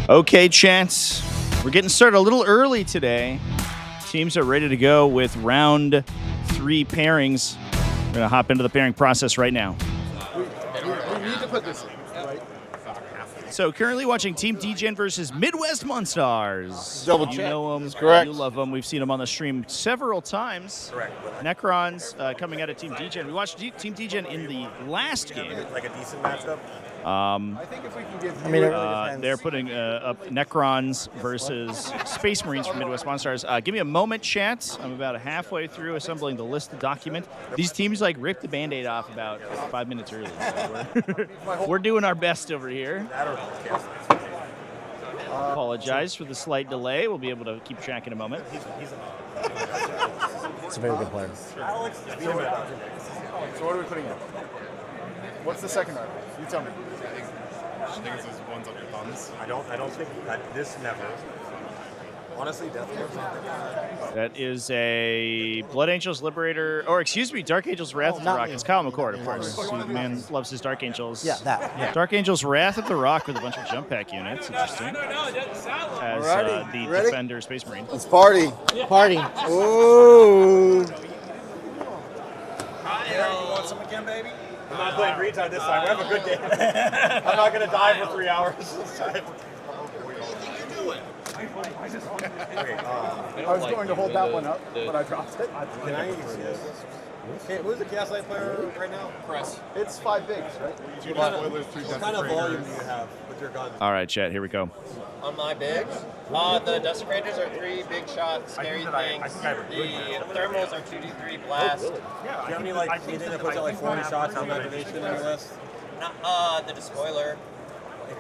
Okay, chance. We're getting started a little early today. Teams are ready to go with round 3 pairings. We're going to hop into the pairing process right now. We need to put this in, right? So currently watching Team DGen versus Midwest Monstars. Double You check. know them. That's correct. You love them. We've seen them on the stream several times. Correct. Necrons coming out of Team DGen. We watched Team DGen in the last game. Like a decent matchup. I think if we can give They're putting up Necrons versus Space Marines from Midwest Monstars. Give me a moment, chat. I'm about halfway through assembling the listed document. These teams like ripped the Band-Aid off about 5 minutes early. So we're doing our best over here. Apologize for the slight delay. We'll be able to keep track in a moment. It's a very good player. So what are we putting in? What's the second item? You tell me. I think it's those ones on your thumbs. I don't think that this never. Honestly, definitely. That is a Blood Angels Liberator, or excuse me, Dark Angels Wrath of the Rock. It's Kyle McCord, of course. The man loves his Dark Angels. Yeah, that. Yeah. Dark Angels Wrath of the Rock with a bunch of jump pack units. Interesting. As the Ready? Defender Space Marine. Let's party. Party. Ooh. You want some again, baby? I'm not playing green time this time. We have a good game. I'm not going to die for 3 hours this time. Okay, I was going to hold that one up, but I dropped it. can I use this? Okay, who's the Gaslight player right now? Press. It's 5 bigs, right? 2 spoilers, 3 What kind of volume do you have with your gun? All right, chat, here we go. On my bigs, the Desecrators are 3 big shot, scary things. The thermals are 2d3 blast. Do you have any, anything that puts out 40 shots on activation on your list? The Despoiler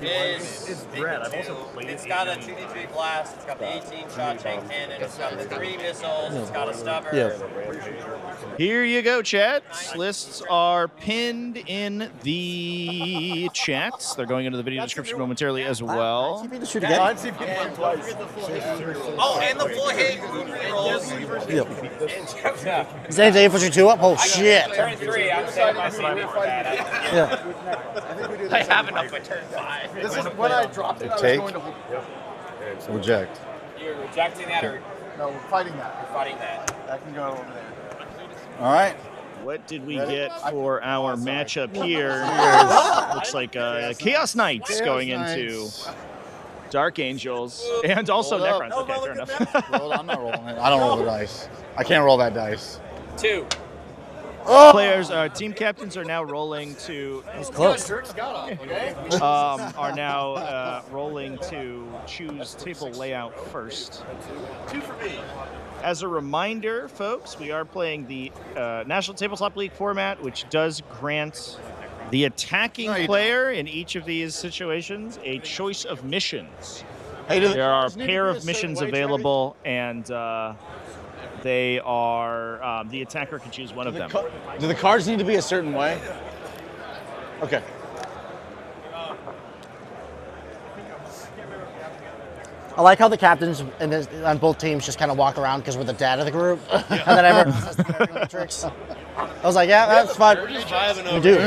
is red. I've also played it's got a 2d3 blast, it's got the 18 shot tank cannon, it's got the 3 missiles, it's got a stubber. Yeah. Here you go, chat. Lists are pinned in the chats. They're going into the video description momentarily as well. CP to shoot again. I've seen people twice. Oh, and the full hit rolls. Yep. Is that infantry 2 up? Oh, shit. Turn 3, I'm saving my CV for that. Yeah. I have enough for turn 5. This is when I dropped it. I was Take. going to hold. Reject. You're rejecting that or No, we're fighting that. you're fighting that? That can go over there. All right. What did we get for our matchup here? Looks like Chaos Knights going into Dark Angels and also Hold up. Necrons. Okay, fair enough. I'm not rolling it. I don't roll the dice. I can't roll that dice. 2. Players, team captains are now rolling to Close. are now rolling to choose table layout first. 2 for me. As a reminder, folks, we are playing the National Tabletop League format, which does grant the attacking player in each of these situations a choice of missions. There are a pair of missions available, and they are the attacker can choose one of them. Do the cards need to be a certain way? Okay. I like how the captains on both teams just kind of walk around because we're the dad of the group. And then everyone has the tricks. I was like, yeah, that's fine. We do.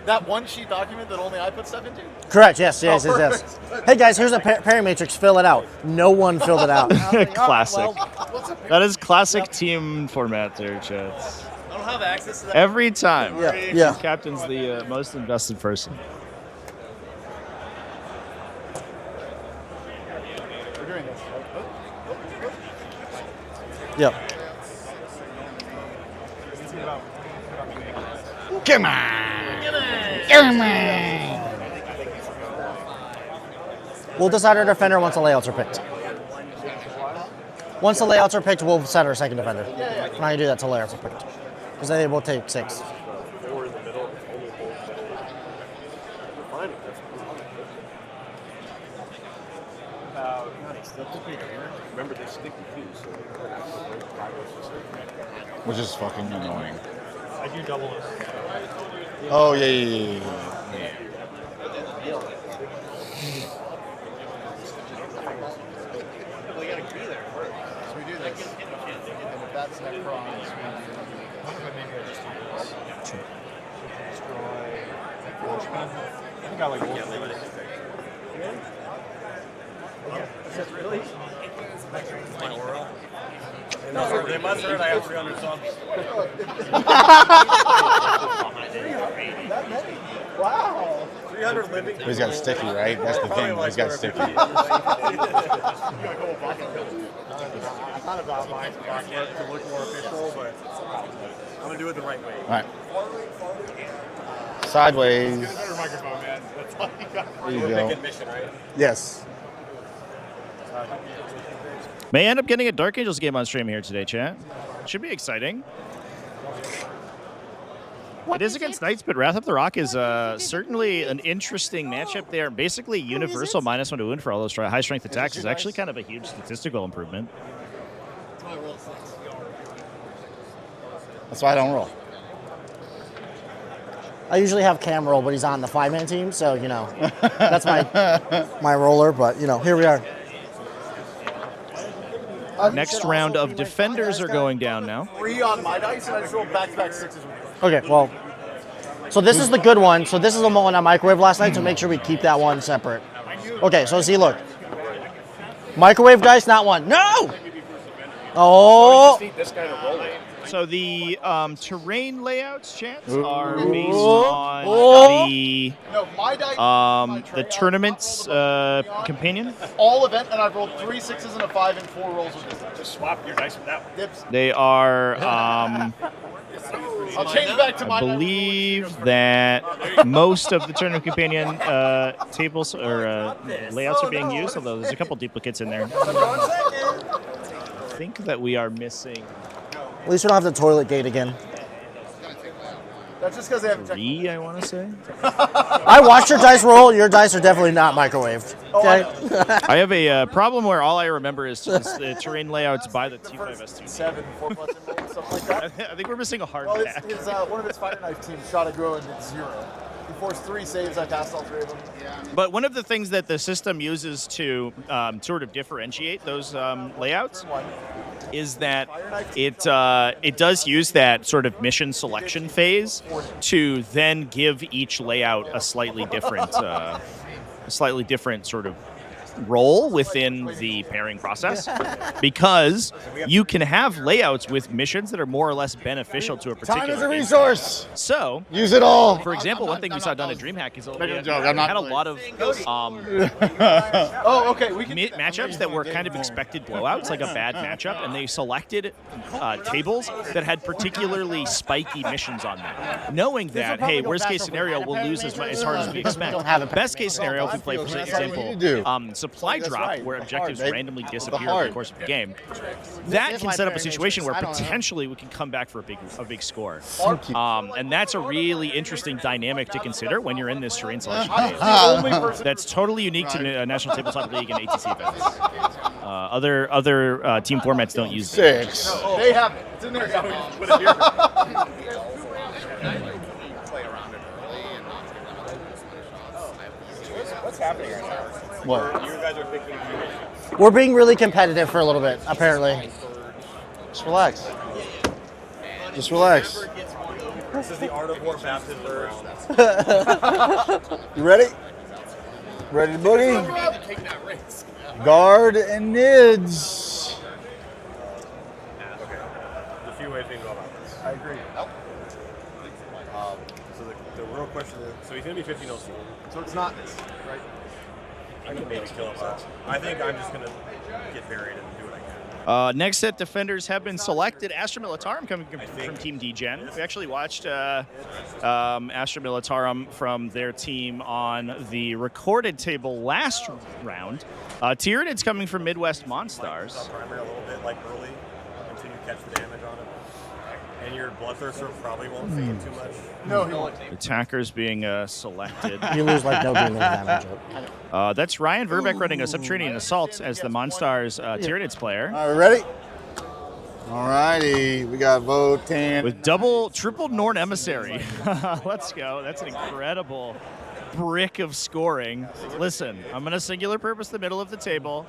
That one sheet document that only I put stuff into? Correct, yes. Hey guys, here's a pairing matrix, fill it out. No one filled it out. Classic. That is classic team format there, chats. I don't have access to that. Every time. Yeah. Captain's the most invested person. We're doing this. Yep. Come on. We'll decide our defender once the layouts are picked. Once the layouts are picked, we'll set our second defender. We're not going to do that until layouts are picked. Because they will take 6. Which is fucking annoying. I do double this. Oh, yeah. So we do this. And if that's Necrons, we do I think I like both. No, they must have heard I have 300 subs. That many? Wow. 300 living. He's got sticky, right? That's the thing. He's got sticky. I thought about mine to look more official, but I'm gonna do it the right way. All right. Sideways. Get a better microphone, man. That's all you got. There you We're go. making mission, right? Yes. May end up getting a Dark Angels game on stream here today, chat. Should be exciting. It is against Knights, but Wrath of the Rock is certainly an interesting matchup there. Basically, universal -1 to wound for all those high-strength attacks is actually kind of a huge statistical improvement. That's why I don't roll. I usually have Cam roll, but he's on the 5-man team, so you know that's my roller. But you know, here we are. Next round of defenders are going down now. 3 on my dice, and I just rolled back-to-back 6s. Okay, well, so this is the good one. So this is the one I microwaved last night, so make sure we keep that one separate. Okay, so see, look. Microwave dice, not one. No! Oh! So the terrain layouts, chance, are based on the No, my dice. the tournament's companion. All event, and I've rolled 3 6s and a 5 and 4 rolls with this. Just swap your dice with that one. Dips. They are, I'll change back to I my believe that most of the tournament companion tables or layouts are being used, although there's a couple duplicates in there. I think that we are missing At least we don't have the toilet gate again. That's just because they haven't checked. 3, I want to say. I watched your dice roll. Your dice are definitely not microwaved. Okay. I have a problem where all I remember is the terrain layouts by the T5S2. 7, 4 plus and stuff like that. I think we're missing a hard Well, pack. one of his fighter knife teams shot a grow and did 0. He forced 3 saves. I passed all 3 of them. But one of the things that the system uses to sort of differentiate those layouts is that it does use that sort of mission selection phase to then give each layout a slightly different sort of role within the pairing process, because you can have layouts with missions that are more or less beneficial to a particular Time is a game. resource. So, Use it all. for example, one thing we saw done at DreamHack is Making a it joke, I'm not had a playing. lot of Oh, okay. We can do that. matchups that were kind of expected blowouts, like a bad matchup, and they selected tables that had particularly spiky missions on them, knowing that, hey, worst case scenario, we'll lose as hard as we expect. Best case scenario, if we play, for example, supply That's drop, right. where objectives Hard, babe. randomly The disappear over hard. the course of the game, that is can my set up a pairing situation where I don't know. potentially we can come back for a big score. And that's a really interesting dynamic to consider when you're in this terrain selection phase. Only person That's totally unique to National Tabletop League and ATC events. Other team formats don't use it. 6. They have it. It's in there. Yeah, we just put it here. What's happening right now? What? You guys are picking. We're being really competitive for a little bit, apparently. Just relax. Just relax. This is the art of war baptism. You ready? Ready to boogie? Guard and nids. There's a few ways we can go about this. I agree. So the real question is, so he's going to be 15-0 soon. So it's not this, right? I can maybe kill him out. I think I'm just going to get buried and do what I can. Next set defenders have been selected. Astra Militarum coming from Team D-Gen. We actually watched Astra Militarum from their team on the recorded table last round. Tyranids coming from Midwest Monstars. Primary a little bit like early until you catch the damage on it. And your Bloodthirster probably won't fade too much. No, he won't. Attackers being selected. You lose like no dealing damage. That's Ryan Verbeck running a Subterranean Assault as the Monstars Tyranids player. All right, ready? All righty. We got Votann. With triple Norn Emissary. Let's go. That's an incredible brick of scoring. Listen, I'm going to singular purpose the middle of the table,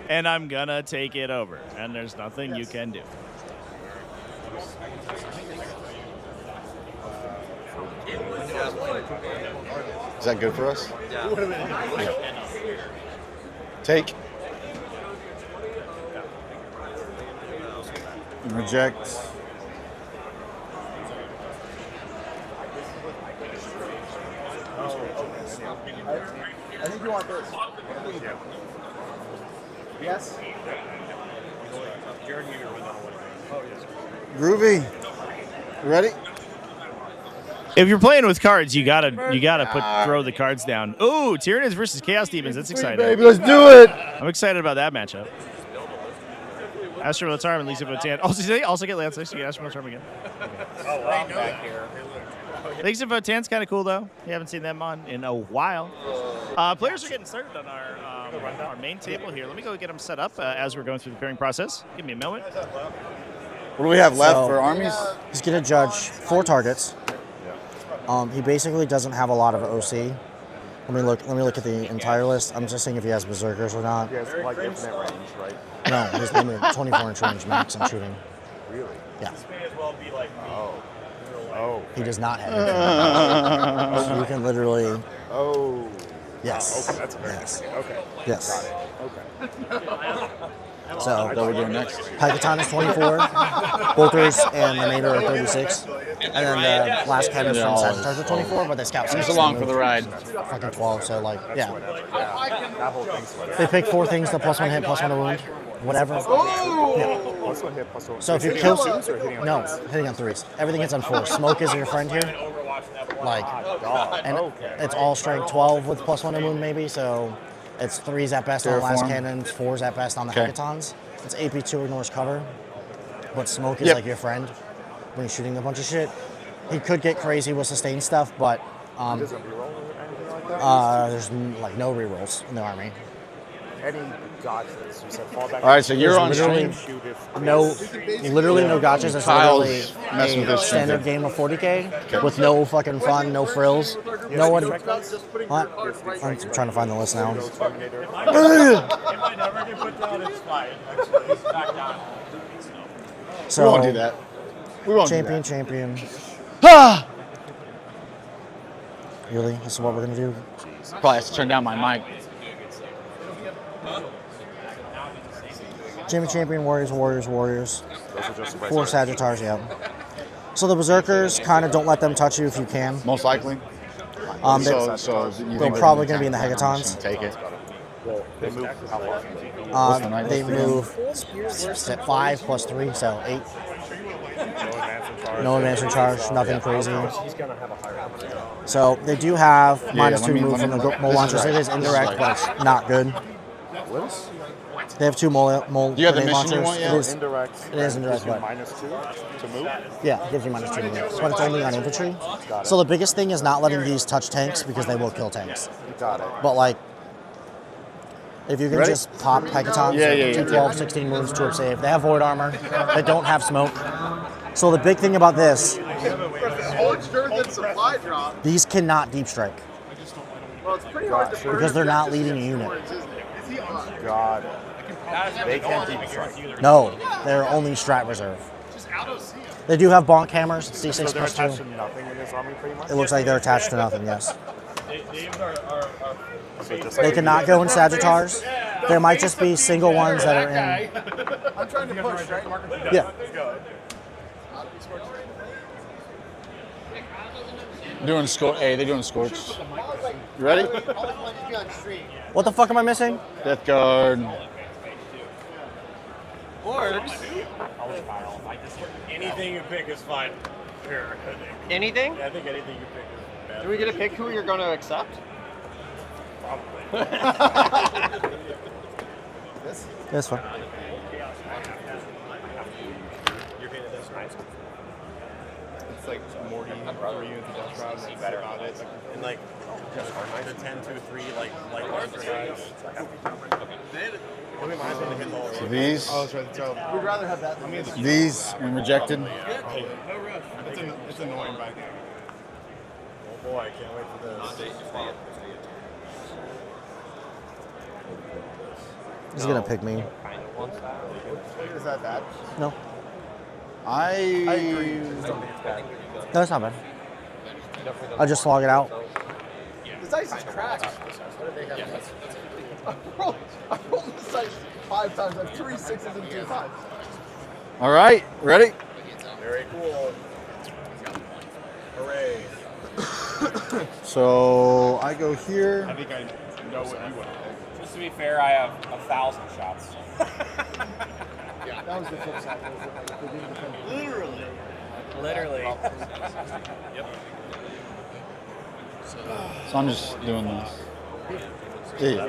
and I'm going to take it over. And there's nothing you can do. Is that good for us? Yeah. Take. Reject. I think you want this. Yes? Groovy. You ready? If you're playing with cards, you gotta throw the cards down. Ooh, Tyranids versus Chaos Demons. That's exciting. Baby, let's do it. I'm excited about that matchup. Astro Votann and Lisa Votann. Also, did they also get Lance next to get Astro Votann again? Oh, wow. Back here. Lisa Votann's kind of cool though. You haven't seen them on in a while. Players are getting started on our main table here. Let me go get them set up as we're going through the pairing process. Give me a moment. What do we have left for armies? He's gonna judge 4 targets. He basically doesn't have a lot of OC. Let me look at the entire list. I'm just seeing if he has berserkers or not. He has like infinite range, right? No, he's limited 24-inch range max in shooting. Really? Yeah. This may as well be like oh. He does not have anything. So you can literally. Oh. Yes. Okay, that's very yes. Okay. Yes. Okay. So What we're doing next? Pakitan is 24, Bolters and the Mater are 36, and then the last cannons from Sagittars are 24, but they scout Comes 6. along for the ride. Fucking 12, so like, yeah. That whole thing's what? They pick 4 things, the +1 hit, +1 a wound, whatever. Yeah. Plus one hit, plus one. So if you Hitting kill, on 2s or hitting on no, 3s? hitting on 3s. Everything hits on 4s. Smoke is your friend here. Like, and it's all strength 12 with +1 a wound maybe, so it's 3s at best on the last Terraform. cannons, 4s at best on the Okay. hackathons. It's AP2 ignores cover, but smoke is like your friend when you're shooting a bunch of shit. He could get crazy with sustained stuff, but Doesn't reroll or anything like that? there's like no rerolls in the army. Any gotchas? You said fall back. All right, so you're on literally stream. Shoot if No, literally no gotchas. It's Kyle's literally messing with a this standard game of 40k with no fucking fun, no frills. No one. What? I'm trying to find the list now. Terminator. It might never get put down. It's fine. Actually, it's back down. So We won't do that. We won't champion, do champion. that. Really? This is what we're gonna do? Probably have to turn down my mic. Champion, champion, warriors, warriors, warriors. 4 Sagittars, yeah. So the berserkers kind of don't let them touch you if you can. Most likely. They, So you they're think probably gonna be in the hecatons. Take it. They move how far? They move 5 plus 3, so 8. No advance in charge, nothing crazy. He's gonna have a higher. So they do have -2 let move me- from the let me- mole this is launchers. right. It is This is indirect, right. but it's not good. They have 2 mole Do you have the grenade mission you launchers. want yet? It is, Indirect. it is indirect, Gives you but -2 to move. yeah, it gives you -2 to move. But it's only on infantry. So the biggest thing is not letting these touch tanks because they will kill tanks. Got it. But like, if you can Ready? just pop hecatons, Yeah. 12, 16 moves, 2 save. They have void armor. They don't have smoke. So the big thing about this, these cannot deep strike because they're not leading a unit. God. They can't deep strike. No, they're only strat reserve. They do have bonk hammers, it's So D6 they're plus 2. attached to nothing in this army, pretty much. It looks like they're attached to nothing, yes. So just They cannot go in Sagittars. There might just be single ones that are in. I'm trying to push, right? Yeah. Doing score. Hey, they're doing scorch. You ready? What the fuck am I missing? Death guard. Anything you pick is fine. Here, I think. Anything? Yeah, I think anything you pick is bad. Do we get to pick who you're going to accept? That's fine. It's like Morty, 4 units of death crowd, and that's about it. And like, just the 10, 2, 3, like larger guys. Wouldn't mind being to hit all So these, Oh, that's right. So we'd rather have that. I mean, these, and rejected. it's annoying back there. Oh boy, I can't wait for this. He's gonna pick me. Is that bad? No. I agree. No, it's not bad. I just slog it out. This ice is cracked. I rolled this dice 5 times. I have 3 6s and 2 5s. All right, ready? Very cool. Hooray. So I go here. I think I know what you want. Just to be fair, I have 1,000 shots. Yeah, that was the flip side. Literally. So I'm just doing this. Yeah.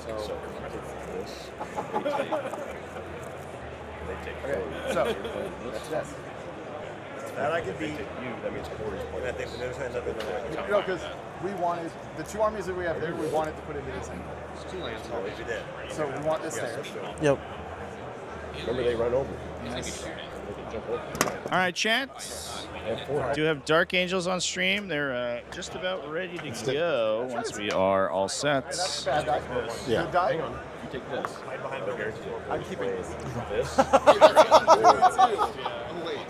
So, That I could beat. That means quarters. And I think there's another one. you know, because we wanted the 2 armies that we have there, we wanted to put into this thing. We did. So we want this there. Yep. Remember they run over. All right, chat. Do have Dark Angels on stream. They're just about ready to go once we are all set. Bad die. Yeah. Good die. You take this. I'm keeping this.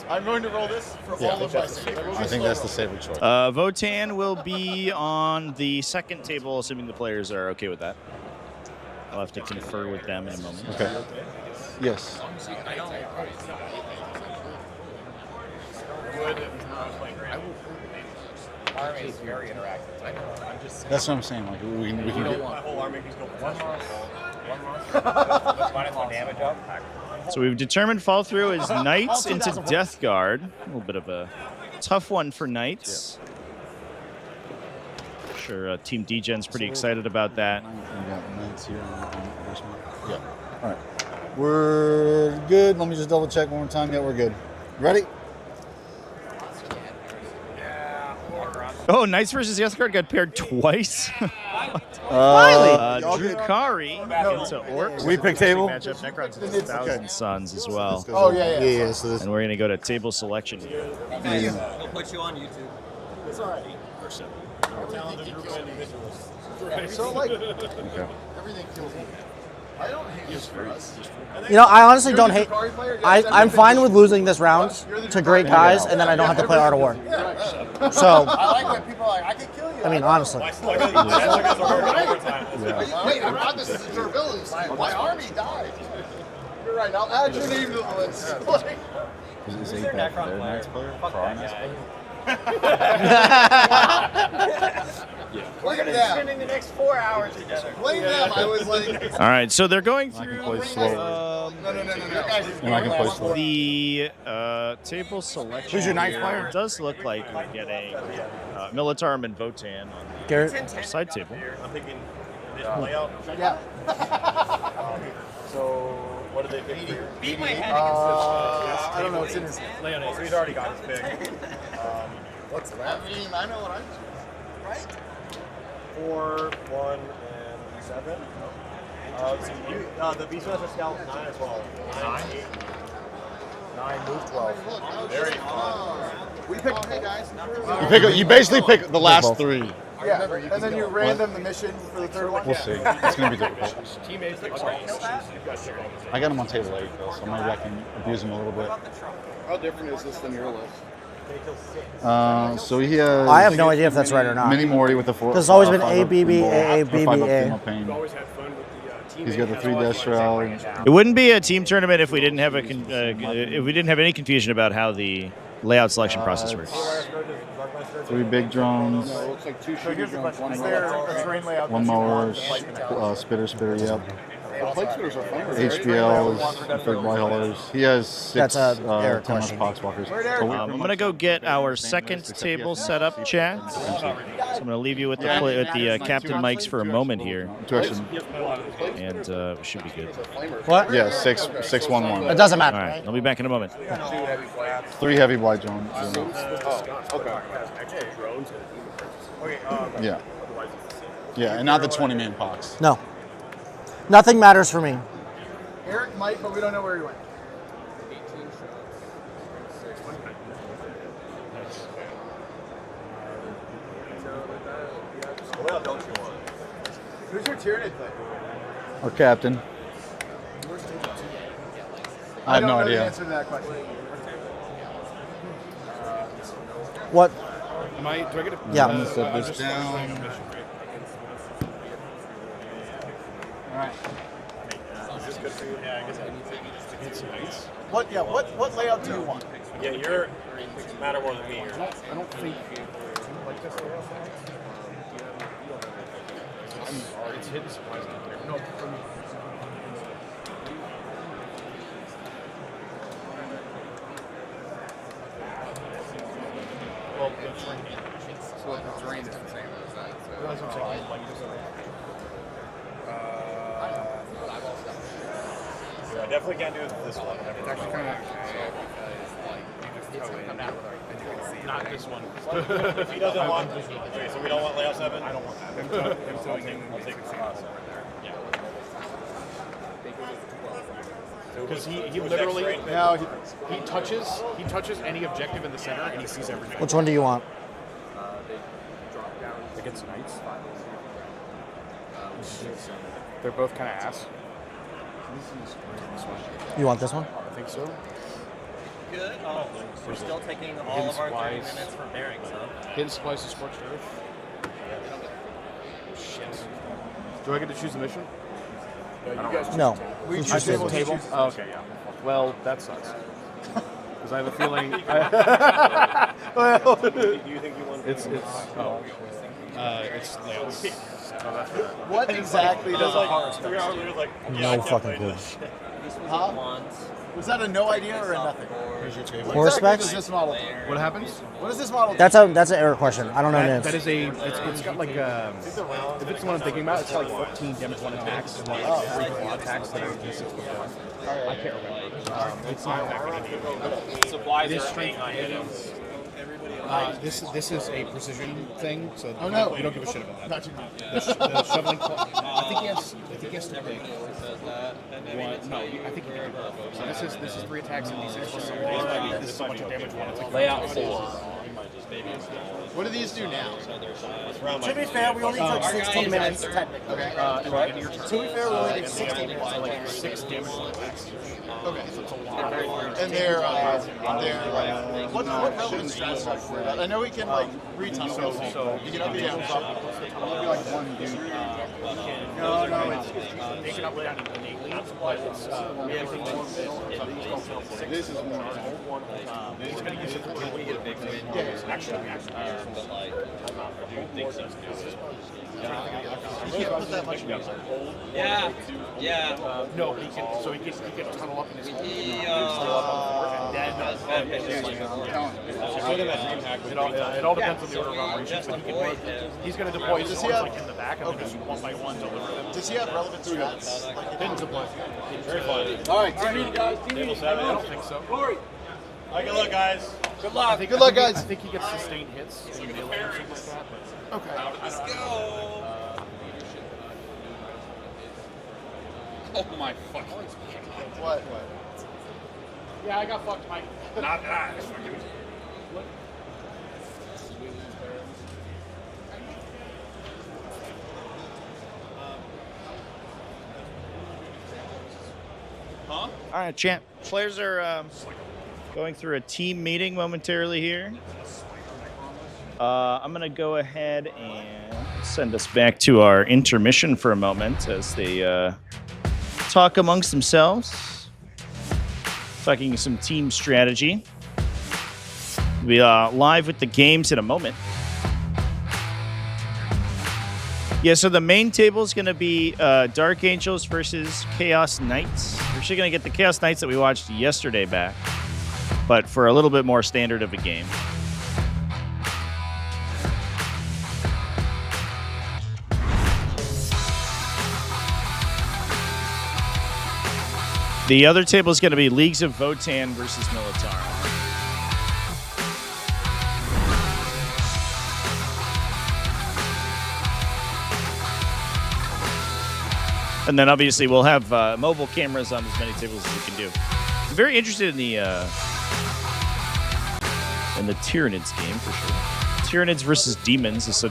I'm going to roll this for all of my saves. I think that's the safer choice. Votann will be on the second table, assuming the players are okay with that. I'll have to confer with them in a moment. Okay. Yes. Army is very interactive. That's what I'm saying. Like we can get. My whole army can go One monster. Minus 1 damage up. So we've determined fall through is Knights into Death Guard. A little bit of a tough one for Knights. Sure, Team Degen's pretty excited about that. We got knights here on this one. Yeah. All right. We're good. Let me just double check one more time. Yeah, we're good. Ready? Oh, Knights versus Death Guard got paired twice. Drukari into Orcs. We pick table. Matchup Necrons into Thousand Sons as well. Oh, yeah. Yeah. So this. And we're going to go to table selection here. We'll put you on YouTube. It's all right. So, like, everything kills me. I don't hate this for us. You know, I honestly don't hate. I'm fine with losing this round to great guys, and then I don't have to play Art of War. So, I like when people are like, I can kill you. I mean, honestly. Wait, I brought this as durability. My army died. You're right. I'll add your name to the list. Is it their next player? For our next player? We're going to be spending the next 4 hours together. Blame them. I was like, All right, so they're going through Play slow. no. And I can play slow. the table selection. Who's your ninth here. player? It does look like we're getting Militarm and Votann on Garrett, the side table. I'm thinking this layout. yeah. So what do they pick for you? Beat my head I don't know. It's in his. So he's already got his pick. What's that? I know what I'm. Right? 4, 1, and 7. The Beastmaster Scout 9 as well. 9, move 12. Very fun. We pick. You basically pick the last 3. Yeah. And then you random the mission for the third one. We'll see. It's gonna be difficult. Teammates like I got him on table 8 though, so maybe I can abuse him a little bit. How different is this than your list? So he has. I have no idea if that's right or not. Mini Morty with the 4. There's always been five A, up B, B, pinball, A, A, or B, five B, up A. pinball pain. Always had fun with the He's got the 3 Death Shroud. It wouldn't be a team tournament if we didn't have if we didn't have any confusion about how the layout selection process works. 3 big drones, It looks like 2 shooter drones. Is there a terrain layout? 1 mower, spitter, yep. The plate shooters are fun. HBLs, 3 white haulers. He has 6 That's a Eric 10 question. poxwalkers. I'm going to go get our second table set up, chat. So I'm going to leave you with the captain mics for a moment here, Direction. and we should be good. What? Yeah, 611. It doesn't All matter. right, I'll be back in a moment. 3 heavy white drones. Yeah. Yeah, and not the 20-man pox. No. Nothing matters for me. Eric might, but we don't know where he went. Who's your Tyranid player? Or captain. I have no don't know the idea. answer to that question. What? Do I get to? Yeah. I'm gonna set this down. All right. Is this good for you? Yeah, I guess I need to get some ice. What layout do you want? Yeah, you're matter more than me here. I don't think like this layout. It's hidden surprisingly. No, for me. Well, the terrain. So the terrain is the same as that. So that's what I'm saying. Like this. I definitely can't do this one. It's actually kind of not this one. If he doesn't want, okay, so we don't want layout 7. I don't want that. Him towing in, I'll take it. Because he literally now he touches any objective in the center and he sees everything. Which one do you want? Against Knights. They're both kind of ass. You want this one? I think so. Good. Oh, we're still taking all of our 30 Supplies. minutes for Pairings, huh? Hidden supplies to Scorched Earth. Shit. Do I get to choose the mission? You guys No. We I choose choose the table. table. Oh, okay, yeah. Well, that sucks. Because I have a feeling. do you think you want? It's layouts. Oh, that's right. What exactly does a horror 3 hours later, like, yeah, I No can't fucking play clue. this. Huh? Once. Was that a no idea or a nothing? Here's your table. What Horse exactly specs? does this model do? What happens? What does this model do? That's an error question. I don't know That names. is a. It's got like if it's the one I'm thinking about, it's got like 14 damage 1 attacks and like 3 claw attacks that are D6 before. I can't remember. It's not that Supplies This are strength items. This is a precision thing, so Oh, no. you don't give a shit about that. Not too much. The shoveling claw. I think he has to pick one. No, I think he can do both. So this is 3 attacks and D6 plus some damage. This is a bunch of damage 1 attack. Layout 4. What do these do now? To be fair, we only took 16 minutes technically. Okay. To be fair, we only did 16 minutes. So like 6 damage 1 attacks. Okay. And they're what relevant strats are for that? I know we can like retunnel. So you can up the damage up. it'll be like one dude. No, it's taken up down innately, but it's This is more. he's going to use it for when we get a big win. Yeah, actually. You can't put that much in. Yeah. Yeah. No, he can tunnel up in his hole. It all depends on the order of operations, but he's going to deploy his swords like in the back and then just one by one deliver them. Does he have relevant strats? Like Hidden supply. Very fun. all right, team guys. Table 7. I don't think so. Good luck, guys. Good luck. Good luck, guys. I think he gets sustained hits in melee or something like that. But Okay. Let's go. Oh my fuck. What? yeah, I got fucked, Mike. Not that. All right, champ. Players are going through a team meeting momentarily here. I'm going to go ahead and send us back to our intermission for a moment as they talk amongst themselves, talking some team strategy. We'll be live with the games in a moment. Yeah, so the main table is going to be Dark Angels versus Chaos Knights. We're actually going to get the Chaos Knights that we watched yesterday back, but for a little bit more standard of a game. The other table is going to be Leagues of Votann versus Militaro. And then obviously we'll have mobile cameras on as many tables as we can do. I'm very interested in the Tyranids game for sure. Tyranids versus Demons is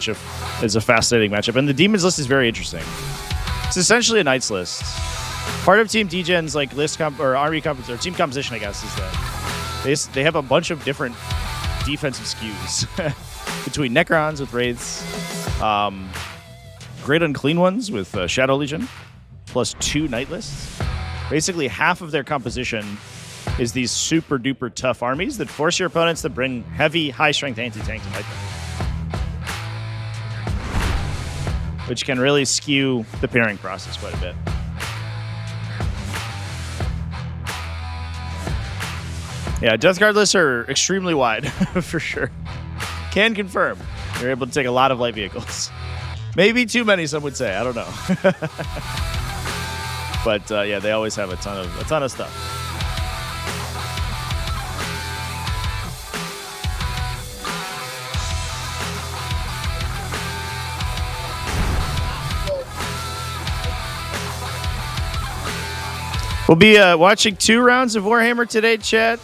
is a fascinating matchup, and the Demons list is very interesting. It's essentially a Knights list. Part of Team DGen's like list or army or team composition, I guess, is that they have a bunch of different defensive skews. between Necrons with Wraiths, Great Unclean Ones with Shadow Legion, plus 2 Knightless. Basically, half of their composition is these super duper tough armies that force your opponents to bring heavy, high strength anti-tank to fight them, which can really skew the pairing process quite a bit. Yeah, Death Guard lists are extremely wide, for sure. Can confirm. You're able to take a lot of light vehicles. Maybe too many, some would say. I don't know. But yeah, they always have a ton of stuff. We'll be watching 2 rounds of Warhammer today, chat.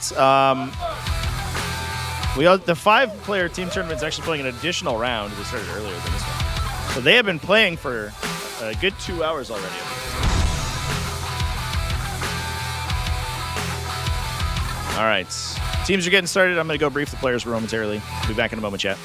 The 5-player team tournament's actually playing an additional round. They started earlier than this one. So they have been playing for a good 2 hours already. All right. Teams are getting started. I'm going to go brief the players momentarily. Be back in a moment, chat.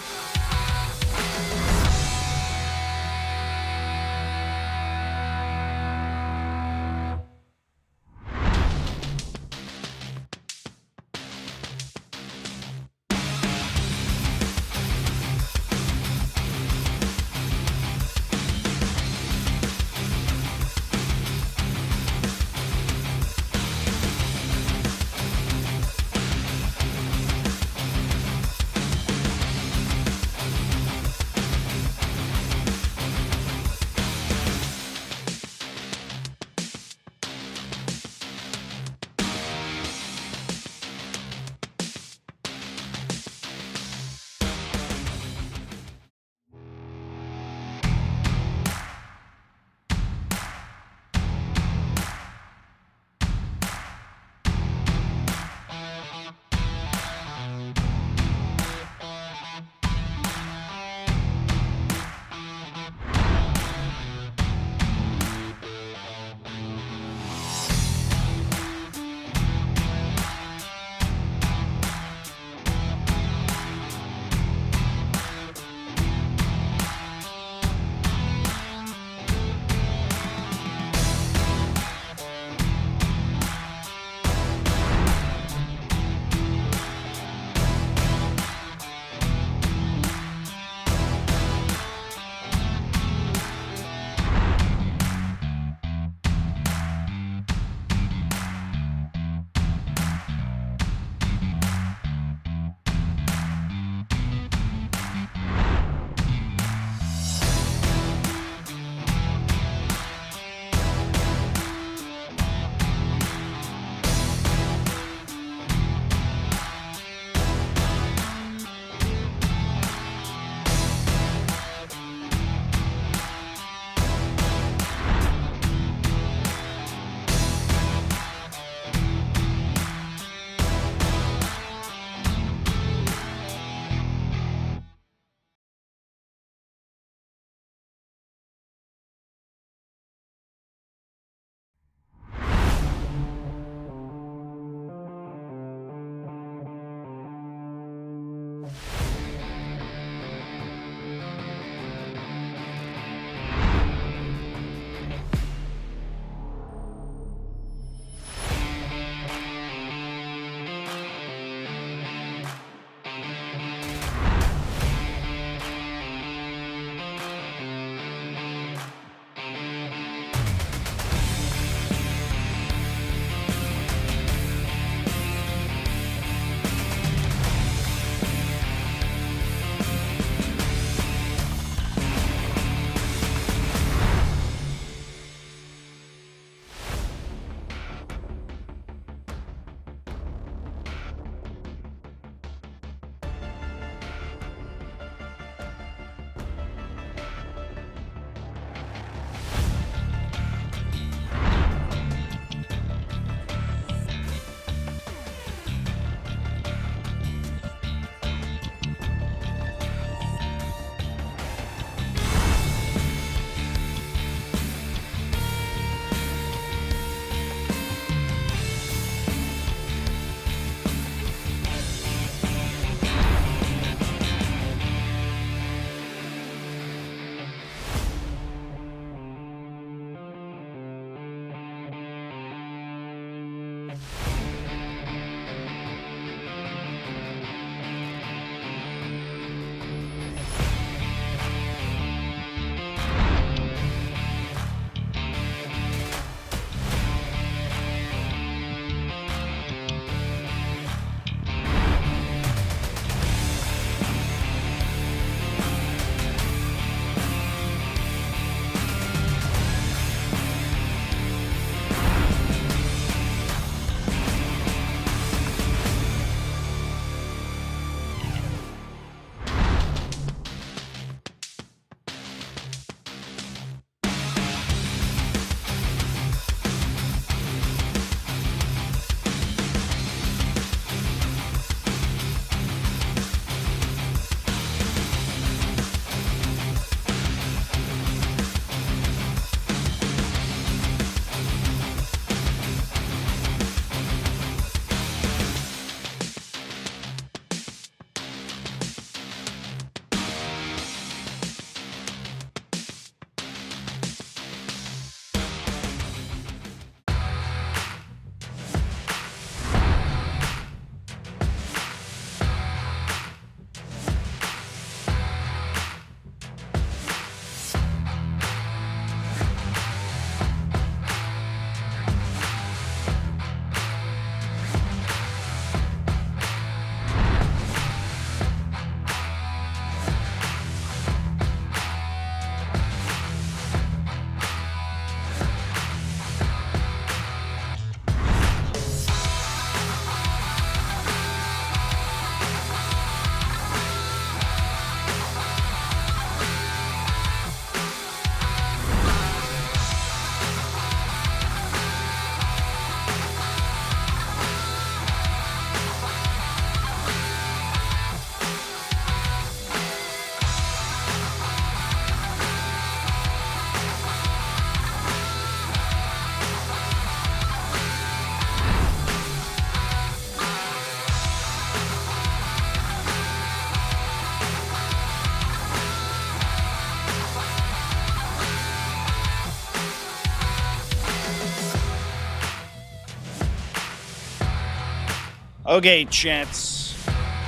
Okay, chats.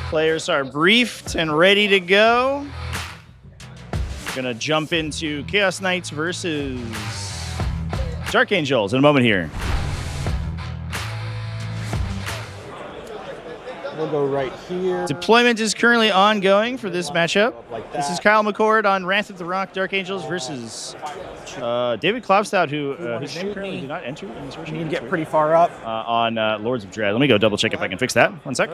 Players are briefed and ready to go. Gonna jump into Chaos Knights versus Dark Angels in a moment here. We'll go right here. Deployment is currently ongoing for this matchup. This is Kyle McCord on Wrath of the Rock Dark Angels versus David Klopstow, whose name currently did not enter in this version. You need to get pretty far up. On Lords of Dread. Let me go double check if I can fix that. One sec.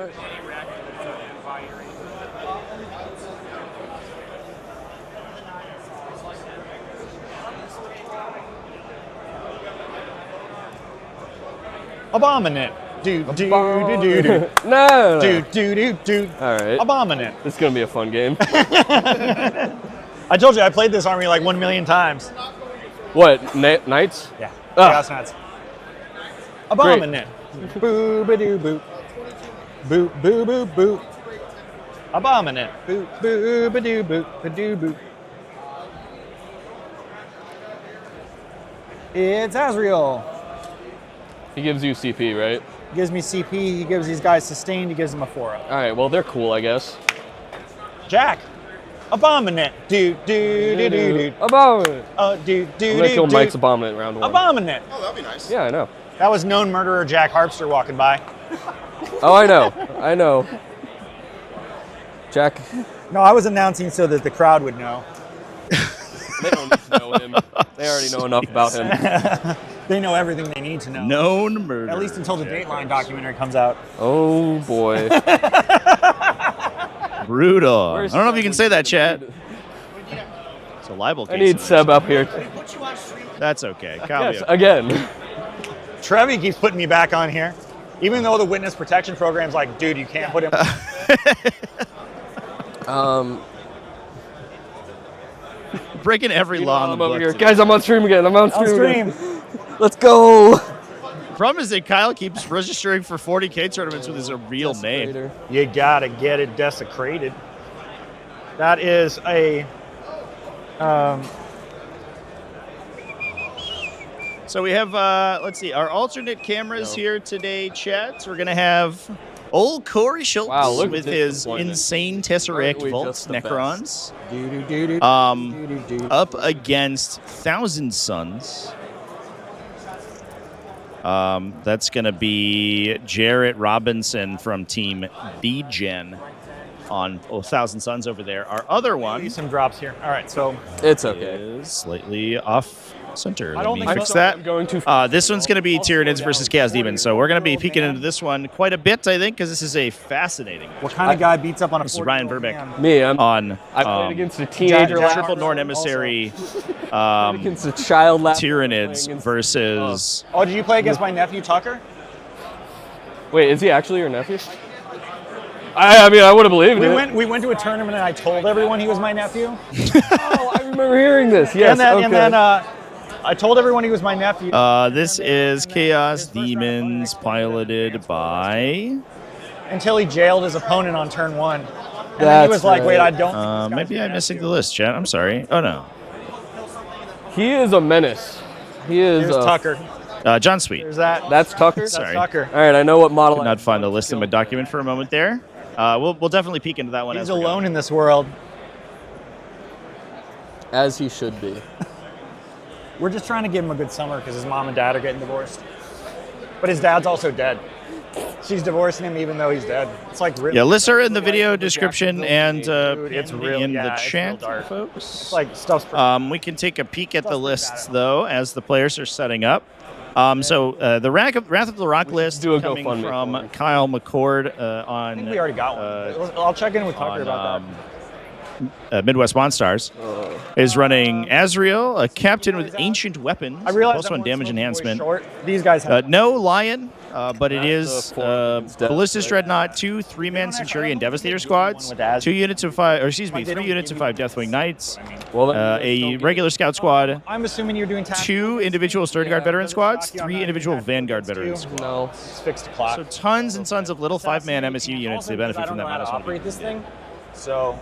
Abominant. Do do do do do. No. Do do do do. All right. Abominant. This is gonna be a fun game. I told you I played this army like 1 million times. What? Knights? Yeah. Oh. Chaos Knights. Abominant. Boo ba doo boo. Boo boo boo boo. Abominant. Boo boo ba doo boo ba doo boo. It's Azrael. He gives you CP, right? He gives me CP. He gives these guys sustained. He gives them a 4-up. All right. Well, they're cool, I guess. Jack. Abominant. Do do do do do. Abominant. Do do I'm gonna do kill do. Mike's Abominant round 1. Abominant. Oh, that'd be nice. Yeah, I know. That was known murderer Jack Harpster walking by. Oh, I know. I know. Jack. No, I was announcing so that the crowd would know. They don't need to know him. They already know enough about him. They know everything they need to know. Known murder. At least until the Dateline documentary comes out. Oh boy. Brutal. Where's I don't know if you can say that, chat. Seb? It's a libel case. I need Seb up here. That's okay. Kyle, Yes, again. Trevi keeps putting me back on here. Even though the witness protection program's like, dude, you can't put him. breaking every law in the I'm over book. here. today. Guys, I'm on stream again. I'm on stream. On stream. Again. Let's go. Problem is that Kyle keeps registering for 40k tournaments with his real name. You gotta get it desecrated. That is a. So we have, let's see, our alternate cameras here today, chat. We're going to have old Corey Schultz Wow, look with at this his deployment. insane Aren't Tesseract we Vaults just the Necrons Do-do-do-do. up against Thousand Suns. That's going to be Jarrett Robinson from Team B-Gen on Thousand Suns over there. Our other one Some drops here. All right, so It's okay. is slightly off center. I don't Let me think fix so. that. I'm going to. This one's going to be Tyranids versus Chaos Demons, so we're going to be peeking into this one quite a bit, I think, because this is a fascinating one. what kind of guy beats up on a This is Ryan 40-year-old Verbeek. man? Me. I'm. On I played against a teenager Jack- last. Triple Norn Emissary Against a child last. Tyranids versus... Oh, did you play against my nephew Tucker? Wait, is he actually your nephew? I mean, I would have believed it. We went to a tournament and I told everyone he was my nephew. Oh, I remember hearing this. Yes. and then I told everyone he was my nephew. this is Chaos Demons piloted by... Until he jailed his opponent on turn 1. And then he That's was like, wait, I right. don't think this guy's maybe my I'm missing nephew. the list, chat. I'm sorry. Oh, no. He is a menace. He is. Here's Tucker. John Sweet. There's that. That's Tucker. Sorry. That's Tucker. All right, I know what model. Could not find the list in my document for a moment there. We'll definitely peek into that one. He's as we go. alone in this world. As he should be. We're just trying to give him a good summer because his mom and dad are getting divorced. But his dad's also dead. She's divorcing him even though he's dead. It's like really. Yeah, lists are in the video description and Dude, it's pinned real- in yeah, the it's real chat, dark. folks. It's like stuff's. We can take a peek at the lists, though, as the players are setting up. The Wrath of the Rock list do a coming GoFundMe from for it. Kyle McCord I think we already got one. I'll check in with Tucker about that. Midwest Monstars is running Azrael, a captain with ancient weapons, I realized plus one damage enhancement. Short. These guys have. No Lion, but it is the four instead, Ballistic right? Dreadnought, 2 3-man Centurion Devastator squads, One with Az. 3 units of 5 Deathwing Knights, Well, then, a regular Scout squad, I'm assuming you're doing tactical. 2 individual Stern Guard veteran squads, Stocky on 3 that, individual and Vanguard that's veteran two. squads. no. It's fixed clock. So tons and tons of little 5-man MSU units. They benefit from that I don't know how to -1. operate this thing. So,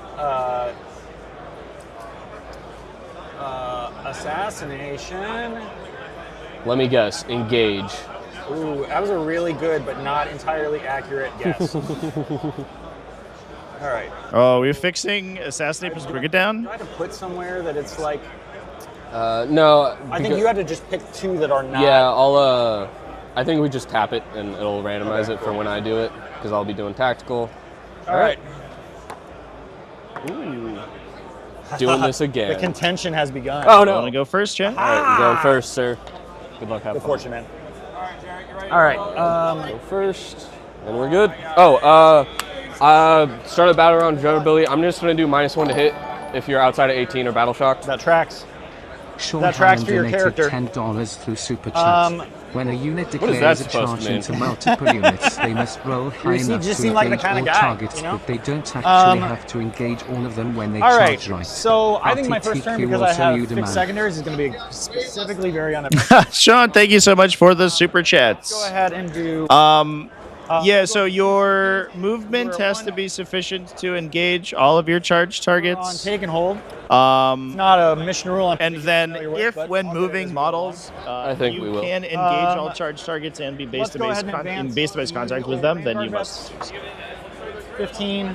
assassination. Let me guess. Engage. Ooh, that was a really good but not entirely accurate guess. All right. Oh, we're fixing Assassinate plus Bring It Down? Try to put somewhere that it's like. No. I think you had to just pick 2 that are not. Yeah, I think we just tap it and it'll randomize it for when I do it because I'll be doing tactical. All right. Ooh. Doing this again. The contention has begun. Oh no. Want to go first, Jen? All right, you're going first, sir. Good luck, have Good fun. fortune, man. All right. Go first, and we're good. Oh, start a battle round durability. I'm just gonna do -1 to hit if you're outside of 18 or battle shocked. That tracks. Sean That tracks Hammond for your donated character. $10 through Super Chat. When a unit What is that declares a supposed to charge mean? into multiple units, they must roll high Reese, you enough just to seem like the evade kind of all guy, targets, you know? but they don't actually have to engage all of them when they charge right. So I think my first turn, RTTQ because I also have you fixed demand. secondaries, is going to be specifically very uneventful. Sean, thank you so much for the super chats. Go ahead and do. Yeah, so your movement has to be sufficient to engage all of your charge On targets. take and hold. Um, Not a mission rule. and then if when moving models, I think you we will. can engage all charge targets and be let's go ahead and in advance. base-to-base contact with them, then you must. 15.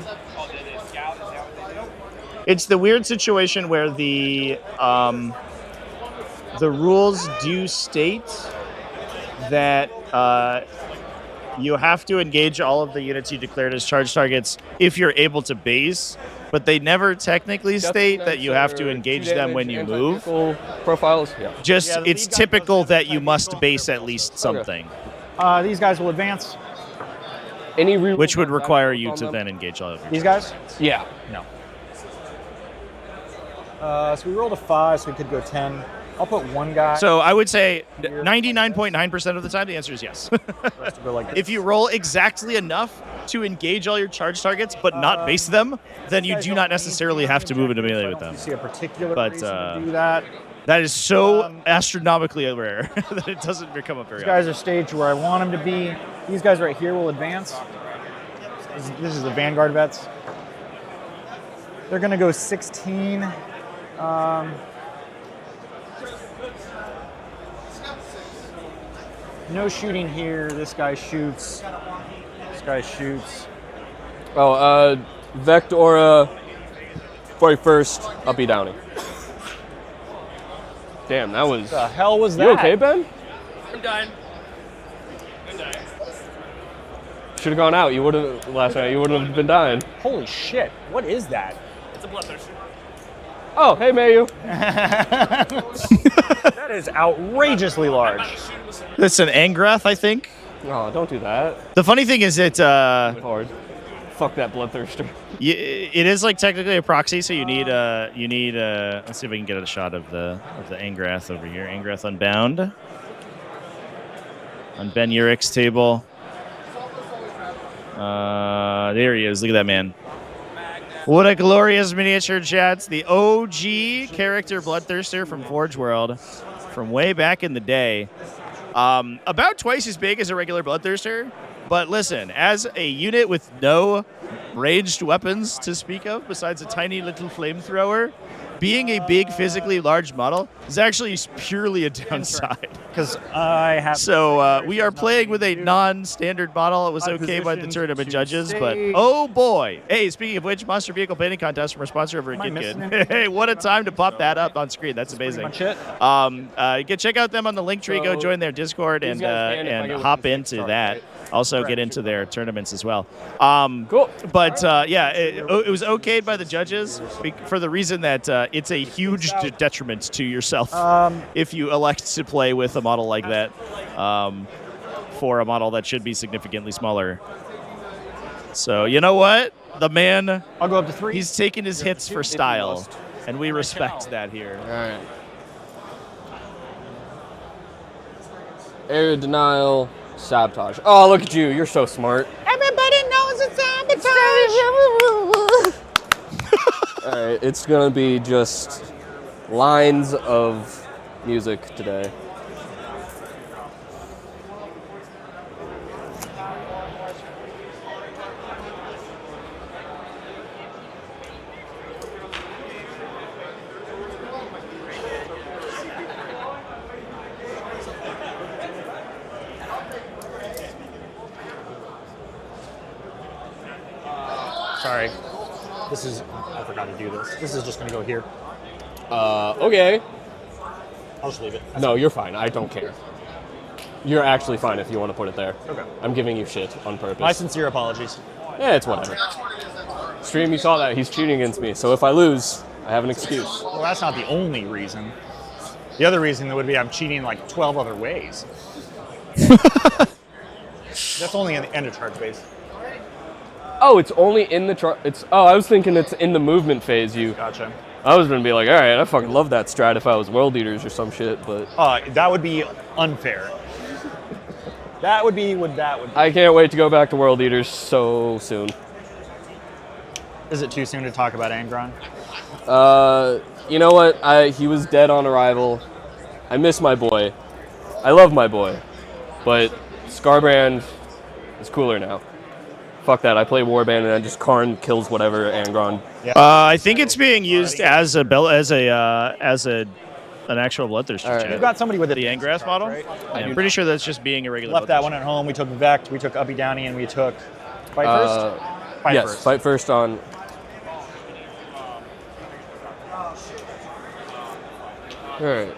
It's the weird situation where the rules do state that you have to engage all of the units you declared as charge targets if you're able to base, but they never technically state that you have to engage them when you move. Profiles, yeah. Just Yeah, the it's lead guy typical does that you must base at least something, These guys will advance. Any which would require you to then engage all of your These guys? Yeah. No. So we rolled a 5, so we could go 10. I'll put 1 guy. So I would say 99.9% of the time the answer is yes. Rest will go like this. If you roll exactly enough to engage all your charge targets but not base them, then you do not necessarily have to move into melee with them. You see a particular But, reason to do that. That is so astronomically rare that it doesn't come up very These guys are staged where I want them to be. These guys right here will advance. This is the Vanguard vets. They're going to go 16. No shooting here. This guy shoots. This guy shoots. Oh, Vectora 41st, up be downy. Damn, that was. The hell was that? You okay, Ben? I'm dying. Should have gone out. You would have last night. You would have been dying. Holy shit! What is that? It's a bloodthirster. Oh, hey, Mayu. That is outrageously large. That's an Angrath, I think. Oh, don't do that. The funny thing is it Hard. Fuck that bloodthirster. it is like technically a proxy, so you need let's see if we can get a shot of the Angrath over here. Angrath Unbound on Ben Urich's table. There he is. Look at that man. What a glorious miniature, chats. The OG character Bloodthirster from Forge World from way back in the day. About twice as big as a regular Bloodthirster. But listen, as a unit with no ranged weapons to speak of, besides a tiny little flamethrower, being a big, physically large model is actually purely a downside. Because I have. So we are playing with a non-standard model. It was okay by the tournament judges, but oh boy! Hey, speaking of which, Monster Vehicle Painting Contest from our sponsor over at GitKid. Hey, what a time to pop that up on screen. That's amazing. Pretty much it. You can check out them on the link tree. Go join their Discord and hop into that. Also get into their tournaments as well. Cool. But yeah, it was okayed by the judges for the reason that it's a huge detriment to yourself if you elect to play with a model like that for a model that should be significantly smaller. So you know what? The man, I'll go up to 3. he's taking his hits for style, and we respect that here. All right. Area denial, sabotage. Oh, look at you. You're so smart. Everybody knows it's sabotage. All right, it's gonna be just lines of music today. sorry. This is, I forgot to do this. This is just going to go here. Okay. I'll just leave it. No, you're fine. I don't care. You're actually fine if you want to put it there. Okay. I'm giving you shit on purpose. My sincere apologies. Yeah, it's whatever. Stream, you saw that. He's cheating against me. So if I lose, I have an excuse. Well, that's not the only reason. The other reason would be I'm cheating like 12 other ways. That's only in the end of charge phase. Oh, it's only in the I was thinking it's in the movement phase. Gotcha. I was gonna be like, all right, I fucking love that strat if I was World Eaters or some shit, but that would be unfair. That would be what that would be. I can't wait to go back to World Eaters so soon. Is it too soon to talk about Angron? You know what? He was dead on arrival. I miss my boy. I love my boy, but Scarbrand is cooler now. Fuck that. I play Warband and I just Karn kills whatever Angron. Yeah. I think it's being used as an actual Bloodthirster. Right. Chat. We've got somebody with The Engrass model. right? I'm pretty sure that's just being a regular. Left that Bloodthirster. one at home. We took Vect, we took Uppy Downy, and we took Fight First? Fight Yes, First. fight first on. All right.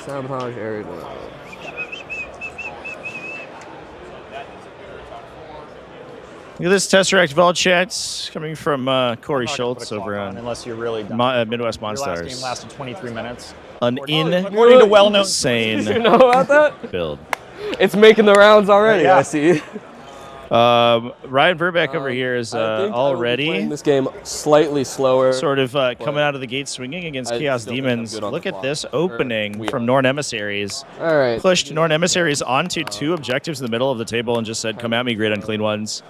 Sabotage area. Look at this Tesseract Vol chat coming from Corey I'm not gonna Schultz put a clock over on on unless you're really done. Midwest Your last game Monstars. lasted 23 minutes. An According to well-known insane Did you know about that? build. It's making the rounds already. Yeah. I see. Ryan Verbeck over here is I think I will be already playing this game slightly slower. sort of coming out of the gate swinging against I Chaos still think I'm Demons. good on Look the at clock. this We opening from are. Norn Emissaries. All right. Pushed Norn Emissaries onto two objectives in the middle of the table and just said, "Come at me, great unclean ones.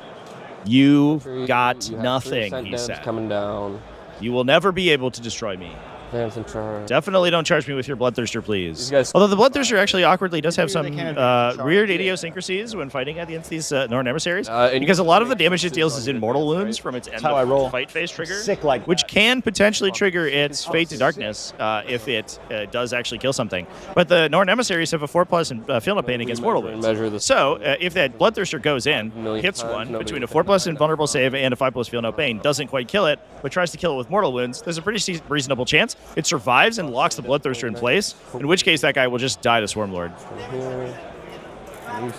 You got You have nothing," 3% he damage said. coming down. You will never be able to destroy me. Advance and charge. Definitely don't charge me with your Bloodthirster, please. You guys- Although the Bloodthirster actually awkwardly does have Maybe some they can't advance charge. weird idiosyncrasies when fighting against these Norn Emissaries, And because a you lot can of the make damage it choices deals on is your in mortal advance, wounds right? from its end how I of roll. fight phase trigger, Sick like which can potentially trigger its Fate to Darkness if it does actually kill something. But the Norn Emissaries have a 4+ in Feel No Pain against mortal wounds. Measure this. So if that Bloodthirster goes in, Million hits times, one nobody between a can 4+ invulnerable save and a 5+ Feel No Pain, doesn't quite kill it, but tries to kill it with mortal wounds, there's a pretty reasonable chance it survives and locks the Bloodthirster in place, in which case that guy will just die to Swarmlord.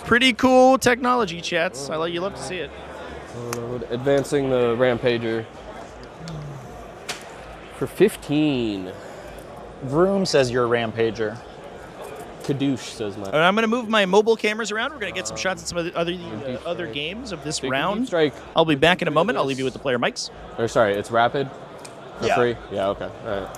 Pretty cool technology, chats. You love to see it. Advancing the Rampager for 15. Vroom says you're a Rampager. Kadoosh says my. And I'm going to move my mobile cameras around. We're going to get some shots at some of the other games of this Big round. strike. I'll be back in a moment. I'll leave you with the player mics. Or sorry, it's rapid. For Yeah. free. Yeah. Okay. All right.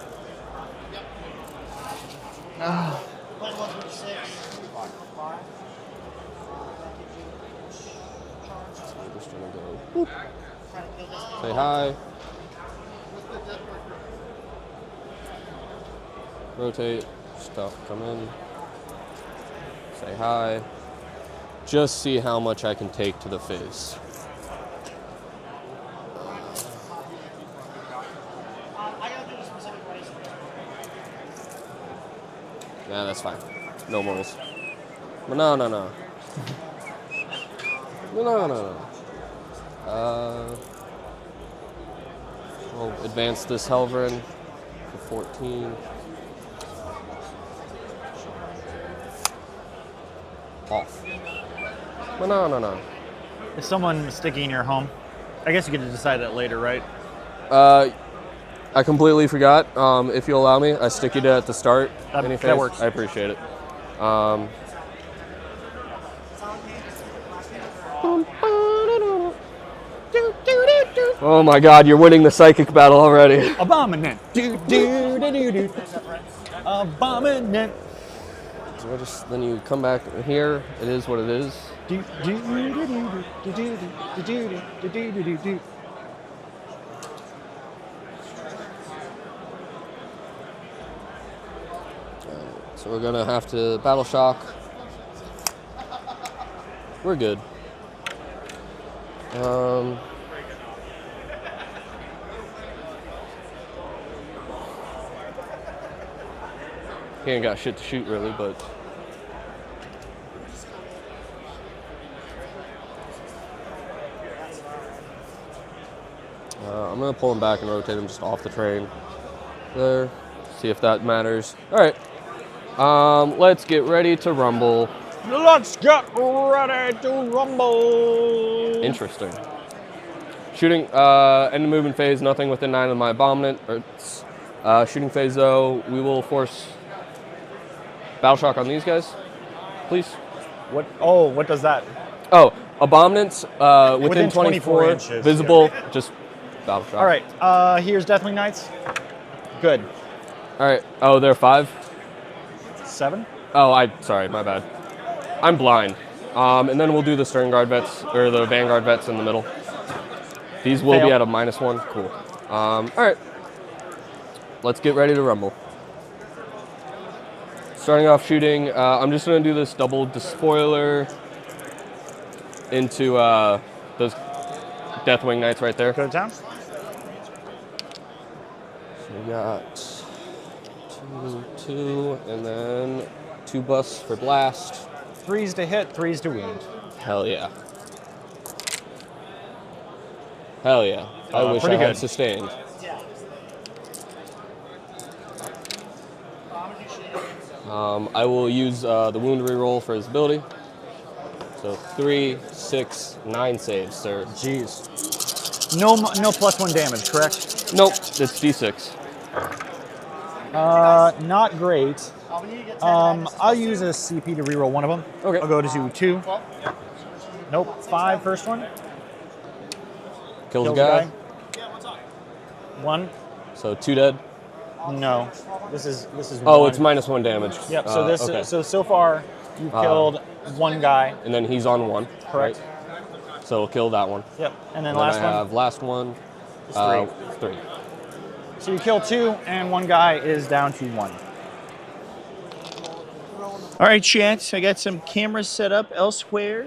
Just gonna go. Whoop. Say hi. Rotate. Stuff come in. Say hi. Just see how much I can take to the face. Yeah, that's fine. No morals. But no. No. We'll advance this Helverin for 14. Off. But no. Is someone sticky in your home? I guess you get to decide that later, right? I completely forgot. If you allow me, I stick it at the start. That works. I appreciate it. Oh my God, you're winning the psychic battle already. Abominant. Abominant. So then you come back here. It is what it is. So we're gonna have to battle shock. We're good. He ain't got shit to shoot really, but I'm going to pull him back and rotate him just off the train. There. See if that matters. All right. Let's get ready to rumble. Let's get ready to rumble. Interesting. Shooting, end of movement phase, nothing within 9 of my abominant. Shooting phase though, we will force Battle Shock on these guys, please. What? Oh, what does that? Oh, abominants within 24 inches. visible, just Battle Shock. All right. Here's Deathwing Knights. Good. All right. Oh, they're 5? 7. Oh, sorry, my bad. I'm blind. And then we'll do the Stern Guard vets, or the Vanguard vets in the middle. These will be at a -1. Cool. All right. Let's get ready to rumble. Starting off shooting, I'm just going to do this double despoiler into those Deathwing Knights right there. Go to town. So we got 2, and then 2 busts for blast. 3s to hit, 3s to wound. Hell yeah. Hell yeah. I wish I pretty had good. sustained. I will use the wound reroll for his ability. So 3, 6, 9 saves, sir. Jeez. No +1 damage, correct? Nope, it's D6. Not great. I'll use a CP to reroll one of them. Okay. I'll go to 2. Nope. 5, first one. Kills a guy. 1. So 2 dead. No. This is Oh, 1. it's -1 damage. Yep. So this okay. so far you've killed 1 guy. And then he's on 1. Correct. Right? So we'll kill that one. Yep. And then And last then I one. have last one. Is 3. So you kill 2, and 1 guy is down to 1. All right, chat. I got some cameras set up elsewhere.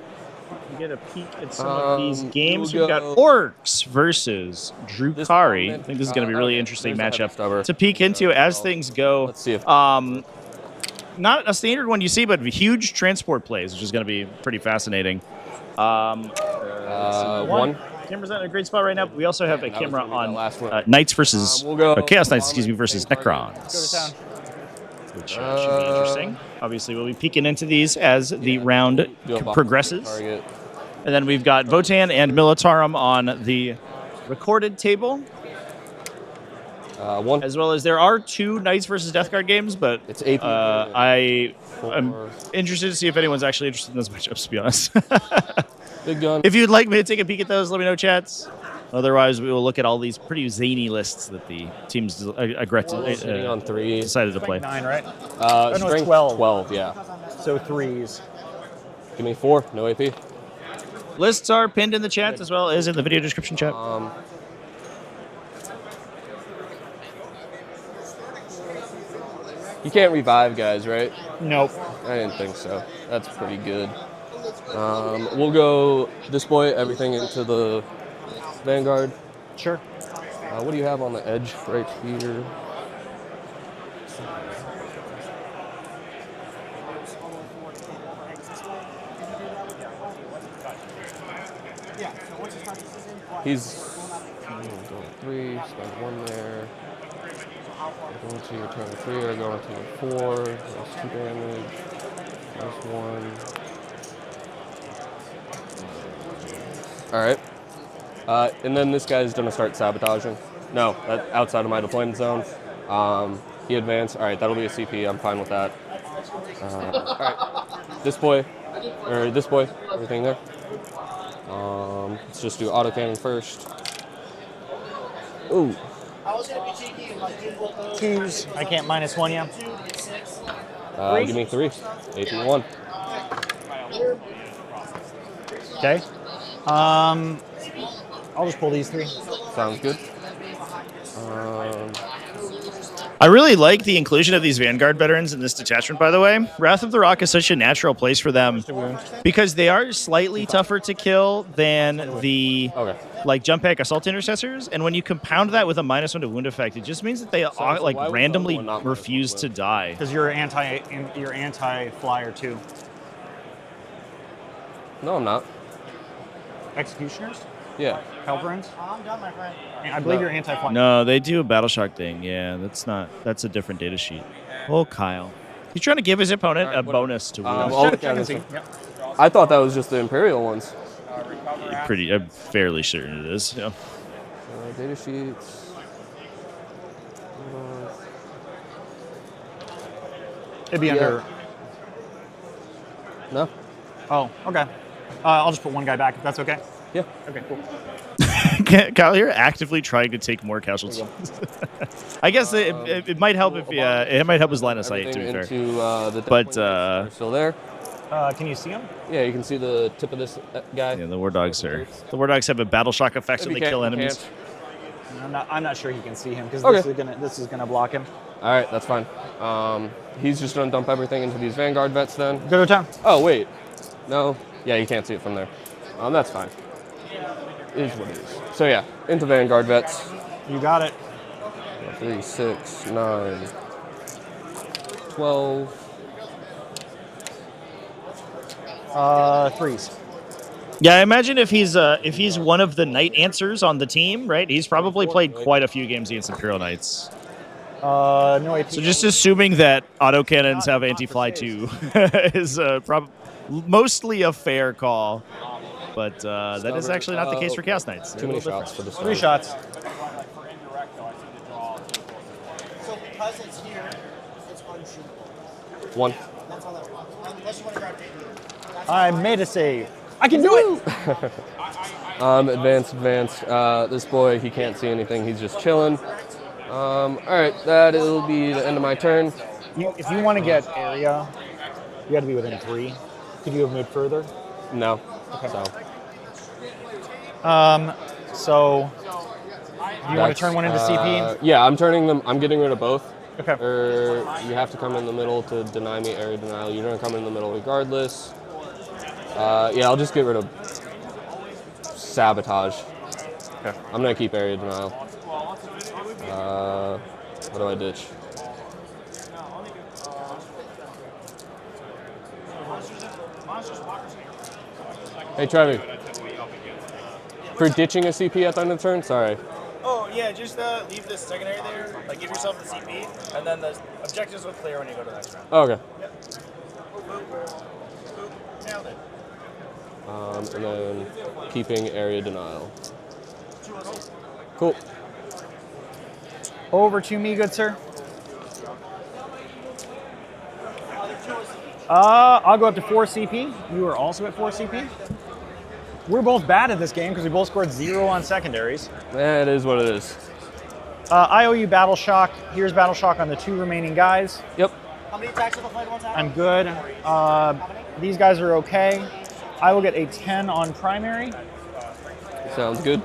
You get a peek at some of these games. we'll We've got go- Orcs versus Drukari. I think this is going to be a really interesting there's a heavy matchup stubber. to peek into as things go. Let's see if Not a standard one you see, but huge transport plays, which is going to be pretty fascinating. 1. Camera's not in a great spot right now, but we also have a that was camera gonna be that on last one. Knights versus We'll go Chaos Knights, excuse me, versus Necrons. Go to town. Which should be interesting. Obviously, we'll be peeking into these as the round Do a box progresses. target. And then we've got Votann and Militarum on the recorded table, 1. as well as there are 2 Knights versus Death Guard games, but It's AP. I am 4. interested to see if anyone's actually interested in those matchups, to be honest. Big gun. If you'd like me to take a peek at those, let me know, chats. Otherwise, we will look at all these pretty zany lists that the teams Sitting on 3. decided to play. 9, right? Uh, no, strength 12. 12, yeah. So 3s. Give me 4. No AP. Lists are pinned in the chat as well as in the video description chat. You can't revive guys, right? Nope. I didn't think so. That's pretty good. We'll go display everything into the Vanguard. Sure. What do you have on the edge right here? He's going 3, spend 1 there. Going to your turn 3, or going to your 4. That's 2 damage. That's 1. Alright. And then this guy's gonna start sabotaging. No, that's outside of my deployment zone. He advanced. Alright, that'll be a CP. I'm fine with that. Alright. This boy, everything there. Let's just do autocannon first. Ooh. 2s. I can't -1 you. Give me 3. AP1. Okay. I'll just pull these 3. Sounds good. I really like the inclusion of these Vanguard veterans in this detachment, by the way. Wrath of the Rock is such a natural place for them because they are slightly tougher to kill than the jump pack assault intercessors, and when you compound that with a -1 to wound effect, it just means that they randomly refuse to die. Because you're anti-flyer too. No, I'm not. Executioners? Yeah. Helperings? I'm done, my friend. I believe you're anti-flying. No, they do a battle shock thing. Yeah, that's a different data sheet. Oh, Kyle. He's trying to give his opponent a bonus to win. I'll look at it. I thought that was just the Imperial ones. I'm fairly certain it is. Yeah. Data sheets. It'd be under. No. Oh, okay. I'll just put one guy back if that's okay. Yeah. Okay, cool. Kyle, you're actively trying to take more casualties. I guess it might help if it might help his line of sight. To be fair, but still there. Can you see him? Yeah, you can see the tip of this guy. Yeah, the war dogs have a battle shock effect when they kill enemies. I'm not sure he can see him because Okay. this is gonna block him. All right, that's fine. He's just gonna dump everything into these Vanguard vets then. Go to town. Oh wait, no. Yeah, you can't see it from there. That's fine. It is what it is. So yeah, into Vanguard vets. You got it. 3, 6, 9, 12. Threes. Yeah, I imagine if he's one of the Knight Answers on the team, right? He's probably played quite a few games against Imperial Knights. No AP. So just assuming that autocannons have anti-fly too is mostly a fair call, but that is actually not the case for Chaos Knights. Too many shots for this. 3 shots. So because it's here, it's unshootable. 1. That's all that was. Unless you want to grab it. I made a save. I can do it. Advance. This boy, he can't see anything. He's just chilling. All right, that'll be the end of my turn. If you want to get area, you got to be within 3. Could you have moved further? No. Okay. So you want to turn one into CP? Yeah, I'm turning them. I'm getting rid of both. Okay. Or you have to come in the middle to deny me area denial. You're gonna come in the middle regardless. Yeah, I'll just get rid of sabotage. Okay. I'm gonna keep area denial. What do I ditch? Hey, Trevi. For ditching a CP at the end of the turn? Sorry. Oh, yeah, just leave this secondary there. Like, give yourself the CP, and then the objectives will clear when you go to the next round. Oh, okay. Yep. Boop. Nailed it. And then keeping area denial. Cool. Over to me, good sir. I'll go up to 4 CP. You are also at 4 CP. We're both bad at this game because we both scored 0 on secondaries. It is what it is. I owe you Battle Shock. Here's Battle Shock on the 2 remaining guys. Yep. How many attacks have I played one time? I'm good. These guys are okay. I will get a 10 on primary. Sounds good.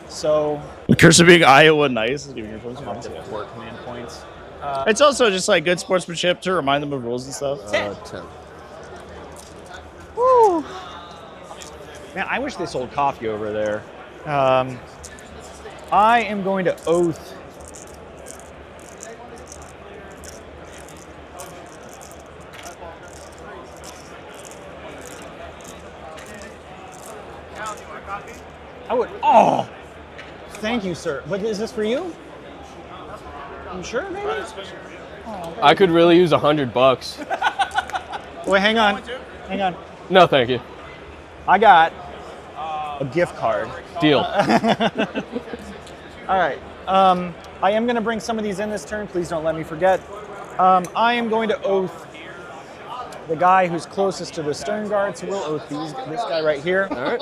So. The curse of being Iowa nice is giving your opponents I'm gonna 4 command points. It's also just like good sportsmanship to remind them of rules and stuff. 10. Woo! Man, I wish they sold coffee over there. I am going to Oath. I would. Oh! Thank you, sir. But is this for you? You sure, maybe? Oh, I could really use $100. wait, hang on. Hang on. No, thank you. I got a gift card. Deal. All right. I am going to bring some of these in this turn. Please don't let me forget. I am going to Oath the guy who's closest to the stern guard, so we'll Oath this guy right here. All right.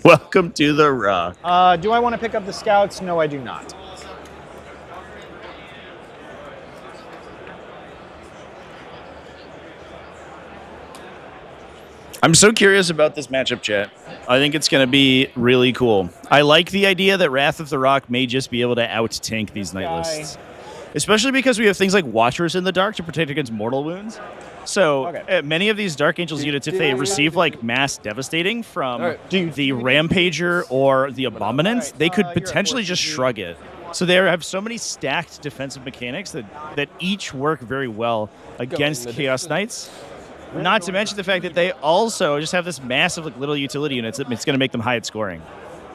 Welcome to the Rock. Do I want to pick up the scouts? No, I do not. I'm so curious about this matchup, chat. I think it's going to be really cool. I like the idea that Wrath of the Rock may just be able to out-tank these Knight lists. Especially because we have things like Watchers in the Dark to protect against mortal wounds. So many of these Dark Angels units, if they receive like mass devastating from the Rampager or the Abominant, they could potentially just shrug it. So they have so many stacked defensive mechanics that each work very well against Chaos Knights. Not to mention the fact that they also just have this massive like little utility units. It's going to make them high at scoring.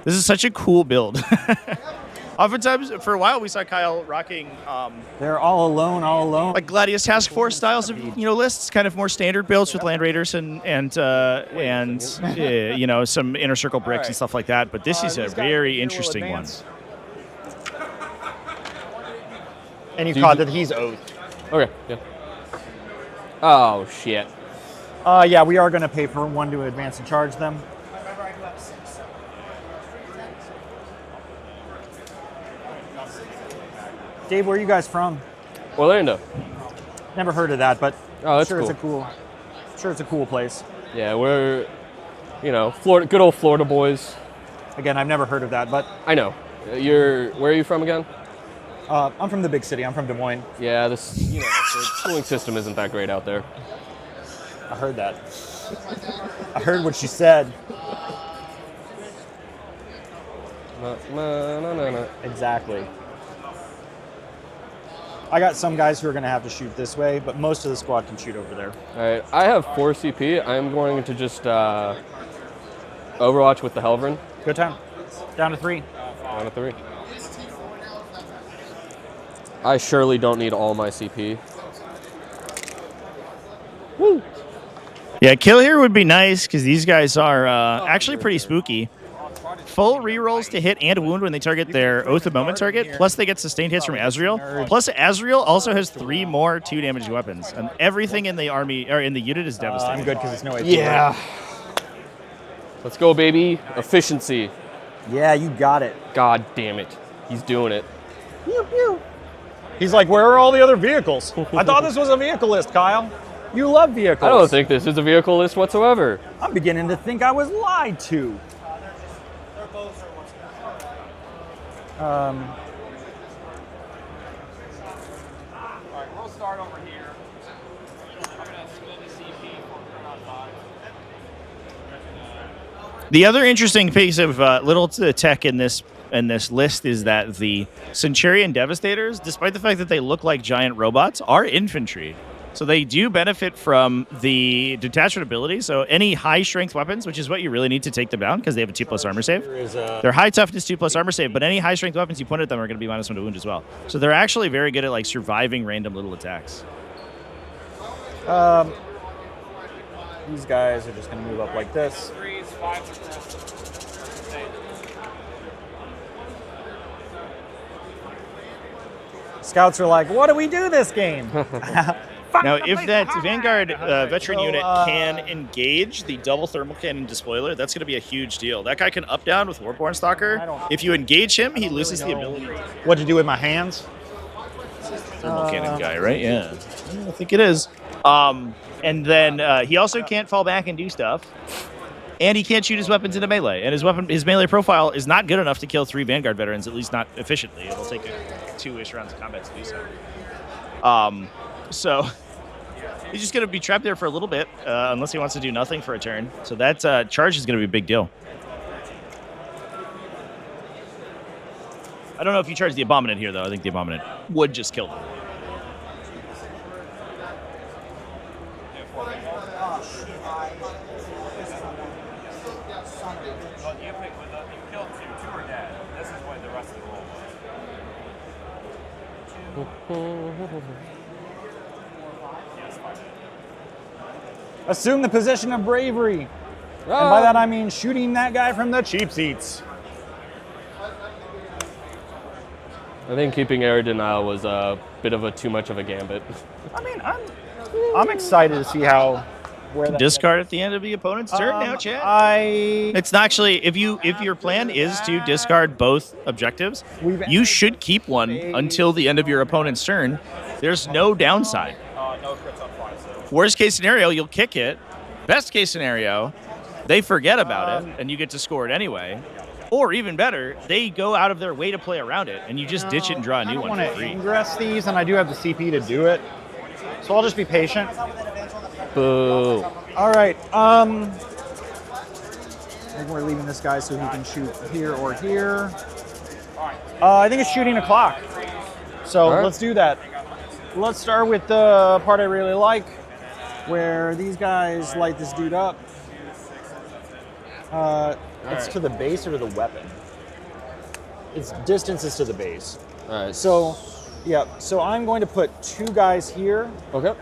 This is such a cool build. Oftentimes, for a while, we saw Kyle rocking. They're all alone. Like Gladius Task Force styles of lists, kind of more standard builds with Land Raiders and some Inner Circle bricks and stuff like that. But this is a very interesting one. And you caught that he's Oath. Okay. Yeah. Oh shit. Yeah, we are going to pay for one to advance and charge them. Dave, where are you guys from? Orlando. Never heard of that, but that's sure cool. It's a cool place. Yeah, we're, Florida, good old Florida boys. Again, I've never heard of that, but I know. Where are you from again? I'm from the big city. I'm from Des Moines. Yeah, the schooling system isn't that great out there. I heard that. I heard what you said. Exactly. I got some guys who are going to have to shoot this way, but most of the squad can shoot over there. All right, I have 4 CP. I'm going to just Overwatch with the Helverin. Good time. Down to 3. Down to 3. I surely don't need all my CP. Woo! Yeah, kill here would be nice because these guys are actually pretty spooky. Full rerolls to hit and wound when they target their Oath of Moment target, plus they get sustained hits from Azrael. Plus Azrael also has 3 more 2 damage weapons, and everything in the army or in the unit is devastating. I'm good because it's no AP. Yeah. Let's go, baby. Efficiency. Yeah, you got it. God damn it. He's doing it. Pew, pew. He's like, where are all the other vehicles? I thought this was a vehicle list, Kyle. You love vehicles. I don't think this is a vehicle list whatsoever. I'm beginning to think I was lied to. All right, we'll start over here. I'm going to spend the CP for turn 5. The other interesting piece of little tech in this list is that the Centurion Devastators, despite the fact that they look like giant robots, are infantry. So they do benefit from the detachment ability. So any high strength weapons, which is what you really need to take them down because they have a 2+ armor save. They're high toughness 2+ armor save, but any high strength weapons you point at them are going to be -1 to wound as well. So they're actually very good at like surviving random little attacks. These guys are just going to move up like this. Scouts are like, what do we do this game? Now, if that Vanguard veteran unit can engage the double thermal cannon despoiler, that's going to be a huge deal. That guy can up down with Warborn Stalker. If you engage him, he loses the ability. What to do with my hands? Thermal cannon guy, right? Yeah, I think it is. And then he also can't fall back and do stuff. And he can't shoot his weapons into melee. And his melee profile is not good enough to kill 3 Vanguard veterans, at least not efficiently. It'll take 2-ish rounds of combat to do so. So he's just going to be trapped there for a little bit, unless he wants to do nothing for a turn. So that charge is going to be a big deal. I don't know if you charge the Abominant here, though. I think the Abominant would just kill them. Assume the position of bravery. And by that I mean shooting that guy from the cheap seats. I think keeping air denial was a bit of too much of a gambit. I mean, I'm excited to see where that discard at the end of the opponent's turn now, Chad. It's not actually, if your plan is to discard both objectives, you should keep one until the end of your opponent's turn. There's no downside. No crits on fly, so. Worst case scenario, you'll kick it. Best case scenario, they forget about it and you get to score it anyway. Or even better, they go out of their way to play around it and you just ditch it and draw a new one for free. I free. want to ingress these, and I do have the CP to do it. So I'll just be patient. Boo. All right. I think we're leaving this guy so he can shoot here or here. I think it's shooting a clock. So right. let's do that. Let's start with the part I really like, where these guys light this dude up. It's to the base or to the weapon? Its distance is to the base. All right. So, yeah. So I'm going to put 2 guys here. Okay.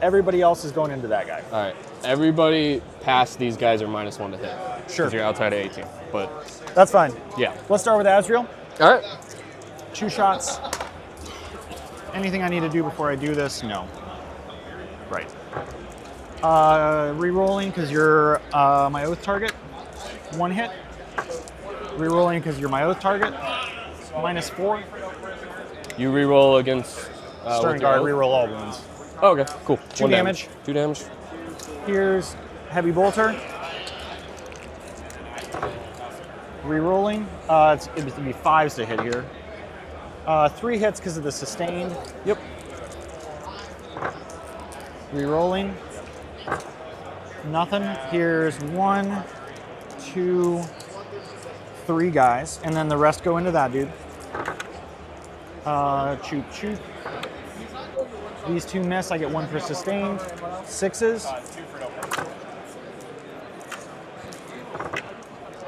Everybody else is going into that guy. All right. Everybody past these guys are -1 to hit. Sure. Because you're outside of 18. But That's fine. yeah. Let's start with Azrael. All right. 2 shots. Anything I need to do before I do this? No. Right. Re-rolling because you're my oath target. 1 hit. Re-rolling because you're my oath target. -4. You re-roll against Stern with guard. your oath? Re-roll all wounds. Oh, okay. Cool. 2 1 damage. 2 damage. Here's heavy bolter. Re-rolling. It would be 5s to hit here. 3 hits because of the sustained. Yep. Re-rolling. Nothing. Here's 1, 2, 3 guys, and then the rest go into that dude. Choop choop. These 2 miss. I get 1 for sustained. 6s.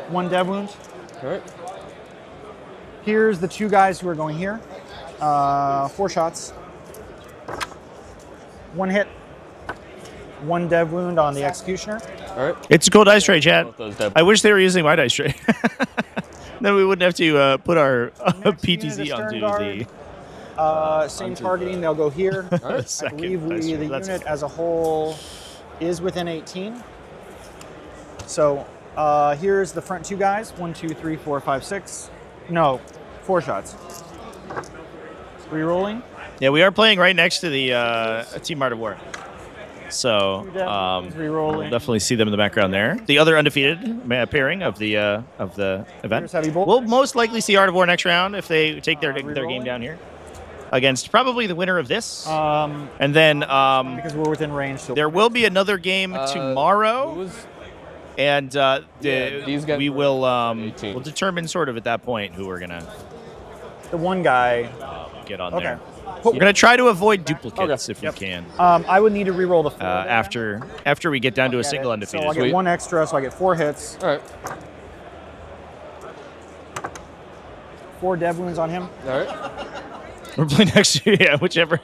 1 dev wound. All right. Here's the 2 guys who are going here. 4 shots. 1 hit. 1 dev wound on the executioner. All right. It's a cool dice tray, chat. Both those dev- I wish they were using my dice tray. Then we wouldn't have to put our PTZ onto the. Same targeting. They'll go here. I second believe dice tray. the That's unit as a whole is within 18. So here's the front 2 guys. 1, 2, 3, 4, 5, 6. No, 4 shots. Re-rolling. Yeah, we are playing right next to the Team Art of War. So we'll definitely see them in the background there. The other undefeated pairing of the event. We'll most likely see Art of War next round if they take their game down here against probably the winner of this. And then because we're within range, so there will be another game tomorrow. And these guys we will we'll determine sort of at that point who we're gonna the one guy get on there. We're gonna try to avoid duplicates if we can. I would need to re-roll the 4 after we get down to a single undefeated. So I get 1 extra, so I get 4 hits. All right. 4 dev wounds on him. All right. We're playing next to whichever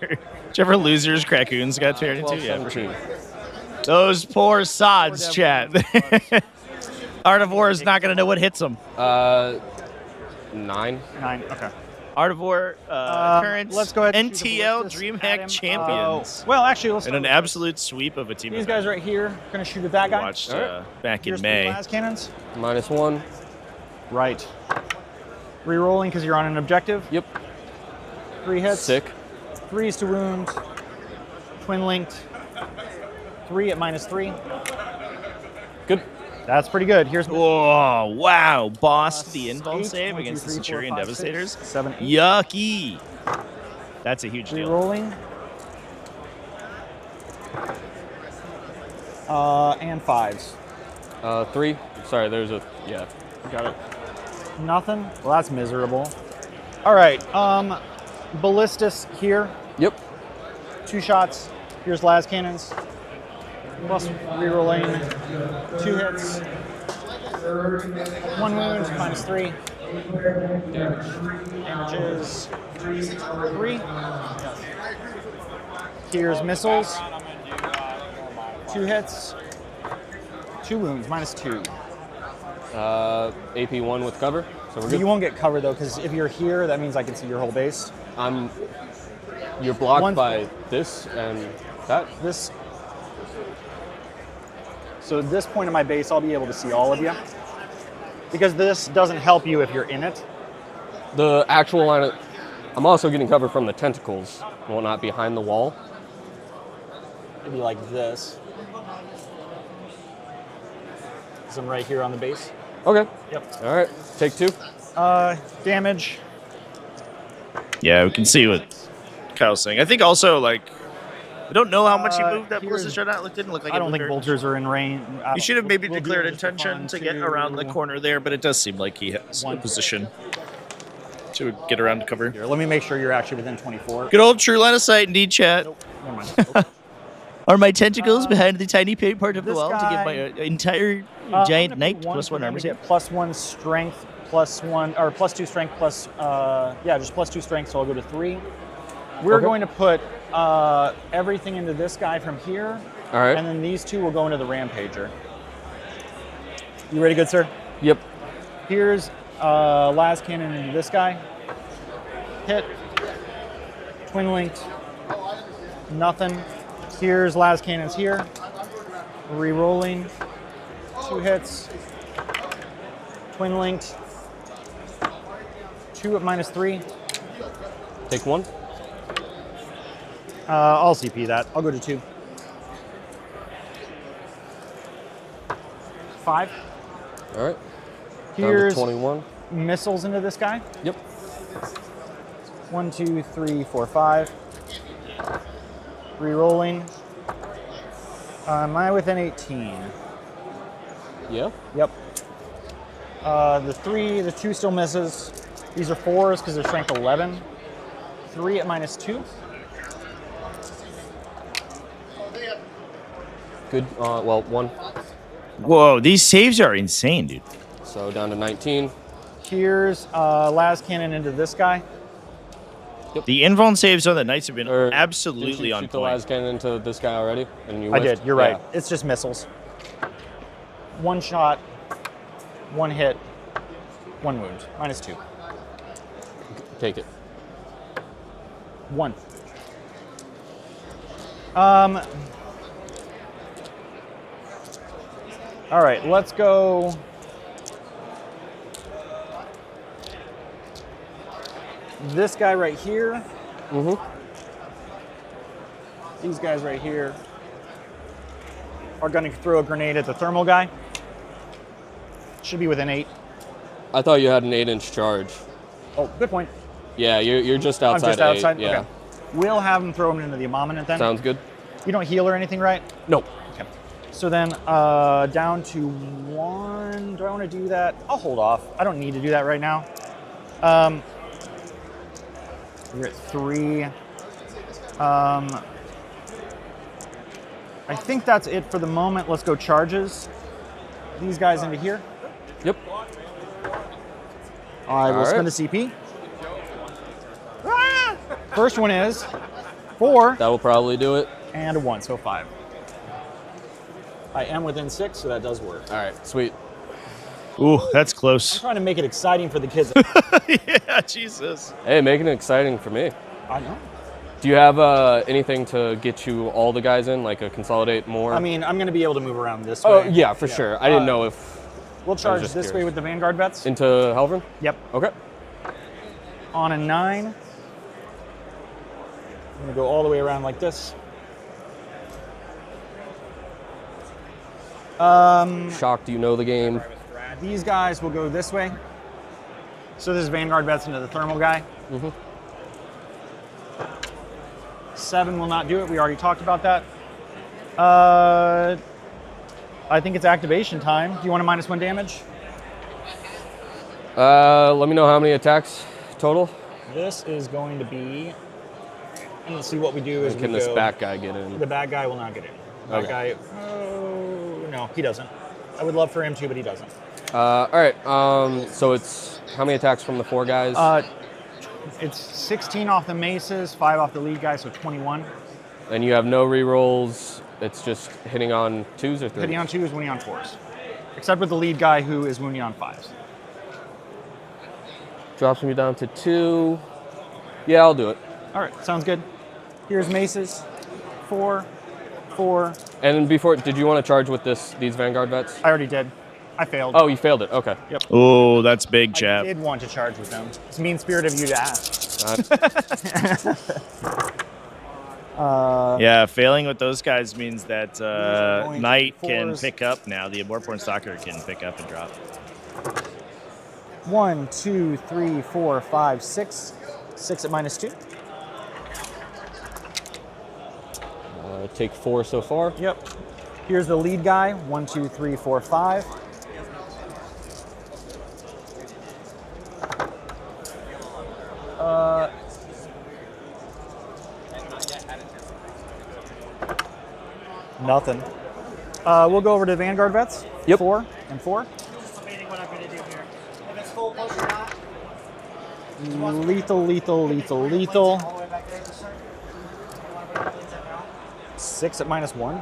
losers Crackoons got paired into. Yeah, for sure. Those poor sods, chat. Art of War is not gonna know what hits them. 9. 9. Okay. Art of War, current let's go ahead and NTL DreamHack champions. Well, actually, let's in an absolute sweep of a team. These guys right here going to shoot at that guy. Watched back in Here's May. 3 las cannons. -1. Right. Re-rolling because you're on an objective. Yep. 3 hits. Sick. 3s to wound. Twin linked. 3 at -3. Good. That's pretty good. Here's oh wow, bossed the invul 8, save 1, 2, against 3, the 4, Centurion 5, Devastators. 6, 7, 8. Yucky. That's a huge deal. Re-rolling. And 5s. 3. Sorry, there's a Got it. Nothing. Well, that's miserable. All right. Ballistas here. Yep. 2 shots. Here's las cannons. Plus re-rolling 2 hits. 1 wound, -3. Damages 3. Here's missiles. 2 hits. 2 wounds, -2. AP1 with cover. So we're good. You won't get cover though, because if you're here, that means I can see your whole base. You're blocked by this and that. This. So at this point in my base, I'll be able to see all of you. Because this doesn't help you if you're in it. The actual line of... I'm also getting cover from the tentacles, well, not behind the wall. It'd be like this. Because I'm right here on the base. Okay. Yep. All right. Take 2. Damage. Yeah, we can see what Kyle's saying. I think also like I don't know how much he moved that ballistic dreadnought. It didn't look like I it don't moved think very bolters are in range. You should have maybe We'll do declared it just for intention fun to get around the corner there, but it does seem like he has a position to get around to cover. Here, let me make sure you're actually within 24. Good old true line of sight, indeed, chat. Never mind. Are my tentacles behind the tiny part of the this wall to give my guy- entire giant knight +1 armor save? Get +1 strength, +1 or +2 strength, plus just +2 strength. So I'll go to 3. We're going to put everything into this guy from here. All right. And then these two will go into the Rampager. You ready, good sir? Yep. Here's las cannon into this guy. Hit. Twin linked. Nothing. Here's las cannons here. Re-rolling. 2 hits. Twin linked. 2 at -3. Take 1. I'll CP that. I'll go to 2. 5. All right. Here's down to 21. Missiles into this guy. Yep. 1, 2, 3, 4, 5. Re-rolling. Am I within 18? Yeah. Yep. The 2 still misses. These are 4s because they're strength 11. 3 at -2. Good. Well, 1. Whoa, these saves are insane, dude. So down to 19. Here's las cannon into this guy. The invuln saves on the knights have been Didn't absolutely you on shoot the point. las cannon into this guy already? And you I whiffed? did. You're right. Yeah. It's just missiles. 1 shot, 1 hit, 1 wound. -2. Take it. 1. All right, let's go. This guy right here. Mm-hmm. These guys right here are going to throw a grenade at the thermal guy. Should be within 8. I thought you had an 8-inch charge. Oh, good point. Yeah, you're just outside. I'm just outside. 8. Yeah. Okay. We'll have him throw him into the Abominant then. Sounds good. You don't heal or anything, right? No. Okay. So then down to 1. Do I want to do that? I'll hold off. I don't need to do that right now. We're at 3. I think that's it for the moment. Let's go charges. These guys into here. Yep. I will All spend a CP. First one is 4 That will probably do it. and a 1, so 5. I am within 6, so that does work. All right, sweet. Ooh, that's I'm close. trying to make it exciting for the kids. Yeah, Jesus. Hey, making it exciting for me. I know. Do you have anything to get you all the guys in, like a consolidate more? I mean, I'm going to be able to move around this oh way. yeah, for sure. I didn't know if We'll charge this just way curious. with the Vanguard vets. into Halvern. Yep. Okay. On a 9. I'm going to go all the way around like this. Shocked you know the game. These guys will go this way. So this is Vanguard vets into the thermal guy. Mm-hmm. 7 will not do it. We already talked about that. I think it's activation time. Do you want a -1 damage? Let me know how many attacks total. This is going to be. And let's see what we do is Can we this go, back guy get in? The bad guy will not get in. That guy. Oh no, he doesn't. I would love for him to, but he doesn't. All right. So it's how many attacks from the 4 guys? It's 16 off the maces, 5 off the lead guy, so 21. And you have no rerolls. It's just hitting on 2s or 3s? Hitting on 2s, wounding on 4s. Except with the lead guy who is wounding on 5s. Drops me down to 2. Yeah, I'll do it. All right, sounds good. Here's maces. 4, 4. And before, did you want to charge with these Vanguard vets? I already did. I failed. Oh, you failed it. Okay. Yep. Oh, that's big, I chap. did want to charge with them. It's mean spirit of you to ask. Yeah, failing with those guys means that going to Knight be can 4s. pick up now. The Abortborn Stalker can pick up and drop. 1, 2, 3, 4, 5, 6. 6 at -2. Take 4 so far. Yep. Here's the lead guy. 1, 2, 3, 4, 5. Nothing. We'll go over to Vanguard vets. Yep. 4 and 4. Lethal, lethal, lethal, lethal. 6 at -1.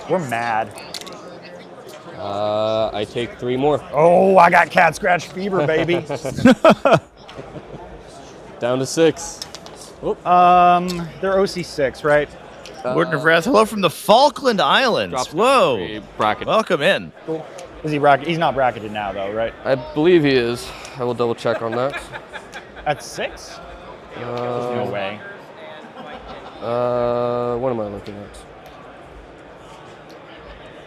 We're mad. I take 3 more. Oh, I got cat scratch fever, baby. Down to 6. They're OC6, right? Warden of Wrath, hello from the Falkland Islands. Drops Whoa. a bracket. Welcome in. Cool. Is he bracket? He's not bracketed now, though, right? I believe he is. I will double check on that. At 6? No way. What am I looking at?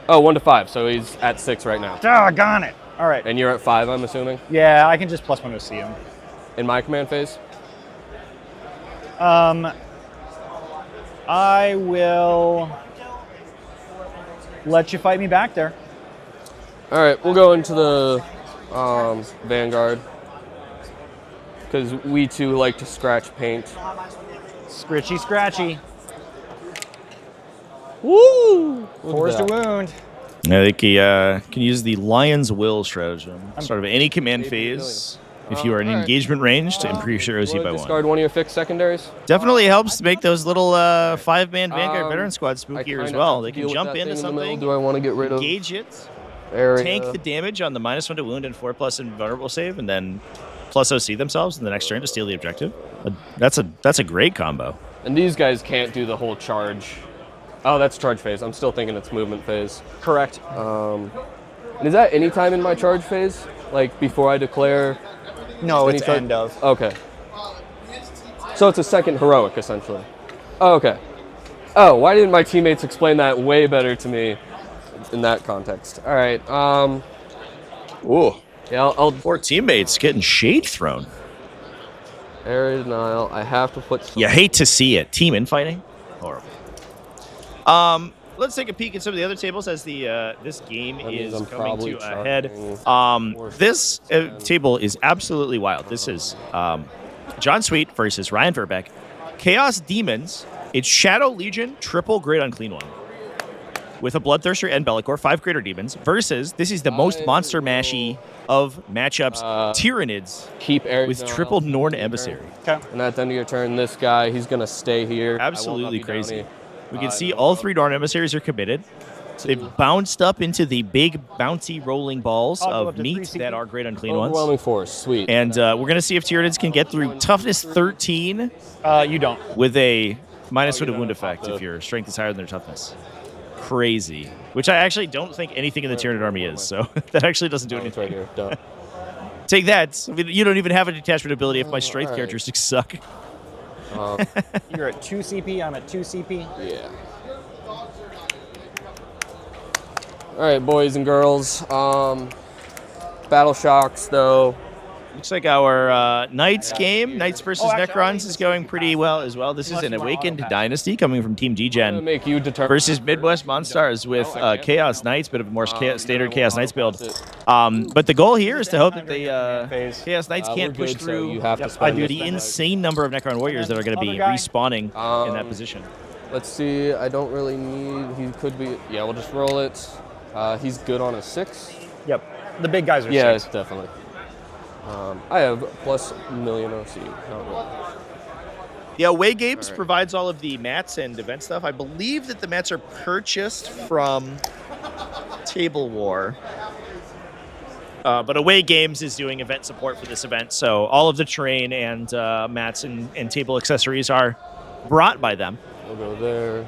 Oh, 1 to 5. So he's at 6 right now. Doggone it. All right. And you're at 5, I'm assuming? Yeah, I can just +1 to see him. In my command phase? I will let you fight me back there. All right, we'll go into the Vanguard. Because we too like to scratch paint. Scritchy, scratchy. Woo! Force to wound. I think he can use the Lion's Will stratagem. Start of any command phase. If you are in engagement range, to increase your OC by 1. Discard 1 of your fixed secondaries. Definitely helps to make those little 5-man Vanguard veteran squads spookier as well. They can jump into something, Do I want to get rid of engage it, area? tank the damage on the -1 to wound and 4+ invulnerable save, and then plus OC themselves in the next turn to steal the objective. That's a great combo. And these guys can't do the whole charge. Oh, that's charge phase. I'm still thinking it's movement phase. Correct. And is that any time in my charge phase? Like before I declare? No, it's Anytime? end of. Okay. So it's a second heroic, essentially. Oh, okay. Oh, why didn't my teammates explain that way better to me in that context? All right. Ooh. Yeah, I'll Poor teammates getting shade thrown. Area denial. I have to put. You hate to see it. Team infighting. Horrible. Let's take a peek at some of the other tables as the this game is coming to a head. This table is absolutely wild. This is John Sweet versus Ryan Verbeck. Chaos Demons. It's Shadow Legion, triple Great Unclean One. With a Bloodthirster and Bellicor, 5 Greater Demons, versus, this is the most monster mashy of matchups, Tyranids keep with triple Norn Emissary. Okay. And at the end of your turn, this guy, he's going to stay here. Absolutely crazy. We can see all 3 Norn Emissaries are committed. They've bounced up into the big, bouncy, rolling balls of meat that are Great Unclean Ones. Overwhelming force, sweet. And we're going to see if Tyranids can get through Toughness 13. You don't. With a -1 to wound effect if your strength is higher than their toughness. Crazy. Which I actually don't think anything in the Tyranid army is, so that actually doesn't do anything. Right here. Done. Take that. I mean, you don't even have a detachment ability if my strength characteristics suck. You're at 2 CP, I'm at 2 CP. Yeah. All right, boys and girls. Battle Shocks, though. Looks like our Knights game, Knights versus Necrons, is going pretty well as well. This is an Awakened Dynasty coming from Team D-Gen versus Midwest Monstars with Chaos Knights, bit of a more standard Chaos Knights build. But the goal here is to hope that the Chaos Knights can't push through the insane number of Necron Warriors that are going to be respawning in that position. Let's see. I don't really need. He could be. Yeah, we'll just roll it. He's good on a 6. Yep. The big guys are 6. Yeah, definitely. I have +1,000,000 OC. Not really. The Away Games provides all of the mats and event stuff. I believe that the mats are purchased from Table War. But Away Games is doing event support for this event, so all of the terrain and mats and table accessories are brought by them. We'll go there.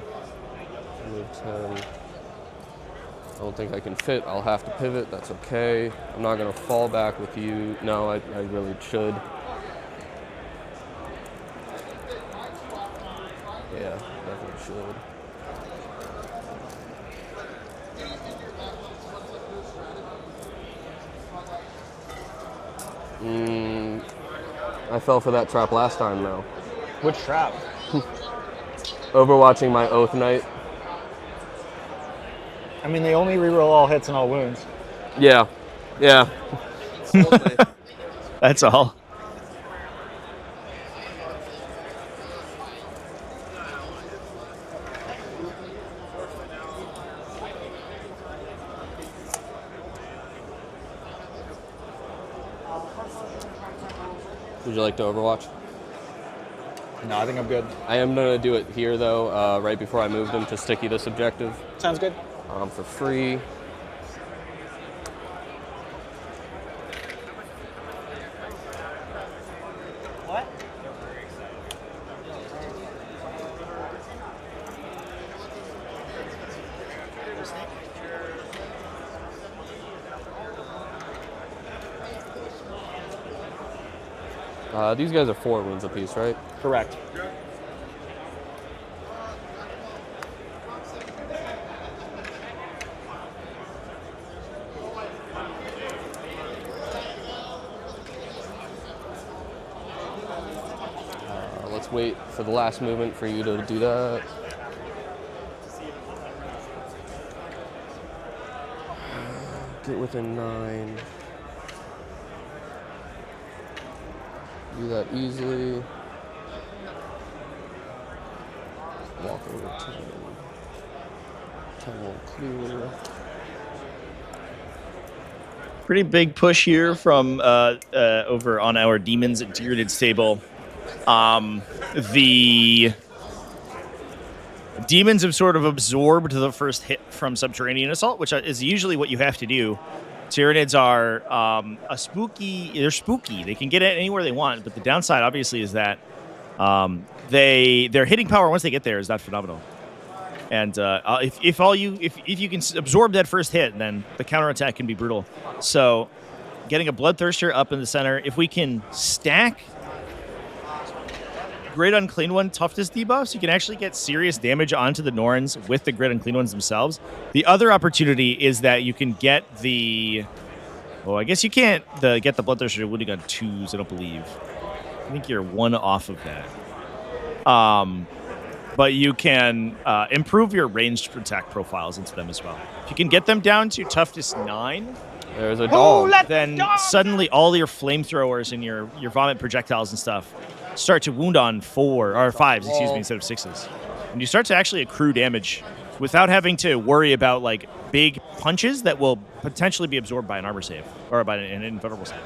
Move 10. I don't think I can fit. I'll have to pivot. That's okay. I'm not going to fall back with you. No, I really should. Yeah, definitely should. I fell for that trap last time, though. Which trap? overwatching my Oath Knight. I mean, they only reroll all hits and all wounds. Yeah, yeah. That's all. Would you like to overwatch? No, I think I'm good. I am gonna do it here though, right before I moved him to sticky this objective. Sounds good. For free. What? These guys are 4 wounds apiece, right? Correct. Let's wait for the last movement for you to do that. Get within 9. Do that easily. Walk over 10. 10 will clear. Pretty big push here from over on our Demons and Tyranids table. The Demons have sort of absorbed the first hit from Subterranean Assault, which is usually what you have to do. Tyranids are they're spooky. They can get it anywhere they want, but the downside obviously is that their hitting power once they get there is not phenomenal. And if you can absorb that first hit, then the counterattack can be brutal. So getting a Bloodthirster up in the center, if we can stack Great Unclean One toughness debuffs, you can actually get serious damage onto the Norns with the Great Unclean Ones themselves. The other opportunity is that you can get the... Well, I guess you can't get the Bloodthirster wounding on 2s, I don't believe. I think you're 1 off of that. But you can improve your ranged attack profiles into them as well. If you can get them down to toughness 9... There's a dog. Then suddenly all your flamethrowers and your vomit projectiles and stuff start to wound on 4 or 5s, excuse me, instead of 6s. And you start to actually accrue damage without having to worry about like big punches that will potentially be absorbed by an armor save or by an invulnerable save.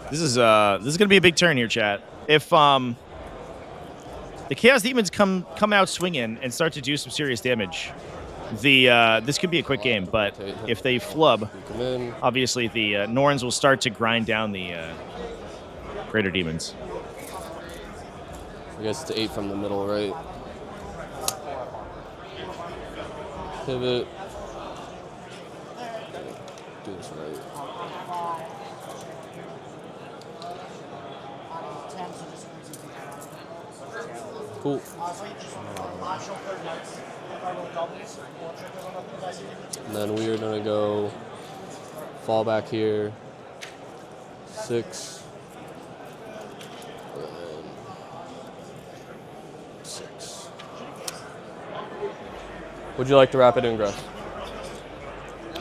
This is gonna be a big turn here, chat. If the Chaos Demons come out swinging and start to do some serious damage, this could be a quick game. But if they flub, obviously the Norns will start to grind down the Greater Demons. I guess it's 8 from the middle, right? Pivot. Do this right. Cool. And then we are gonna go fall back here. 6. And 6. Would you like to rapid ingress?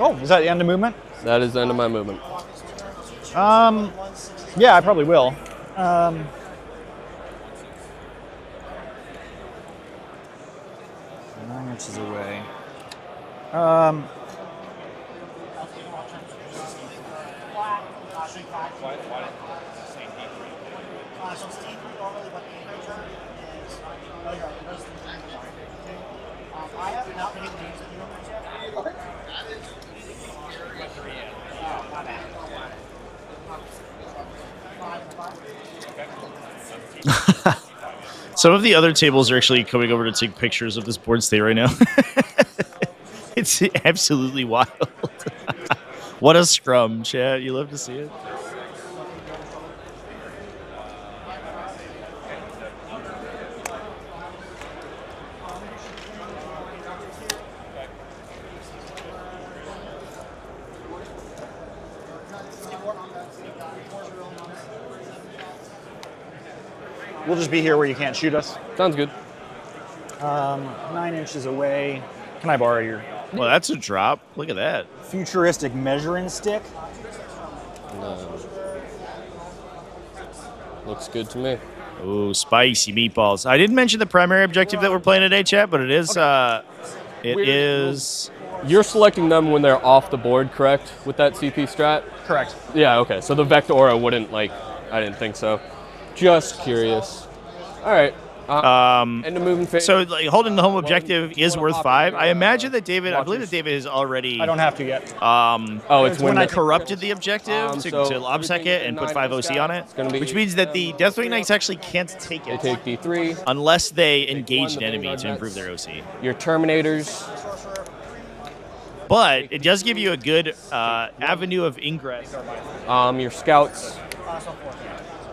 Oh, is that the end of movement? That is the end of my movement. Yeah, I probably will. 9 inches away. Some of the other tables are actually coming over to take pictures of this board state right now. It's absolutely wild. What a scrum, chat. You love to see it. We'll just be here where you can't shoot us. Sounds good. 9 inches away. Can I borrow your Well, that's a drop. Look at that. futuristic measuring stick? No. Looks good to me. Ooh, spicy meatballs. I didn't mention the primary objective that we're playing today, chat, but it is. You're selecting them when they're off the board, correct? With that CP strat? Correct. Yeah. Okay. So the Vectora wouldn't like. I didn't think so. Just curious. All right. End of moving phase. So like, holding the home objective is worth 5. I imagine that David. I believe that David has already. I don't have to yet. It's when I corrupted the objective to lobsec it and put 5 OC on it, which means that the Deathwing Knights actually can't take it. They take D3 unless they engage an enemy to improve their OC. Your Terminators. But it does give you a good avenue of ingress. Your Scouts.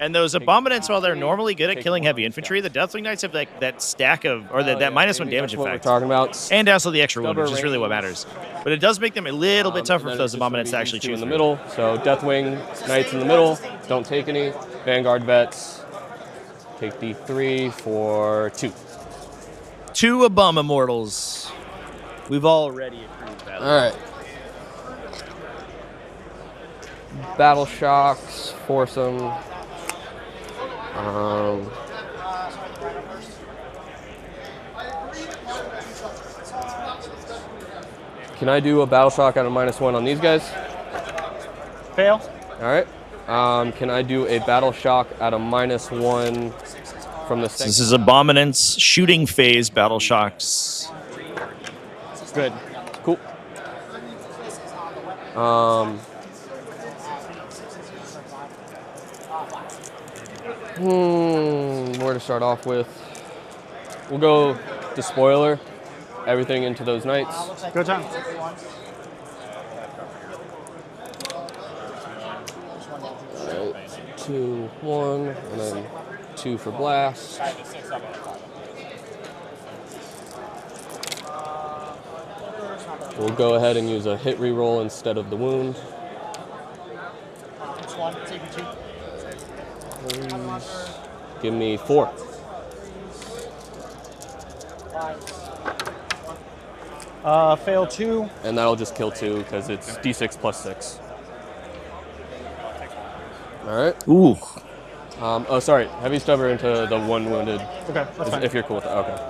And those Abominants, while they're normally good at killing heavy infantry, the Deathwing Knights have like that stack of, or that -1 damage What we're effect. talking about. And also the extra wound, which is really what matters. But it does make them a little bit tougher for those Abominants to actually choose in the middle. So Deathwing Knights in the middle. Don't take any. Vanguard Vets. Take D3 for 2. 2 Abom Immortals. We've already approved that. All right. Battle Shocks. Force them. Can I do a battle shock out of -1 on these guys? Fail. All right. Can I do a battle shock out of -1 from the? So this is Abominants shooting phase battle shocks. Good. Cool. Where to start off with? We'll go Despoiler. Everything into those knights. Go time. Alright. 2, 1, and then 2 for blast. We'll go ahead and use a hit reroll instead of the wound. Please. Give me 4. Fail 2. And that'll just kill 2 because it's D6 plus 6. All right. Ooh. Oh, sorry. Heavy stubber into the 1 wounded. Okay, that's fine. If you're cool with that. Okay.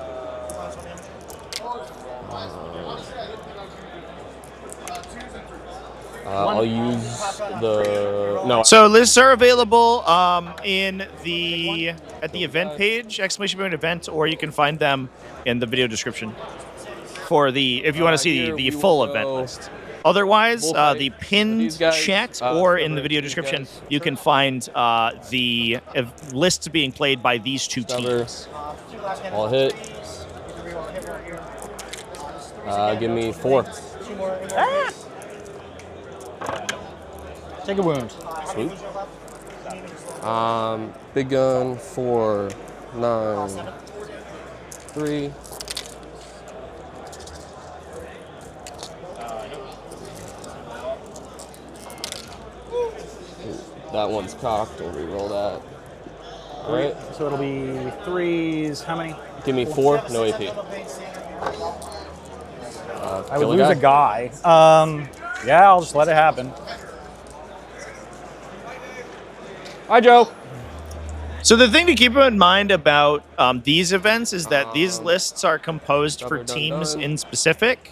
I'll use the no. So lists are available in the at the event page, !event, or you can find them in the video description for the if you want to see the full event list. Otherwise, the pinned chat or in the video description, you can find the lists being played by these 2 teams. I'll hit. Give me 4. Take a wound. Sweet. Big gun 4, 9, 3. That one's cocked. We'll reroll that. All right. So it'll be 3s. How many? Give me 4. No AP. I would lose a guy. Yeah, I'll just let it happen. Hi, Joe. So the thing to keep in mind about these events is that these lists are composed for teams in specific.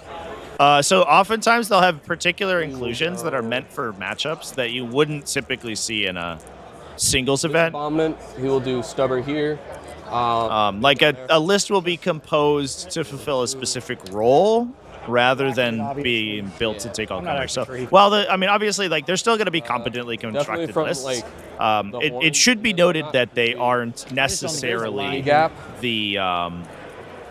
So oftentimes they'll have particular inclusions that are meant for matchups that you wouldn't typically see in a singles event. Abominant, he will do stubber here. Like a list will be composed to fulfill a specific role rather than being built to take all counters. So, well, I mean, obviously, like they're still going to be competently constructed lists. Like, it should be noted that they aren't necessarily the.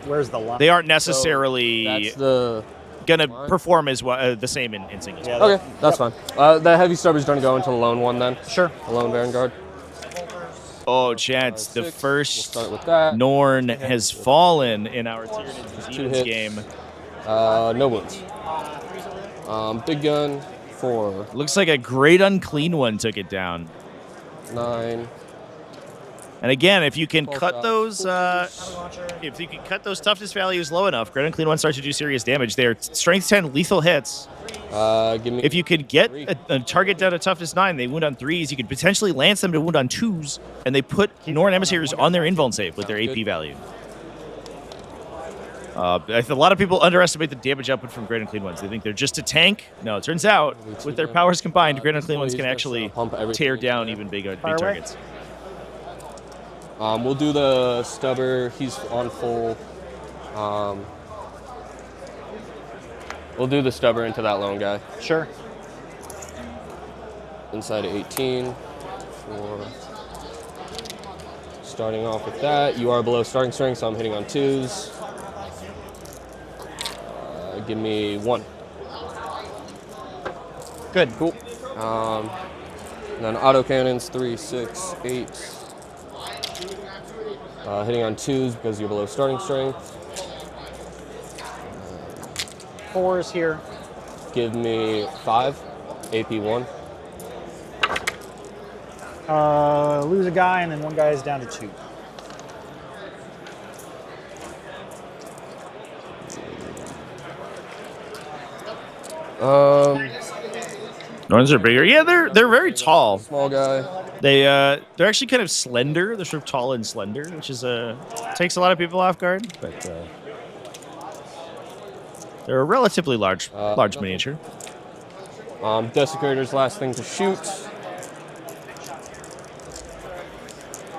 Where's the line? They aren't necessarily the gonna perform as well the same in singles. Yeah, okay, that's fine. The heavy stubber's going to go into the lone one then. Sure. The lone Vanguard. Oh, chance, the first we'll start with that. Norn has fallen in our Tyranids game. No wounds. Big gun 4. Looks like a great unclean one took it down. 9. And again, if you can cut shots. those, if you can cut those toughness values low enough, Great Unclean Ones start to do serious damage. They're strength 10 lethal hits. Give me. If you could get a target down to toughness 9, they wound on 3s. You could potentially lance them to wound on 2s, and they put Norn Emissaries on their invuln save with their AP value. A lot of people underestimate the damage output from Great Unclean Ones. They think they're just a tank. No, it turns out with their powers combined, Great Unclean Ones can actually tear down even big targets. We'll do the stubber. He's on full. We'll do the stubber into that lone guy. Sure. Inside of 18. For starting off with that. You are below starting strength, so I'm hitting on 2s. Give me 1. Good. Cool. And then auto cannons 3, 6, 8. Hitting on 2s because you're below starting strength. 4s here. Give me 5. AP 1. Lose a guy, and then one guy is down to 2. Norns are bigger. Yeah, they're very tall. Small guy. They're actually kind of slender. They're sort of tall and slender, which is takes a lot of people off guard. But they're a relatively large miniature. Desecrator's last thing to shoot.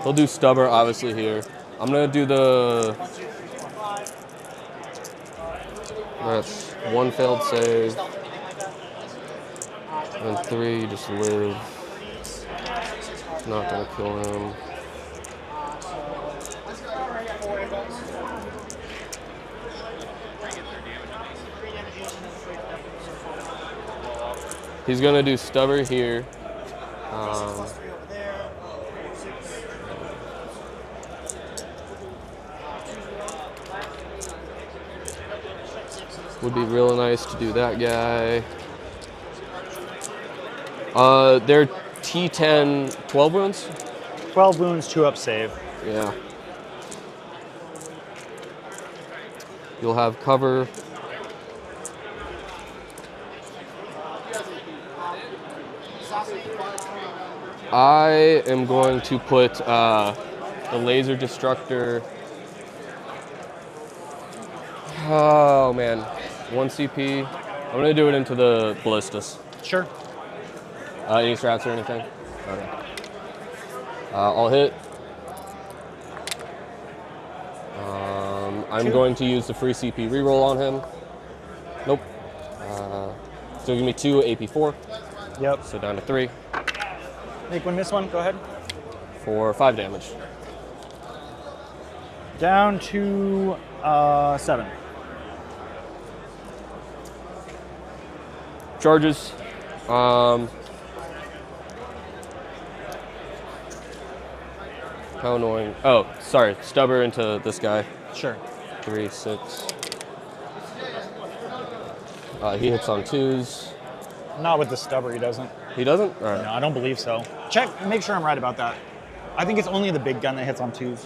He'll do stubber, obviously, here. I'm going to do the... That's 1 failed save. And 3, just live. Not going to kill him. He's going to do stubber here. Would be real nice to do that guy. They're T10, 12 wounds? 12 wounds, 2-up save. Yeah. You'll have cover. I am going to put the laser destructor. Oh man, 1 CP. I'm gonna do it into the ballistas. Sure. Any straps or anything? Okay. I'll hit. I'm going to use the free CP reroll on him. Nope. So give me 2 AP4. Yep. So down to 3. Make one, miss one. Go ahead. For 5 damage. Down to 7. Charges. How annoying. Oh, sorry. Stubber into this guy. Sure. 3, 6. He hits on 2s. Not with the stubber, he doesn't. He doesn't? All right. No, I don't believe so. Check, make sure I'm right about that. I think it's only the big gun that hits on 2s.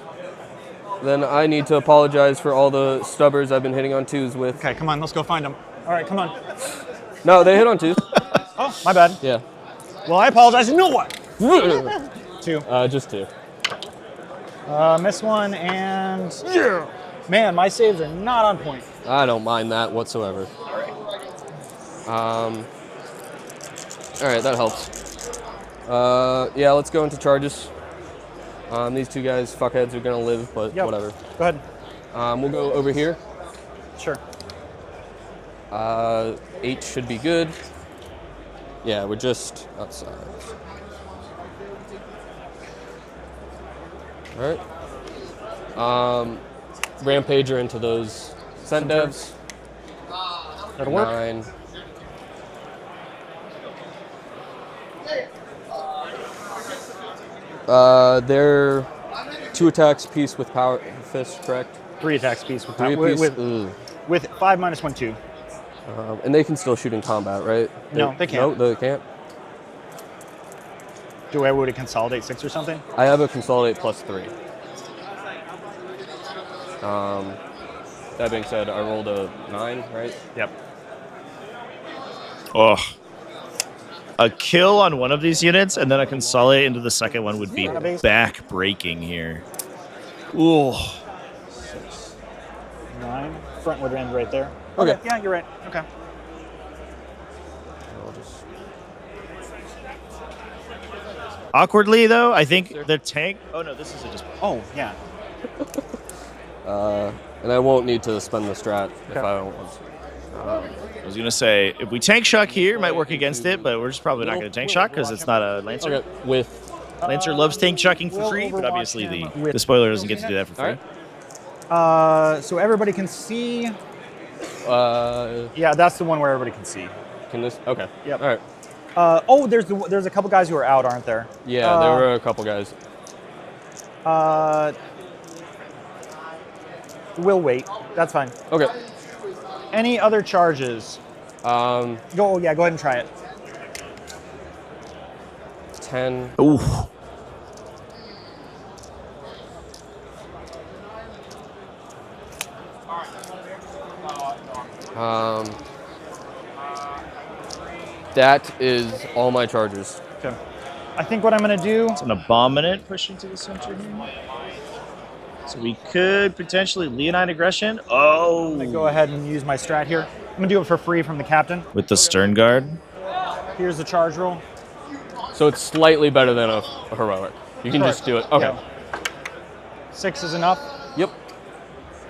Then I need to apologize for all the stubbers I've been hitting on 2s with. Okay, come on, let's go find them. All right, come on. No, they hit on 2s. Oh, my bad. Yeah. Well, I apologize. You know what? 2. Just 2. Miss one and... Yeah! Man, my saves are not on point. I don't mind that whatsoever. All right, that helps. Yeah, let's go into charges. These 2 guys, fuckheads, are gonna live, but whatever. Go ahead. We'll go over here. Sure. 8 should be good. Yeah, we're just outside. All right. Rampager into those scent devs. That'll work. 9. They're 2 attacks piece with power fist, correct? 3 attacks piece with 3 power. piece. With 5 minus 1, 2. And they can still shoot in combat, right? No, they can't. No, they can't. Do I would it consolidate 6 or something? I have a consolidate +3. That being said, I rolled a 9, right? Yep. Oh. A kill on one of these units and then a consolidate into the second one would be back-breaking here. Ooh. 9. Front would end right there. Okay. Yeah, you're right. Okay. Awkwardly, though, I think the tank... Oh, no, this is a just... Oh, yeah. And I won't need to spend the strat if I don't want to. I was going to say, if we tank shock here, it might work against it, but we're just probably not going to tank shock because it's not a Lancer. Okay, with... Lancer loves tank shocking for free, but obviously the spoiler doesn't get to do that for free. So everybody can see. Yeah, that's the one where everybody can see. Can this? Okay. Yep. All right. Oh, there's a couple guys who are out, aren't there? Yeah, there were a couple guys. We'll wait. That's fine. Okay. Any other charges? Go ahead and try it. 10. Ooh. That is all my charges. Okay. I think what I'm going to do... It's an Abominate pushing to the center here. So we could potentially Leonine Aggression. Oh! I'm going to go ahead and use my strat here. I'm going to do it for free from the captain. With the Stern Guard. Here's the charge roll. So it's slightly better than a heroic. You can just do it. Okay. Yeah. 6 is enough? Yep.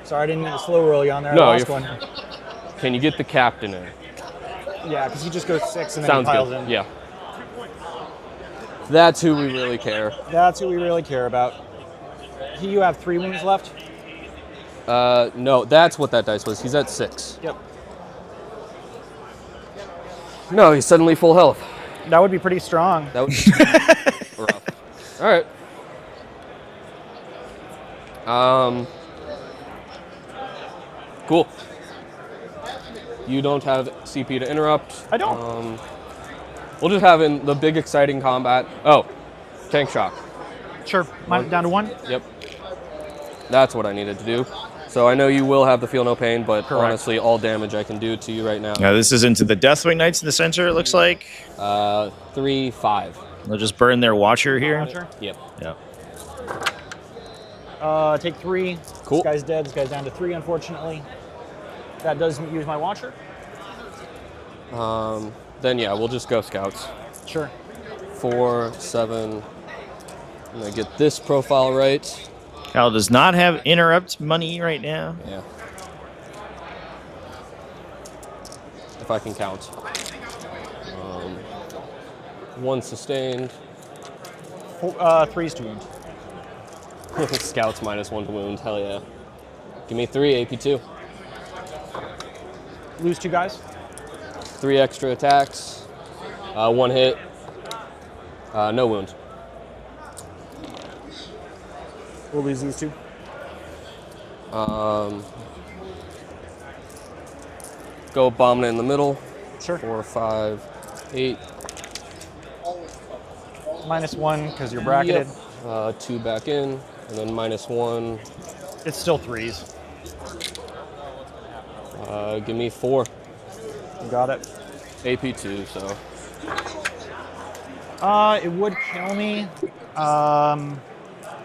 Sorry, I didn't mean to slow roll you on there. No, I lost one. Can you get the captain in? Yeah, because he just goes 6 and then Sounds he piles good. in. Yeah. That's who we really care. That's who we really care about. You have 3 wounds left? No, that's what that dice was. He's at 6. Yep. No, he's suddenly full health. That would be pretty strong. That would be rough. All right. Cool. You don't have CP to interrupt. I don't. We'll just have in the big exciting combat. Oh, tank shock. Sure. Down to 1? Yep. That's what I needed to do. So I know you will have the feel no pain, but Correct. honestly, all damage I can do to you right now. Now this is into the Deathwing Knights in the center, it looks like. 3, 5. They'll just burn their Watcher here. Watcher? Yep. Yeah. Take 3. Cool. This guy's dead. This guy's down to 3, unfortunately. That does use my Watcher. Then yeah, we'll just go scouts. Sure. 4, 7. I'm gonna get this profile right. Cal does not have interrupt money right now. Yeah. If I can count. 1 sustained. 3's to wound. Scouts -1 to wound. Hell yeah. Give me 3 AP2. Lose 2 guys. 3 extra attacks. 1 hit. No wound. We'll lose these 2. Go Abominate in the middle. Sure. 4, 5, 8. -1 because you're bracketed. Yep. 2 back in, and then -1. It's still 3s. Give me 4. You got it. AP2, so. It would kill me.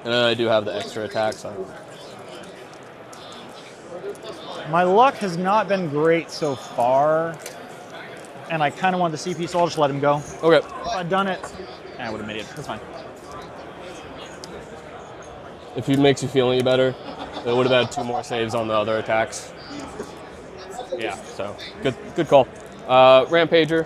And then I do have the extra attacks. My luck has not been great so far, and I kind of want the CP, so I'll just let him go. Okay. If I'd done it, I would have made it. That's fine. If it makes you feel any better, it would have had 2 more saves on the other attacks. Yeah, so good call. Rampager.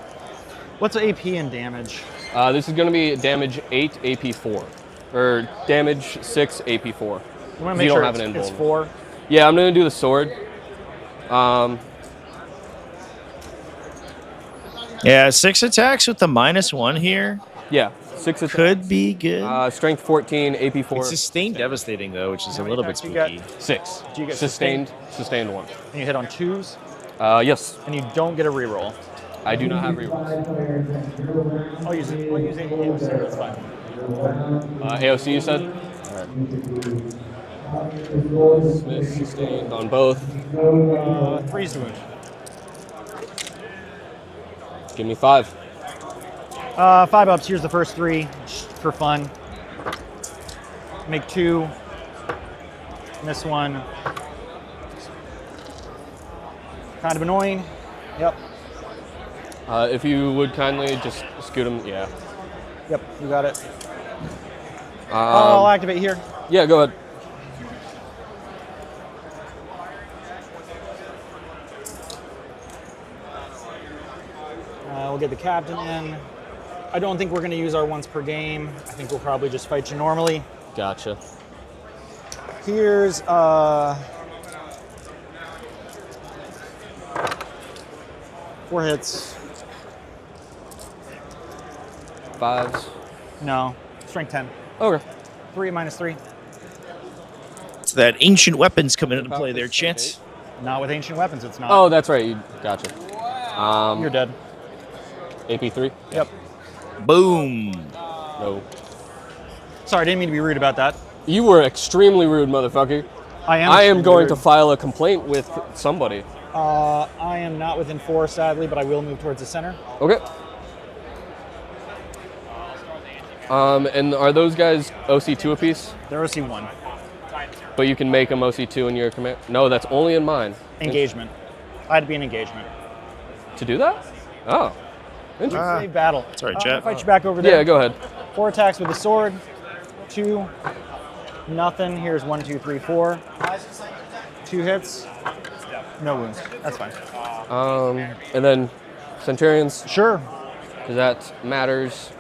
What's AP and damage? This is going to be damage 8, AP4. Or damage 6, AP4. You want to You make don't sure have an it's invuln. 4? Yeah, I'm going to do the sword. Yeah, 6 attacks with the -1 here. Yeah, 6 attacks. Could be good. Strength 14, AP4. It's sustained devastating though, which is a little bit attacks do you spooky. 6. Do you get sustained 1. And you hit on 2s, Yes. and you don't get a reroll. I do not have rerolls. I'll use it. I'll use it. That's fine. AOC, you said? Smith sustained on both. 3's the wound. Give me 5. 5 ups. Here's the first 3 just for fun. Make 2. Miss 1. Kind of annoying. Yep. If you would kindly just scoot him, yeah. Yep, you got it. I'll activate here. Yeah, go ahead. We'll get the captain in. I don't think we're going to use our once per game. I think we'll probably just fight you normally. Gotcha. Here's 4 hits. 5s. No, strength 10. Okay. 3 minus 3. So that ancient weapons coming into play there, Chance. Not with ancient weapons, it's not. Oh, that's right. You gotcha. You're dead. AP3. Yep. Boom. No. Sorry, I didn't mean to be rude about that. You were extremely rude, motherfucker. I am. I am going to file a complaint with somebody. I am not within 4, sadly, but I will move towards the center. Okay. And are those guys OC2 apiece? They're OC1. But you can make them OC2 in your command? No, that's only in mine. Engagement. I had to be an engagement. To do that? Oh. Interesting. Save battle. Sorry, I'm Jet. gonna fight you back over there. Yeah, go ahead. 4 attacks with the sword. 2. Nothing. Here's 1, 2, 3, 4. 2 hits. No wounds. That's fine. And then Centurions? Sure. Because that matters.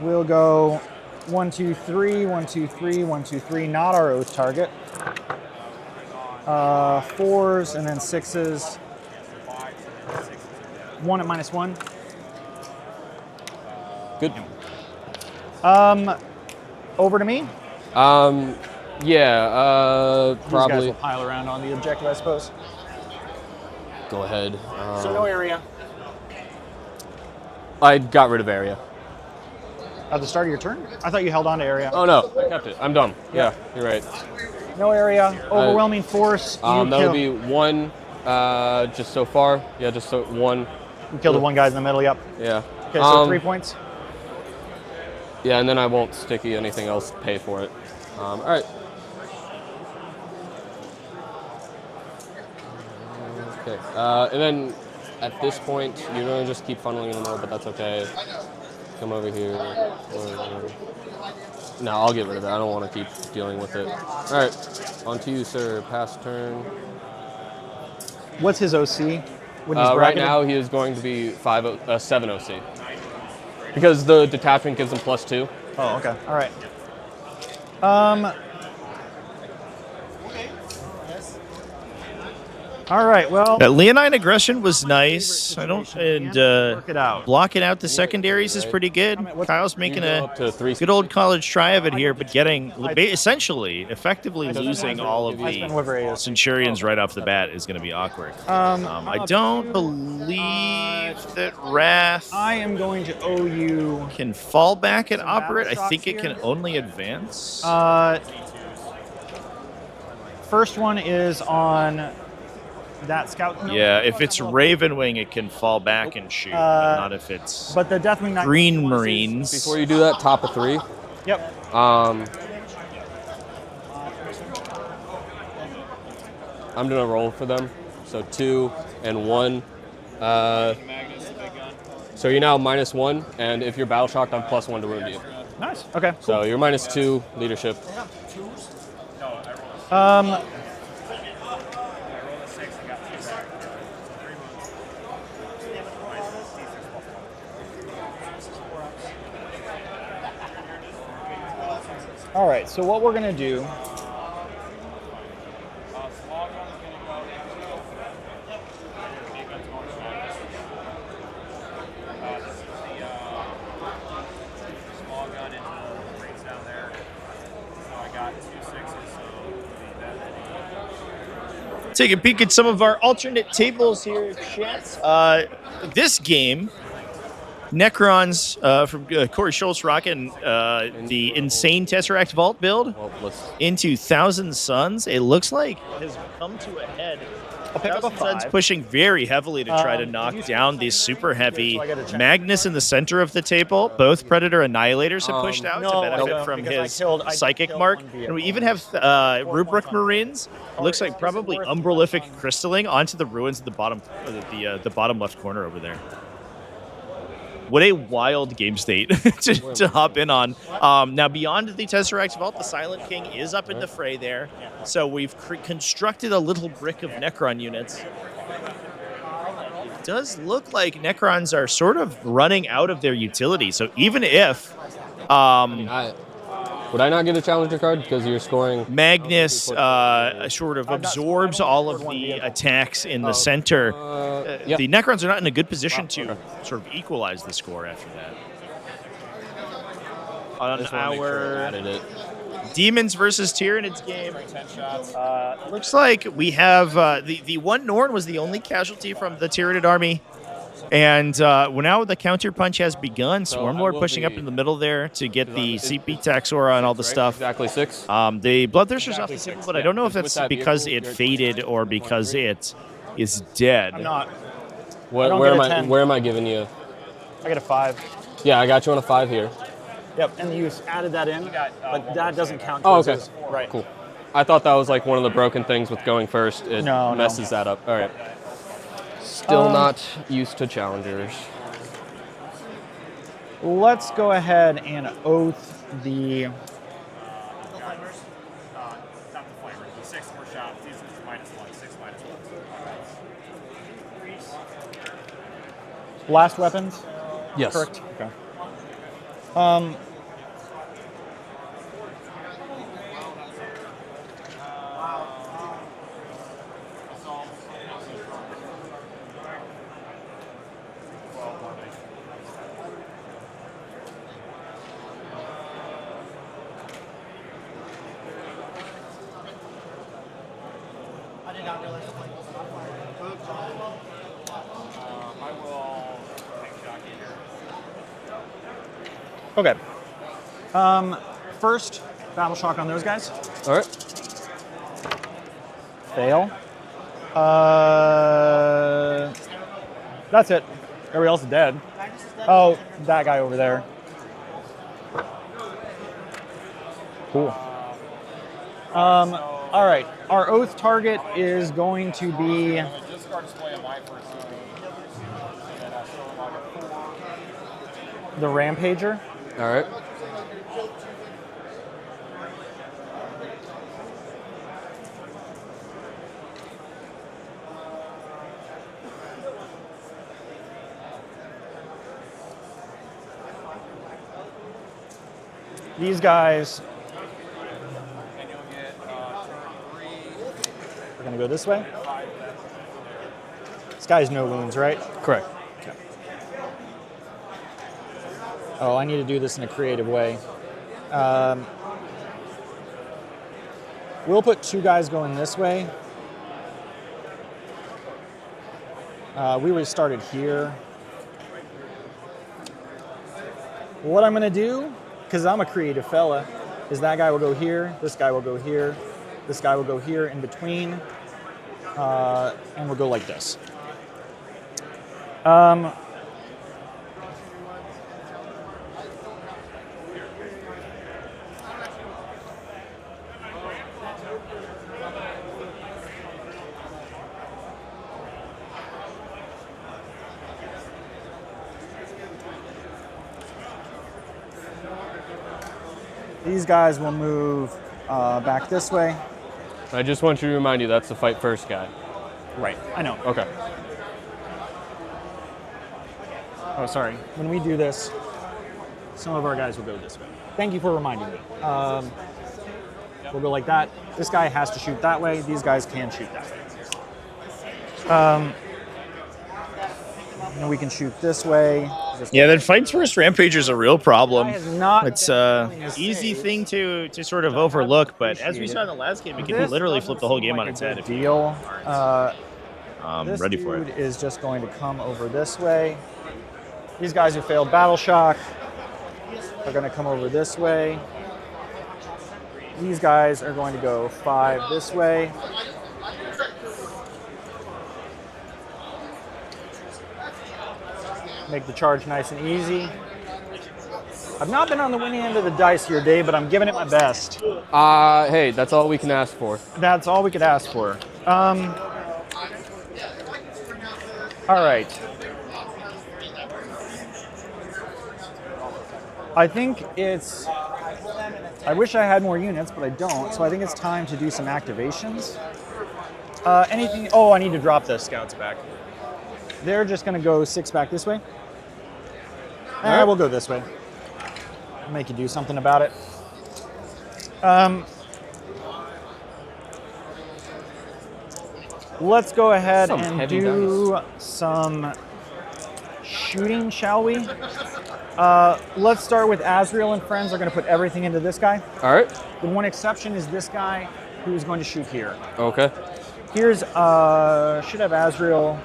We'll go 1, 2, 3, 1, 2, 3, 1, 2, 3. Not our oath target. 4s and then 6s. 1 at -1. Good. Over to me. Yeah, These guys probably. will pile around on the objective, I suppose. Go ahead. So no area. I got rid of area. At the start of your turn? I thought you held on to area. Oh no, I kept it. I'm dumb. Yeah, you're right. No area. Overwhelming force. That'll be 1 just so far. Yeah, just so 1. You killed the 1 guy in the middle, yep. Yeah. Okay, so 3 points. Yeah, and then I won't sticky anything else pay for it. All right. Okay, and then at this point, you're gonna just keep funneling them more, but that's okay. Come over here. No, I'll get rid of it. I don't want to keep dealing with it. All right, on to you, sir. Pass turn. What's his OC? When he's Right bracketed? now, he is going to be 7 OC. Because the detachment gives him +2. Oh, okay. All right. All right. Well, Leonine aggression was nice. I don't work it out. blocking out the secondaries is pretty good. Kyle's making a Up to 3. good old college try of it here, but getting essentially, effectively losing all of the Centurions right off the bat is going to be awkward. I don't believe that Wrath I am going to owe you. can fall back and operate. I think it can only advance. First one is on that scout. Yeah, if it's Ravenwing, it can fall back and shoot, but not if it's But the Deathwing Knight. Green Marines. Before you do that, top of 3. Yep. I'm gonna roll for them. So 2 and 1. So you're now -1, and if you're battle shocked, I'm +1 to wound you. Nice. Okay. So you're -2 leadership. All right. So what we're gonna do. Take a peek at some of our alternate tables here, chat. This game Necrons from Corey Schultz rocking the insane Tesseract Vault build into Thousand Suns. It looks like it has come to a head. I'll pick up a Thousand Suns 5. pushing very heavily to try to knock down these super heavy Magnus in the center of the table. Both Predator Annihilators have pushed out to benefit from his psychic mark. And we even have Rubric Marines. It looks like probably Umbralific Crystalling onto the ruins at the bottom, the bottom left corner over there. What a wild game state to hop in on. Now, beyond the Tesseract Vault, the Silent King is up in the fray there. So we've constructed a little brick of Necron units. It does look like Necrons are sort of running out of their utility. So even if... would I not get a challenger card because you're scoring? Magnus sort of absorbs all of the attacks in the center. The Necrons are not in a good position to sort of equalize the score after that. On our Demons versus Tyranids game, looks like we have the one Norn was the only casualty from the Tyranid army. And now the counter punch has begun. Swarmlord pushing up in the middle there to get the CP Taxora and all the stuff. Exactly 6. The Bloodthirster's off the table, but I don't know if that's because it faded or because it is dead. I'm not. Where am I giving you? I get a 5. Yeah, I got you on a 5 here. Yep, and you added that in, but that doesn't count. Oh, okay. Right. Cool. I thought that was like one of the broken things with going first. It messes that up. All right. Still not used to challengers. Let's go ahead and oath the... blast weapons? Yes. Correct? Okay. Okay. First, Battle Shock on those guys. All right. Fail. That's it. Everybody else is dead. Oh, that guy over there. Cool. All right. Our oath target is going to be... the Rampager. All right. These guys are going to go this way. This guy's no wounds, right? Correct. Oh, I need to do this in a creative way. We'll put 2 guys going this way. We would have started here. What I'm going to do, because I'm a creative fella, is that guy will go here, this guy will go here, this guy will go here in between, and we'll go like this. These guys will move back this way. I just want you to remind you that's the fight first guy. Right, I know. Okay. Oh, sorry. When we do this, some of our guys will go this way. Thank you for reminding me. We'll go like that. This guy has to shoot that way. These guys can shoot that way. And we can shoot this way. Yeah, that fights first Rampager is a real problem. Not it's an easy thing to sort of overlook, but as we saw in the last game, it can literally flip the whole game on its head. Deal. I'm ready for it. This dude is just going to come over this way. These guys who failed Battle Shock are going to come over this way. These guys are going to go 5 this way. Make the charge nice and easy. I've not been on the winning end of the dice here, Dave, but I'm giving it my best. Hey, that's all we can ask for. That's all we could ask for. All right. I think it's, I wish I had more units, but I don't, so I think it's time to do some activations. Anything, oh, I need to drop the scouts back. They're just gonna go 6 back this way. We'll go this way. I'll make you do something about it. Let's go ahead and do some shooting, shall we? Let's start with Azrael and friends. Are going to put everything into this guy. All right. The one exception is this guy who is going to shoot here. Okay. Here's, should have Azrael.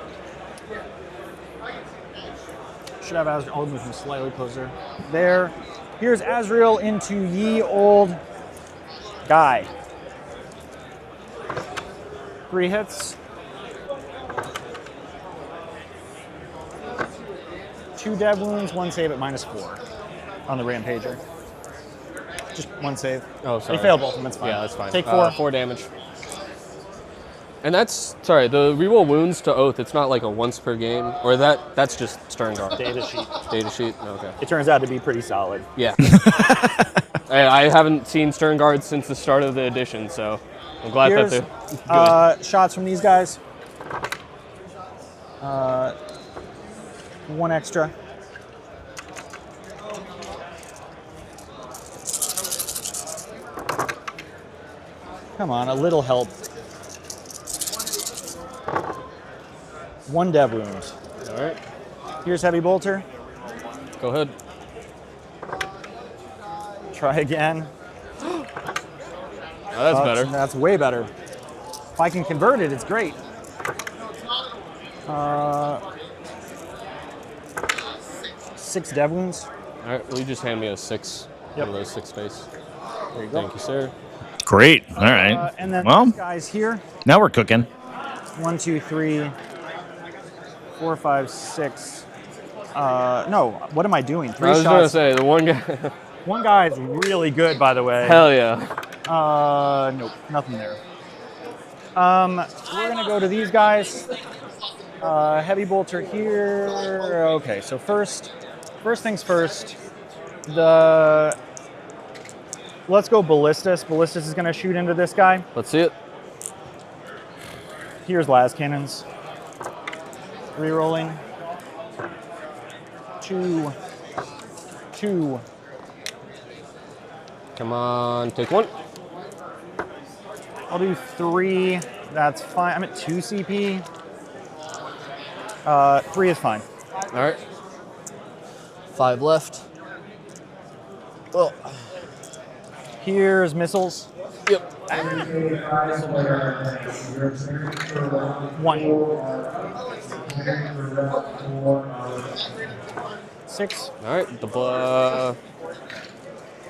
I'll move him slightly closer. There. Here's Azrael into ye old guy. 3 hits. 2 dead wounds, 1 save at -4 on the Rampager. Just 1 save. Oh, sorry. They failed both of them, that's fine. Yeah, that's fine. Take 4. 4 damage. And that's, sorry, the reroll wounds to Oath, it's not like a once per game, or that's just Stern Guard. Data sheet. Data sheet, okay. It turns out to be pretty solid. Yeah. I haven't seen Stern Guard since the start of the edition, so I'm glad that they're good. Shots from these guys. 1 extra. Come on, a little help. 1 dev wound. All right. Here's Heavy Bolter. Go ahead. Try again. Oh, that's better. That's way better. If I can convert it, it's great. 6 dev wounds. All right, will you just hand me a 6? Yep. One of those 6 space. There you go. Thank you, sir. Great. All right. And then Well, these guys here. now we're cooking. 1, 2, 3, 4, 5, 6. No, what am I doing? 3 I was shots. gonna say the one guy. One guy is really good, by the way. Hell yeah. Nope, nothing there. We're gonna go to these guys. Heavy Bolter here. Okay, so first things first. Let's go Ballistus. Ballistus is gonna shoot into this guy. Let's see it. Here's las cannons. Rerolling. 2. 2. Come on, take 1. I'll do 3. That's fine. I'm at 2 CP. 3 is fine. All right. 5 left. Well, here's missiles. Yep. 1. 6. All right.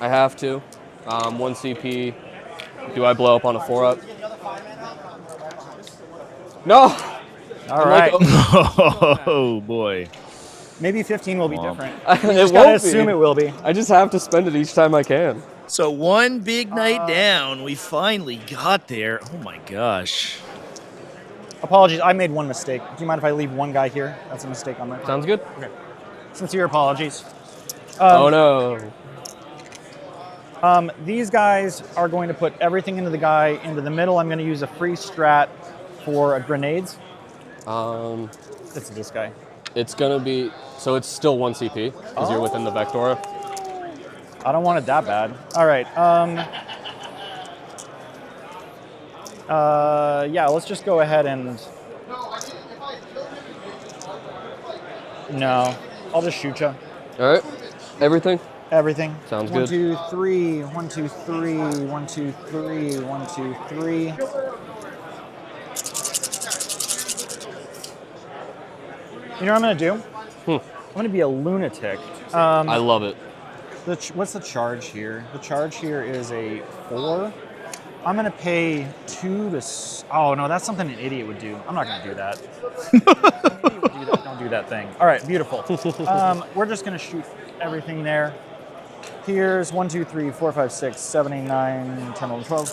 I have to. 1 CP. Do I blow up on a 4-up? No. All right. Oh boy. Maybe 15 will be different. It Just won't gotta assume be. it will be. I just have to spend it each time I can. So one big night down, we finally got there. Oh my gosh. Apologies, I made 1 mistake. Do you mind if I leave 1 guy here? That's a mistake on my part. Sounds good. Okay. Sincere apologies. Oh no. These guys are going to put everything into the guy into the middle. I'm going to use a free strat for grenades. It's this guy. It's gonna be, so it's still 1 CP because you're within the Vectora. I don't want it that bad. All right. Yeah, let's just go ahead and. No, I'll just shoot you. All right. Everything? Everything. Sounds 1, good. 2, 3. 1, 2, 3. 1, 2, 3. 1, 2, 3. You know what I'm gonna do? I'm going to be a lunatic. I love it. What's the charge here? The charge here is a 4. I'm going to pay 2 to... Oh, no, that's something an idiot would do. I'm not going to do that. Don't do that thing. All right, beautiful. We're just going to shoot everything there. Here's 1, 2, 3, 4, 5, 6, 7, 8, 9, 10, 11, 12.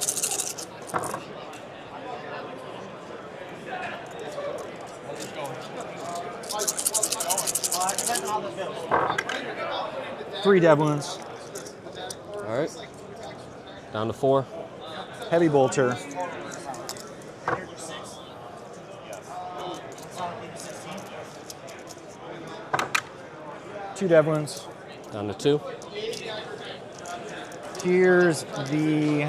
Three dev wounds. All right. Down to 4. Heavy bolter. Two dev wounds. Down to 2. Here's the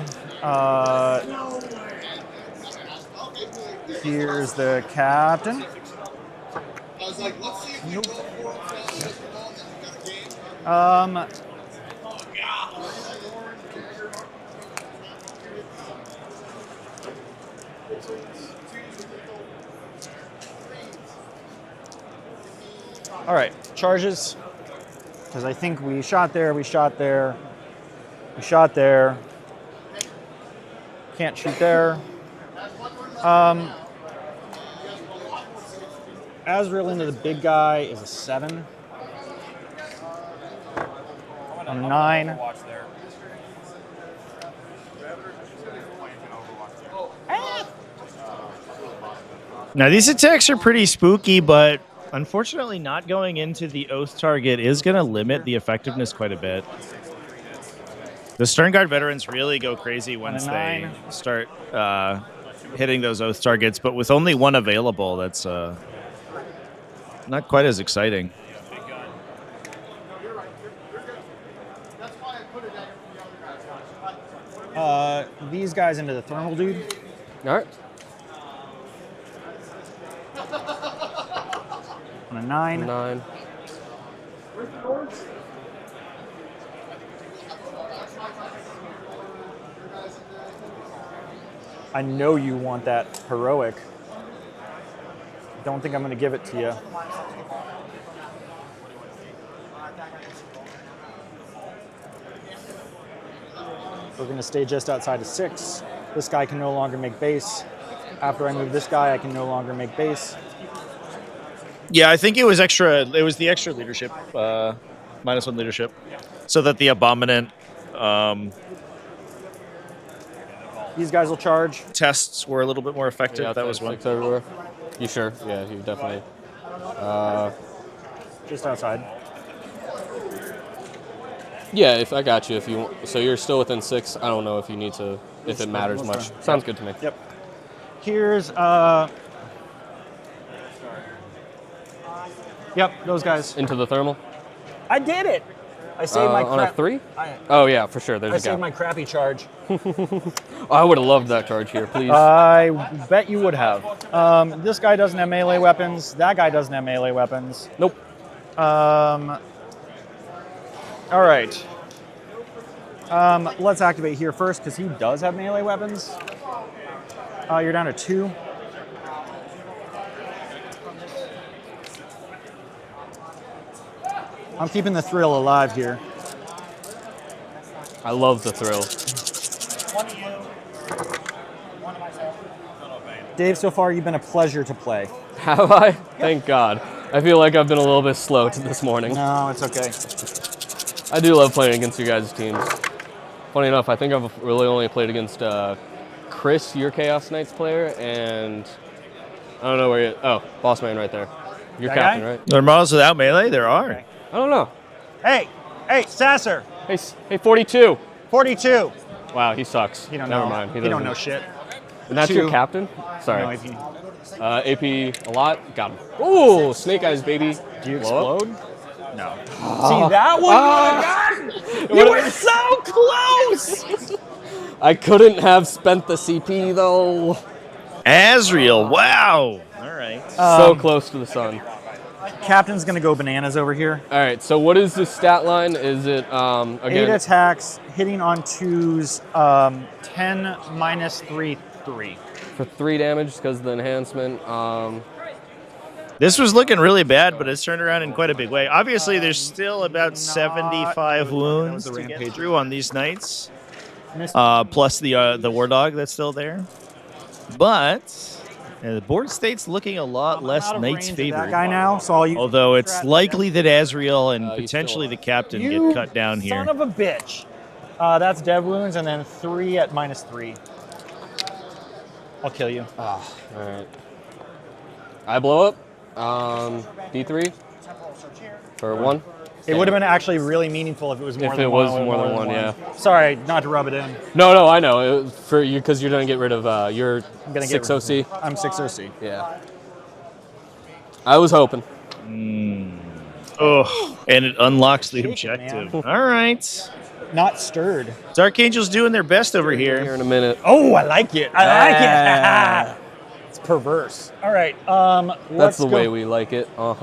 captain. Nope. All right, charges. Because I think we shot there, we shot there, we shot there. Can't shoot there. Azrael into the big guy is a 7. A 9. Now these attacks are pretty spooky, but unfortunately not going into the Oath target is going to limit the effectiveness quite a bit. The Stern Guard veterans really go crazy once they start hitting those Oath targets, but with only 1 available, that's not quite as exciting. These guys into the thermal dude. All right. On a 9. 9. I know you want that heroic. Don't think I'm going to give it to you. We're going to stay just outside of 6. This guy can no longer make base. After I move this guy, I can no longer make base. Yeah, I think it was extra. It was the extra leadership, -1 leadership, so that the Abominant these guys will charge. Tests were a little bit more effective. Yeah, that was 1. 6 everywhere. You sure? Yeah, you definitely. Just outside. Yeah, if I got you. If you want, so you're still within 6. I don't know if you need to. If it matters much. Sounds good to me. Yep. Here's Yep, those guys. Into the thermal. I did it. I saved my on a 3. Oh yeah, for sure. There's a I gap. saved my crappy charge. I would have loved that charge here, please. I bet you would have. This guy doesn't have melee weapons. That guy doesn't have melee weapons. Nope. All right. Let's activate here first because he does have melee weapons. You're down to 2. I'm keeping the thrill alive here. I love the thrill. Dave, so far you've been a pleasure to play. Have I? Thank God. I feel like I've been a little bit slow this morning. No, it's okay. I do love playing against you guys' teams. Funny enough, I think I've really only played against Chris, your Chaos Knights player, and I don't know where you... Oh, Boss Man right there. You're That captain, guy? right? There are models without melee? There are. Okay. I don't know. Hey, Sasser. Hey, 42. 42. Wow, he sucks. You don't Never know. mind. He don't know shit. And that's 2. your captain? Sorry. No, AP. AP a lot. Got him. Ooh, Snake Eyes, baby. Do you Blow up? explode? No. See, that one you were so close! I couldn't have spent the CP, though. Azrael, wow. All right. So close to the sun. Captain's going to go bananas over here. All right, so what is the stat line? Is it, 8 again... attacks, hitting on 2s, 10 minus 3, 3. For 3 damage because of the enhancement. This was looking really bad, but it's turned around in quite a big way. Obviously, there's still about 75 wounds to get through on these knights, plus the war dog that's still there. But the board state's looking a lot less knights favored. That guy now, so I'll use Although it's likely that Azrael and potentially the captain get cut down here. Son of a bitch. That's dev wounds, and then 3 at -3. I'll kill you. All right. I blow up. D3 for 1. It would have been actually really meaningful if it was more than one. If it was more than one, yeah. Sorry, not to rub it in. No, I know. It was for you because you're gonna get rid of your I'm gonna 6 get OC. I'm 6 OC. Yeah. I was hoping. Oh, and it unlocks the objective. All right. Not stirred. Dark Angel's doing their best over here. Here in a minute. Oh, I like it. I like it. It's perverse. All right. That's the way we like it. All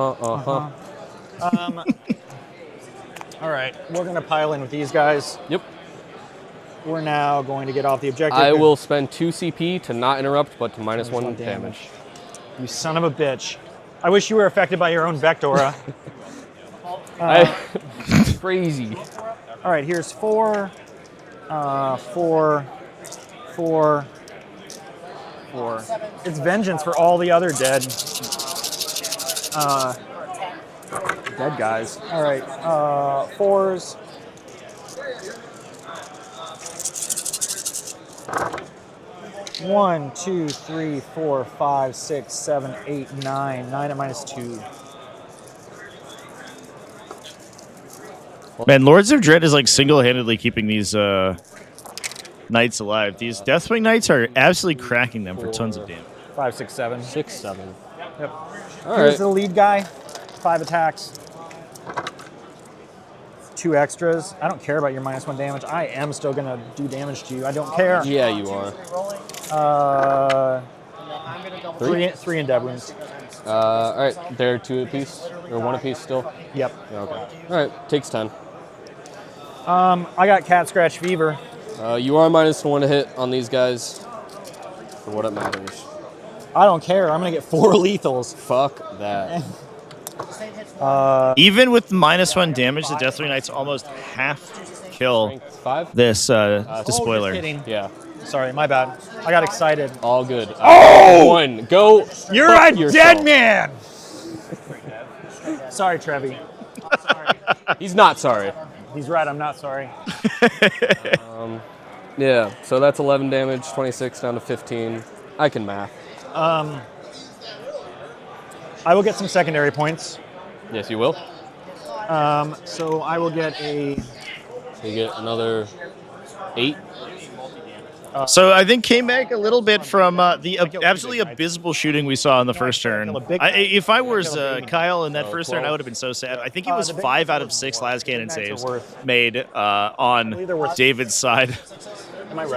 right. We're going to pile in with these guys. Yep. We're now going to get off the objective. I will spend 2 CP to not interrupt, but to -1 damage. You son of a bitch. I wish you were affected by your own Vectora. Crazy. All right, here's 4, 4, 4, 4. It's vengeance for all the other dead guys. All right, 4s. One, 2, 3, 4, 5, 6, 7, 8, 9. 9 at -2. Man, Lords of Dread is like single-handedly keeping these knights alive. These Deathwing knights are absolutely cracking them for tons of damage. 5, 6, 7. 6, 7. Yep. All Here's right. the lead guy. 5 attacks. 2 extras. I don't care about your -1 damage. I am still gonna do damage to you. I don't care. Yeah, you are. 3 in dead wounds. All right, they're 2 apiece or 1 apiece still. Yep. Yeah, okay. All right, takes 10. I got cat scratch fever. You are -1 to hit on these guys. For what it matters. I don't care. I'm gonna get 4 lethals. Fuck that. Even with -1 damage, the Deathwing Knights almost half kill 5? this despoiler. Yeah. Sorry, my bad. I got excited. All good. Oh! 1. Go. You're a dead man! Sorry, Trevi. He's not sorry. He's right, I'm not sorry. Yeah, so that's 11 damage, 26 down to 15. I can math. I will get some secondary points. Yes, you will. So I will get a... You get another 8. So I think came back a little bit from the absolutely abysmal shooting we saw in the first turn. If I was Kyle in that first turn, I would have been so sad. I think it was 5 out of 6 las cannon saves made on David's side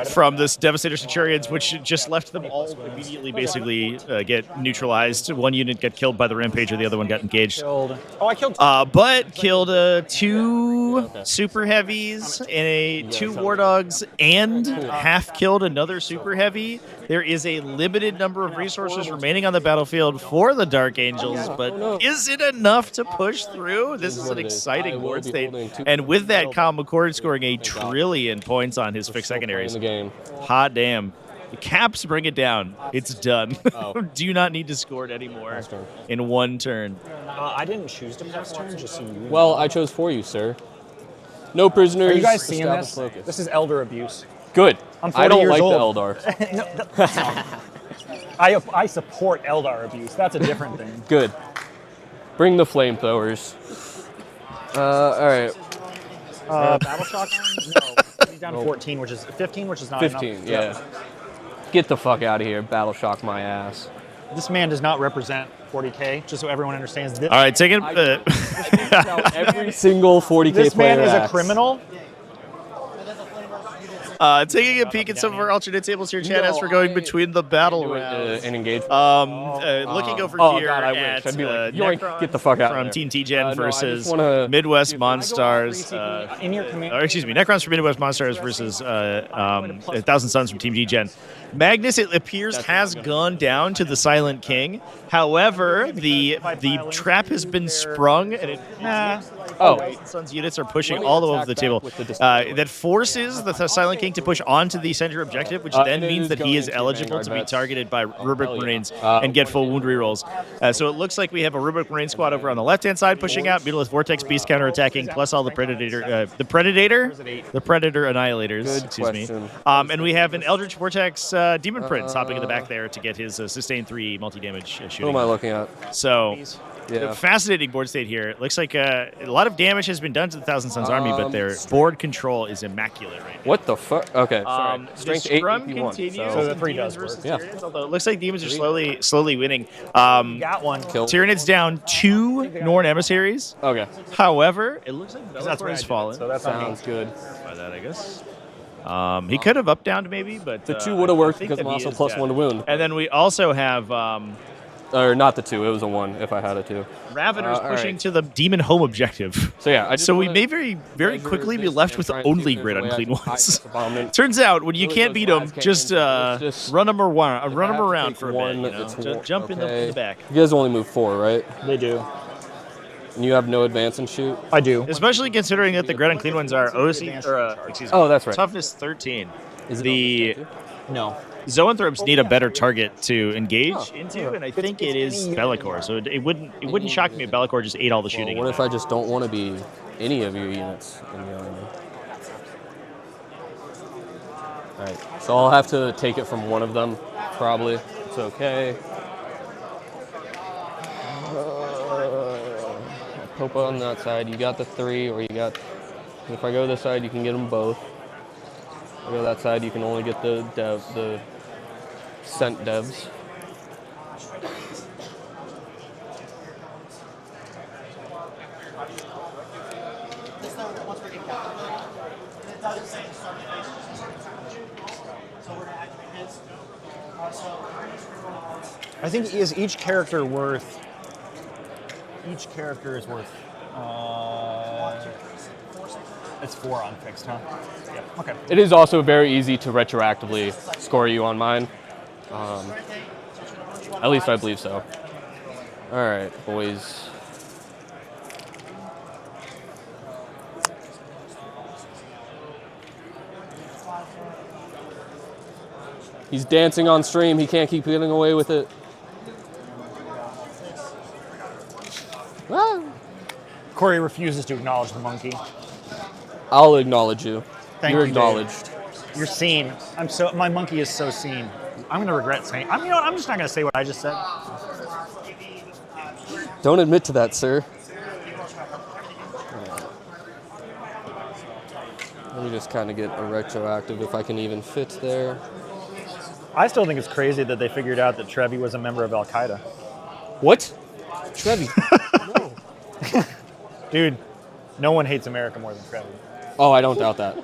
from this Devastator Centurions, which just left them all immediately basically get neutralized. One unit got killed by the Rampager, the other one got engaged. Oh, I killed... but killed 2 super heavies and 2 war dogs and half killed another super heavy. There is a limited number of resources remaining on the battlefield for the Dark Angels, but is it enough to push through? This is an exciting board state. And with that, Kyle McCord scoring a trillion points on his fixed secondaries. The game. Hot damn. The Caps bring it down. It's done. Do you not need to score it anymore in 1 turn? I didn't choose to pass turn, just so you know. Well, I chose for you, sir. No prisoners. Are you guys seeing this? Focus. This is elder abuse. Good. I'm 40 I don't years like old. the Eldar. I support Eldar abuse. That's a different thing. Good. Bring the flamethrowers. All right. Battle shotgun? No. He's down to 14, which is 15, which is not 15, enough. yeah. Get the fuck out of here. Battle shock my ass. This man does not represent 40k, just so everyone understands. This, All right, take it. Every single 40k this player man is a acts. criminal. Taking a peek at some of our alternate tables here, chat, as we're going between the battle rounds. An engagement. Looking over oh here God, I at wish. I'd be like, Necron get the fuck out from of there. Team T-Gen No, I versus just wanna Midwest Monstars. In your command. Or excuse me, Necrons from Midwest Monstars versus 1,000 Suns from Team T-Gen. Magnus, it appears, has gone down to the Silent King. However, the trap has been sprung, and it. Suns units are pushing all over the table. That forces the Silent King to push onto the center objective, which then means that he is eligible to be targeted by Rubric Marines and get full wound rerolls. So it looks like we have a Rubric Marine squad over on the left-hand side pushing out, Mutalist Vortex Beast counterattacking, plus all the Predator Annihilators. Excuse me. And we have an Eldritch Vortex Demon Prince hopping in the back there to get his sustain 3 multi-damage shooting. What am I looking at? So. Yeah. Fascinating board state here. It looks like a lot of damage has been done to the Thousand Suns army, but their board control is immaculate right now. What the fuck? Okay, sorry. Strength 8 continues. So the 3 does work. Yeah. Although it looks like demons are slowly winning. Got one. Tyranids down 2 Norn emissaries. Okay. However, it looks like Bellator has fallen. So that sounds good. By that, I guess. He could have up downed maybe, but the 2 would have worked because I'm also +1 to wound. And then we also have. Or not the 2, it was a 1 if I had a 2. Raveners pushing to the demon home objective. So yeah, we may very quickly be left with only grid unclean ones. Turns out when you can't beat them, just run them around for a bit. You know? Just jump in the back. You guys only move 4, right? They do. And you have no advance and shoot. I do. Especially considering that the grid unclean ones are that's right. Toughness 13. Is it No. Zoanthropes need a better target to engage into, and I think it is Be'lakor. So it wouldn't shock me if Be'lakor just ate all the shooting. What if I just don't want to be any of your units in the army? Alright, so I'll have to take it from one of them, probably. It's okay. Pope on that side, you got the 3, or you got... If I go this side, you can get them both. If I go that side, you can only get the sent devs. I think is each character worth. Each character is worth. It's 4 on fixed, huh? Yeah. Okay. It is also very easy to retroactively score you on mine. At least I believe so. All right, boys. He's dancing on stream. He can't keep getting away with it. Ah. Corey refuses to acknowledge the monkey. I'll acknowledge you. You're you, acknowledged. Dave. You're seen. My monkey is so seen. I'm gonna regret saying. I'm just not gonna say what I just said. Don't admit to that, sir. Let me just kind of get a retroactive if I can even fit there. I still think it's crazy that they figured out that Trevi was a member of Al Qaeda. What? Trevi? No. Dude, no one hates America more than Trevi. Oh, I don't doubt that.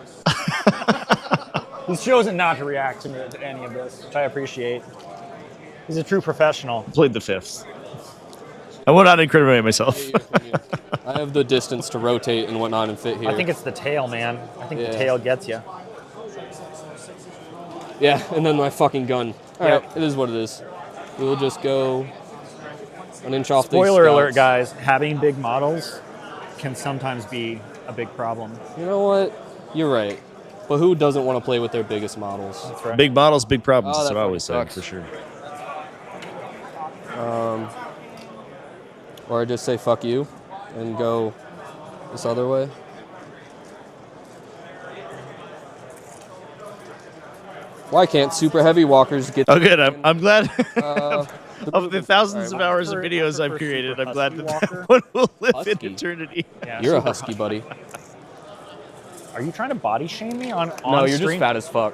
He's chosen not to react to any of this, which I appreciate. He's a true professional. Played the 5th. I will not incriminate myself. I have the distance to rotate and whatnot and fit here. I think it's the tail, man. I think the tail gets you. Yeah, and then my fucking gun. All right, it is what it is. We'll just go an inch off the Spoiler alert, guys. Having big models can sometimes be a big problem. You know what? You're right. But who doesn't want to play with their biggest models? That's right. Big models, big problems. Oh, That's that what I always say, sucks. for sure. Or I just say fuck you and go this other way. Why can't super heavy walkers get... Oh, good. I'm glad. Of the thousands of hours of videos I've created, I'm glad that one will live in eternity. Yeah, you're a husky, buddy. Are you trying to body shame me on No, you're stream? just fat as fuck.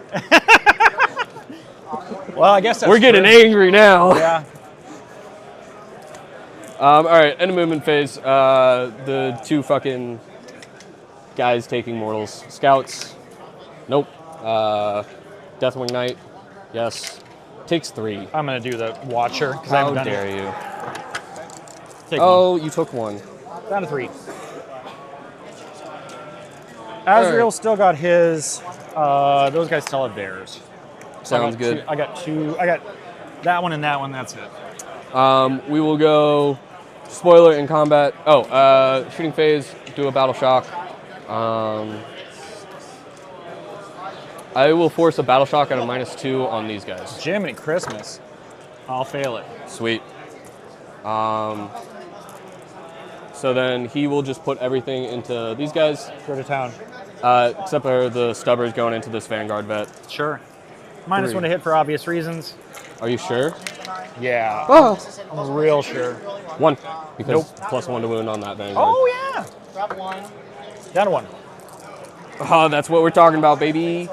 Well, I guess that's we're getting angry now. Yeah. All right, end of movement phase. The 2 fucking guys taking mortals. Scouts. Nope. Deathwing Knight. Yes. Takes 3. I'm going to do the Watcher because I How haven't done dare it. you? Take Oh, you took 1. Down to 3. Azrael still got his. Those guys still have theirs. Sounds good. I got 2. I got that one and that one. That's it. We will go spoiler in combat. Oh, shooting phase, do a battle shock. I will force a battle shock at a -2 on these guys. Jiminy Christmas. I'll fail it. Sweet. So then he will just put everything into these guys. Go to town. Except for the stubbers going into this Vanguard vet. Sure. -1 to hit for obvious reasons. Are you sure? Yeah. Oh. I'm real sure. 1. Because +1 to wound on that Vanguard. Oh, yeah. Down to 1. Oh, that's what we're talking about, baby.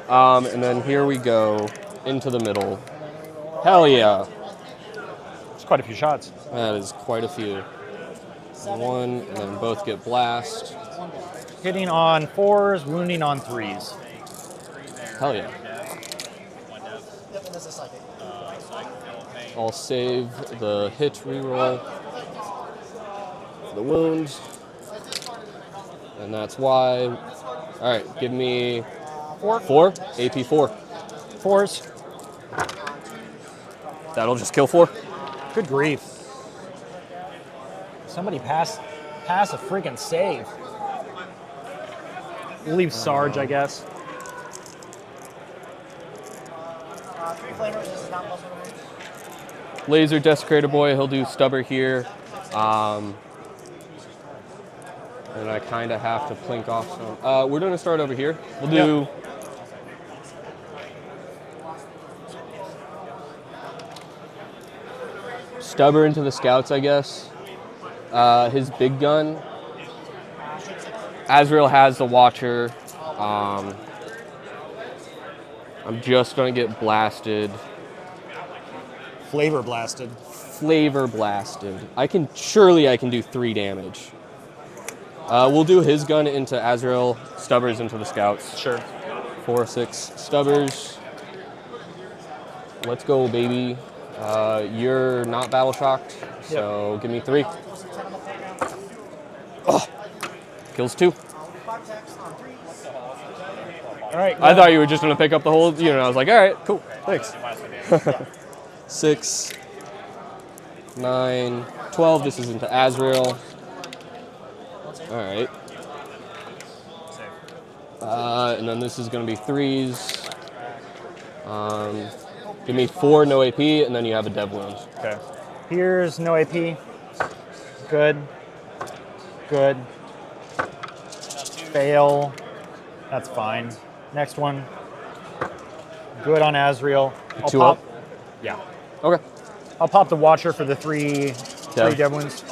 And then here we go into the middle. Hell yeah. It's quite a few shots. That is quite a few. 1, and then both get blast. Hitting on 4s, wounding on 3s. Hell yeah. I'll save the hit reroll for the wounds. And that's why. All right, give me 4. AP 4. 4s. That'll just kill 4. Good grief. Somebody pass a freaking save. We'll leave Sarge, I guess. 3 flamers, this is not +1. Laser Desecrator Boy, he'll do stubber here. And I kind of have to plink off some. We're going to start over here. We'll do. Stubber into the scouts, I guess. His big gun. Azrael has the Watcher. I'm just going to get blasted. Flavor blasted. Flavor blasted. Surely I can do 3 damage. We'll do his gun into Azrael, stubbers into the scouts. Sure. 4, 6 stubbers. Let's go, baby. You're not battle shocked, so give me 3. Oh, kills 2. All right. I thought you were just gonna pick up the whole unit. I was like, all right, cool, thanks. 6, 9, 12. This is into Azrael. All right. And then this is going to be 3s. Give me 4 no AP, and then you have a dev wound. Okay. Here's no AP. Good. Good. Fail. That's fine. Next one. Good on Azrael. I'll 2 pop. up? Yeah. Okay. I'll pop the Watcher for the 3 dev wounds.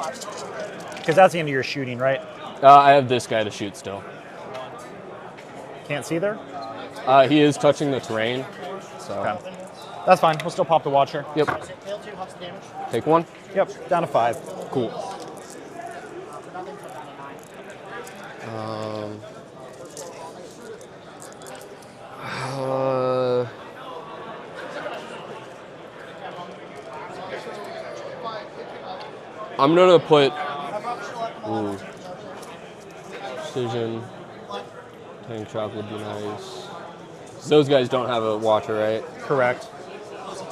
Because that's the end of your shooting, right? I have this guy to shoot still. Can't see there? He is touching the terrain, so. Okay. That's fine. We'll still pop the Watcher. Yep. Take 1? Yep. Down to 5. Cool. I'm gonna put precision. Tank chop would be nice. Those guys don't have a Watcher, right? Correct.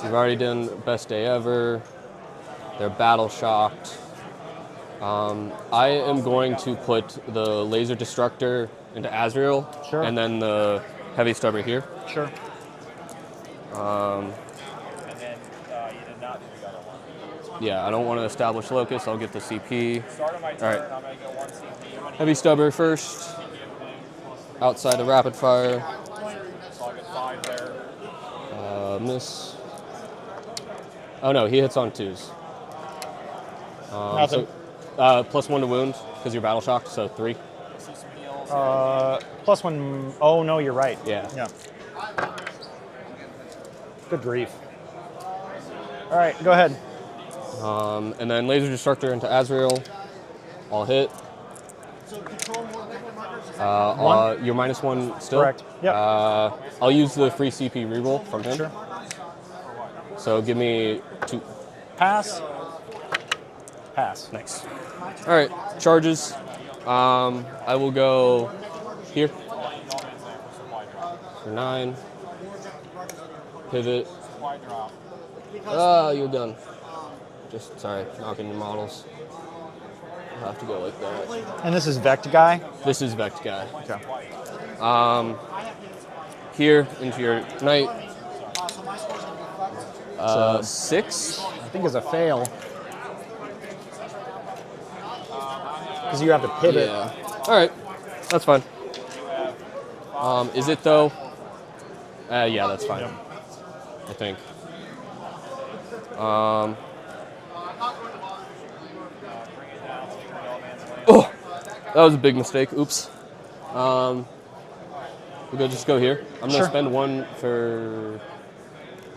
We've already done best day ever. They're battle shocked. I am going to put the laser destructor into Azrael, sure, and then the heavy stubber here. Sure. Yeah, I don't want to establish locus. I'll get the CP. All right. Heavy stubber first. Outside the rapid fire. Miss. Oh no, he hits on 2s. Nothing. So, +1 to wound because you're battle shocked, so 3. +1. Oh no, you're right. Yeah. Yeah. Good grief. All right, go ahead. And then laser destructor into Azrael. I'll hit. So control more movement marker You're -1 still? Correct. Yep. I'll use the free CP reroll from him. Sure. So give me 2. Pass. Pass. Nice. All right, charges. I will go here for 9. Pivot. You're done. Just, sorry, knocking your models. I'll have to go like that. And this is Vect guy? This is Vect guy. Okay. Here into your knight. 6. I think is a fail. Because you have to pivot. Yeah. All right, that's fine. Is it though? Yeah, that's fine. I think. Oh, that was a big mistake. Oops. We'll just go here. I'm gonna spend 1 for.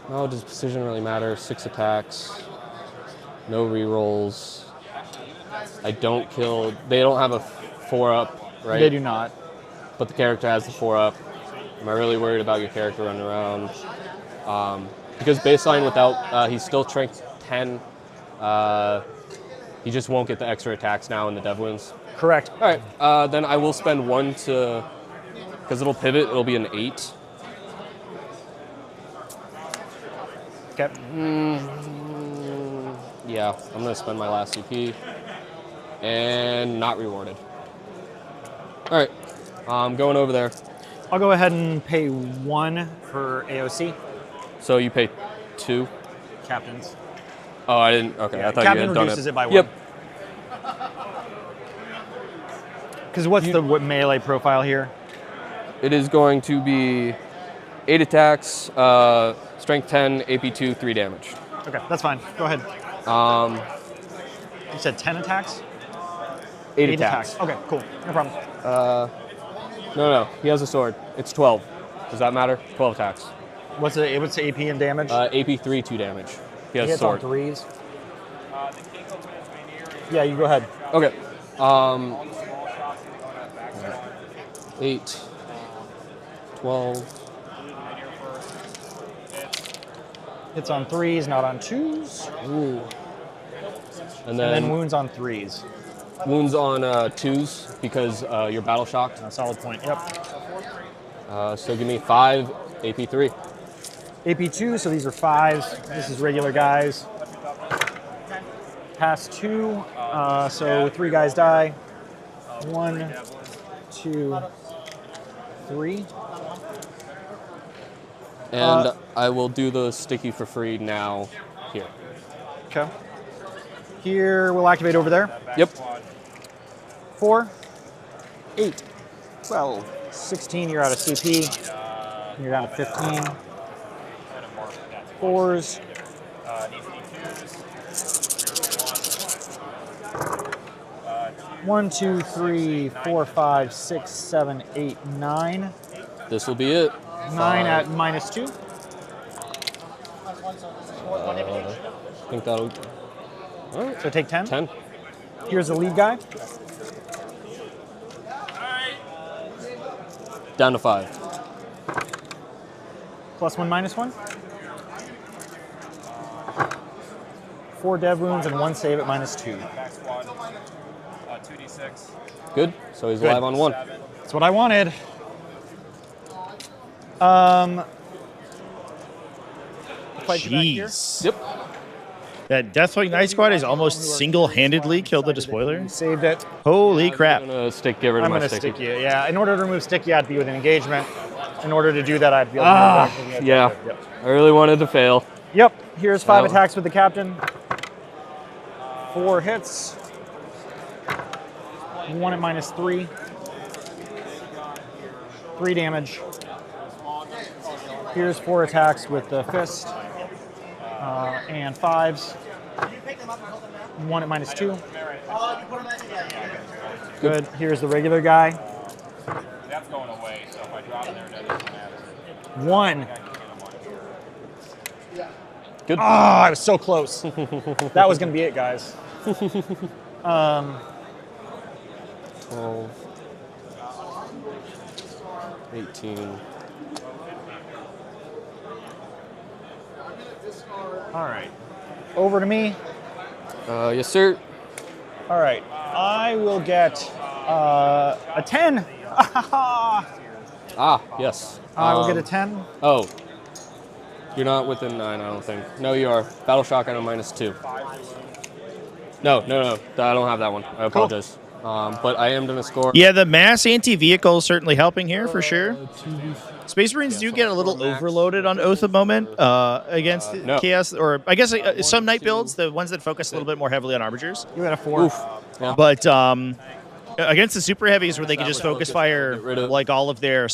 Oh, does precision really matter? 6 attacks. No rerolls. I don't kill. They don't have a 4-up, right? They do not. But the character has the 4-up. Am I really worried about your character running around? Because baseline without, he's still strength 10. He just won't get the extra attacks now in the dev wounds. Correct. All right, then I will spend 1 to, because it'll pivot, it'll be an 8. Okay. Yeah, I'm gonna spend my last CP. And not rewarded. All right, I'm going over there. I'll go ahead and pay 1 for AOC. So you pay 2? Captains. Oh, I didn't. Okay, Yeah, I thought Captain you had done reduces it. it by 1. Yep. Because what's the melee profile here? It is going to be 8 attacks, strength 10, AP 2, 3 damage. Okay, that's fine. Go ahead. You said 10 attacks? 8 attacks. Okay, cool. No problem. No. He has a sword. It's 12. Does that matter? 12 attacks. What's the AP and damage? AP 3, 2 damage. He has a hits sword. on 3s. Yeah, you go ahead. Okay. 8, 12. Hits on 3s, not on 2s. Ooh. And And then then wounds on 3s. wounds on 2s because you're battle shocked. Solid point, yep. So give me 5 AP 3. AP 2, so these are 5s. This is regular guys. Pass 2, so 3 guys die. 1, 2, 3. And I will do the sticky for free now here. Okay. Here, we'll activate over there. Yep. 4, 8, 12, 16, you're out of CP. You're down to 15. 4s. 1, 2, 3, 4, 5, 6, 7, 8, 9. This will be it. 9 at -2. I think that'll. All right. So take 10. 10. Here's the lead guy. Down to 5. +1, -1. 4 dev wounds and 1 save at -2. 2d6. Good. So he's Good. alive on 1. That's what I wanted. Fight you back here. Jeez. Yep. That Deathwing Night Squad has almost single-handedly killed the Despoiler. Saved it. Holy crap. I'm gonna get rid of I'm my going to sticky. stick you. Yeah, in order to remove sticky, I'd be with an engagement. In order to do that, I'd be able to Yeah. Yep. I really wanted to fail. Yep. Here's 5 Well. attacks with the captain. 4 hits. 1 at -3. 3 damage. Here's 4 attacks with the fist. And 5s. 1 at -2. Good. Here's the regular guy. That's going away, so if I drop there, that doesn't matter. 1. Good. Ah, I was so close. That was going to be it, guys. 12. 18. All right. Over to me. Yes, sir. All right. I will get a 10. Yes. I will get a 10. Oh. You're not within 9, I don't think. No, you are. Battle Shock, I know, -2. No. I don't have that one. I apologize. But I am going to score. Yeah, the mass anti-vehicle is certainly helping here for sure. Space Marines do get a little overloaded on Oath of Moment against Chaos, or I guess some Knight builds, the ones that focus a little bit more heavily on Arbiters. You got a 4. Oof. Yeah. But against the Super Heavies, where they can just focus fire like all of their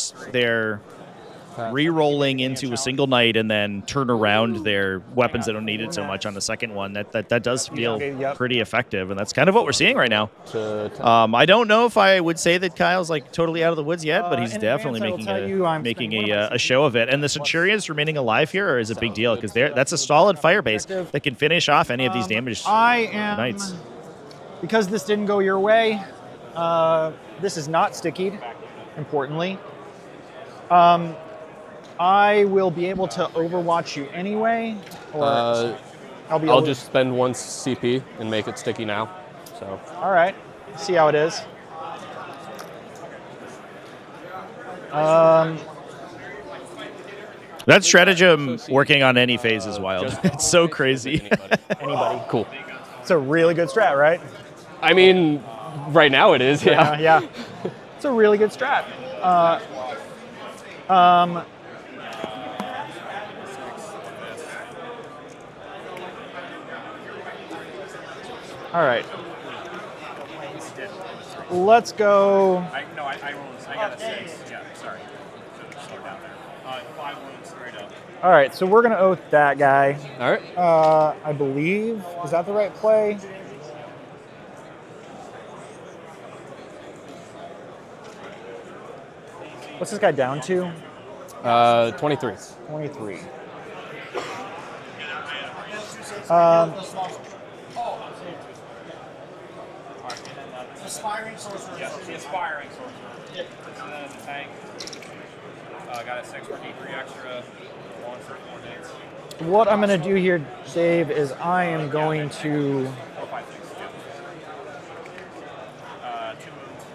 re-rolling into a single Knight and then turn around their weapons that don't need it so much on the second one, that does feel pretty effective, and that's kind of what we're seeing right now. I don't know if I would say that Kyle's like totally out of the woods yet, but he's definitely making a show of it. And the Centurions remaining alive here is a big deal because that's a solid fire base that can finish off any of these damaged Knights. Because this didn't go your way, this is not stickied, importantly. I will be able to overwatch you anyway, or I'll just spend 1 CP and make it sticky now. So. All right, see how it is. That stratagem working on any phase is wild. It's so crazy. Anybody. Cool. It's a really good strat, right? I mean, right now it is, yeah. Yeah. It's a really good strat. All right. Let's go. I got a 6. Yeah, sorry. Slow down there. 5 wounds straight up. All right, so we're going to oath that guy. All right. I believe. Is that the right play? What's this guy down to? 23. 23. Aspiring sorcerer. Yes, the aspiring sorcerer. And then the tank. Got a 6 for D3 extra. 1 for 4 hits. What I'm going to do here, Dave, is I am going to. 4, 5, 6. Yeah. 2 moves.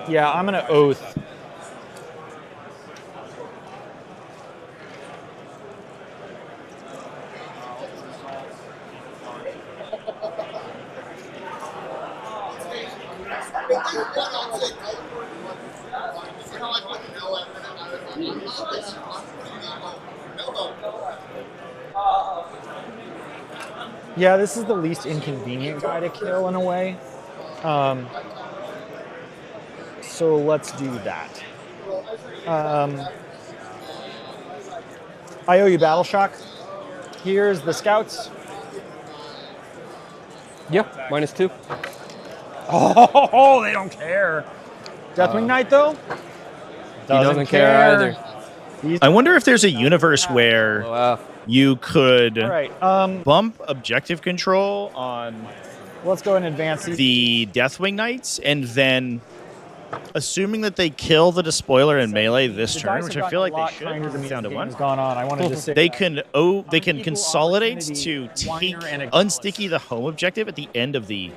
Yeah, I'm going to oath. Yeah, this is the least inconvenient guy to kill in a way. So let's do that. I owe you Battle Shock. Here's the scouts. Yeah, -2. Oh, they don't care. Deathwing Knight, though? He doesn't care either. I wonder if there's a universe where you could bump objective control on Let's go and advance the Deathwing Knights, and then assuming that they kill the Despoiler in melee this turn, which I feel like they should, down to 1. Gone on. I wanted to say they can consolidate to take unsticky the home objective at the end of the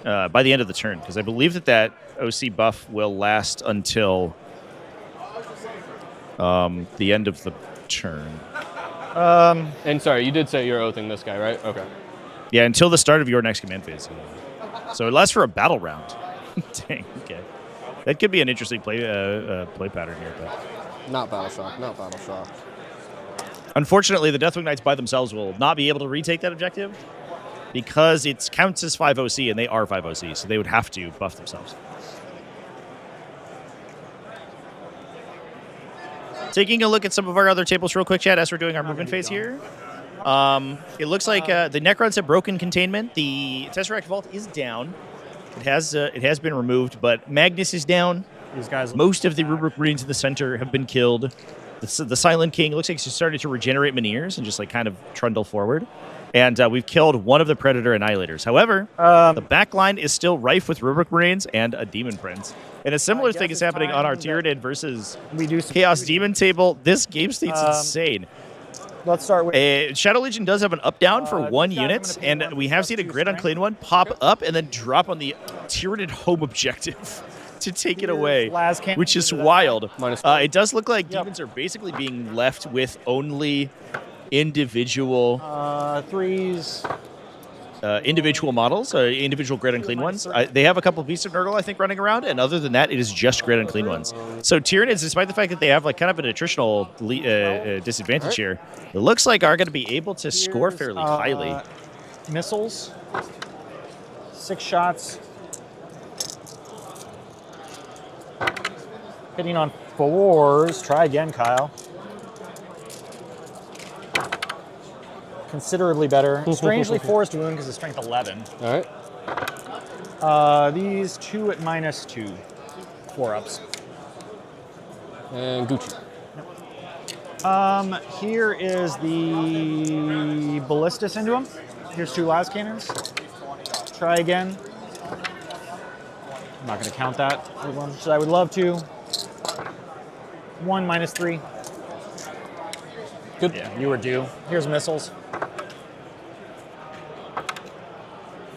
by the end of the turn, because I believe that OC buff will last until the end of the turn. And sorry, you did say you're oathing this guy, right? Okay. Yeah, until the start of your next command phase. So it lasts for a battle round. Dang, okay. That could be an interesting play pattern here. But Not Battle Shock, not Battle Shock. unfortunately, the Deathwing Knights by themselves will not be able to retake that objective because it counts as 5 OC, and they are 5 OC, so they would have to buff themselves. Taking a look at some of our other tables real quick, chat, as we're doing our movement phase here. It looks like the Necrons have broken containment. The Tesseract Vault is down. It has been removed, but Magnus is down. These guys. Most of the Rubric Marines in the center have been killed. The Silent King looks like he's starting to regenerate Minears and just like kind of trundle forward. And we've killed one of the Predator Annihilators. However, the back line is still rife with Rubric Marines and a Demon Prince. And a similar thing is happening on our Tyranid versus Chaos Demon table. This game state's insane. Let's start with... Shadow Legion does have an up-down for 1 unit, and we have seen a Grid Unclean one pop up and then drop on the Tyranid home objective to take it away, which is wild. It does look like demons are basically being left with only individual individual models, individual Grid Unclean ones. They have a couple of Beast of Nurgle, I think, running around, and other than that, it is just Grid Unclean ones. So Tyranids, despite the fact that they have like kind of an attritional disadvantage here, it looks like are going to be able to score fairly highly. Missiles, 6 shots, hitting on 4s. Try again, Kyle. Considerably better. Strangely forced wound because it's strength 11. All right. These 2 at -2. 4-ups. And Gucci. Here is the Ballistus into him. Here's 2 las cannons. Try again. I'm not going to count that as much as I would love to. 1 -3. Good. Yeah, you were due. Here's missiles.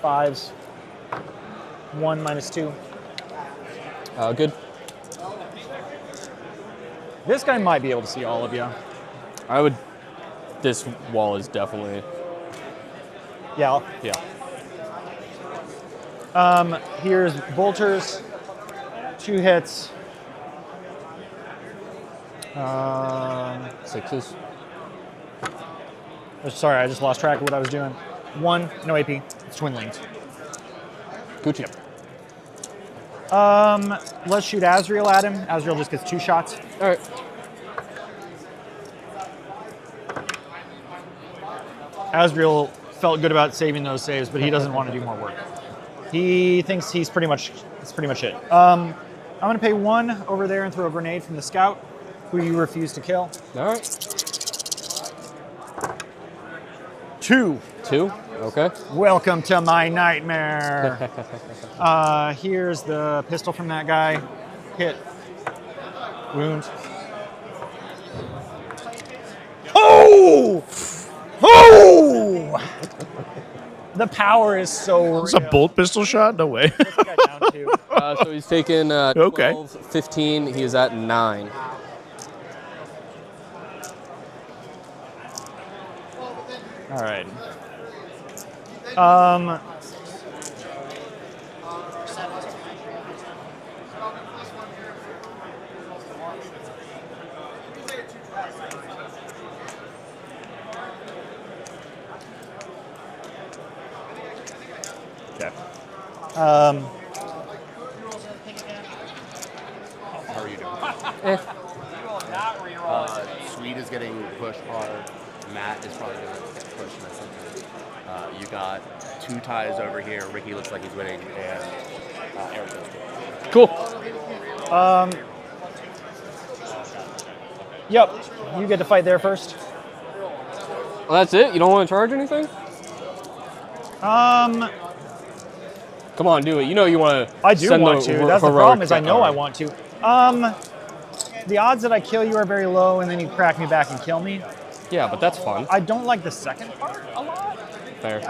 5s. 1 -2. Good. This guy might be able to see all of you. I would. This wall is definitely. Yeah. Yeah. Here's bolters. 2 hits. 6s. Sorry, I just lost track of what I was doing. 1, no AP. It's twin linked. Gucci. Let's shoot Azrael at him. Azrael just gets 2 shots. All right. Azrael felt good about saving those saves, but he doesn't want to do more work. He thinks it's pretty much it. I'm going to pay 1 over there and throw a grenade from the scout, who you refuse to kill. All right. 2. 2. Okay. Welcome to my nightmare. Here's the pistol from that guy. Hit. Wound. Oh! Oh! The power is so real. It's a bolt pistol shot? No way. So he's taken 12, 15. He is at 9. All right. Okay. How are you doing? Sweet is getting pushed hard. Matt is probably going to get pushed in a second. You got 2 ties over here. Ricky looks like he's winning, and Eric goes good. Cool. Yep. You get to fight there first. Well, that's it? You don't want to charge anything? Come on, do it. You know you want to. I do want to. That's the problem is I know I want to. The odds that I kill you are very low, and then you crack me back and kill me. Yeah, but that's fun. I don't like the second part a lot. Fair.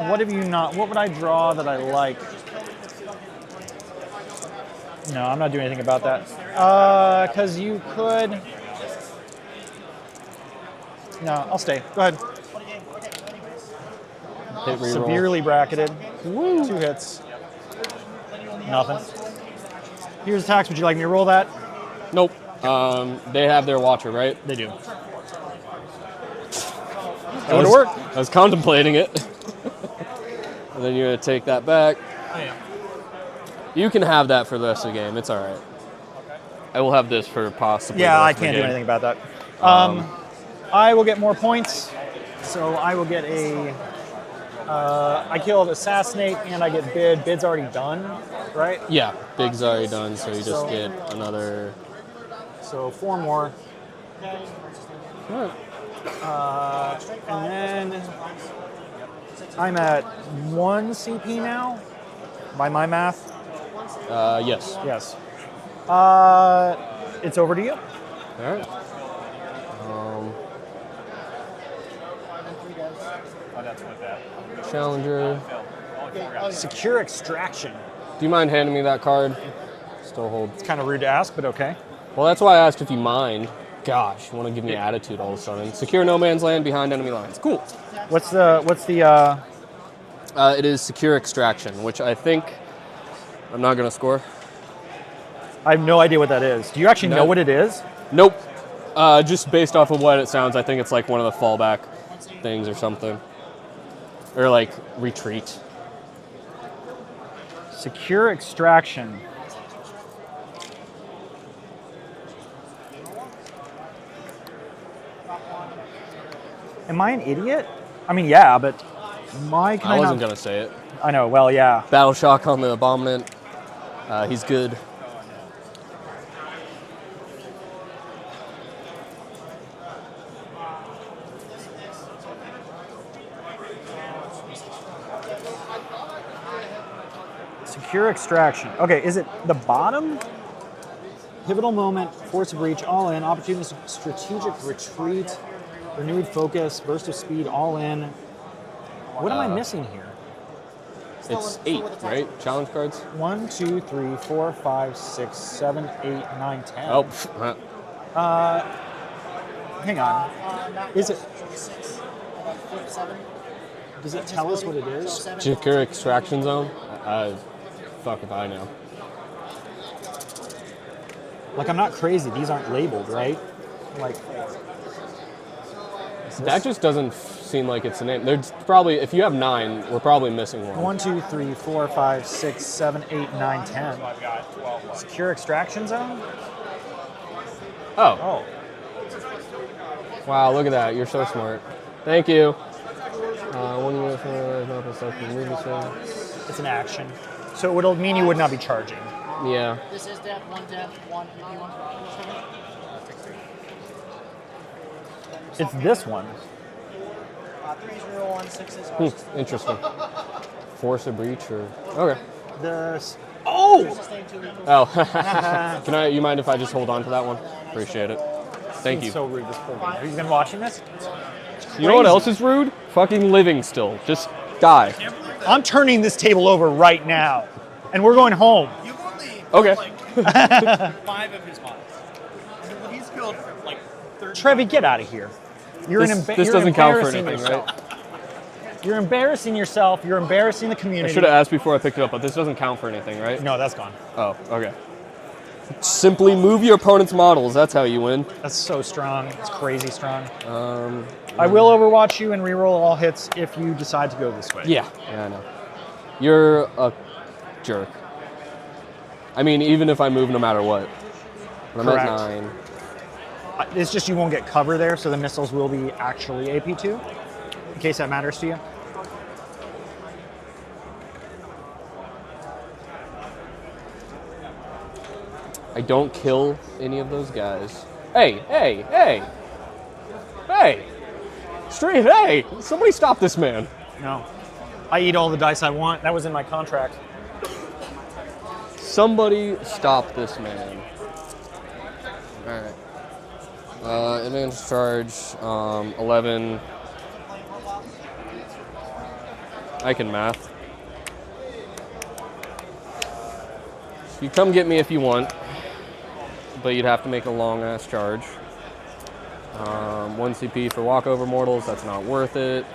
What have you not? What would I draw that I like? No, I'm not doing anything about that. Because you could. No, I'll stay. Go ahead. Hit reroll. Severely bracketed. Woo. 2 hits. Nothing. Here's attacks. Would you like me to roll that? Nope. They have their watcher, right? They do. That would work. I was contemplating it. And then you're going to take that back. I am. You can have that for the rest of the game. It's all right. I will have this for possibly. Yeah, I can't do anything about that. I will get more points. So I will get a. I killed Assassinate and I get Bid. Bid's already done, right? Yeah, Big's already done, so you just get another. So 4 more. And then I'm at 1 CP now, by my math. Yes. Yes. It's over to you. All right. Challenger. Secure extraction. Do you mind handing me that card? Still hold. It's kind of rude to ask, but okay. Well, that's why I asked if you mind. Gosh, you want to give me attitude all of a sudden. Secure no man's land behind enemy lines. Cool. What's the It is secure extraction, which I think I'm not gonna score. I have no idea what that is. Do you actually know what it is? Nope. Just based off of what it sounds, I think it's like one of the fallback things or something. Or like retreat. Secure extraction. Am I an idiot? I mean, yeah, but my kind I wasn't gonna say it. I know. Well, yeah. Battle shock on the abominant. He's good. Secure extraction. Okay, is it the bottom? Pivotal moment, force of reach, all in, opportunistic strategic retreat, renewed focus, burst of speed, all in. What am I missing here? It's 8, right? Challenge cards? 1, 2, 3, 4, 5, 6, 7, 8, 9, 10. Oh. Hang on. Is it? Does it tell us what it is? Secure extraction zone? Fuck if I know. Like, I'm not crazy. These aren't labeled, right? Like, that just doesn't seem like it's a name. There's probably, if you have 9, we're probably missing one. 1, 2, 3, 4, 5, 6, 7, 8, 9, 10. Secure extraction zone? Oh. Wow, look at that. You're so smart. Thank you. It's an action. So it'll mean you would not be charging. Yeah. This is death, 1 death, 1 It's this one. 3016 Interesting. Force a breach or okay. This. Oh! Oh. Can I? You mind if I just hold on to that one? Appreciate it. Thank you. So rude. This poor guy. Have you been watching this? You know what else is rude? Fucking living still. Just die. I'm turning this table over right now, and we're going home. You've only Okay. like 5 of his models. He's killed like 30. Trevi, get out of here. You're This you're doesn't count for embarrassing anything, yourself. right? You're embarrassing yourself. You're embarrassing the I community. should have asked before I picked it up, but this doesn't count for anything, right? No, that's gone. Oh, okay. Simply move your opponent's models. That's how you win. That's so strong. It's crazy strong. I will overwatch you and reroll all hits if you decide to go this way. Yeah, I know. You're a jerk. I mean, even if I move no matter what. But I'm Correct. at 9. It's just you won't get cover there, so the missiles will be actually AP2, in case that matters to you. I don't kill any of those guys. Hey, hey, hey! Hey! Stream, hey! Somebody stop this man. No. I eat all the dice I want. That was in my contract. Somebody stop this man. Alright. Advanced charge, 11. I can math. You come get me if you want, but you'd have to make a long ass charge. 1 CP for walkover mortals, that's not worth it.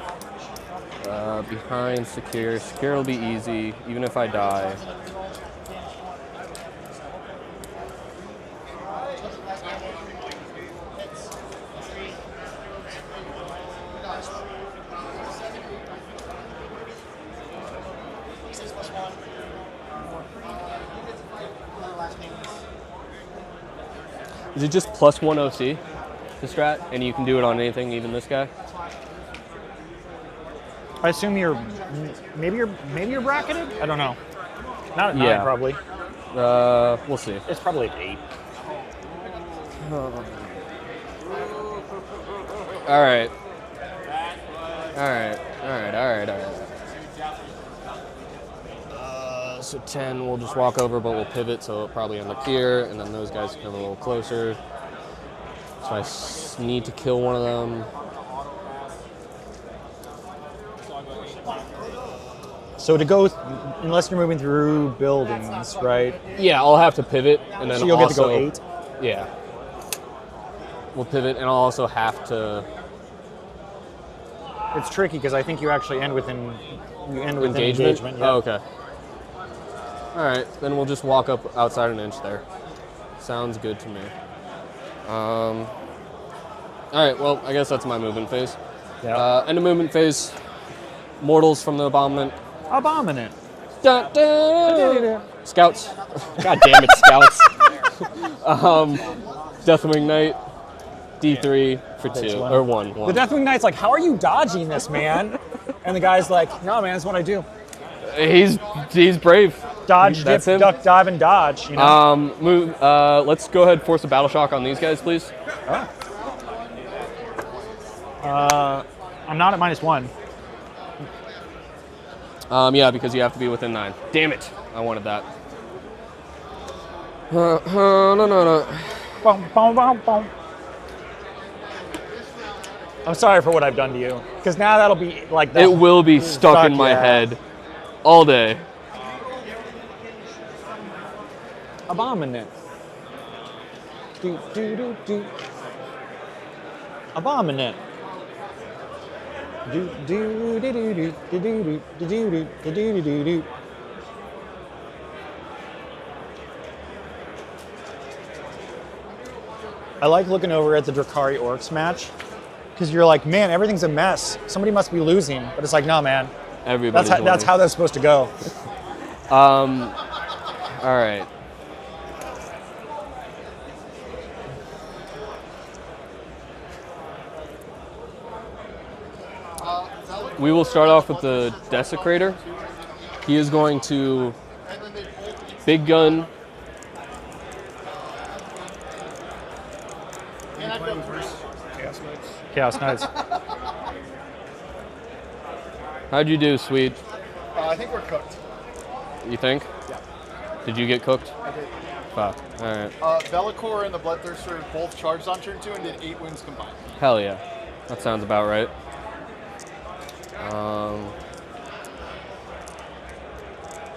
Behind secure. Secure will be easy, even if I die. Is it just +1 OC, the strat, and you can do it on anything, even this guy? I assume maybe you're bracketed? I don't know. Not at 9, Yeah. probably. We'll see. It's probably at 8. All right. So 10, we'll just walk over, but we'll pivot, so it'll probably end up here, and then those guys come a little closer. So I need to kill one of them. So to go, unless you're moving through buildings, right? Yeah, I'll have to pivot, and then so you'll also, get to go 8? Yeah. We'll pivot, and I'll also have to... It's tricky, because I think you actually end within... You end with engagement. Yeah. Oh, okay. All right, then we'll just walk up outside an inch there. Sounds good to me. All right, well, I guess that's my movement phase. Yeah. End of movement phase. Mortals from the Abominant. Abominant. Dun, dun. Scouts. God damn it, Scouts. Deathwing Knight. D3 for 2, or 1. The Deathwing Knight's like, how are you dodging this, man? And the guy's like, no, man, that's what I do. He's brave. Dodge, That's dip, him. duck, dive, and dodge. You know? Let's go ahead and force a battle shock on these guys, please. I'm not at -1. Yeah, because you have to be within 9. Damn it! I wanted that. No. Boom, boom, boom, boom. I'm sorry for what I've done to you, because now that'll be like. It will be stuck in my head all day. Abominant. Do. Abominant. Do. I like looking over at the Drakari Orcs match, because you're like, man, everything's a mess. Somebody must be losing, but it's like, no, man. That's how that's supposed to go. All right. We will start off with the Desecrator. He is going to big gun. Chaos Knights. How'd you do, Swede? I think we're cooked. You think? Yeah. Did you get cooked? I did. Fuck. All right. Bellicor and the Bloodthirster both charged on turn 2 and did 8 wounds combined. Hell yeah. That sounds about right.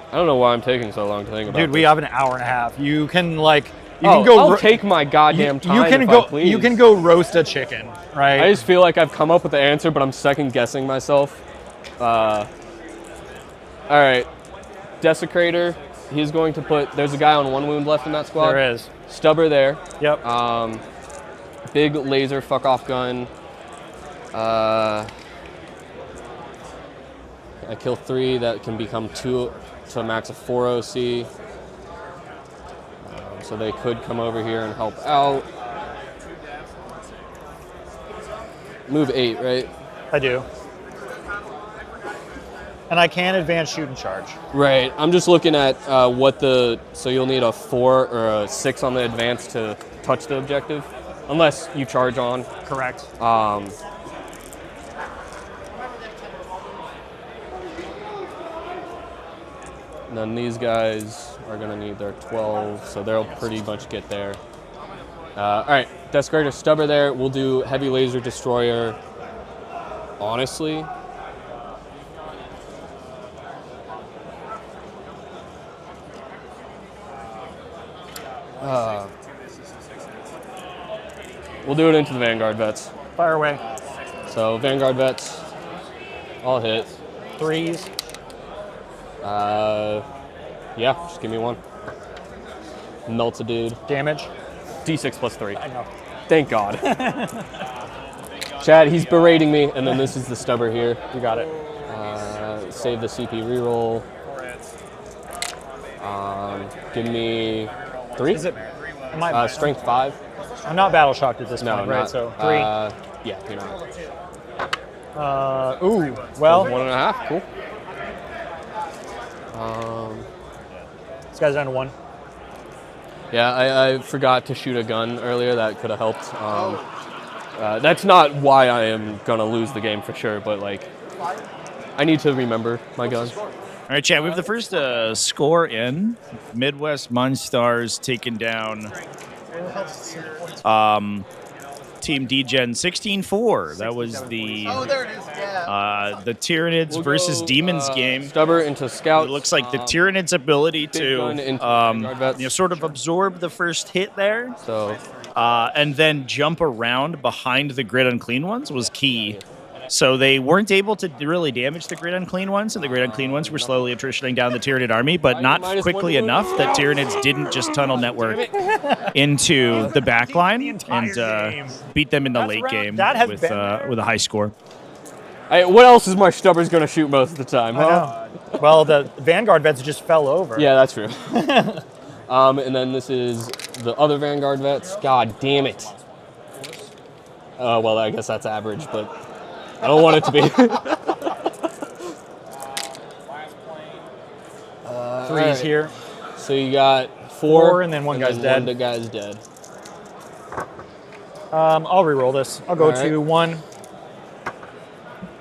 I don't know why I'm taking so long to think about Dude, we this. have an hour and a half. You can can I'll take my goddamn time. You can go roast a chicken, right? I just feel like I've come up with the answer, but I'm second guessing myself. All right, Desecrator. He's going to put. There's a guy on 1 wound left in that squad. There is. Stubber there. Yep. Big laser fuck off gun. I kill 3. That can become 2 to a max of 4 OC. So they could come over here and help out. Move 8, right? I do. And I can advance, shoot, and charge. Right. I'm just looking at what the... So you'll need a 4 or a 6 on the advance to touch the objective. Unless you charge on. Correct. And then these guys are going to need their 12, so they'll pretty much get there. All right, Desecrator Stubber there. We'll do Heavy Laser Destroyer. Honestly, we'll do it into the Vanguard vets. Fire away. So Vanguard vets, all hit. 3s. Yeah, just give me 1. Melts a dude. Damage. D6 plus 3. I know. Thank God. Chad, he's berating me, and then this is the Stubber here. You got it. Save the CP reroll. Give me 3. Is it? Strength 5. I'm not battle shocked at this No, point, right? not, So 3. Yeah, you're not. Ooh. Well. 1.5. Cool. This guy's down to 1. Yeah, I forgot to shoot a gun earlier. That could have helped. That's not why I am gonna lose the game for sure, but like, I need to remember my guns. All right, Chad, we have the first score in. Midwest Monstars taking down Team DGen 16-4. That was the the Tyranids versus Demons game. Stubber into Scout. It looks like the Tyranids' ability to sort of absorb the first hit there, and then jump around behind the Grid Unclean ones was key. So they weren't able to really damage the Grid Unclean ones, and the Grid Unclean ones were slowly attritioning down the Tyranid army, but not quickly enough that Tyranids didn't just tunnel network into the backline and beat them in the late game with a high score. What else is my Stubbers going to shoot most of the time, huh? Well, the Vanguard vets just fell over. Yeah, that's true. And then this is the other Vanguard vets. God damn it. Well, I guess that's average, but I don't want it to be. Three's here. So you got four and then one guy's dead. One guy's dead. I'll re-roll this. I'll go to 1.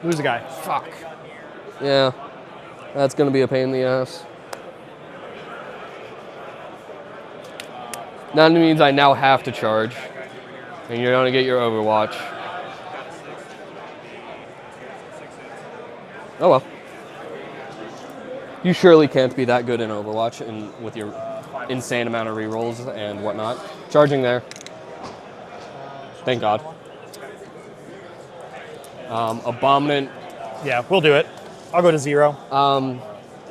Who's the guy? Fuck. Yeah, that's going to be a pain in the ass. That means I now have to charge, and you're going to get your Overwatch. Oh well. You surely can't be that good in Overwatch and with your insane amount of rerolls and whatnot. Charging there. Thank God. Abominant. Yeah, we'll do it. I'll go to 0.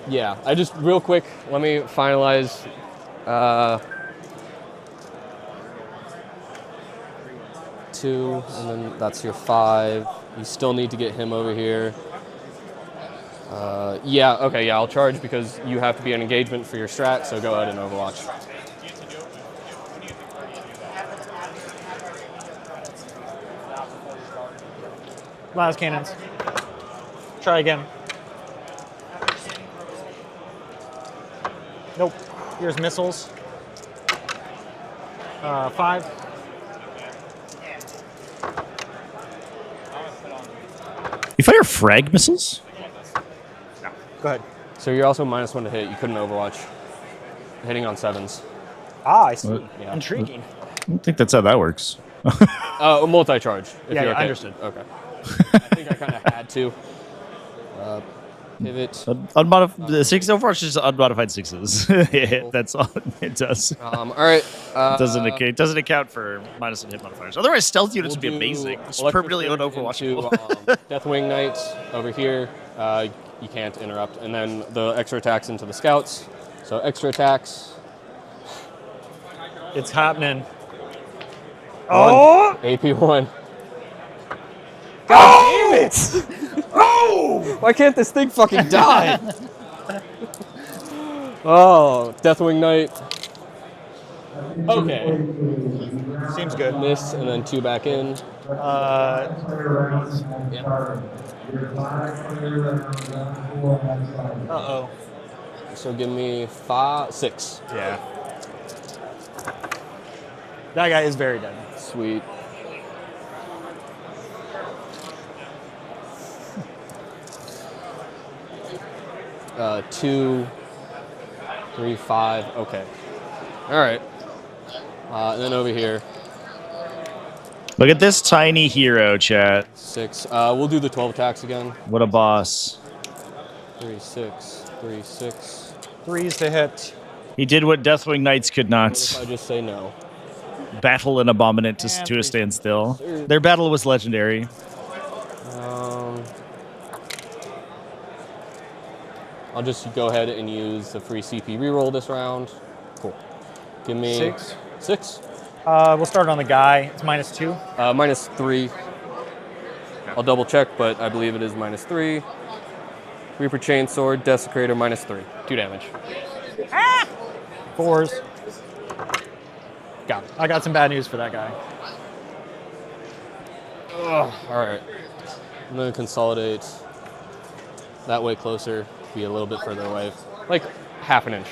Yeah, I just, real quick, let me finalize. 2, and then that's your 5. You still need to get him over here. Yeah, okay, yeah, I'll charge because you have to be an engagement for your strat, so go ahead and Overwatch. Last cannons. Try again. Nope. Here's missiles. 5. You fire frag missiles? No. Go ahead. So you're also -1 to hit. You couldn't Overwatch. Hitting on 7s. Ah, I see. What? Yeah. Intriguing. I don't think that's how that works. Multi-charge. Yeah, you're okay. I understood. Okay. I think I kind of had to. Pivot. The 6 Overwatch is unmodified 6s. That's all it does. All right. It doesn't account for -1 hit modifiers. Otherwise, stealth units would be amazing. It's permanently un-Overwatchable. Deathwing Knights over here. You can't interrupt. And then the extra attacks into the scouts. So extra attacks. It's happening. Oh! AP1. God damn it! Oh! Why can't this thing fucking die? Oh, Deathwing Knight. Okay. Seems good. Miss, and then 2 back in. Uh-oh. So give me 6. Yeah. That guy is very dead. Sweet. Uh, 2, 3, 5. Okay. All right. And then over here. Look at this tiny hero, chat. 6. We'll do the 12 attacks again. What a boss. 3, 6, 3, 6. 3s to hit. He did what Deathwing Knights could not. What if I just say no? Battle an Abominant to a standstill. Their battle was legendary. I'll just go ahead and use the free CP reroll this round. Cool. Give me 6. 6. We'll start on the guy. It's -2. -3. I'll double check, but I believe it is -3. Reaper Chainsword, Desecrator, -3. 2 damage. 4s. Got it. I got some bad news for that guy. Ugh. All right. I'm going to consolidate that way closer, be a little bit further away, like half an inch.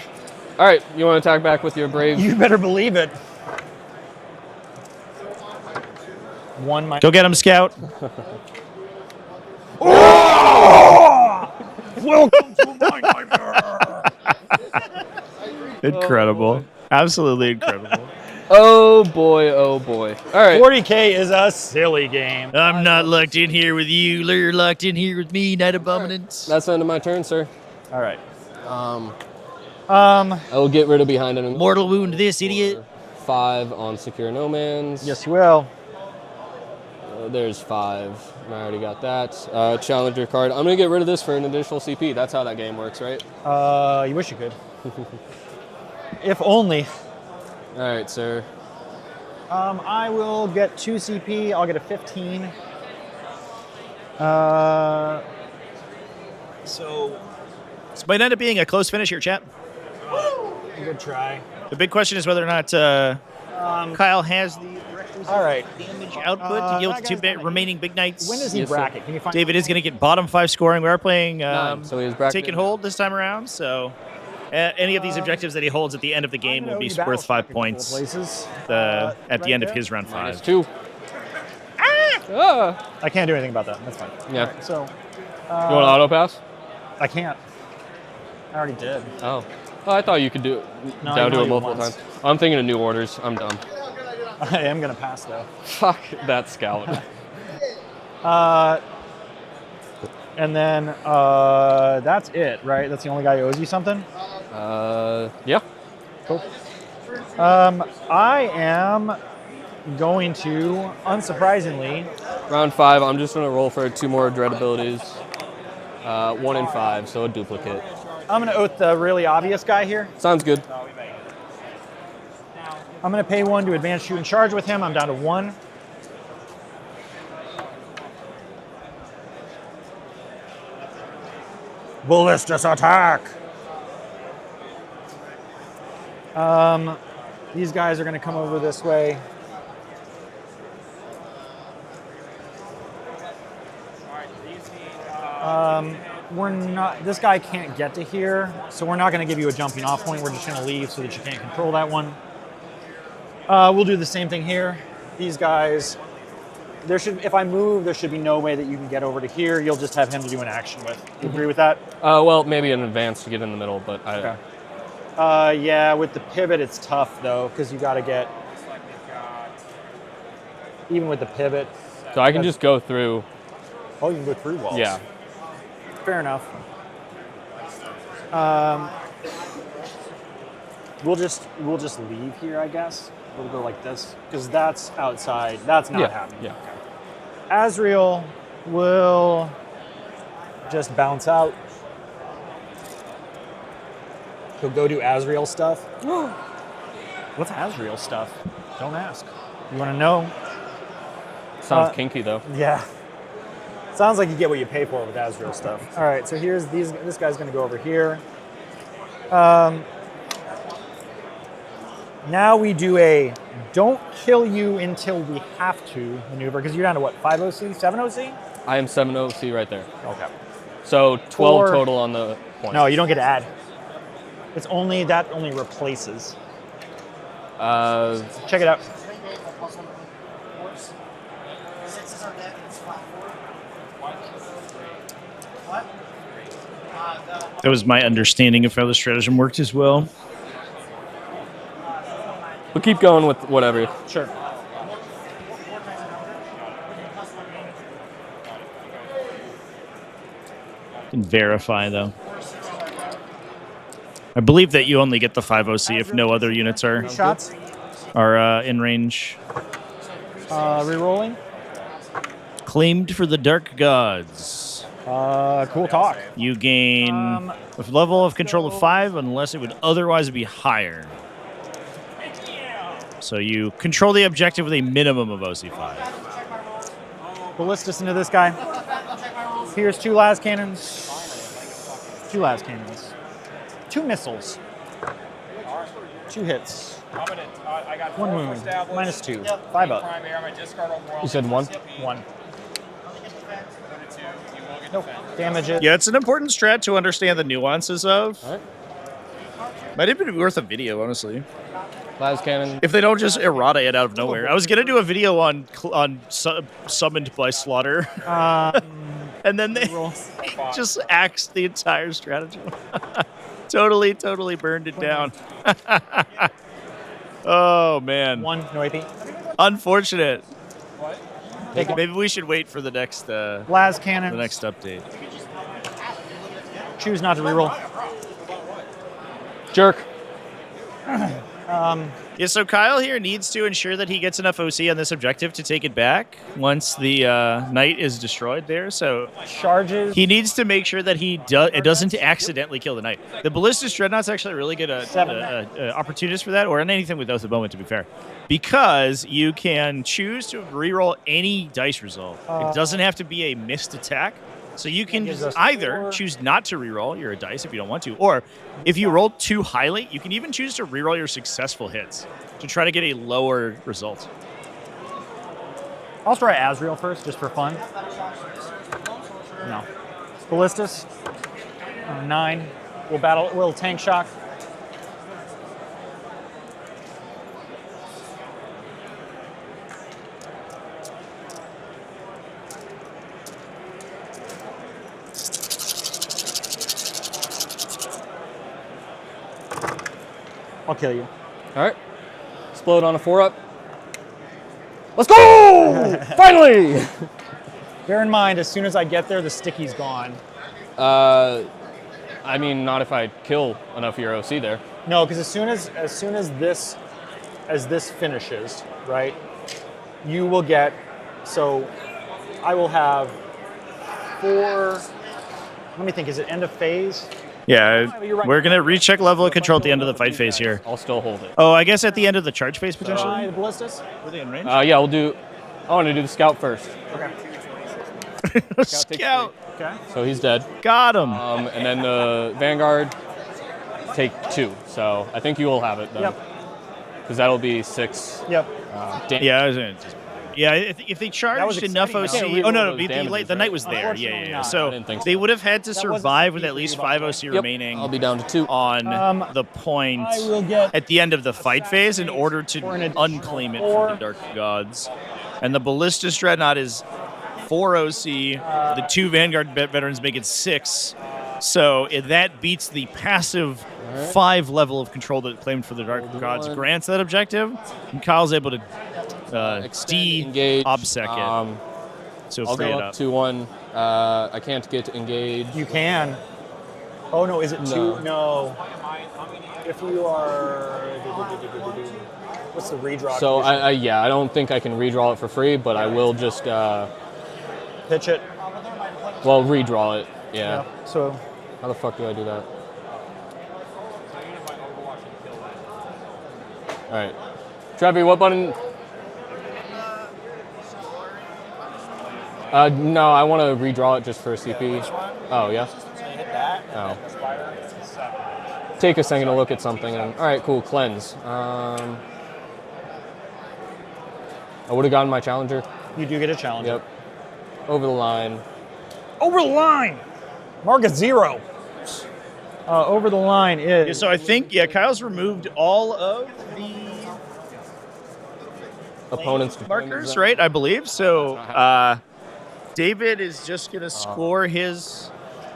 All right, you want to attack back with your Brave? You better believe it. 1 minus. Go get him, Scout. Welcome to my nightmare. Incredible. Absolutely incredible. Oh boy, oh boy. All right. 40k is a silly game. I'm not locked in here with you. You're locked in here with me, Night Abominant. That's the end of my turn, sir. All right. I will get rid of behind enemy. Mortal wound this idiot. 5 on secure no man's. Yes, you will. There's 5. I already got that. Challenger card. I'm gonna get rid of this for an additional CP. That's how that game works, right? You wish you could. If only. All right, sir. I will get 2 CP. I'll get a 15. So This might end up being a close finish here, chat. good try. The big question is whether or not Kyle has the damage output to yield to 2 remaining big knights. When does he bracket? Can you find David is going to get bottom 5 scoring. We are playing so he is bracketed. take and hold this time around. So any of these objectives that he holds at the end of the game will be worth 5 points at the end of his round 5. -2. I can't do anything about that. That's fine. Yeah. Right, so You want auto pass? I can't. I already did. Oh. I thought you could do it. No, I'll I do know it you multiple once. times. I'm thinking of new orders. I'm dumb. I am gonna pass though. Fuck that scout. And then that's it, right? That's the only guy who owes you something? Yeah. Cool. I am going to, unsurprisingly, Round 5, I'm just going to roll for 2 more dread abilities. 1 and 5, so a duplicate. I'm going to oath the really obvious guy here. Sounds good. I'm going to pay 1 to advance shoot and charge with him. I'm down to 1. Ballistus attack! These guys are going to come over this way. We're not. This guy can't get to here, so we're not going to give you a jumping off point. We're just going to leave so that you can't control that one. We'll do the same thing here. These guys. If I move, there should be no way that you can get over to here. You'll just have him to do an action with. You agree with that? Well, maybe an advance to get in the middle, but I. Okay. Yeah, with the pivot, it's tough though, because you got to get. Even with the pivot. So I can just go through. Oh, you can go through walls. Yeah. Fair enough. We'll just leave here, I guess. We'll go like this because that's outside. That's not happening. Yeah. Azrael will just bounce out. He'll go do Azrael stuff. What's Azrael stuff? Don't ask. You want to know? Sounds kinky though. Yeah. Sounds like you get what you pay for with Azrael stuff. All right, so here's this guy's going to go over here. Now we do a don't kill you until we have to maneuver, because you're down to what, 5 OC, 7 OC? I am 7 OC right there. Okay. So 12 total on the point. No, you don't get to add. It's only, that only replaces. Check it out. That was my understanding of how the stratagem worked as well. We'll keep going with whatever. Sure. Can verify though. I believe that you only get the 5 OC if no other units are Shots. in range. Rerolling. Claimed for the Dark Gods. Cool talk. You gain a level of control of 5 unless it would otherwise be higher. So you control the objective with a minimum of OC5. Ballistus into this guy. Here's 2 las cannons. 2 las cannons. 2 missiles. 2 hits. 1 wound. -2. 5 up. You said 1? 1. Nope. Damage it. Yeah, it's an important strat to understand the nuances of. All right. Might have been worth a video, honestly. Las cannon. If they don't just errata it out of nowhere. I was gonna do a video on summoned by slaughter, and then they just axed the entire strategy. totally burned it down. Oh man. One, no AP. Unfortunate. Take one. Maybe we should wait for the next Las cannon. the next update. Choose not to reroll. Jerk. Yeah, so Kyle here needs to ensure that he gets enough OC on this objective to take it back once the knight is destroyed there. So Charges. he needs to make sure that it doesn't accidentally kill the knight. The Ballistic Dreadnought's actually really good opportunist for that, or in anything with Oath of Moment, to be fair. Because you can choose to reroll any dice result. It doesn't have to be a missed attack. So you can either choose not to reroll your dice if you don't want to, or if you roll too highly, you can even choose to reroll your successful hits to try to get a lower result. I'll try Azrael first, just for fun. No. Ballistus. 9. We'll tank shock. I'll kill you. All right. Explode on a 4-up. Let's go! Finally! Bear in mind, as soon as I get there, the sticky's gone. I mean, not if I kill enough of your OC there. No, because as soon as this finishes, right, you will get. So, I will have 4. Let me think. Is it end of phase? Yeah, we're going to recheck level of control at the end of the fight phase here. I'll still hold it. Oh, I guess at the end of the charge phase, potentially? Try the ballistas? Were they in range? Yeah, we'll do... I want to do the scout first. Okay. Scout. Okay. So he's dead. Got him. And then the Vanguard take 2. So I think you will have it then. Yep. Because that'll be 6. Yep. Yeah, if they charged enough OC. Oh, no, the knight was there. Yeah. So they would have had to survive with at least 5 OC remaining. I'll be down to 2. On the point at the end of the fight phase in order to unclaim it from the Dark Gods. And the Ballistic Dreadnought is 4 OC. The 2 Vanguard veterans make it 6. So that beats the passive 5 level of control that it claimed for the Dark Gods grants that objective. And Kyle's able to de-obsec it. So I'll free go it up up. 2-1. I can't get to engage. You can. Oh no, is it 2? No. If you are... What's the redraw? So I don't think I can redraw it for free, but I will just... pitch it. Well, redraw it. Yeah. So... How the fuck do I do that? All right. Trevi, what button? No, I want to redraw it just for CP. Oh, yeah? Oh. Take a second to look at something. All right, cool. Cleanse. I would have gotten my challenger. You do get a challenger. Yep. Over the line. Over the line! Mark at 0. Over the line is... Yeah, so I think, Kyle's removed all of the opponent's markers, right? I believe. So David is just going to score his...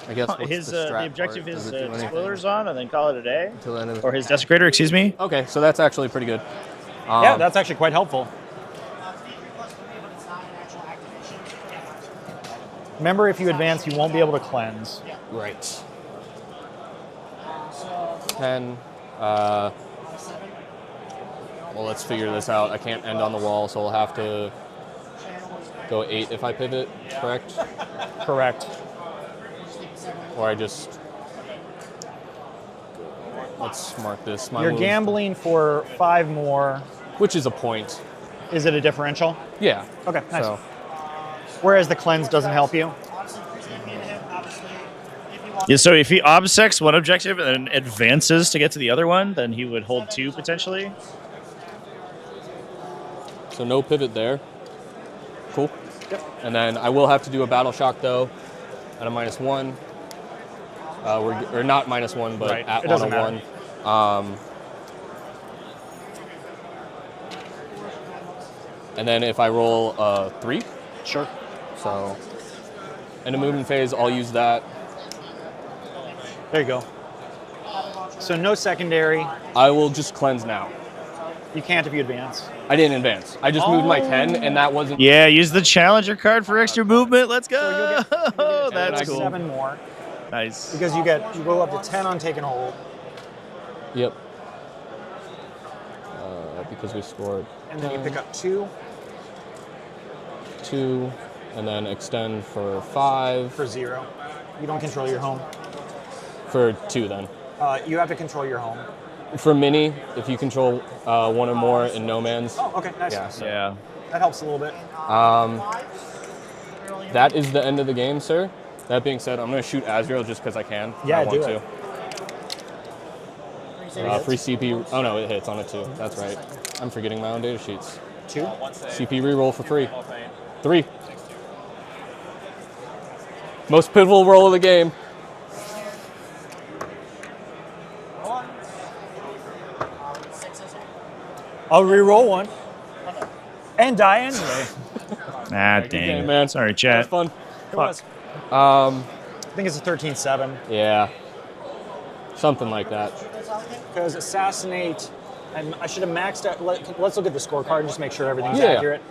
I guess the objective his spoilers on, and then call it a day. Until the end of or his desecrator, excuse me. Okay, so that's actually pretty good. Yeah, that's actually quite helpful. Remember, if you advance, you won't be able to cleanse. Right. 10. Well, let's figure this out. I can't end on the wall, so I'll have to go 8 if I pivot, correct? Correct. Or I just... Let's mark this. You're gambling for 5 more. Which is a point. Is it a differential? Yeah. Okay, nice. So. Whereas the cleanse doesn't help you? Yeah, so if he obsects one objective and then advances to get to the other one, then he would hold 2 potentially. So no pivot there. Cool. Yep. And then I will have to do a battle shock though at a -1. Or not -1, but right. on a matter. 1. and then if I roll 3, Sure. so in a movement phase, I'll use that. There you go. So no secondary. I will just cleanse now. You can't if you advance. I didn't advance. I just moved my 10, and that wasn't. Yeah, use the challenger card for extra movement. Let's go. So That's cool. 7 more. Nice. Because you go up to 10 on taking hold. Yep. Because we scored. And then you pick up 2. 2, and then extend for 5. For 0. You don't control your home. For 2 then. You have to control your home. For mini, if you control 1 or more in no man's. Oh, okay, nice. Yeah. So. Yeah. That helps a little bit. That is the end of the game, sir. That being said, I'm going to shoot Azrael just because I can. Yeah, I want do it. to. Free CP. Oh no, it hits on a 2. That's right. I'm forgetting my own data sheets. 2? CP reroll for 3. 3. Most pivotal roll of the game. I'll re-roll 1. And die anyway. Ah, dang. game, man. Sorry, That chat. was fun. It was. I think it's a 13-7. Yeah. Something like that. Because assassinate, I should have maxed out. Let's look at the scorecard and just make sure everything's Yeah. accurate.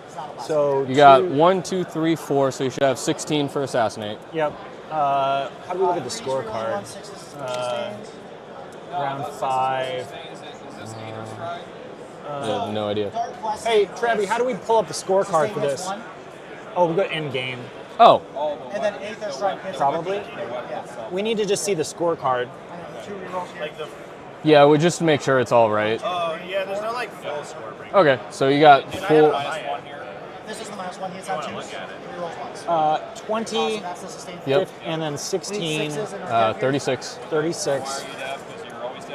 So You got 1, 2, 3, 4, so you should have 16 for assassinate. Yep. How do we look at the scorecard? Round 5. I have no idea. Hey, Trevi, how do we pull up the scorecard for this? Oh, we got in game. Oh. And then 8th or strike hits. Probably. We need to just see the scorecard. Yeah, we just make sure it's all right. Oh, yeah, there's no like full score break. Okay, so you got full. This is the minus 1. He hits on 2. He rolls once. 20, That's the sustained. Yep. and then 16, 36. 36.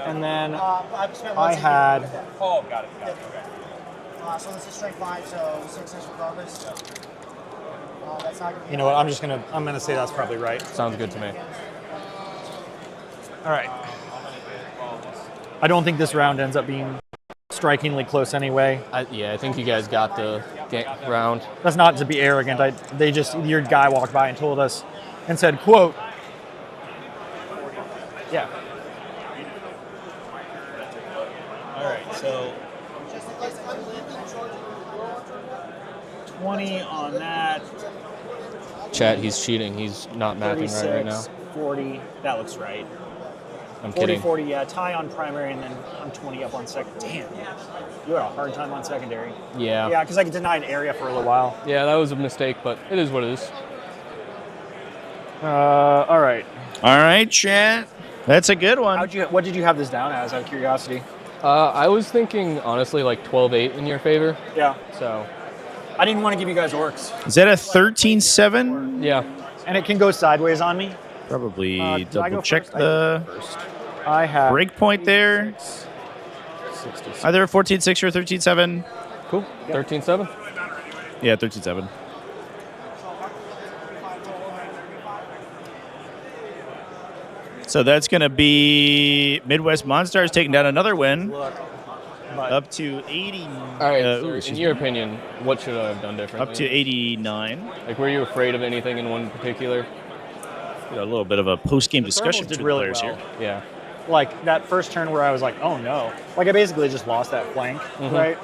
And then I've spent I had, Oh, got it. so this is strike 5, so 6 regardless. That's not gonna be you know what, I'm gonna say that's probably right. Sounds good to me. All right. I don't think this round ends up being strikingly close anyway. Yeah, I think you guys got the round. That's not to be arrogant. Your guy walked by and told us and said, quote, yeah. All right, so 20 on that. Chat, he's cheating. He's not mapping right now. 40, that looks right. I'm 40, kidding. 40, yeah, tie on primary, and then I'm 20 up on second. Damn, you had a hard time on secondary. Yeah. Yeah, because I denied area for a little while. Yeah, that was a mistake, but it is what it is. All right. All right, chat. That's a good one. What did you have this down as, out of curiosity? I was thinking, honestly, like 12-8 in your favor. Yeah. So. I didn't want to give you guys orcs. Is that a 13-7? Yeah. And it can go sideways on me. Probably did I go double check first? the I have break point there. 66. Either a 14-6 or a 13-7. Cool. 13-7. Yeah, 13-7. So that's going to be Midwest Monstars taking down another win. Up to 80. All right, in your opinion, what should I have done differently? Up to 89. Like, were you afraid of anything in one particular? A little bit of a post-game discussion did between really the players well. here. Yeah. Like that first turn where I was like, oh no. Like I basically just lost that flank, right?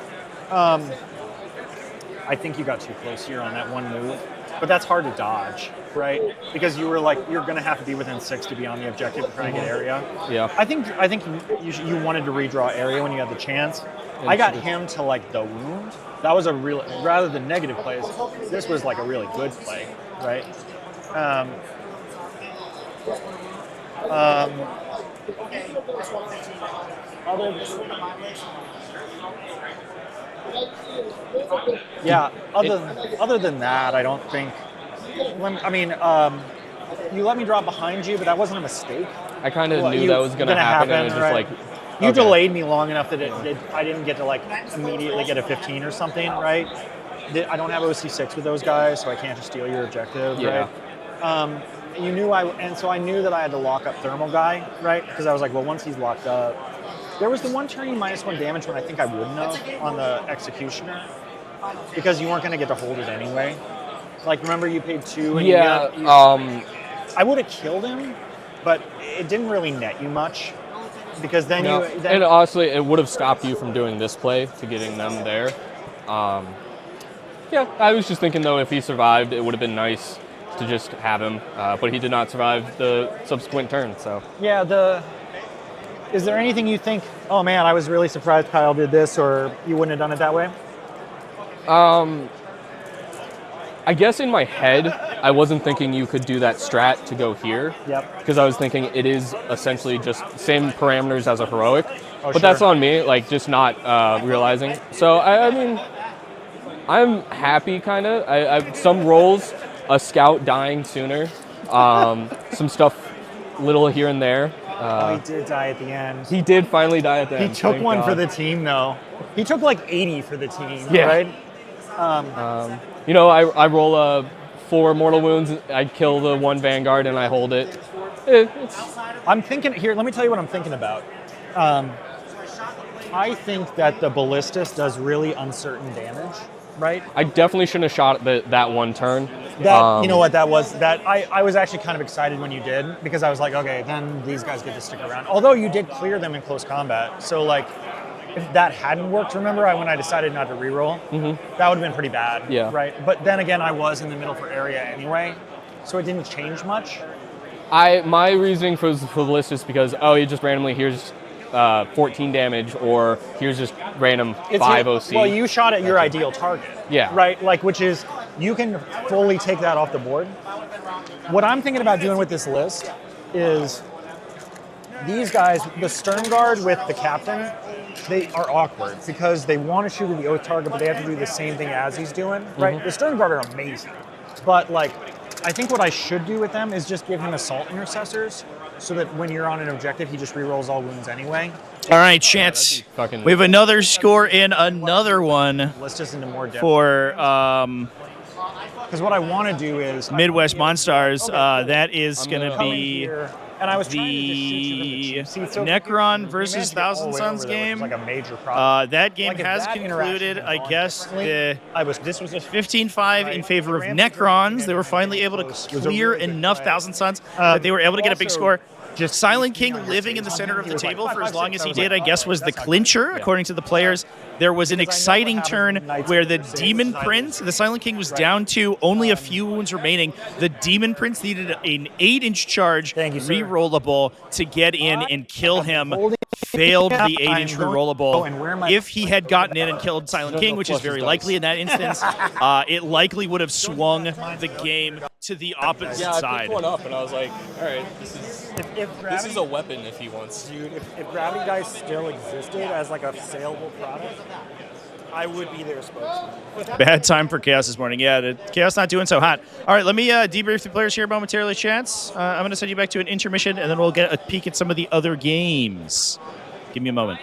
I think you got too close here on that one move. But that's hard to dodge, right? Because you were like, you're going to have to be within 6 to be on the objective to try and get area. Yeah. I think you wanted to redraw area when you had the chance. I got him to like the wound. That was a real, rather than negative plays, this was like a really good play, right? Yeah, other than that, I don't think. I mean, you let me drop behind you, but that wasn't a mistake. I kind of knew that was going to happen. And it was just right? like, you okay. delayed me long enough that I didn't get to like immediately get a 15 or something, right? I don't have OC6 with those guys, so I can't just steal your objective, Yeah. right? You knew so I knew that I had to lock up thermal guy, right? Because I was like, well, once he's locked up, there was the one turning -1 damage when I think I wouldn't have on the executioner. because you weren't going to get to hold it anyway. Like, remember you paid 2 and Yeah. I would have killed him, but it didn't really net you much because then No, and honestly, it would have stopped you from doing this play to getting them there. Yeah, I was just thinking though, if he survived, it would have been nice to just have him, but he did not survive the subsequent turn. So yeah, is there anything you think? Oh man, I was really surprised Kyle did this, or you wouldn't have done it that way? I guess in my head, I wasn't thinking you could do that strat to go here. Yep. Because I was thinking it is essentially just same parameters as a heroic. Oh, but that's on me, like just not realizing. So I mean, I'm happy kind of. I some rolls, a scout dying sooner, some stuff little here and there. He did die at the end. He did finally die at the end. He took thank one God. for the team though. He took like 80 for the team, Yeah. right? You know, I roll 4 mortal wounds, I kill the 1 vanguard, and I hold it. I'm thinking here. Let me tell you what I'm thinking about. I think that the ballistus does really uncertain damage, right? I definitely shouldn't have shot that one turn. That you know what that was. That I was actually kind of excited when you did because I was like, okay, then these guys get to stick around. Although you did clear them in close combat, so like. If that hadn't worked, remember when I decided not to reroll? That would have been pretty bad, Yeah. right? But then again, I was in the middle for area anyway, so it didn't change much. My reasoning for the list is because, he just randomly, here's 14 damage, or here's just random 5 OC. Well, you shot at your ideal target. Yeah. Right? Like, which is, you can fully take that off the board. What I'm thinking about doing with this list is these guys, the Stern Guard with the captain, they are awkward because they want to shoot at the Oath target, but they have to do the same thing as he's doing, right? The Stern Guard are amazing. But, like, I think what I should do with them is just give him Assault Intercessors so that when you're on an objective, he just rerolls all wounds anyway. All right, chance. We have another score in another one. Let's just into more depth. For because what I want to do is Midwest Monstars. That is going to be and I was the Necron versus Thousand Suns game. Like a major problem. That game has concluded. I guess this was a 15-5 in favor of Necrons. They were finally able to clear enough Thousand Suns that they were able to get a big score. Just Silent King living in the center of the table for as long as he did, I guess, was the clincher, according to the players. There was an exciting turn where the Demon Prince, the Silent King was down to only a few wounds remaining. The Demon Prince needed an 8-inch charge, rerollable, to get in and kill him. Failed the 8-inch rerollable. If he had gotten in and killed Silent King, which is very likely in that instance, it likely would have swung the game to the opposite side. I picked one up and I was like, all right, this is a weapon if he wants. Dude, if Gravity Dice still existed as like a saleable product, I would be their spokesman. Bad time for Chaos this morning. Yeah, the Chaos not doing so hot. All right, let me debrief the players here momentarily, Chance. I'm going to send you back to an intermission, and then we'll get a peek at some of the other games. Give me a moment.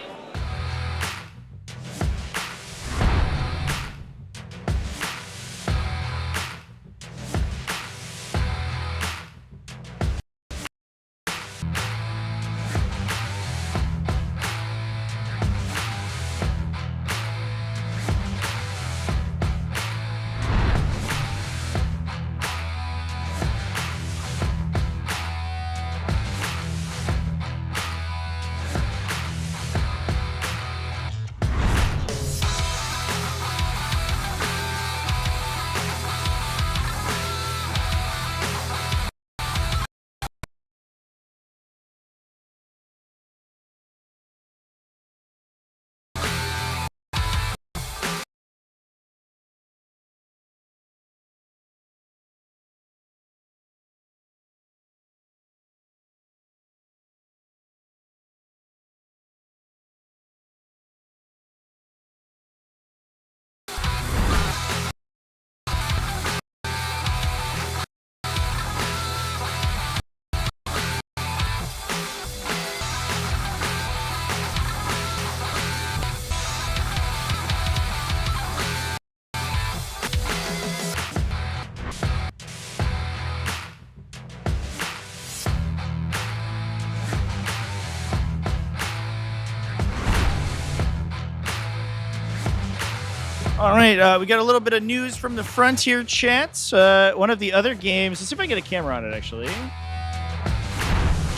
All right, we got a little bit of news from the Frontier chats. One of the other games, let's see if I can get a camera on it actually.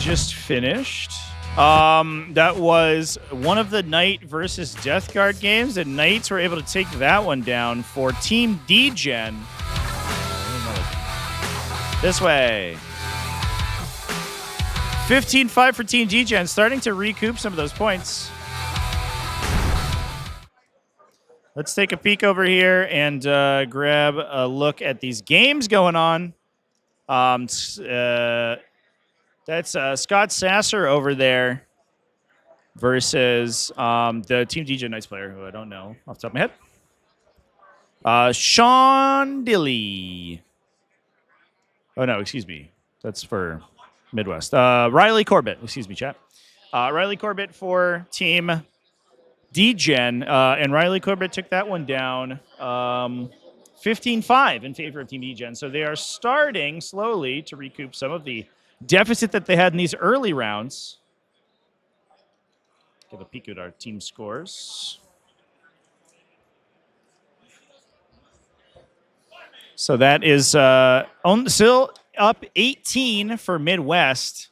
Just finished. That was one of the Knight versus Death Guard games, and Knights were able to take that one down for Team D-Gen. This way. 15-5 for Team D-Gen, starting to recoup some of those points. Let's take a peek over here and grab a look at these games going on. That's Scott Sasser over there versus the Team DJ Knights player, who I don't know off the top of my head. Sean Dilly. Oh, no, excuse me. That's for Midwest. Riley Corbett. Excuse me, chat. Riley Corbett for Team D-Gen, and Riley Corbett took that one down 15-5 in favor of Team D-Gen. So they are starting slowly to recoup some of the deficit that they had in these early rounds. Give a peek at our team scores. So that is still up 18 for Midwest.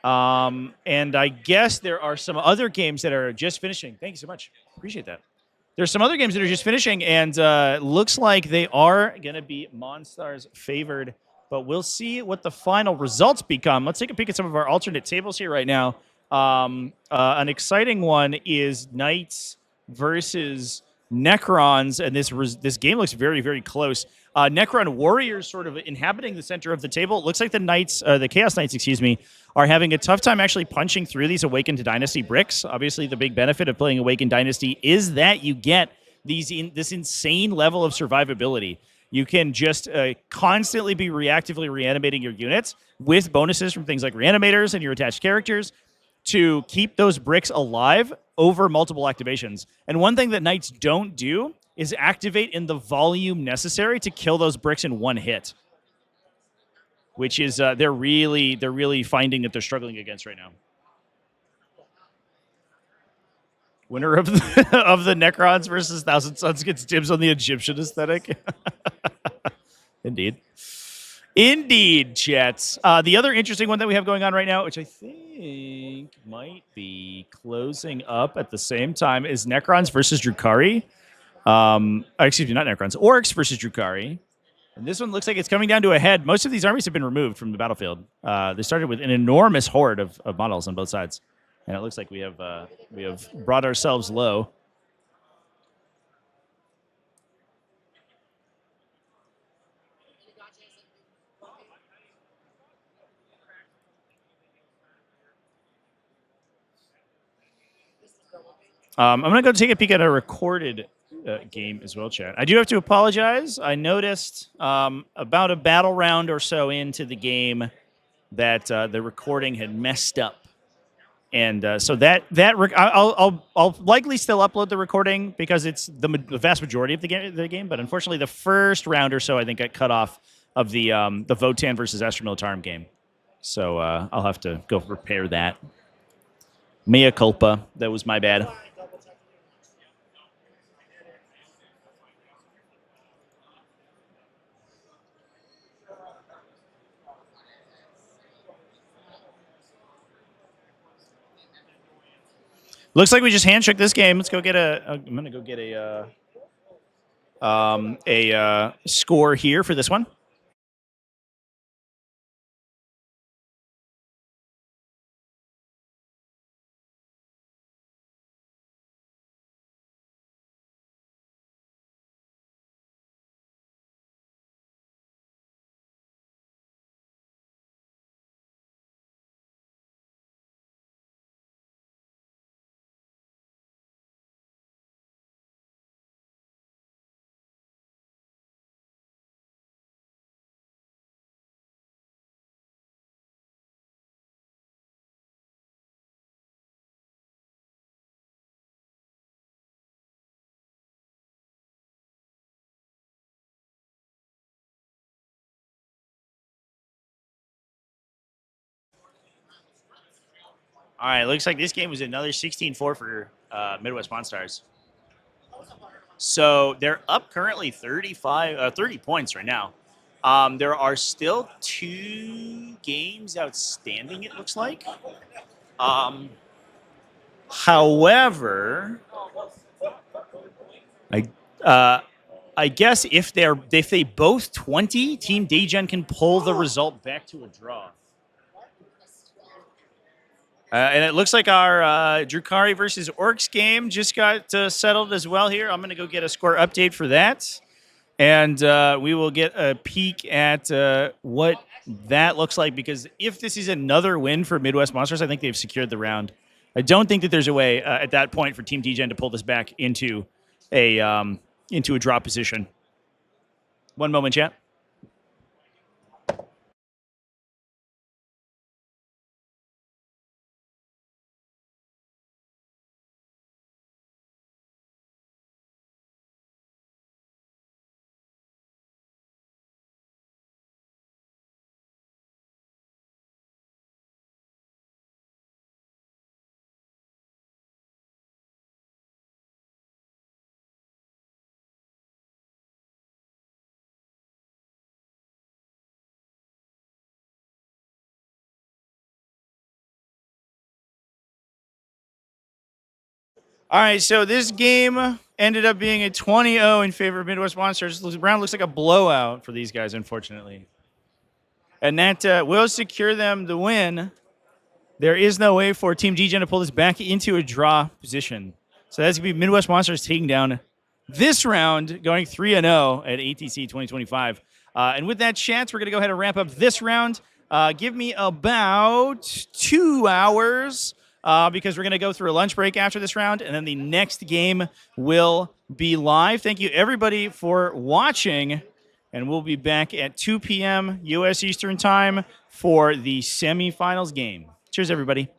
And I guess there are some other games that are just finishing. Thank you so much. Appreciate that. There's some other games that are just finishing, and looks like they are going to be Monstars favored. But we'll see what the final results become. Let's take a peek at some of our alternate tables here right now. An exciting one is Knights versus Necrons, and this game looks very, very close. Necron Warriors sort of inhabiting the center of the table. It looks like the Knights, the Chaos Knights, excuse me, are having a tough time actually punching through these Awakened Dynasty bricks. Obviously, the big benefit of playing Awakened Dynasty is that you get this insane level of survivability. You can just constantly be reactively reanimating your units with bonuses from things like reanimators and your attached characters to keep those bricks alive over multiple activations. And one thing that Knights don't do is activate in the volume necessary to kill those bricks in one hit, which is they're really finding that they're struggling against right now. Winner of the Necrons versus Thousand Suns gets dibs on the Egyptian aesthetic. Indeed, chats. The other interesting one that we have going on right now, which I think might be closing up at the same time, is Necrons versus Drukhari. Excuse me, not Necrons. Orcs versus Drukhari. And this one looks like it's coming down to a head. Most of these armies have been removed from the battlefield. They started with an enormous horde of models on both sides. And it looks like we have brought ourselves low. I'm going to go take a peek at a recorded game as well, chat. I do have to apologize. I noticed about a battle round or so into the game that the recording had messed up. And so I'll likely still upload the recording because it's the vast majority of the game. But unfortunately, the first round or so, I think, got cut off of the Votann versus Astra Militarum game. So I'll have to go repair that. Mea culpa. That was my bad. Looks like we just handshook this game. Let's go get I'm gonna go get a score here for this one. All right, looks like this game was another 16-4 for Midwest Monstars. So they're up currently 30 points right now. There are still 2 games outstanding, it looks like. However, I guess if they both 20, Team Degen can pull the result back to a draw. And it looks like our Drukari versus Orcs game just got settled as well here. I'm going to go get a score update for that. And we will get a peek at what that looks like, because if this is another win for Midwest Monsters, I think they've secured the round. I don't think that there's a way at that point for Team Degen to pull this back into a draw position. One moment, chat. All right, so this game ended up being a 20-0 in favor of Midwest Monsters. The round looks like a blowout for these guys, unfortunately. And that will secure them the win. There is no way for Team Degen to pull this back into a draw position. So that's going to be Midwest Monsters taking down this round, going 3-0 at ATC 2025. And with that, chance, we're going to go ahead and wrap up this round. Give me about 2 hours. Because we're going to go through a lunch break after this round, and then the next game will be live. Thank you, everybody, for watching, and we'll be back at 2 p.m. U.S. Eastern Time for the semifinals game. Cheers, everybody.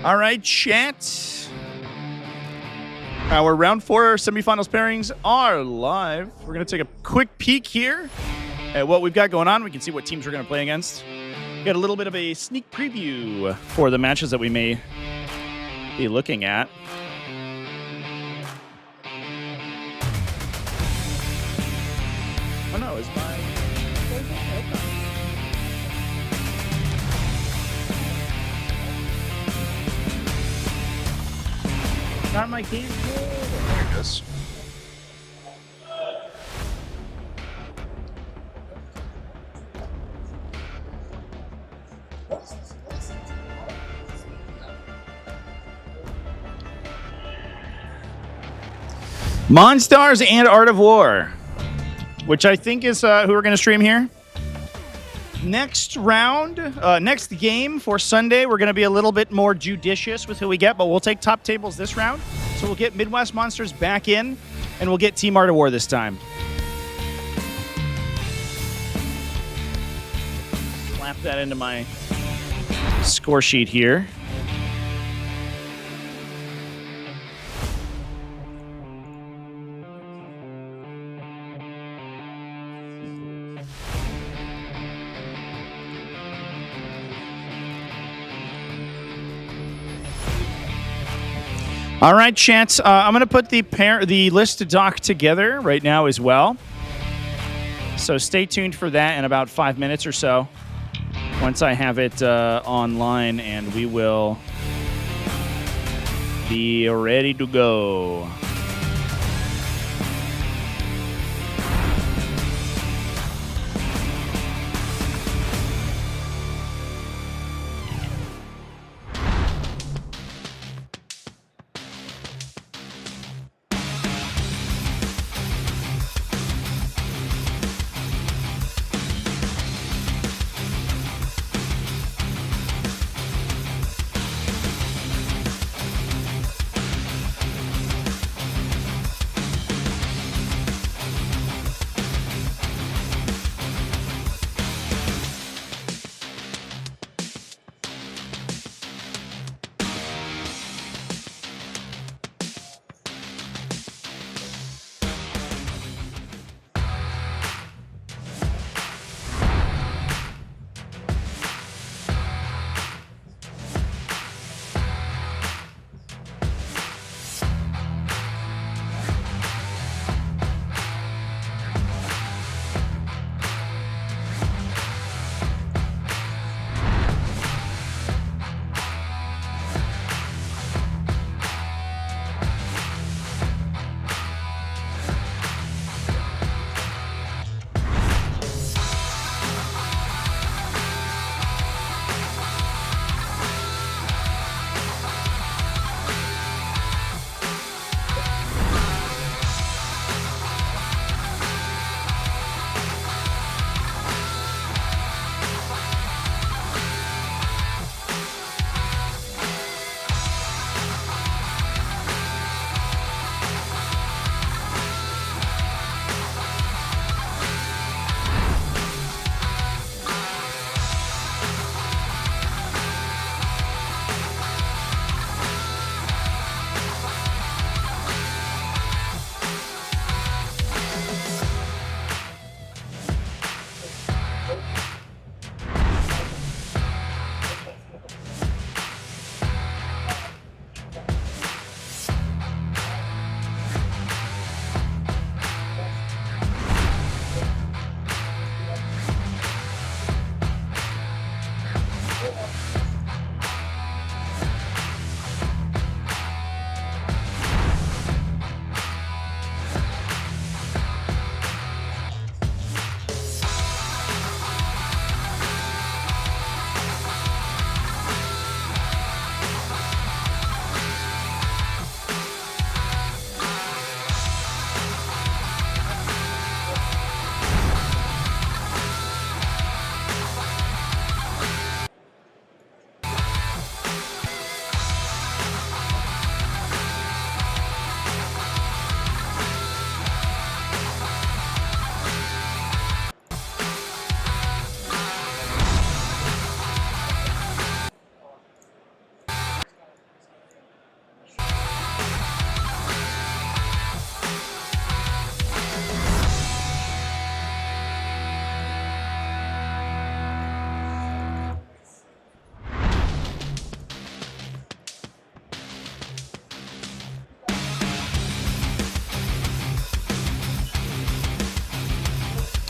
All right, chat. Our round 4 semifinals pairings are live. We're going to take a quick peek here at what we've got going on. We can see what teams we're going to play against. Got a little bit of a sneak preview for the matches that we may be looking at. Oh no, is my... Not my game. There it goes. Monstars and Art of War, which I think is who we're going to stream here. Next round, next game for Sunday, we're going to be a little bit more judicious with who we get, but we'll take top tables this round. So we'll get Midwest Monsters back in, and we'll get Team Art of War this time. Slap that into my score sheet here. All right, chat. I'm going to put the list doc together right now as well. So stay tuned for that in about 5 minutes or so. Once I have it online, and we will be ready to go.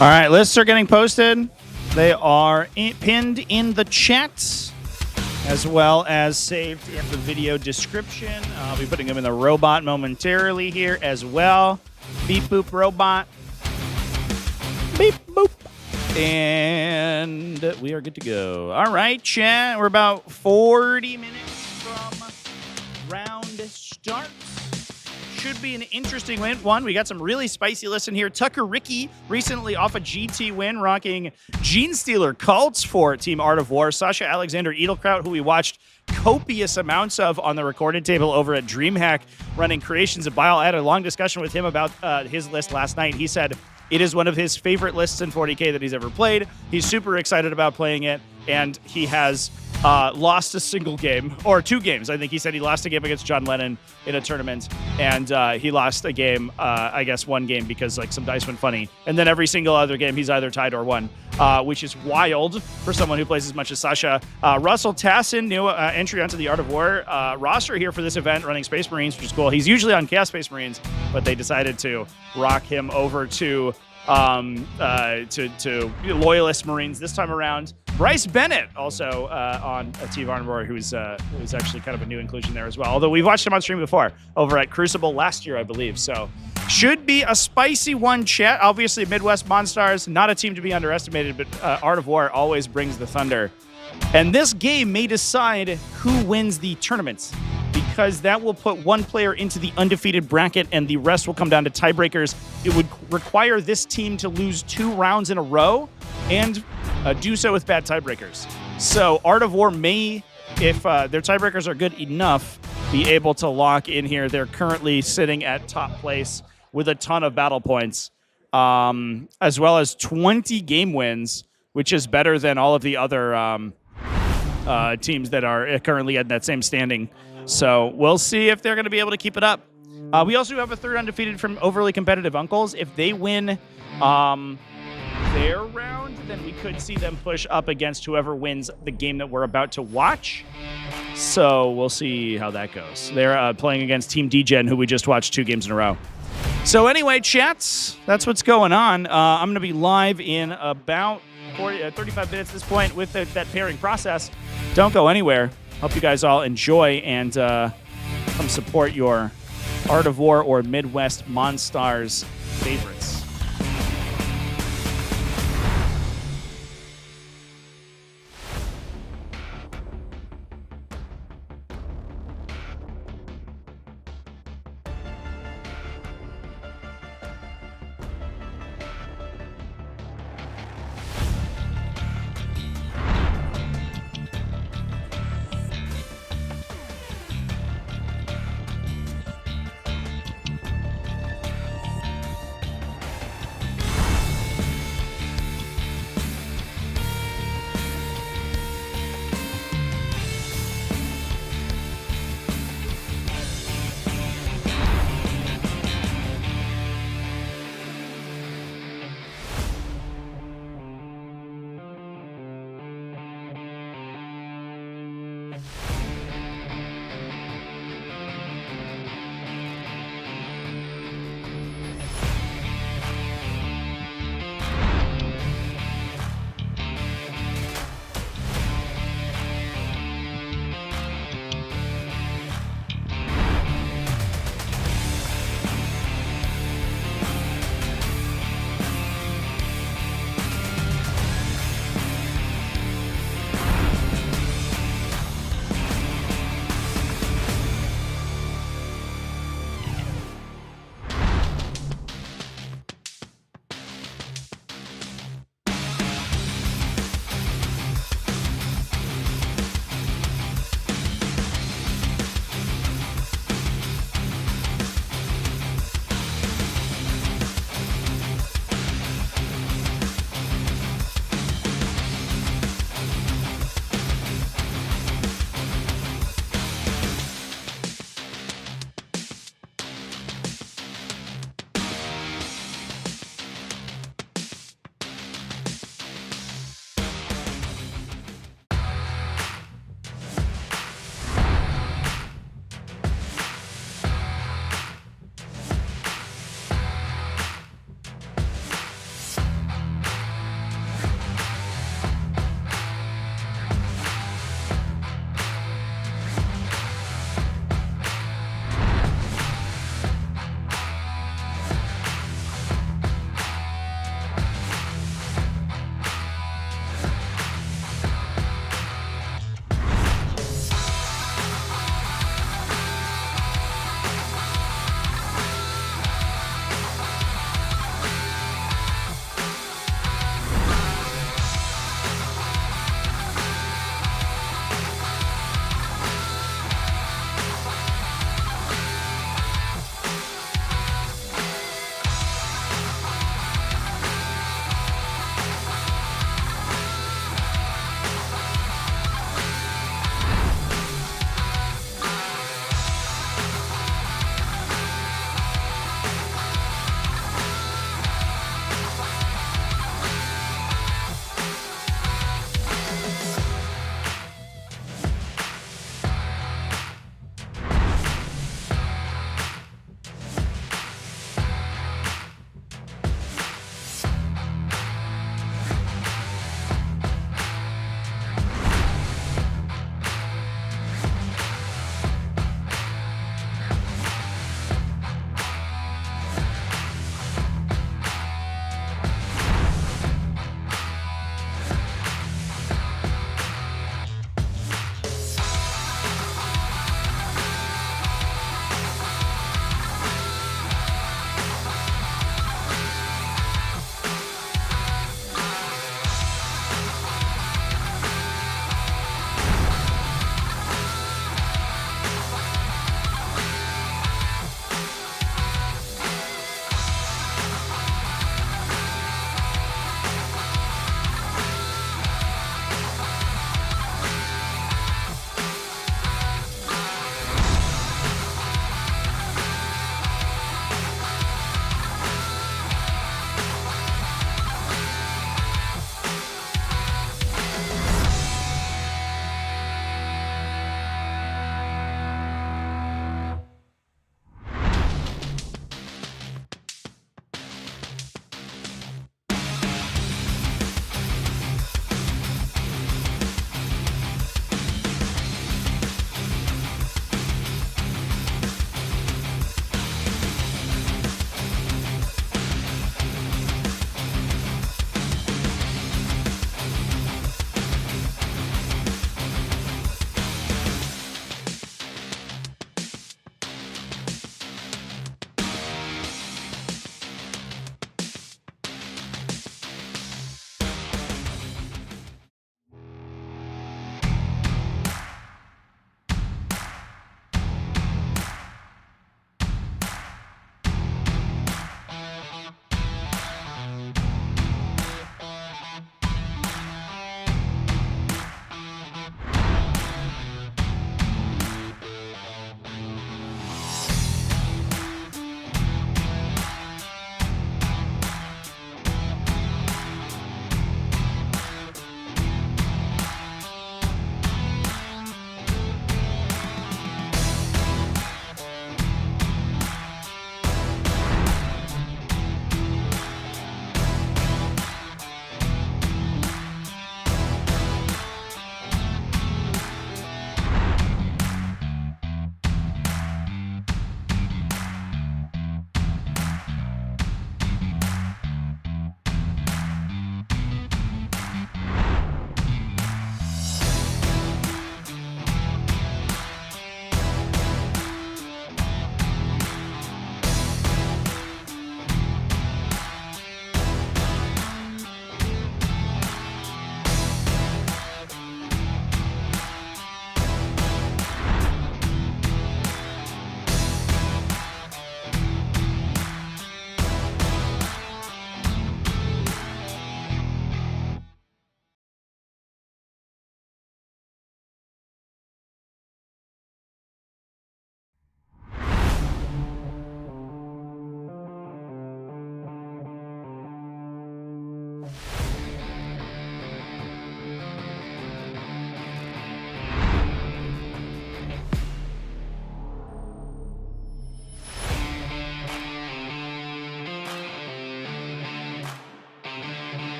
All right, lists are getting posted. They are pinned in the chat, as well as saved in the video description. I'll be putting them in the robot momentarily here as well. Beep boop robot. Beep boop. And we are good to go. All right, chat. We're about 40 minutes from round start. Should be an interesting one. We got some really spicy lists in here. Tucker Ricky recently off a GT win, rocking Gene Stealer Cults for Team Art of War. Sasha Alexander Edelkraut, who we watched copious amounts of on the recorded table over at DreamHack, running Creations of Bile. I had a long discussion with him about his list last night. He said it is one of his favorite lists in 40k that he's ever played. He's super excited about playing it, and he has lost a single game, or 2 games. I think he said he lost a game against John Lennon in a tournament, and he lost a game, I guess 1 game because like some dice went funny. And then every single other game he's either tied or won, which is wild for someone who plays as much as Sasha. Russell Tassin, new entry onto the Art of War roster here for this event, running Space Marines, which is cool. He's usually on Chaos Space Marines, but they decided to rock him over to Loyalist Marines this time around. Bryce Bennett also on Team Art of War, who's actually kind of a new inclusion there as well. Although we've watched him on stream before over at Crucible last year, I believe. So should be a spicy one, chat. Obviously, Midwest Monstars, not a team to be underestimated, but Art of War always brings the thunder. And this game may decide who wins the tournament, because that will put one player into the undefeated bracket and the rest will come down to tiebreakers. It would require this team to lose 2 rounds in a row and do so with bad tiebreakers. So Art of War may, if their tiebreakers are good enough, be able to lock in here. They're currently sitting at top place with a ton of battle points, as well as 20 game wins, which is better than all of the other teams that are currently at that same standing. So we'll see if they're going to be able to keep it up. We also have a 3rd undefeated from Overly Competitive Uncles. If they win their round, then we could see them push up against whoever wins the game that we're about to watch. So we'll see how that goes. They're playing against Team DGen, who we just watched 2 games in a row. So anyway, chats, that's what's going on. I'm going to be live in about 35 minutes at this point with that pairing process. Don't go anywhere. Hope you guys all enjoy and come support your Art of War or Midwest Monstars favorites.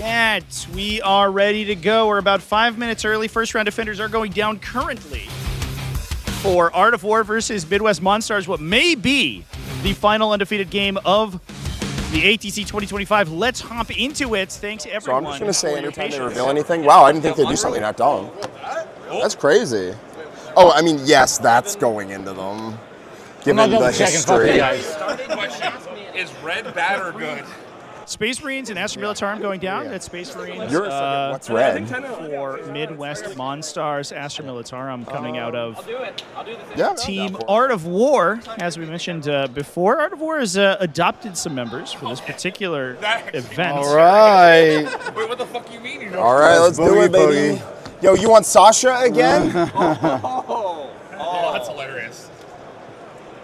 Chat, we are ready to go. We're about 5 minutes early. First round defenders are going down currently for Art of War versus Midwest Monstars, what may be the final undefeated game of the ATC 2025. Let's hop into it. Thanks, everyone. So I'm just going to say for your anytime they patience. reveal anything, wow, I didn't think they'd do something that dumb. That's crazy. Oh, I mean, yes, that's going into them. Given the history. Question, is red bad or good? Space Marines and Astra Militarum going down. That's Space Marines. You're what's red? For Midwest Monstars, Astra Militarum coming out of Yeah, Team Art of War. As we mentioned before, Art of War has adopted some members for this particular event. All right. Wait, what the fuck you mean? You know? All right, let's do it, baby. Yo, you want Sasha again? Oh, that's hilarious.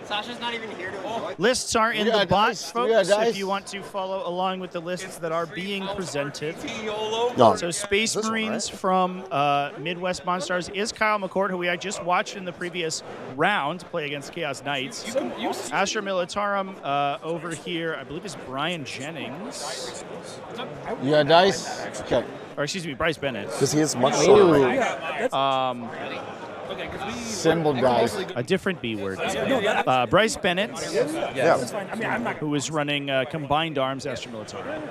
Sasha's not even here to enjoy. Lists are in We the got bot, dice. We folks, got dice. if you want to follow along with the lists that are being presented. No. So Space Marines from Midwest Monstars is Kyle McCord, who we just watched in the previous round play against Chaos Knights. Astra Militarum over here, I believe, is Brian Jennings. You got dice? Okay. Or excuse me, Bryce Bennett. Because he is much shorter. Symbol dice. A different B word. Bryce Bennett, who is running Combined Arms Astra Militarum.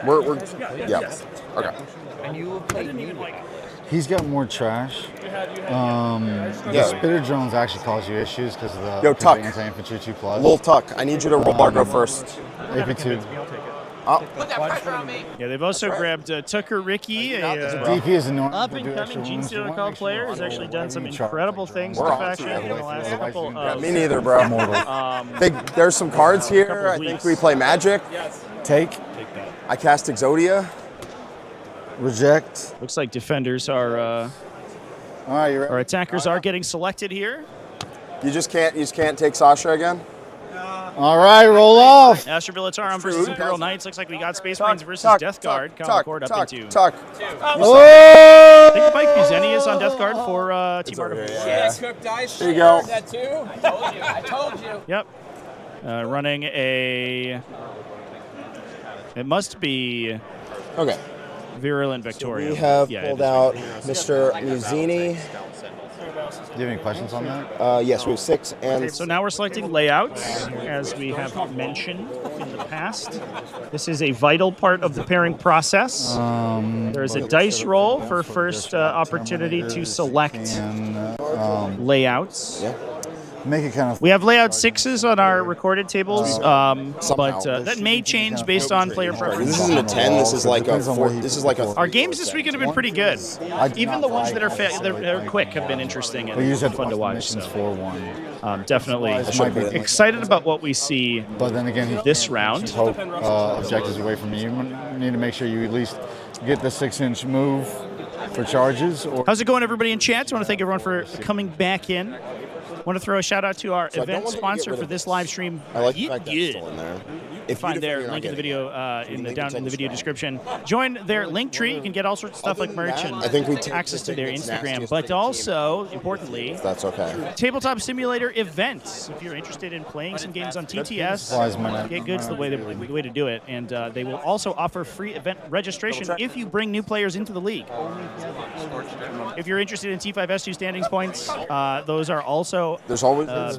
We're yeah. Okay. He's got more trash. The Spitter Drones actually cause you issues because of the Yo, Tuck. anti-infantry 2+. Lil Tuck, I need you to roll Bargo first. AP2. Oh. Yeah, they've also grabbed Tucker Ricky, a DP is annoying. up-and-coming Gene Stealer Call player, has actually done some incredible things to We're the on faction in the last couple of... Me neither, bro. There's some cards here. I think we play Magic. Take. I cast Exodia. Reject. Looks like defenders are... All right, you're our attackers are getting selected here. You just can't take Sasha again? All right, roll off. Astra Militarum versus Imperial Knights. Looks like we got Space Marines versus Death Guard. Tuck, Concord up Tuck, into... Tuck. I think Mike Buzeni is on Death Guard for Team Art of War. Yeah. Cook dice. There you go. That too. I told you. Yep. Running a... It must be... Okay. Virulent Victoria. We have Yeah, pulled it is out Victoria. Mr. Muzzini. Do you have any questions on that? Yes, we have 6 and... Okay, so now we're selecting layouts, as we have mentioned in the past. This is a vital part of the pairing process. There is a dice roll for first opportunity to select layouts. Yeah. Make it kind of. We have layout 6s on our recorded tables, but that may change based on player preference. This isn't a 10. This is like a 4. This is like a. Our games this weekend have been pretty good. Even the ones that are quick have been interesting and fun to watch. So. 4-1. Definitely excited about what we see. But then again, this round. Hope objectives away from you. You need to make sure you at least get the 6-inch move for charges. How's it going, everybody in chat? I want to thank everyone for coming back in. Want to throw a shout out to our event sponsor for this live stream. I like the fact that's still in there. If you find their link in the video down in the video description. Join their link tree. You can get all sorts of stuff like merch and access to their Instagram. But also, importantly, that's okay. Tabletop Simulator events. If you're interested in playing some games on TTS, Get Good's the way to do it. And they will also offer free event registration if you bring new players into the league. If you're interested in T5S2 standings points, those are also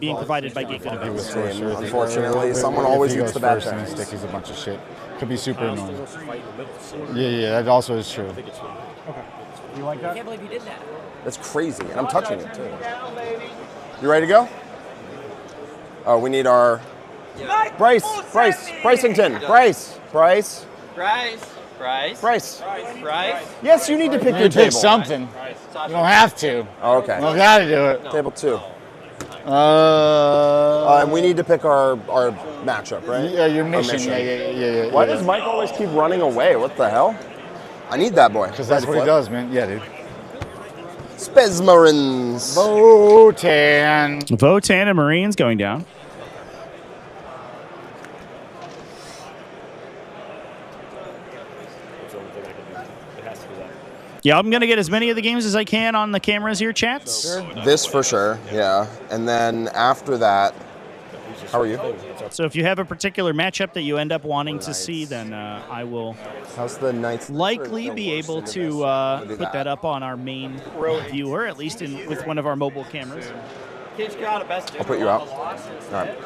being provided by Get Good events. Unfortunately, someone always gets the bad thing. Sticky's a bunch of shit. Could be super annoying. Yeah, that also is true. Okay. You like that? I can't believe you did that. That's crazy, and I'm touching it too. You ready to go? Oh, we need our Brycington. Bryce. Yes, you need to pick your table. Pick something. You don't have to. Oh, okay. You don't gotta do it. Table 2. And we need to pick our matchup, right? Yeah, your mission. Yeah. Why does Mike always keep running away? What the hell? I need that boy. Because that's what he does, man. Yeah, dude. Spezmarins. Votann and Marines going down. Yeah, I'm going to get as many of the games as I can on the cameras here, chats. This for sure, yeah. And then after that, How are you? So if you have a particular matchup that you end up wanting to see, then I will How's the Knights? likely be able to put that up on our main viewer, at least with one of our mobile cameras. I'll put you out. All right.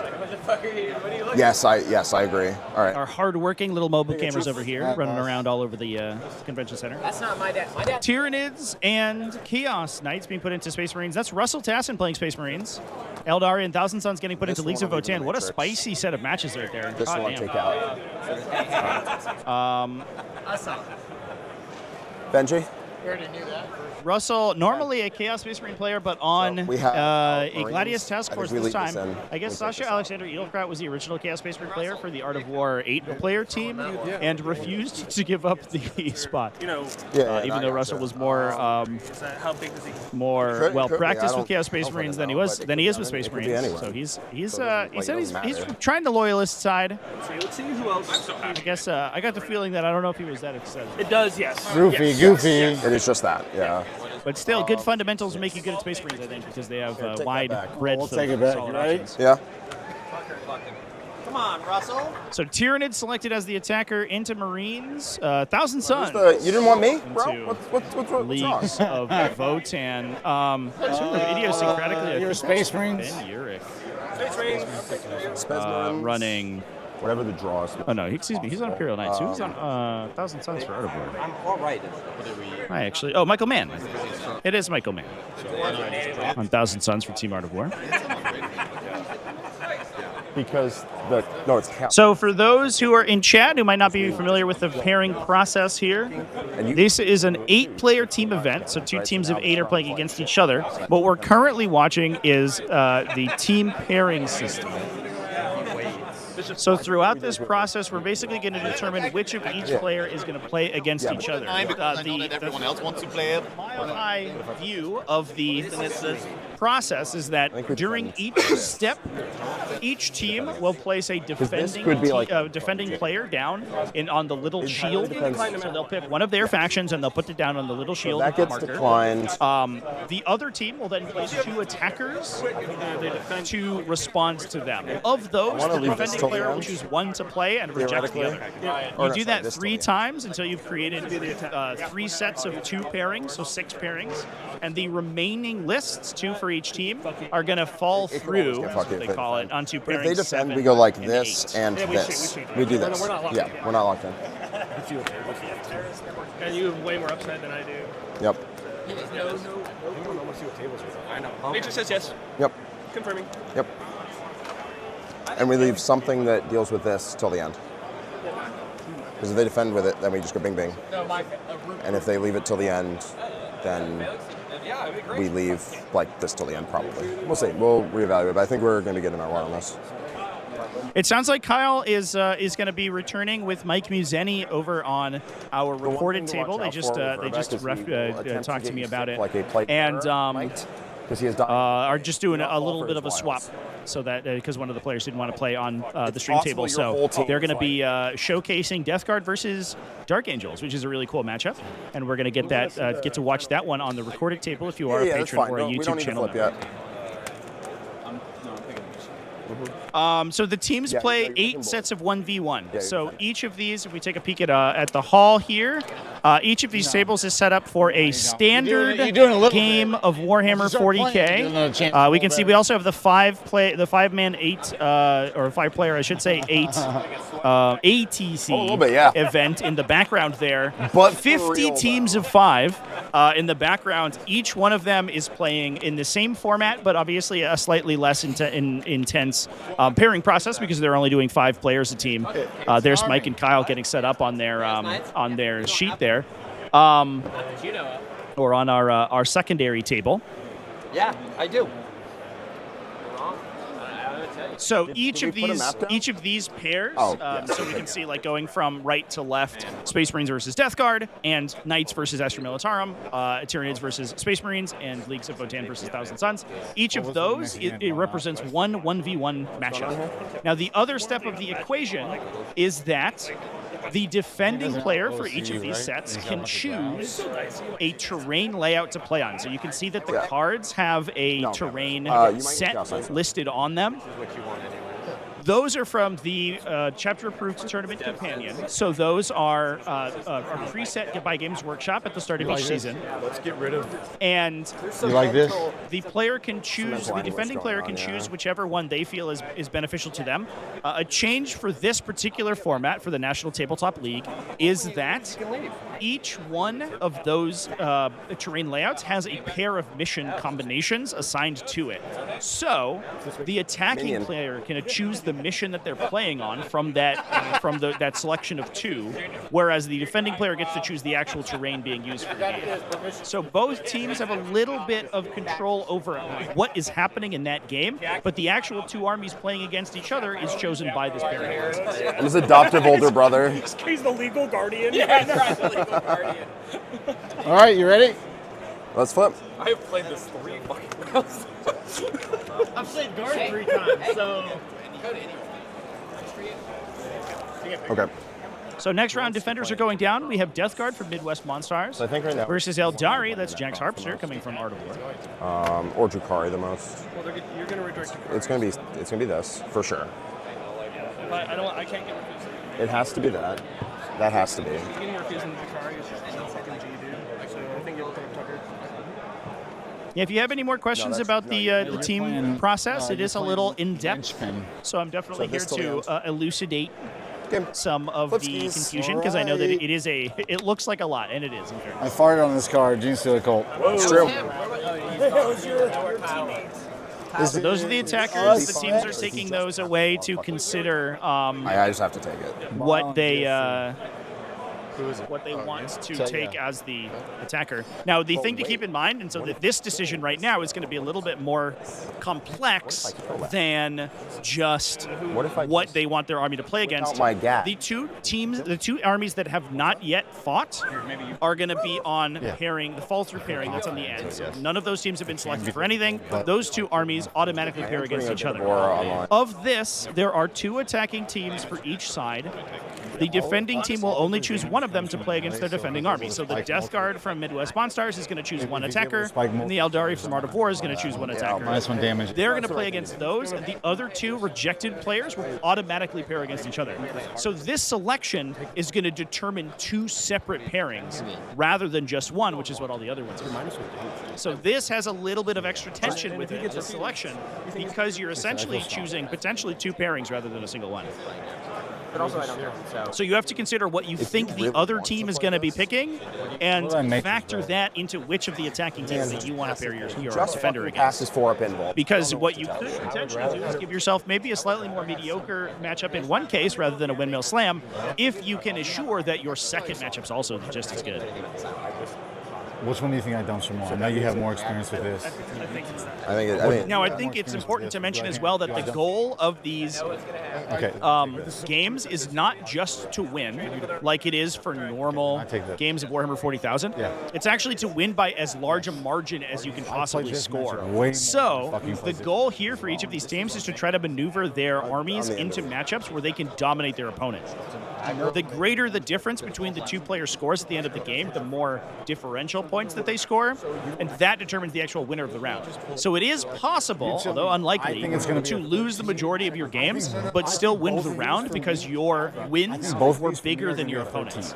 Yes, I agree. All right. Our hard-working little mobile cameras over here, running around all over the convention center. That's not my dad. My dad. Tyranids and Chaos Knights being put into Space Marines. That's Russell Tassin playing Space Marines. Eldari and Thousand Suns getting put into Leagues of Votann. What a spicy set of matches right there. This one take out. Benji? We already knew that. Russell, normally a Chaos Space Marine player, but on we have, a Marines. Gladius Task Force this time. I guess Sasha Alexander Edelkraut was the original Chaos Space Marine player for the Art of War 8-player team and refused to give up the spot. You know, even though Russell was more how big does he? more well practiced I with Chaos Space hopefully Marines they than he know, was but than he is it with could Space be Marines. anyone. So he So said it he's doesn't trying the loyalist side. Let's see who else. I guess I got the feeling that I don't know if he was that excited. It does, yes. Goofy. It is just that, yeah. But still, good fundamentals will make you good at Space Marines, I think, because they have wide breadth of take it back, solid right? options. Yeah. Come on, Russell. So Tyranid selected as the attacker into Marines. Thousand Suns. You didn't want me, bro? Into What's wrong? Leagues of Votann. Sort of idiosyncratically, You're a Space Marines? Ben Urich. Space Marines. Running. Whatever the draw is. Oh no, excuse me. He's on Imperial Knights. Who's on Thousand Suns for Art of War? I'm all right. I actually. Oh, Michael Mann. It is Michael Mann. On Thousand Suns for Team Art of War. Because it's count. So for those who are in chat who might not be familiar with the pairing process here, this is an 8-player team event, so 2 teams of 8 are playing against each other. What we're currently watching is the team pairing system. So throughout this process, we're basically going to determine which of each player is going to play against each other. Everyone else wants to play it. My view of the process is that during each step, each team will place a defending player down on the little shield. So they'll pick one of their factions and they'll put it down on the little shield that gets marker. declined. The other team will then place 2 attackers to respond to them. Of those, the defending player will choose 1 to play and reject the other. You do that 3 times until you've created 3 sets of 2 pairings, so 6 pairings, and the remaining lists, 2 for each team, are going to fall through, they call it, onto pairings. If they defend, we go like this and this. We do this. Yeah, we're not locked in. And you have way more upside than I do. Yep. I know. Nature says yes. Yep. Confirming. Yep. And we leave something that deals with this till the end. Because if they defend with it, then we just go bing bing. And if they leave it till the end, then we leave like this till the end probably. We'll see. We'll reevaluate. But I think we're going to get in our war on this. It sounds like Kyle is going to be returning with Mike Museni over on our recorded table. They just talked to me about it, and are just doing a little bit of a swap, so that because one of the players didn't want to play on the stream table, so they're going to be showcasing Death Guard versus Dark Angels, which is a really cool matchup, and we're going to get that get to watch that one on the recorded table if you are a patron or a YouTube channel. So the teams play 8 sets of 1v1. So each of these, if we take a peek at the hall here, each of these tables is set up for a standard game of Warhammer 40k. We can see we also have the 5-man 8 or 5-player, I should say 8 ATC event in the background there. But 50 teams of 5 in the background. Each one of them is playing in the same format, but obviously a slightly less intense pairing process because they're only doing 5 players a team. There's Mike and Kyle getting set up on their sheet there, or on our secondary table. Yeah, I do. So each of these pairs, so we can see like going from right to left, Space Marines versus Death Guard, and Knights versus Astra Militarum, Tyranids versus Space Marines, and Leagues of Votann versus Thousand Suns. Each of those, it represents one 1v1 matchup. Now the other step of the equation is that the defending player for each of these sets can choose a terrain layout to play on. So you can see that the cards have a terrain set listed on them. Those are from the chapter-approved tournament companion. So those are preset by Games Workshop at the start of each season. Let's get rid of. And You like this? the player can choose, the defending player can choose whichever one they feel is beneficial to them. A change for this particular format for the National Tabletop League is that each one of those terrain layouts has a pair of mission combinations assigned to it. So the attacking player can choose the mission that they're playing on from that selection of 2, whereas the defending player gets to choose the actual terrain being used for the game. So both teams have a little bit of control over what is happening in that game, but the actual 2 armies playing against each other is chosen by this pairing. And his adoptive older brother. He's the legal guardian. Yeah, that's the legal guardian. All right, you ready? Let's flip. I have played this 3 fucking rounds. I've played guard 3 times, so. Okay. So next round, defenders are going down. We have Death Guard from Midwest Monstars So I think right now versus Eldari. That's Jax Harpster coming from Art of War. or Drukari the most. Well, you're going to redirect your It's gonna be this for sure. But I can't get refused. It has to be that. That has to be. Getting refused in the Drukari is just no fucking G, dude. So I think you're looking at Tucker. Yeah, if you have any more questions about the team process, it is a little in-depth. So I'm definitely here to elucidate some of the confusion, because I know that it looks like a lot, and it is. In fairness. I fired on this card, Gene Stealer Colt. It's true. So those are the attackers. The teams are taking those away to consider I just have to take it. what they want to take as the attacker. Now, the thing to keep in mind, and so that this decision right now is going to be a little bit more complex than just what they want their army to play against. The 2 teams, the 2 armies that have not yet fought are going to be on pairing, the fall-through pairing that's on the end. So none of those teams have been selected for anything. Those 2 armies automatically pair against each other. Of this, there are 2 attacking teams for each side. The defending team will only choose one of them to play against their defending army. So the Death Guard from Midwest Monstars is going to choose 1 attacker, and the Eldari from Art of War is going to choose 1 attacker. -1 damage. They're going to play against those, and the other 2 rejected players will automatically pair against each other. So this selection is going to determine 2 separate pairings rather than just 1, which is what all the other ones are. So this has a little bit of extra tension with the selection, because you're essentially choosing potentially 2 pairings rather than a single one. But also I don't know. So you have to consider what you think the other team is going to be picking, and factor that into which of the attacking teams that you want to pair your defender against. Passes 4 up pinball. Because what you could potentially do is give yourself maybe a slightly more mediocre matchup in one case rather than a windmill slam, if you can assure that your second matchup's also just as good. Which one do you think I done some more? I know you have more experience with this. I think it's important to mention as well that the goal of these games is not just to win, like it is for normal games of Warhammer 40,000. It's actually to win by as large a margin as you can possibly score. So the goal here for each of these teams is to try to maneuver their armies into matchups where they can dominate their opponent. The greater the difference between the 2 player scores at the end of the game, the more differential points that they score, and that determines the actual winner of the round. So it is possible, although unlikely, to lose the majority of your games, but still win the round because your wins were bigger than your opponents.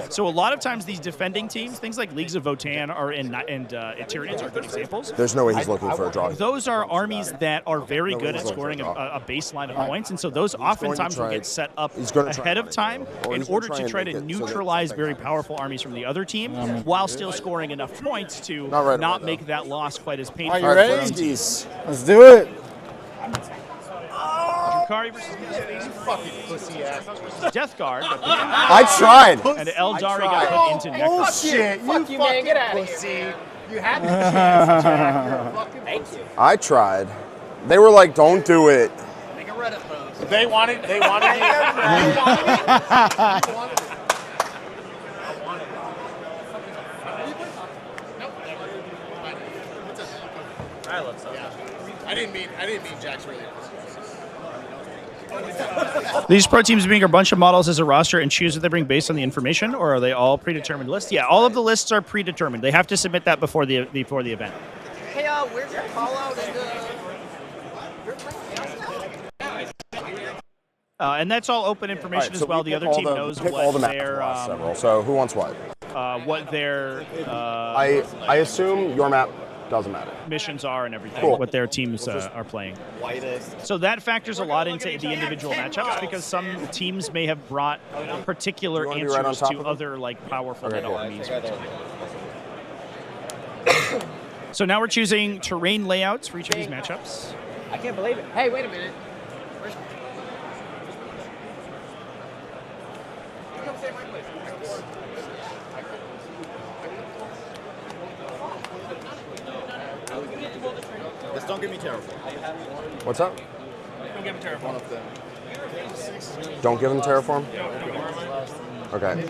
So a lot of times these defending teams, things like Leagues of Votann and Tyranids are good examples. There's no way he's looking for a draw. Those are armies that are very good at scoring a baseline of points, and so those oftentimes will get set up ahead of time in order to try to neutralize very powerful armies from the other team while still scoring enough points to not make that loss quite as painful. Are you ready? Let's do it. Drukari versus fucking pussy ass. Death Guard. I tried. And Eldari got put into neck. Bullshit. Fuck you, man. Get out of here. You had the chance to Thank you. I tried. They were like, "Don't do it." Make a Reddit post. They wanted it. I love stuff. I didn't mean Jack's really. These pro teams bring a bunch of models as a roster and choose what they bring based on the information, or are they all predetermined lists? Yeah, all of the lists are predetermined. They have to submit that before the event. Hey, where's your call out? And that's all open information Alright, as so well. we The pick other all team the- knows pick all the what maps for their the last several. So who wants what? I assume your map doesn't matter. missions are and everything, Cool. what their teams are playing. So that factors a lot into the individual matchups because some teams may have brought particular You wanna be right on answers top to of them? other like powerful Okay, metal cool. armies. So now we're choosing terrain layouts for each of these matchups. I can't believe it. Hey, wait a minute. Just don't give me terrible. What's up? Don't give him terrible. One of them. Don't give them Terraform? Okay.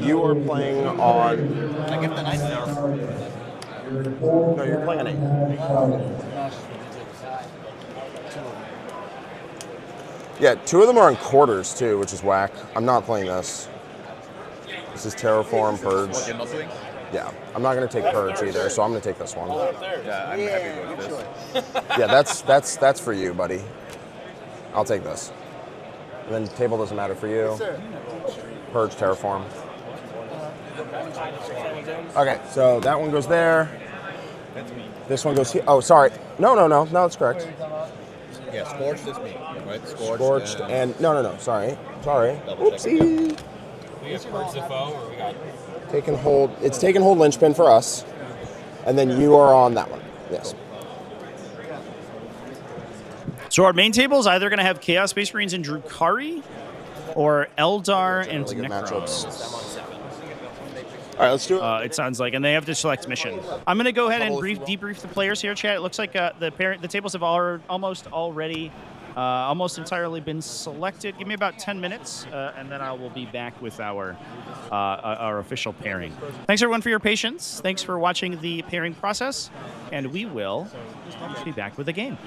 You are playing on... I give the nice Terraform. No, you're playing an 8. Yeah, 2 of them are in quarters too, which is whack. I'm not playing this. This is Terraform, Purge. Yeah, I'm not going to take Purge either, so I'm going to take this one. Yeah, I'm happy with this. Yeah, that's for you, buddy. I'll take this. And then table doesn't matter for you. Purge, Terraform. Okay, so that one goes there. This one goes here. Oh, sorry. No, that's correct. Yeah, Scorched is me, right? Scorched and no, sorry. Oopsie. We got Purge the foe, or we got... Taken hold. It's taken hold linchpin for us, and then you are on that one. Yes. So our main table is either going to have Chaos Space Marines and Drukhari, or Eldar and Really good Necrons. All right, let's do it. It sounds like, and they have to select mission. I'm going to go ahead and debrief the players here, chat. It looks like the tables have almost entirely been selected. Give me about 10 minutes, and then I will be back with our official pairing. Thanks everyone for your patience. Thanks for watching the pairing process, and we will be back with the game.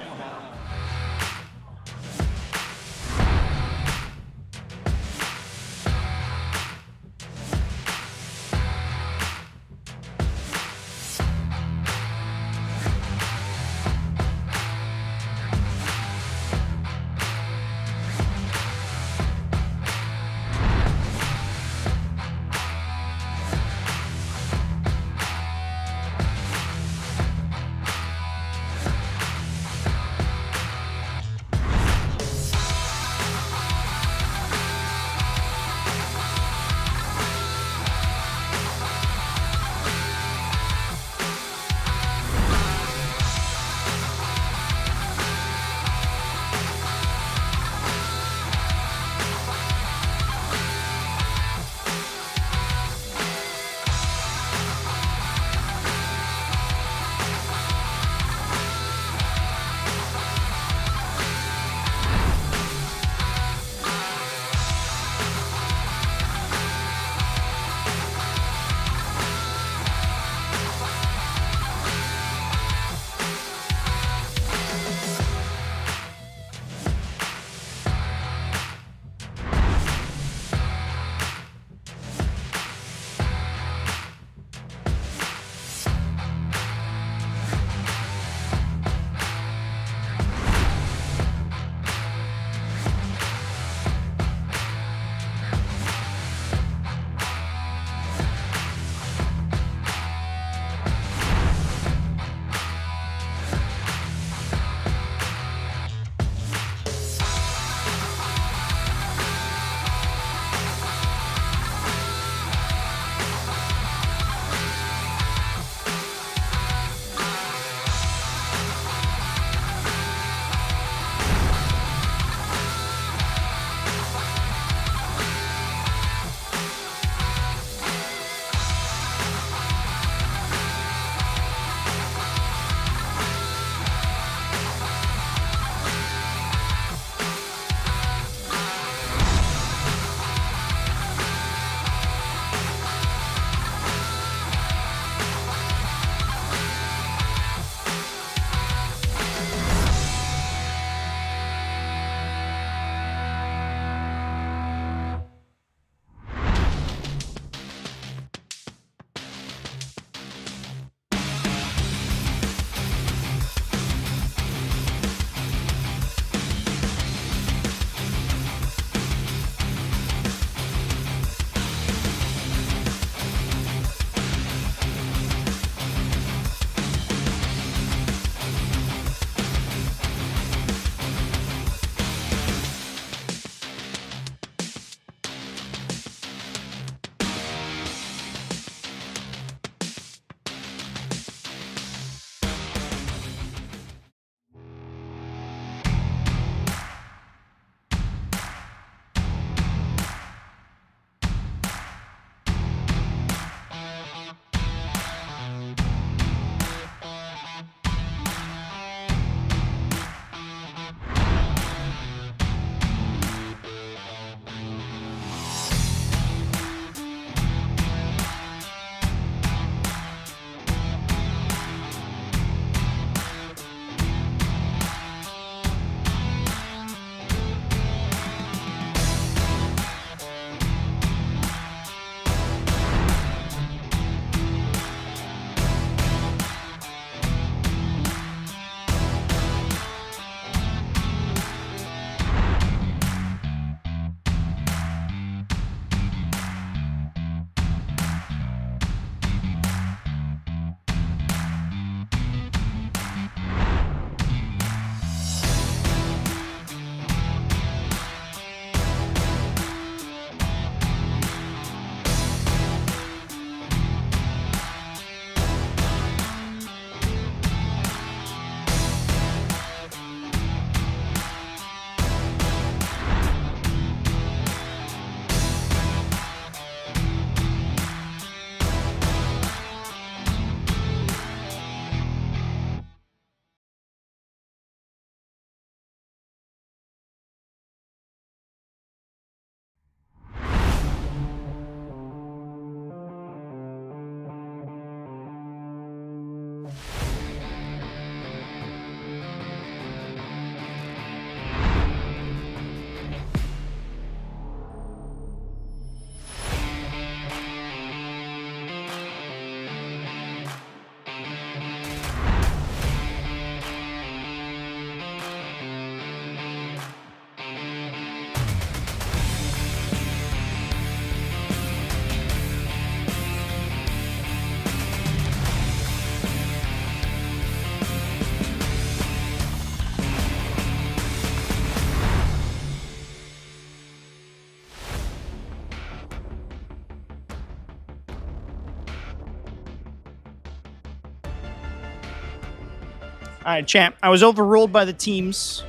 right, champ. I was overruled by the teams.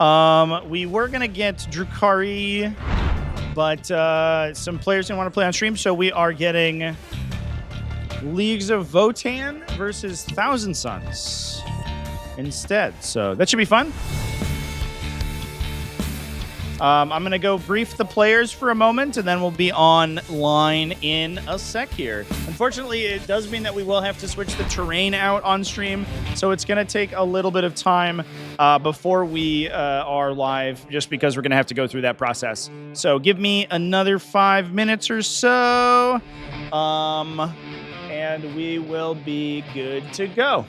We were going to get Drukari, but some players didn't want to play on stream, so we are getting Leagues of Votann versus Thousand Suns instead. So that should be fun. I'm going to go brief the players for a moment, and then we'll be online in a sec here. Unfortunately, it does mean that we will have to switch the terrain out on stream, so it's going to take a little bit of time before we are live, just because we're going to have to go through that process. So give me another 5 minutes or so, and we will be good to go.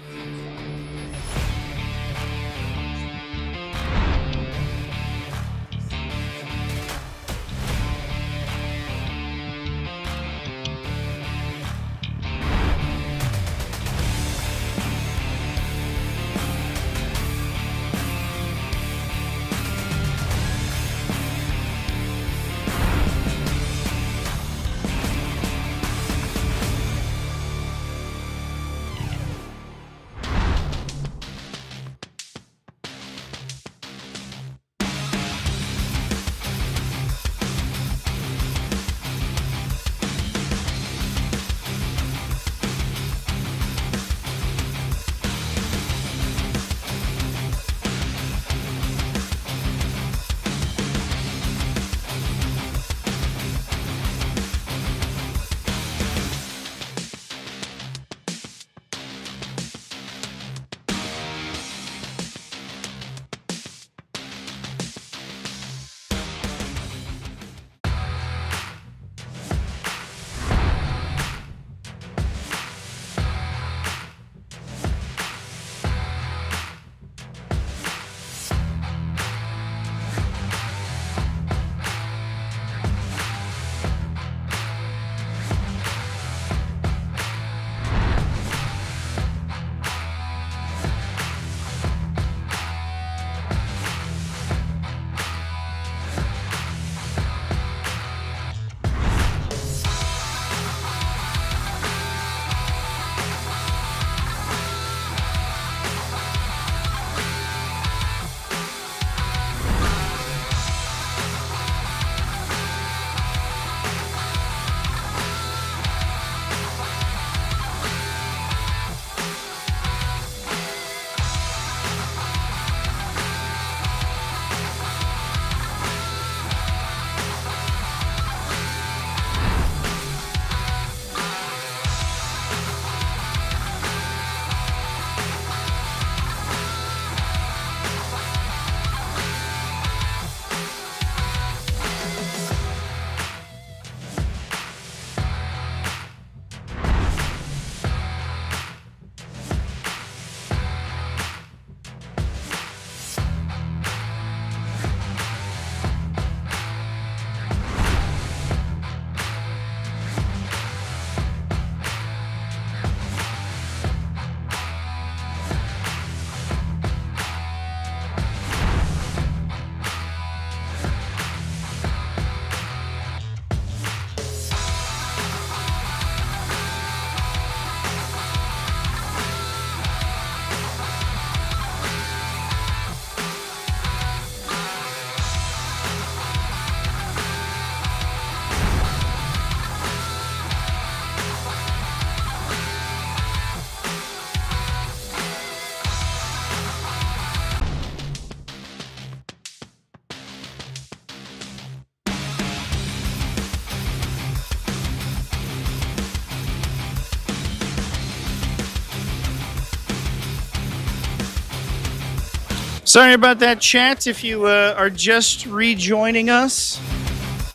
Sorry about that, chat. If you are just rejoining us,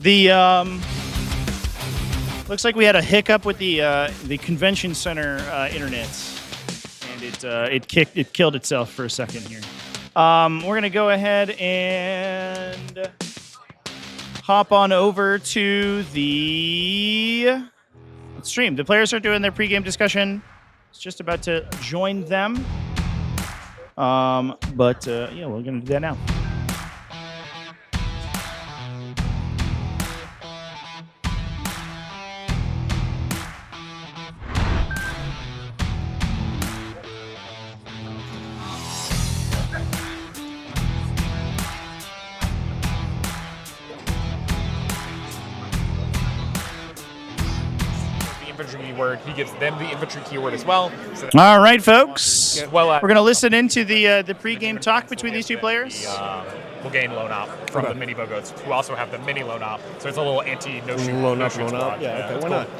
the looks like we had a hiccup with the convention center internet, and it killed itself for a second here. We're gonna go ahead and hop on over to the stream. The players are doing their pregame discussion. It's just about to join them. But yeah, we're gonna do that now. infantry keyword, he gives them the infantry keyword as well. So All right, folks. well, We're going to listen into the pregame talk between these two players. We'll gain loan op from the mini Bogots, who also have the mini loan op. So it's a little anti-no-shoot Loan up. squad. Yeah, okay, why that's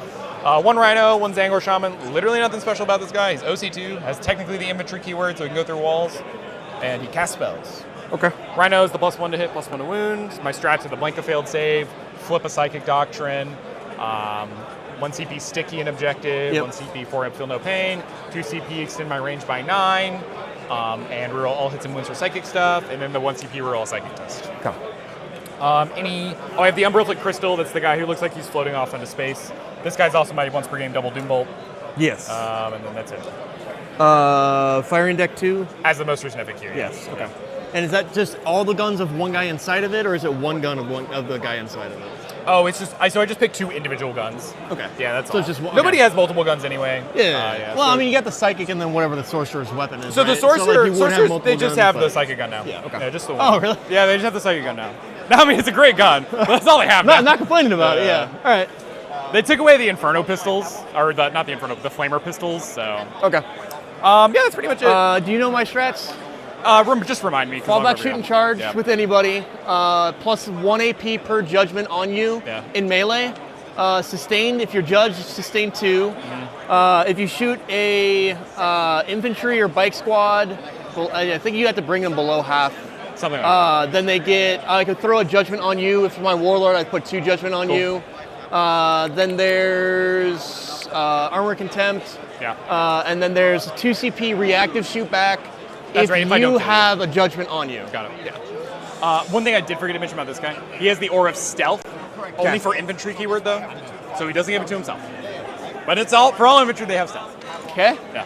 not? One Rhino, one Zangor Shaman. Literally nothing special about this guy. He's OC2, has technically the infantry keyword, so he can go through walls, and he casts spells. Okay. Rhino is the +1 to hit, +1 to wound. My strats are the Blank a failed save, flip a Psychic Doctrine, 1 CP sticky and objective, 1 CP 4 feel no pain, 2 CP extend my range by 9, and reroll all hits and wounds for psychic stuff, and then the 1 CP reroll psychic test. Okay. I have the Umbraflick Crystal. That's the guy who looks like he's floating off into space. This guy's also my once per game double Doombolt. Yes. And then that's it. Firing deck 2? As the most significant here. Yes. Okay. And is that just all the guns of one guy inside of it, or is it one gun of the guy inside of it? Oh, it's just I just picked 2 individual guns. Okay. Yeah, that's So all. it's just one. Nobody okay. has multiple guns anyway. Yeah. Well, so, I mean, you got the psychic and then whatever the sorcerer's weapon is. So right? the sorcerer, you would have sorcerers, they just guns, have the but- psychic gun now. Yeah. Okay. Yeah, just the one. Oh, really? Yeah, they just have the psychic gun now. I mean, it's a great gun. But that's all they have now. Not complaining about it. Yeah. All right. They took away the Inferno pistols, or not the Inferno, the Flamer pistols. So. Okay. Yeah, that's pretty much it. Do you know my strats? Just remind me. 'cause Fall I'll back, remember shoot, and now. charge Yeah. with anybody. Plus 1 AP per judgment on you in melee. Sustained if you're judged, sustain 2. If you shoot a infantry or bike squad, well, I think you have to bring them below half. Something like that. Then they get. I could throw a judgment on you. If my warlord, I put 2 judgment on you. Then there's armor contempt. Yeah. And then there's 2 CP reactive shoot back. That's if right, if I you don't have a judgment on you. Got it. Yeah. One thing I did forget to mention about this guy, he has the Aura of Stealth, only for infantry keyword though, so he doesn't give it to himself. But it's all for all infantry, they have stealth. Okay. Yeah.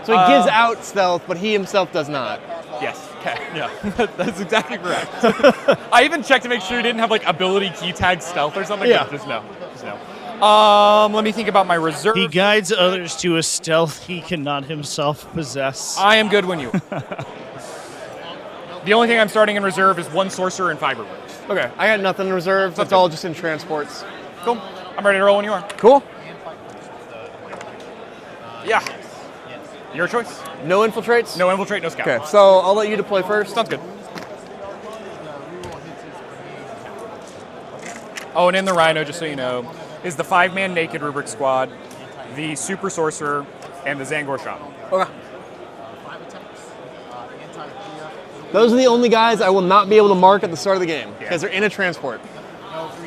So he gives out stealth, but he himself does not. Yes. Okay. Yeah. That's exactly correct. I even checked to make sure he didn't have like ability key tag stealth or something. Yeah. But just no. Let me think about my reserve. He guides others to a stealth he cannot himself possess. I am good when you. The only thing I'm starting in reserve is 1 sorcerer and 5 reserves. Okay. I got nothing in reserve. It's all just in transports. Cool. I'm ready to roll when you are. Cool. Yeah. Your choice. No infiltrates? No infiltrate, no scout. Okay, so I'll let you deploy first. Sounds good. Oh, and in the Rhino, just so you know, is the 5-man naked rubric squad, the super sorcerer, and the Zangor Shaman. Okay. Those are the only guys I will not be able to mark at the start of the game because they're in a transport.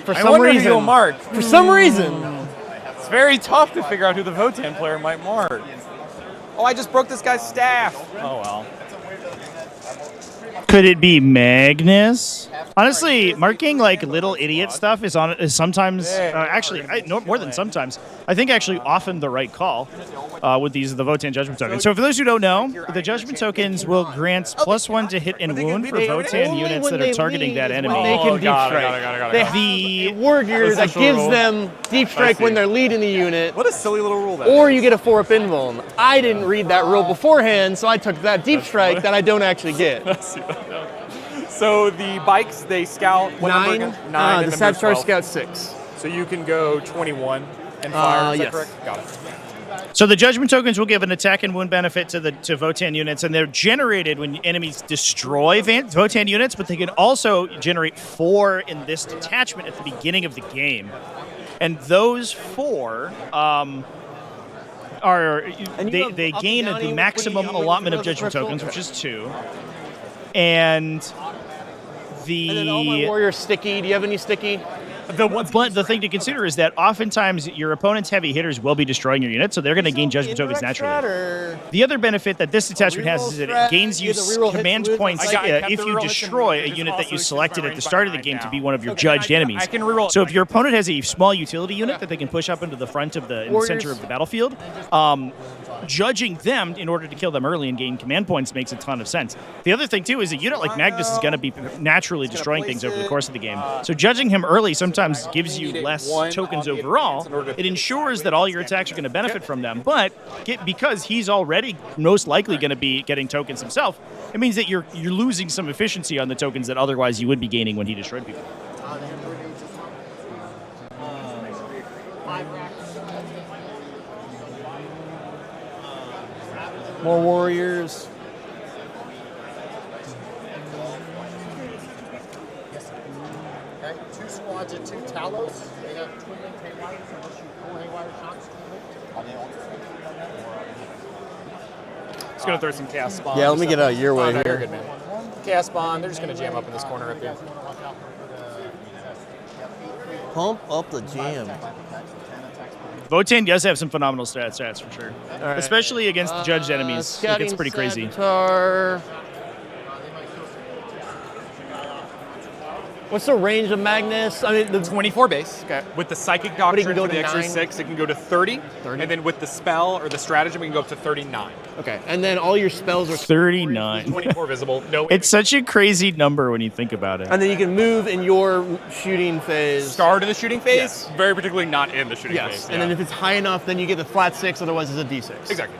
For some wonder who reason. you'll mark. For some reason. It's very tough to figure out who the Votann player might mark. Oh, I just broke this guy's staff. Oh, well. Could it be Magnus? Honestly, marking like little idiot stuff is sometimes more than sometimes. I think actually often the right call with the Votann judgment tokens. So for those who don't know, the judgment tokens will grant +1 to hit and wound for Votann units that are targeting that enemy. They can deep strike. They have a war gear that gives them deep strike when they're leading the unit. What a silly little rule that Or you get a 4-up invuln. I didn't read that rule beforehand, so I took that deep strike that I don't actually get. So the bikes, they scout. What number 9. again? 9. The Savitar Scout 6. So you can go 21 and fire. Is that Yes. correct? Got it. So the judgment tokens will give an attack and wound benefit to Votann units, and they're generated when enemies destroy Votann units, but they can also generate 4 in this detachment at the beginning of the game. And those 4 they gain the maximum allotment of judgment tokens, which is 2. And then all my warriors sticky. Do you have any sticky? But the thing to consider is that oftentimes your opponent's heavy hitters will be destroying your unit, so they're going to gain judgment tokens naturally. The other benefit that this detachment has is that it gains you command points if you destroy a unit that you selected at the start of the game to be one of your judged enemies. So if your opponent has a small utility unit that they can push up into the front of the center of the battlefield, judging them in order to kill them early and gain command points makes a ton of sense. The other thing too is a unit like Magnus is going to be naturally destroying things over the course of the game. So judging him early sometimes gives you less tokens overall. It ensures that all your attacks are going to benefit from them, but because he's already most likely going to be getting tokens himself, it means that you're losing some efficiency on the tokens that otherwise you would be gaining when he destroyed people. More warriors. Okay, 2 squads and 2 Talos. They have twin linked haywires, and they'll shoot 4 haywire shots twin linked. Are they all Just gonna throw some chaos spawn. Yeah, let me get out of your way no, here. You're good, man. Chaos spawn. They're just gonna jam up in this corner up here. Pump up the jam. Votann does have some phenomenal stats for sure, right. especially against the judged enemies. It gets pretty crazy. Saboteur. What's the range of Magnus? I mean, the 24 base. Okay. With the Psychic But it Doctrine can go for the to extra 9. 6, it can go to 30. And then with the spell or the stratagem, we can go up to 39. Okay, and then all your spells are 39. 24 visible. No. It's such a crazy number when you think about it. And then you can move in your shooting phase. Start of the shooting phase? Yes. Very particularly not in the shooting phase. And then if it's high enough, then you get the flat 6, otherwise it's a D6. Exactly.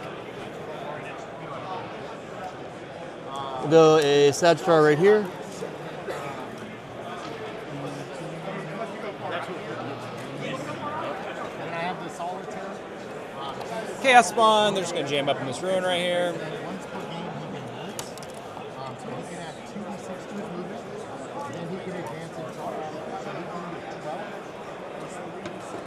We'll go a Saboteur right here. Chaos spawn. They're just gonna jam up in this ruin right here. Once per game, he can blitz. So he can add 2d6 to his movement. Then he can advance and charge. So he can do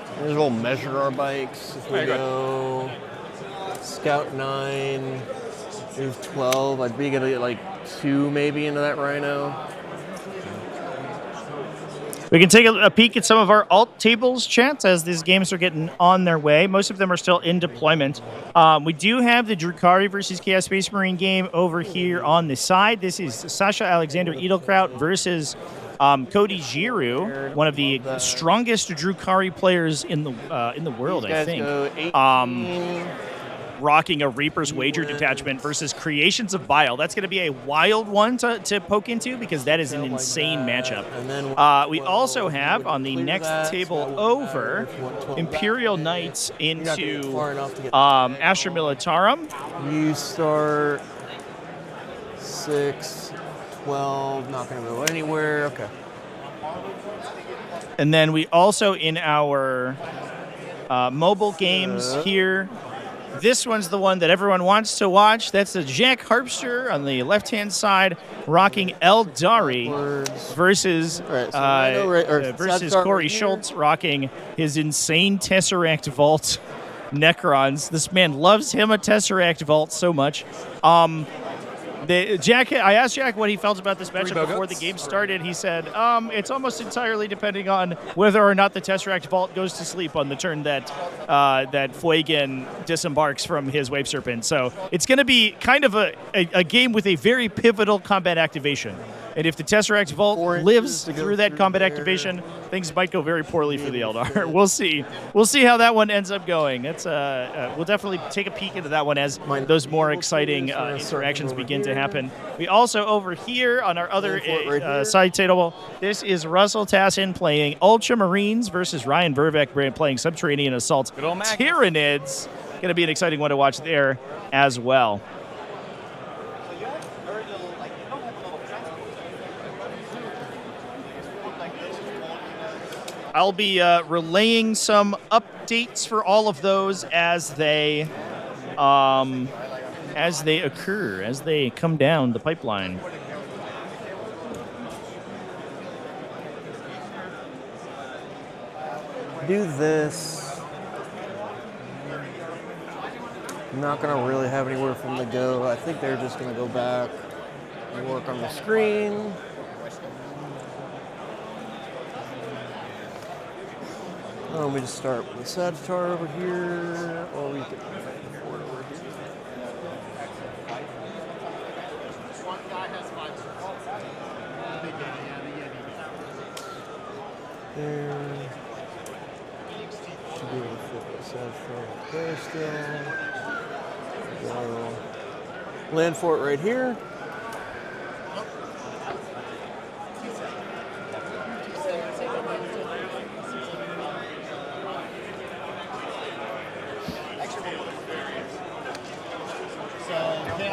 12. Here's we'll measure our bikes. If we go Scout 9, there's 12. I'd be gonna get like 2 maybe into that Rhino. We can take a peek at some of our alt tables chats as these games are getting on their way. Most of them are still in deployment. We do have the Drukhari versus Chaos Space Marine game over here on the side. This is Sasha Alexander Edelkraut versus Cody Giroux, one of the strongest Drukhari players in the world, I think. Rocking a Reaper's Wager detachment versus Creations of Bile. That's going to be a wild one to poke into because that is an insane matchup. We also have on the next table over Imperial Knights into Astra Militarum. You start 6, 12, not going to go anywhere. Okay. And then we also in our mobile games here. This one's the one that everyone wants to watch. That's the Jack Harpster on the left-hand side, rocking Eldari versus versus Corey Schultz, rocking his insane Tesseract Vault Necrons. This man loves him a Tesseract Vault so much. I asked Jack what he felt about this matchup before the game started. He said, it's almost entirely depending on whether or not the Tesseract Vault goes to sleep on the turn that that Fuegan disembarks from his Wave Serpent. So it's going to be kind of a game with a very pivotal combat activation. And if the Tesseract Vault lives through that combat activation, things might go very poorly for the Eldar. We'll see. We'll see how that one ends up going. That's we'll definitely take a peek into that one as those more exciting interactions begin to happen. We also over here on our other side table, this is Russell Tassin playing Ultramarines versus Ryan Verbeck playing Subterranean Assault Tyranids. Going to be an exciting one to watch there as well. I'll be relaying some updates for all of those as they occur, as they come down the pipeline. Do this. Not going to really have anywhere for them to go. I think they're just going to go back and work on the screen. Let me just start with Saboteur over here, or we could forward over here. One guy has 5 There. Should be able to fit the Saboteur up there still. Go. Land fort right here.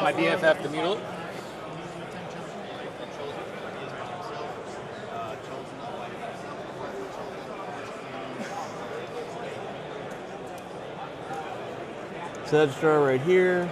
My BFF, the Mutile. Edge Star right here.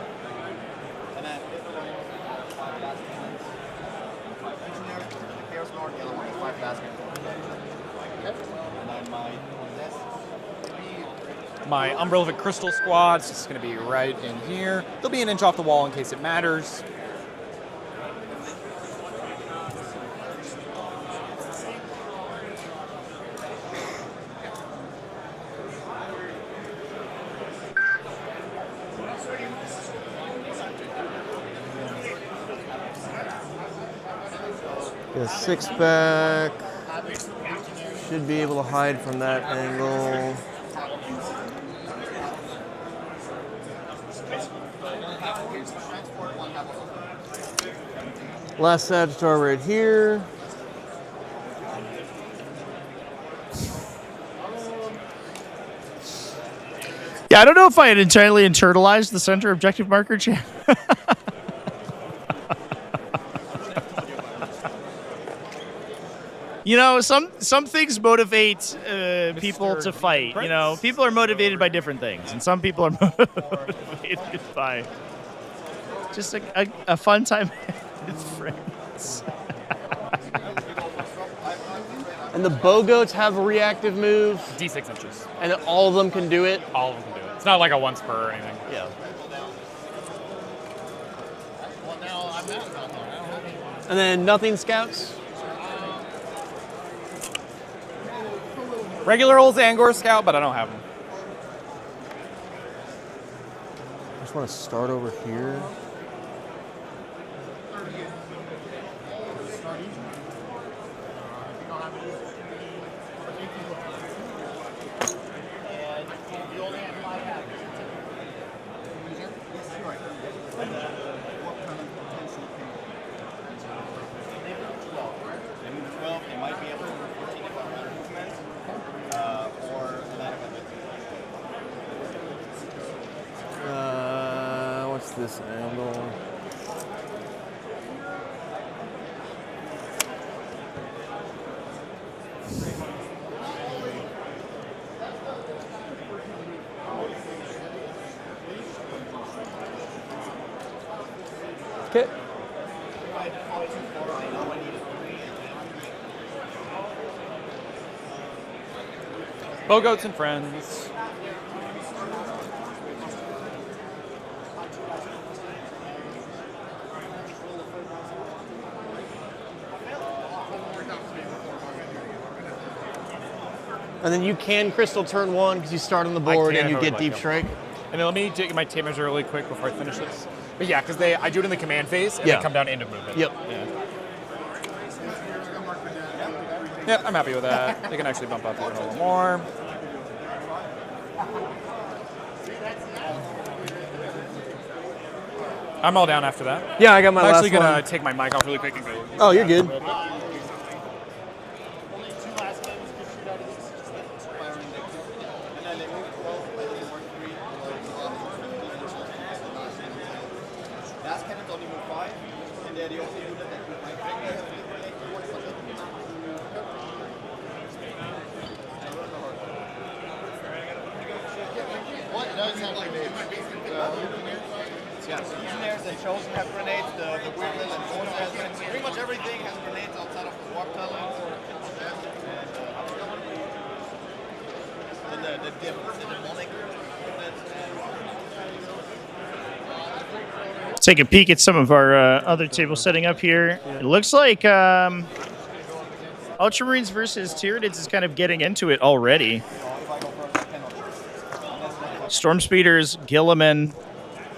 My Unrelevant Crystal Squad's just going to be right in here. They'll be an inch off the wall in case it matters. The 6-back should be able to hide from that angle. Last Sagittar right here. Yeah, I don't know if I had entirely internalized the center objective marker chat. You know, some things motivate people to fight. You know, people are motivated by different things, and some people are motivated by just a fun time with friends. And the Bogoats have a reactive move. D6 inches. And all of them can do it? All of them can do it. It's not like a once per or anything. Yeah. And then nothing scouts? Regular old Zangor Scout, but I don't have them. I just want to start over here. This angle. Okay. Bogoats and friends. And then you can crystal turn 1 because you start on the board and you get deep strike. And then let me take my tape measure really quick before I finish this. But yeah, because I do it in the command phase and they come down into movement. Yep. Yeah. Yep, I'm happy with that. They can actually bump up even a little more. I'm all down after that. Yeah, I got my I'm last actually going one. to take my mic off really quick and go. Oh, you're good. Legionnaires and Chosen have grenades, the Weirdland and Soldier has grenades. Pretty much everything has grenades outside of the Warp Talons. And the demonic. Take a peek at some of our other tables setting up here. It looks like Ultramarines versus Tyranids is kind of getting into it already. Stormspeeders, Gilliman,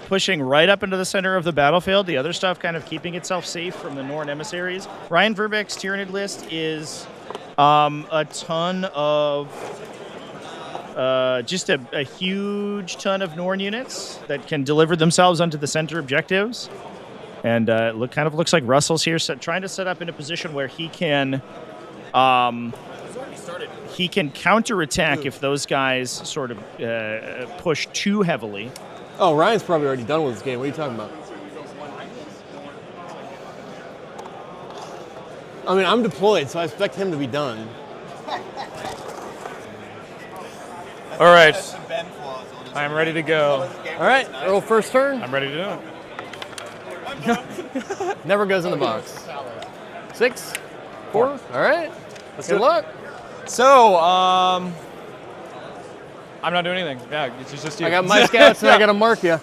pushing right up into the center of the battlefield. The other stuff kind of keeping itself safe from the Norn emissaries. Ryan Verbeck's Tyranid list is a ton of, just a huge ton of Norn units that can deliver themselves onto the center objectives. And it kind of looks like Russell's here trying to set up in a position where he can counterattack if those guys sort of push too heavily. Oh, Ryan's probably already done with this game. What are you talking about? I mean, I'm deployed, so I expect him to be done. All right. I'm ready to go. All right, Earl, first turn. I'm ready to do it. Never goes in the box. 6, 4. All right. Let's Good do it. luck. So, I'm not doing anything. Yeah, it's just you. I got my scouts and I got to mark you.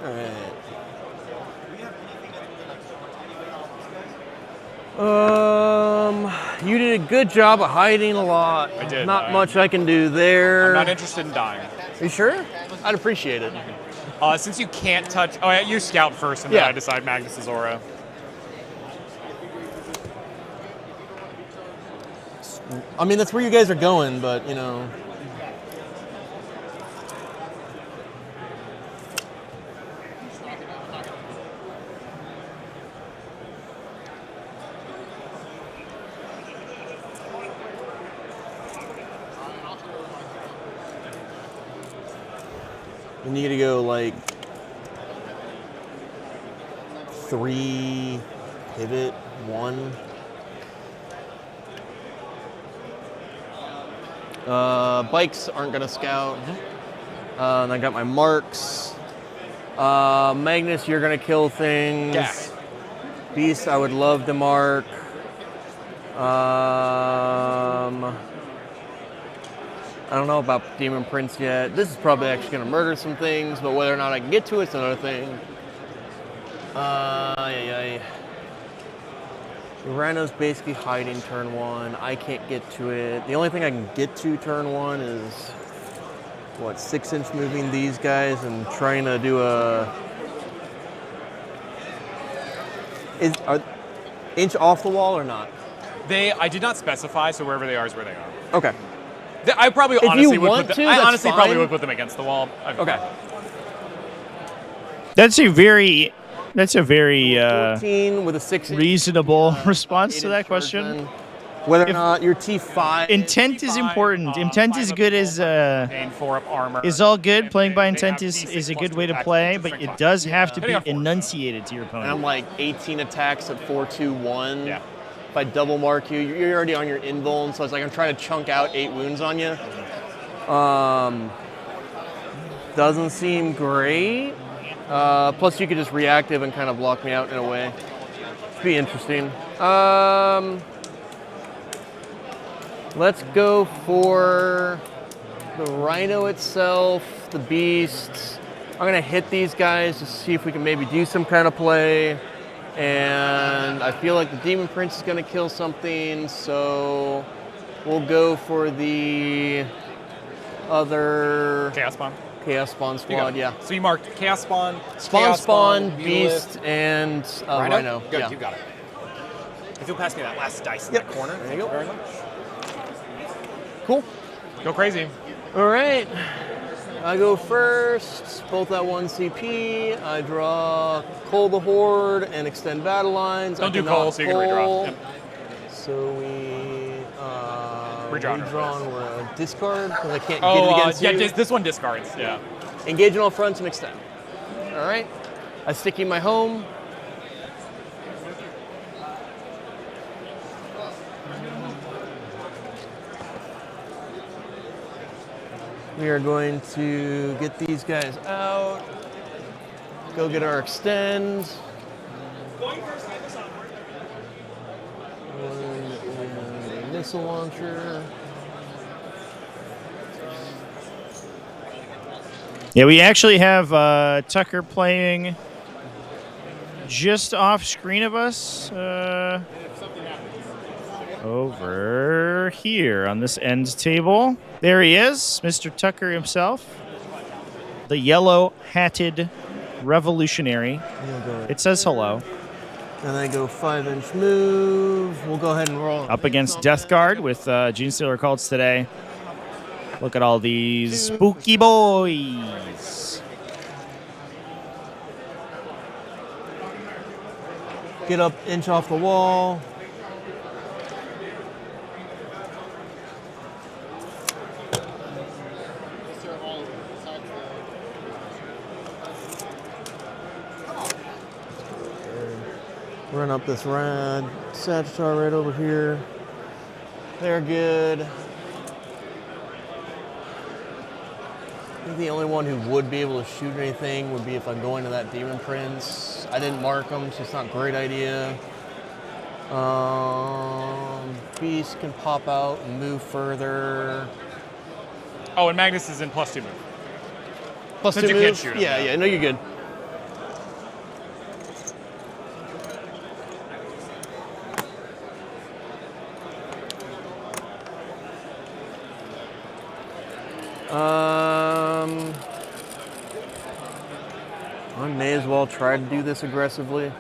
All right. You did a good job of hiding a lot. I did. Not much I can do there. I'm not interested in dying. Are you sure? I'd appreciate it. Since you can't touch... Oh, yeah, you scout first, and then I decide Magnus's aura. I mean, that's where you guys are going, but, you know... You need to go like 3, pivot, 1. Bikes aren't gonna scout. And I got my marks. Magnus, you're gonna kill things. Yeah. Beast, I would love to mark. I don't know about Demon Prince yet. This is probably actually going to murder some things, but whether or not I can get to it's another thing. Rhino's basically hiding turn 1. I can't get to it. The only thing I can get to turn 1 is, what, 6-inch moving these guys and trying to do a... inch off the wall or not? I did not specify, so wherever they are is where they are. Okay. I probably If honestly you would want put to, them, I that's honestly fine. probably would put them against the wall. Okay. That's a very 14 with a 6 reasonable response to that question. Whether or not your T5 intent is important. Intent is good as Paying 4-up armor. is all good. Playing by intent is a good way to play, but it does have to be enunciated to your opponent. And I'm like 18 attacks at 4-2-1. Yeah. If I double mark you, you're already on your invuln, so it's like I'm trying to chunk out 8 wounds on you. Doesn't seem great. Plus you could just reactive and kind of block me out in a way. It'd be interesting. Let's go for the Rhino itself, the Beast. I'm gonna hit these guys to see if we can maybe do some kind of play. And I feel like the Demon Prince is gonna kill something, so we'll go for the other Chaos Spawn. Chaos Spawn squad, yeah. So you marked Chaos Spawn, Spawn, Chaos Beast, and Rhino. Good, yeah. you got it. If you'll pass me that last dice in that corner, There you go. very much. Cool. Go crazy. All right. I go first, both at 1 CP. I draw Cull the Horde and extend battle lines. Don't do Cull, so you can redraw. Yep. So we Redraw. redraw and discard because I can't get it against you. Yeah, this one discards. Yeah. Engage on all fronts and extend. All right. I stick in my home. We are going to get these guys out. Go get our extend. And a missile launcher. Yeah, we actually have Tucker playing just off screen of us. Over here on this end table. There he is, Mr. Tucker himself. The yellow-hatted revolutionary. It says hello. And I go 5-inch move. We'll go ahead and roll. Up against Death Guard with Gene Stealer Cults today. Look at all these spooky boys. Get up inch off the wall. Run up this rad Sagittar right over here. They're good. I think the only one who would be able to shoot anything would be if I'm going to that Demon Prince. I didn't mark them, so it's not a great idea. Beast can pop out and move further. Oh, and Magnus is in +2 move. Plus Since 2 you move? can't shoot him. Yeah, no, you're good. I may as well try to do this aggressively.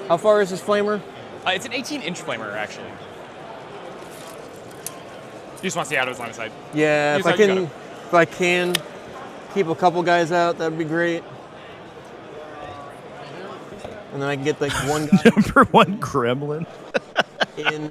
How far is this flamer? It's an 18-inch flamer, actually. You just want to stay out of his line of sight. Yeah, if I can keep a couple guys out, that'd be great. And then I can get like one guy. Number 1 gremlin. in.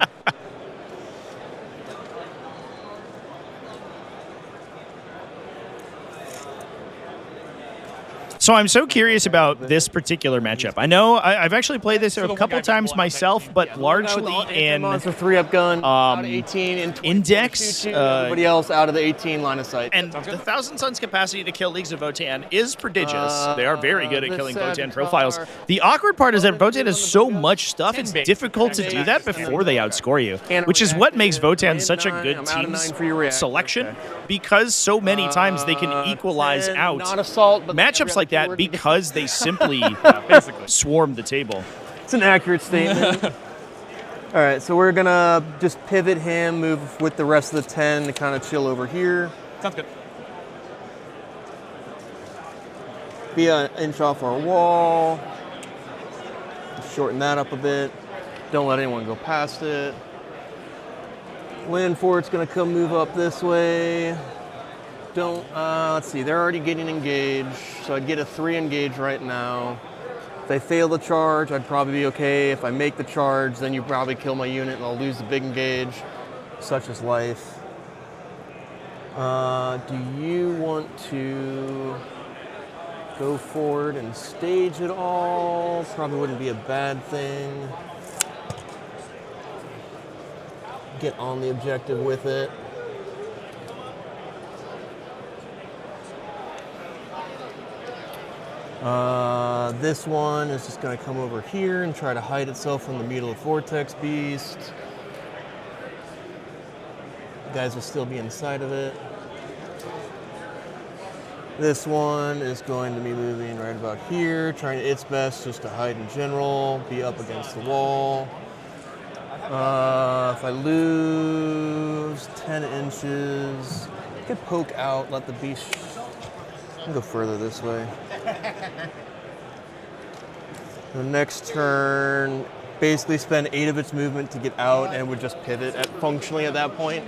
So I'm so curious about this particular matchup. I know I've actually played this a couple times myself, but largely in Monster 3-up gun, out of 18 and Index. everybody else out of the 18 line of sight. And the 1,000 Suns capacity to kill Leagues of Votann is prodigious. They are very good at killing Votann profiles. The awkward part is that Votann has so much stuff, it's difficult to do that before they outscore you, which is what makes Votann such a good team selection, because so many times they can equalize out matchups like that because they simply swarm the table. It's an accurate statement. All right, so we're gonna just pivot him, move with the rest of the 10 to kind of chill over here. Sounds good. Be an inch off our wall. Shorten that up a bit. Don't let anyone go past it. Land Fort's gonna come move up this way. Let's see, they're already getting engaged, so I'd get a 3 engage right now. If they fail the charge, I'd probably be okay. If I make the charge, then you probably kill my unit and I'll lose the big engage. Such is life. Do you want to go forward and stage it all? Probably wouldn't be a bad thing. Get on the objective with it. This one is just going to come over here and try to hide itself from the Mutilate Vortex Beast. You guys will still be inside of it. This one is going to be moving right about here, trying its best just to hide in general, be up against the wall. If I lose 10 inches, I could poke out, let the beast go further this way. The next turn, basically spend 8 of its movement to get out and would just pivot functionally at that point.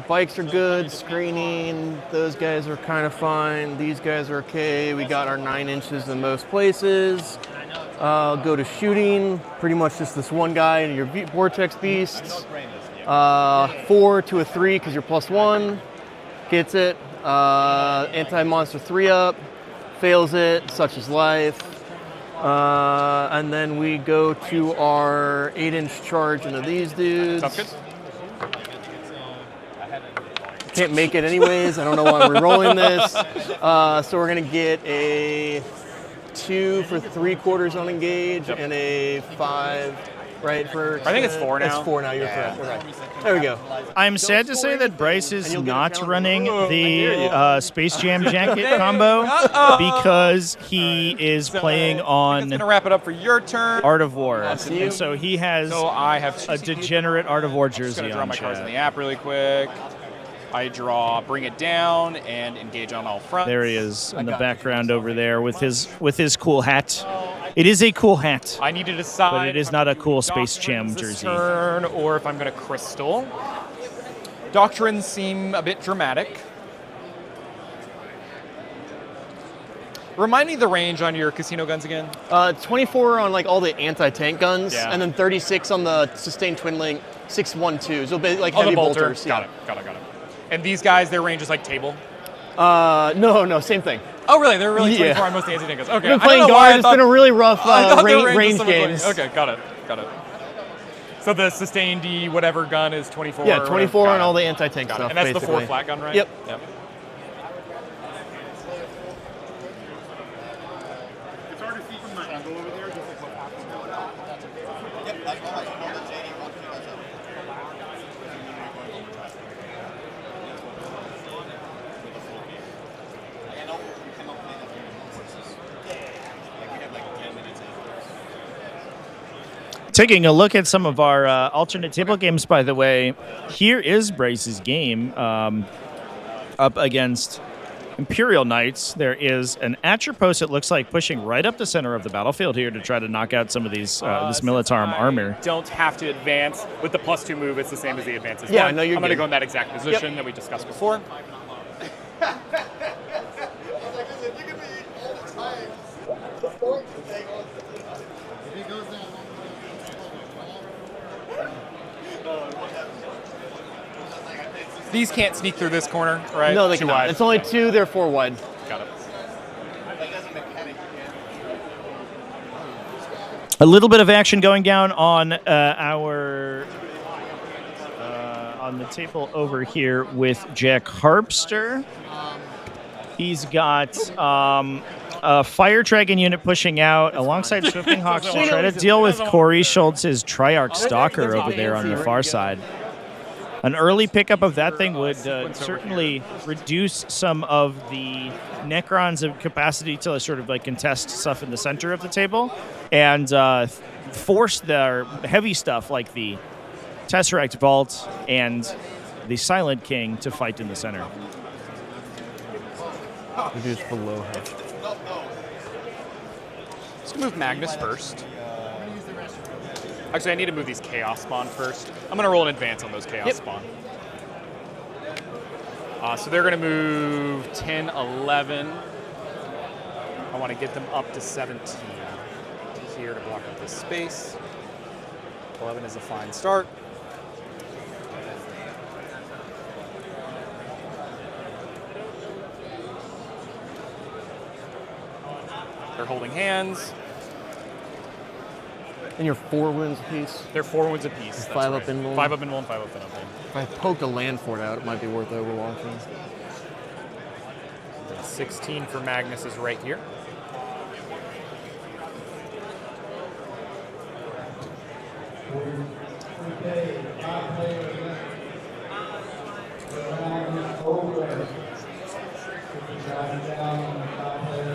Bikes are good, screening, those guys are kind of fine, these guys are okay. We got our 9 inches in most places. Go to shooting, pretty much just this one guy and your Vortex Beasts. 4 to a 3 because you're +1, gets it. Anti-monster 3-up, fails it, such is life. And then we go to our 8-inch charge into these dudes. Sounds good. Can't make it anyways. I don't know why we're rolling this. So we're gonna get a 2 for 3/4 on engage and a 5, right? For I think it's 4 now. It's 4 now. You're correct. Okay. There we go. I'm sad to say that Bryce is not running the Space Jam jacket combo because he is playing on. Gonna wrap it up for your turn. Art of War, and so he has I have a degenerate Art of War jersey gonna draw on. my cards in the app really quick. I draw, bring it down, and engage on all fronts. There he is in the background over there with his cool hat. It is a cool hat. I need to decide, but it is not a cool Space Jam jersey. Turn, or if I'm going to crystal. Doctrines seem a bit dramatic. Remind me the range on your casino guns again. 24 on like all the anti-tank guns, Yeah. and then 36 on the sustained twin link 6.12. So like Oh, heavy the bolter. bolters. Got it. And these guys, their range is like table? No, same thing. Oh, really? They're really 24 Yeah. on most of the anti-tank guns. Okay. I've been playing guard. It's been a really rough range games. Okay, got it. So the sustained D whatever gun is 24? Yeah, 24 Got on it. all the anti-tank Got it. stuff, And that's the 4 basically. flat gun, right? Yep. It's hard to see from my angle over there. Just like what Taking a look at some of our alternate table games, by the way, here is Brace's game up against Imperial Knights. There is an Atropos, it looks like, pushing right up the center of the battlefield here to try to knock out some of these this Militarum armor. Don't have to advance. With the +2 move, it's the same as the advances. Yeah, no, you're I'm going to good. go in that exact position that we discussed before. These can't sneak through this corner, right? No, they Too cannot. wide. It's only 2, they're 4 wide. Got it. A little bit of action going down on on the table over here with Jack Harpster. He's got a Fire Dragon unit pushing out alongside Swifting Hawks to try to deal with Corey Schultz's Triarch Stalker over there on the far side. An early pickup of that thing would certainly reduce some of the Necrons' of capacity to sort of like contest stuff in the center of the table and force their heavy stuff like the Tesseract Vault and the Silent King to fight in the center. Reduce below her. Let's move Magnus first. Actually, I need to move these Chaos Spawn first. I'm going to roll an advance on those Chaos Spawn. So they're going to move 10, 11. I want to get them up to 17 here to block up this space. 11 is a fine start. They're holding hands. And you're 4 wounds apiece? They're 4 wounds apiece. That's 5 right. up in one? 5 up in one, 5 up in one. If I poked a land fort out, it might be worth overwatching. 16 for Magnus is right here.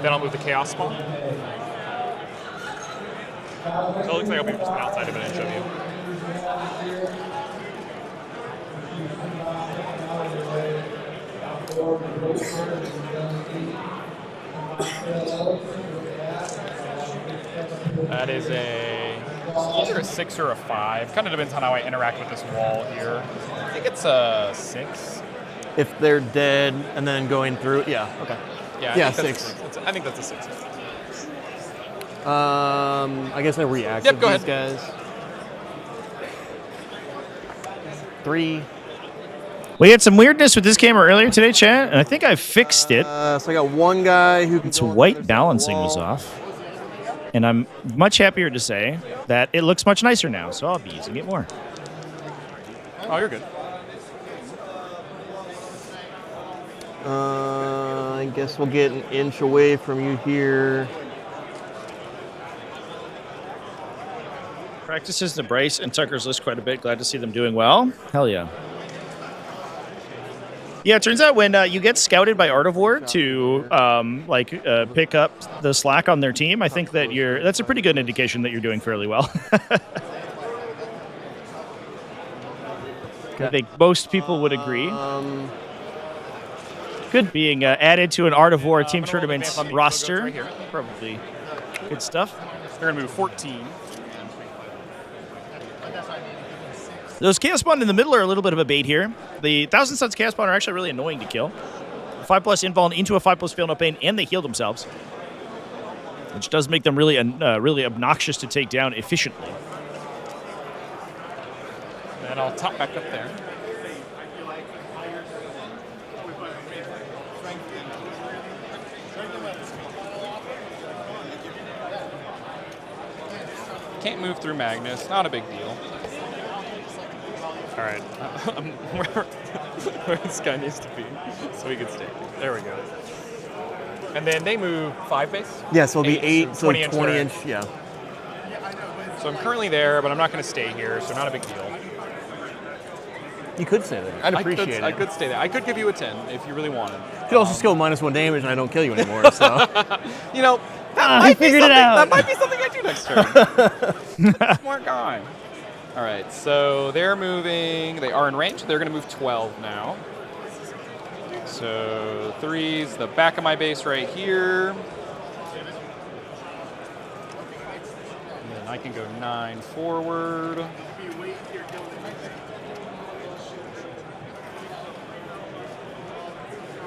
Then I'll move the Chaos Spawn. So it looks like I'll be just outside of an inch of you. That is either a 6 or a 5. Kind of depends on how I interact with this wall here. I think it's a 6. If they're dead and then going through, yeah, okay. Yeah, 6. I think that's a 6. I guess I react Yep, with go these ahead. guys. 3. We had some weirdness with this camera earlier today, chat, and I think I fixed it. So I got one guy who can its white balancing was off. And I'm much happier to say that it looks much nicer now, so I'll be using it more. Oh, you're good. I guess we'll get an inch away from you here. Practices the brace and Tucker's list quite a bit. Glad to see them doing well. Hell yeah. Yeah, it turns out when you get scouted by Art of War to pick up the slack on their team, I think that that's a pretty good indication that you're doing fairly well. I think most people would agree. Good being added to an Art of War team tournament roster. Right here. Probably good stuff. They're going to move 14. Those Chaos Spawn in the middle are a little bit of a bait here. The 1,000 Suns Chaos Spawn are actually really annoying to kill. 5+ invuln into a 5+ Fail No Pain, and they heal themselves. which does make them really really obnoxious to take down efficiently. And I'll top back up there. Can't move through Magnus, not a big deal. All right, where this guy needs to be, so we can stay. There we go. And then they move 5 base? Yeah, so it'll be 8, so 20 inch, yeah. So I'm currently there, but I'm not going to stay here, so not a big deal. You could stay there. I'd appreciate it. I could stay there. I could give you a 10 if you really wanted. You could also just go -1 damage and I don't kill you anymore, so. You know, I figured it out. That might be something I do next turn. Smart guy. All right, so they're moving. They are in range. They're going to move 12 now. So 3's the back of my base right here. And then I can go 9 forward.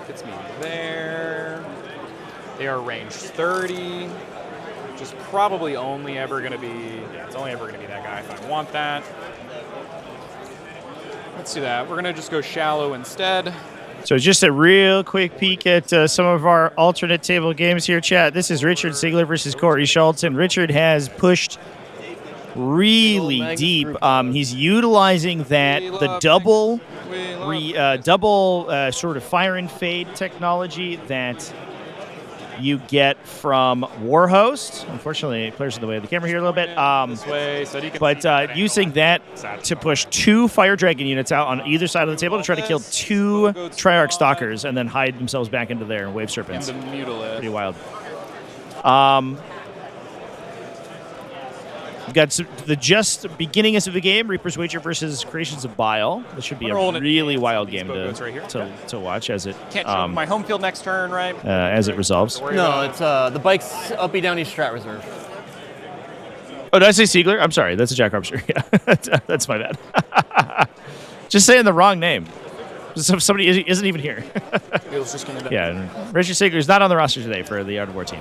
Gets me there. They are range 30. Which is probably only ever going to be, yeah, it's only ever going to be that guy if I want that. Let's do that. We're going to just go shallow instead. So just a real quick peek at some of our alternate table games here, chat. This is Richard Ziegler versus Corey Schultz, and Richard has pushed really deep. He's utilizing the double sort of fire and fade technology that you get from Warhost. Unfortunately, it clears in the way of the camera here a little bit. This way, so you can but using that to push 2 Fire Dragon units out on either side of the table to try to kill 2 Triarch Stalkers and then hide themselves back into their Wave Serpents. Pretty wild. We've got the just beginnings of the game, Reaper's Wager versus Creations of Bile. This should be a really wild game to watch as it can't show my home field next turn, right? As it resolves. No, it's the bike's uppy downy strat reserve. Oh, did I say Siegler? I'm sorry, that's a Jack Arbster. Yeah, that's my bad. Just saying the wrong name. Somebody isn't even here. Yeah, Richard Siegler's not on the roster today for the Art of War team.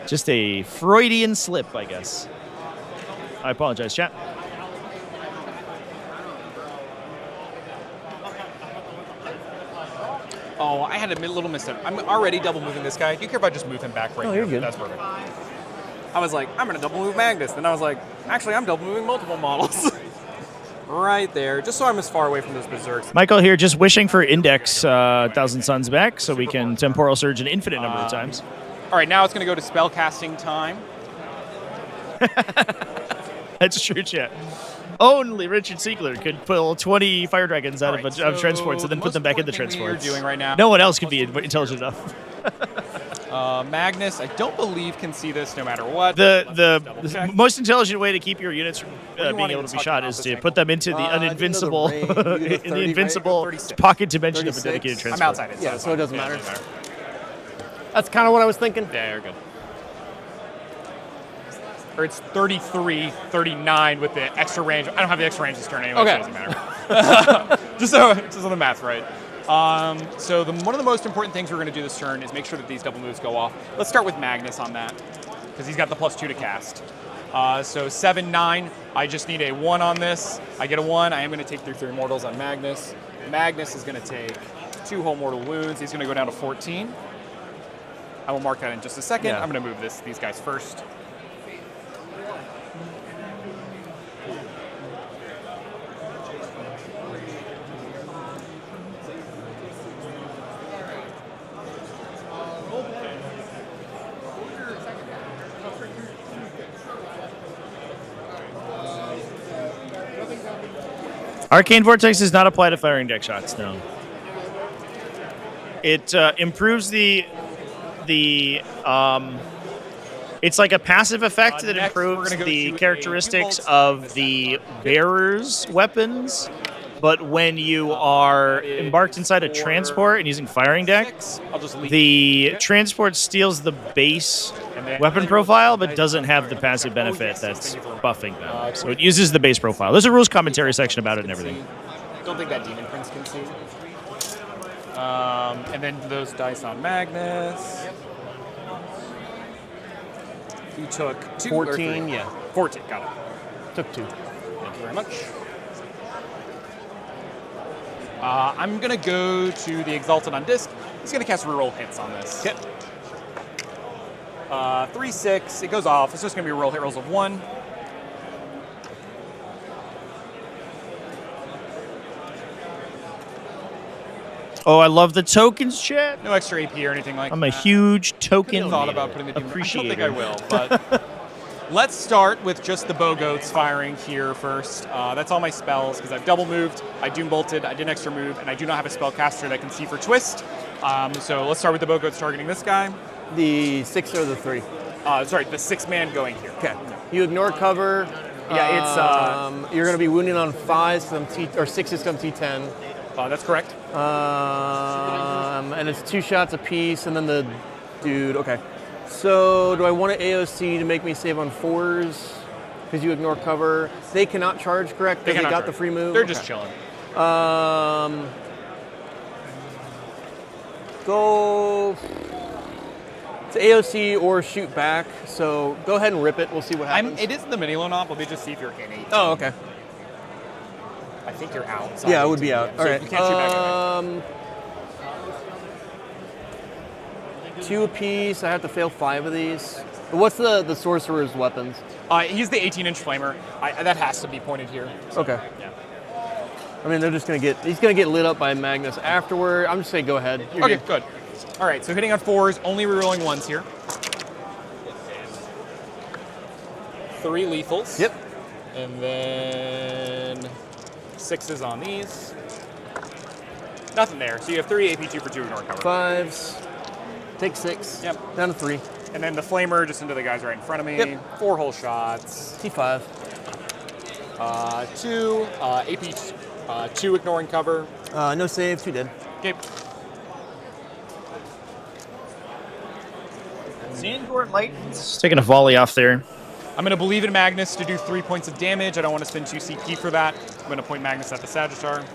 Just a Freudian slip, I guess. I apologize, chat. Oh, I had a little misstep. I'm already double moving this guy. Do you care if I just move him back right now? You're good. That's perfect. I was like, I'm going to double move Magnus. Then I was like, actually, I'm double moving multiple models. Right there, just so I'm as far away from those berserks. Michael here, just wishing for Index 1,000 Suns back so we can Temporal Surge an infinite number of times. All right, now it's going to go to spell casting time. That's true, chat. Only Richard Siegler could pull 20 Fire Dragons out of transports and then put them back into transports. Doing right now. No one else could be intelligent enough. Magnus, I don't believe can see this no matter what. The most intelligent way to keep your units from being able to be shot is to put them into the uninvincible, in the invincible pocket dimension of a dedicated transport. I'm outside it. Yeah, so it doesn't matter. That's kind of what I was thinking. Yeah, you're good. Or it's 33, 39 with the extra range. I don't have the extra range this turn anyway, so it doesn't matter. just on the math, right? So one of the most important things we're going to do this turn is make sure that these double moves go off. Let's start with Magnus on that, because he's got the +2 to cast. So 7, 9, I just need a 1 on this. I get a 1, I am going to take 3 mortals on Magnus. Magnus is going to take 2 whole mortal wounds. He's going to go down to 14. I will mark that in just a second. Yeah. I'm going to move these guys first. Arcane Vortex does not apply to firing deck shots, no. It improves it's like a passive effect that improves the characteristics of the bearer's weapons, but when you are embarked inside a transport and using firing decks, the transport steals the base weapon profile, but doesn't have the passive benefit that's buffing them. So it uses the base profile. There's a rules commentary section about it and everything. Don't think that Demon Prince can see. And then those dice on Magnus. He took 2 14, or 3? yeah. 14, got it. Took 2. Thank you very much. I'm going to go to the Exalted on disc. He's going to cast reroll hits on this. Okay. 3, 6. It goes off. It's just going to be reroll hit rolls of 1. Oh, I love the tokens, chat. No extra AP or anything like that. I'm a huge token Thought about putting the demon. appreciator. I don't think I will, but let's start with just the bow goats firing here first. That's all my spells because I've double moved, I doom bolted, I did an extra move, and I do not have a spellcaster that can see for twist. So let's start with the bow goats targeting this guy. The 6 or the 3? Sorry, the 6-man going here. Okay. You ignore cover. Yeah, it's you're going to be wounding on 5s or 6s come T10. That's correct. And it's 2 shots apiece, and then the dude. Okay. So do I want an AOC to make me save on 4s? Because you ignore cover. They cannot charge, correct? They got charge. the free move. They're just chilling. Go. It's AOC or shoot back. So go ahead and rip it. We'll see what happens. It is the mini loan op. Let me just see if you're in 8. Oh, okay. I think you're out. Yeah, I would be out. So All right. you can't shoot back anyway. 2 apiece. I have to fail 5 of these. What's the sorcerer's weapons? He's the 18-inch flamer. That has to be pointed here. So, Okay. Yeah. I mean, they're just gonna get. He's gonna get lit up by Magnus afterward. I'm just saying, go ahead. You're Okay, good. All right, so hitting on 4s, only rerolling 1s here. 3 lethals. Yep. And then 6s on these. Nothing there. So you have 3 AP, 2 for 2 ignore cover. 5s. Take 6. Yep. Down to 3. And then the flamer just into the guys right in front of me. Yep. 4 whole shots. T5. 2 AP, 2 ignoring cover. No save. 2 dead. Okay. Zandgor Lightens taking a volley off there. I'm going to believe in Magnus to do 3 points of damage. I don't want to spend 2 CP for that. I'm going to point Magnus at the Sagittar.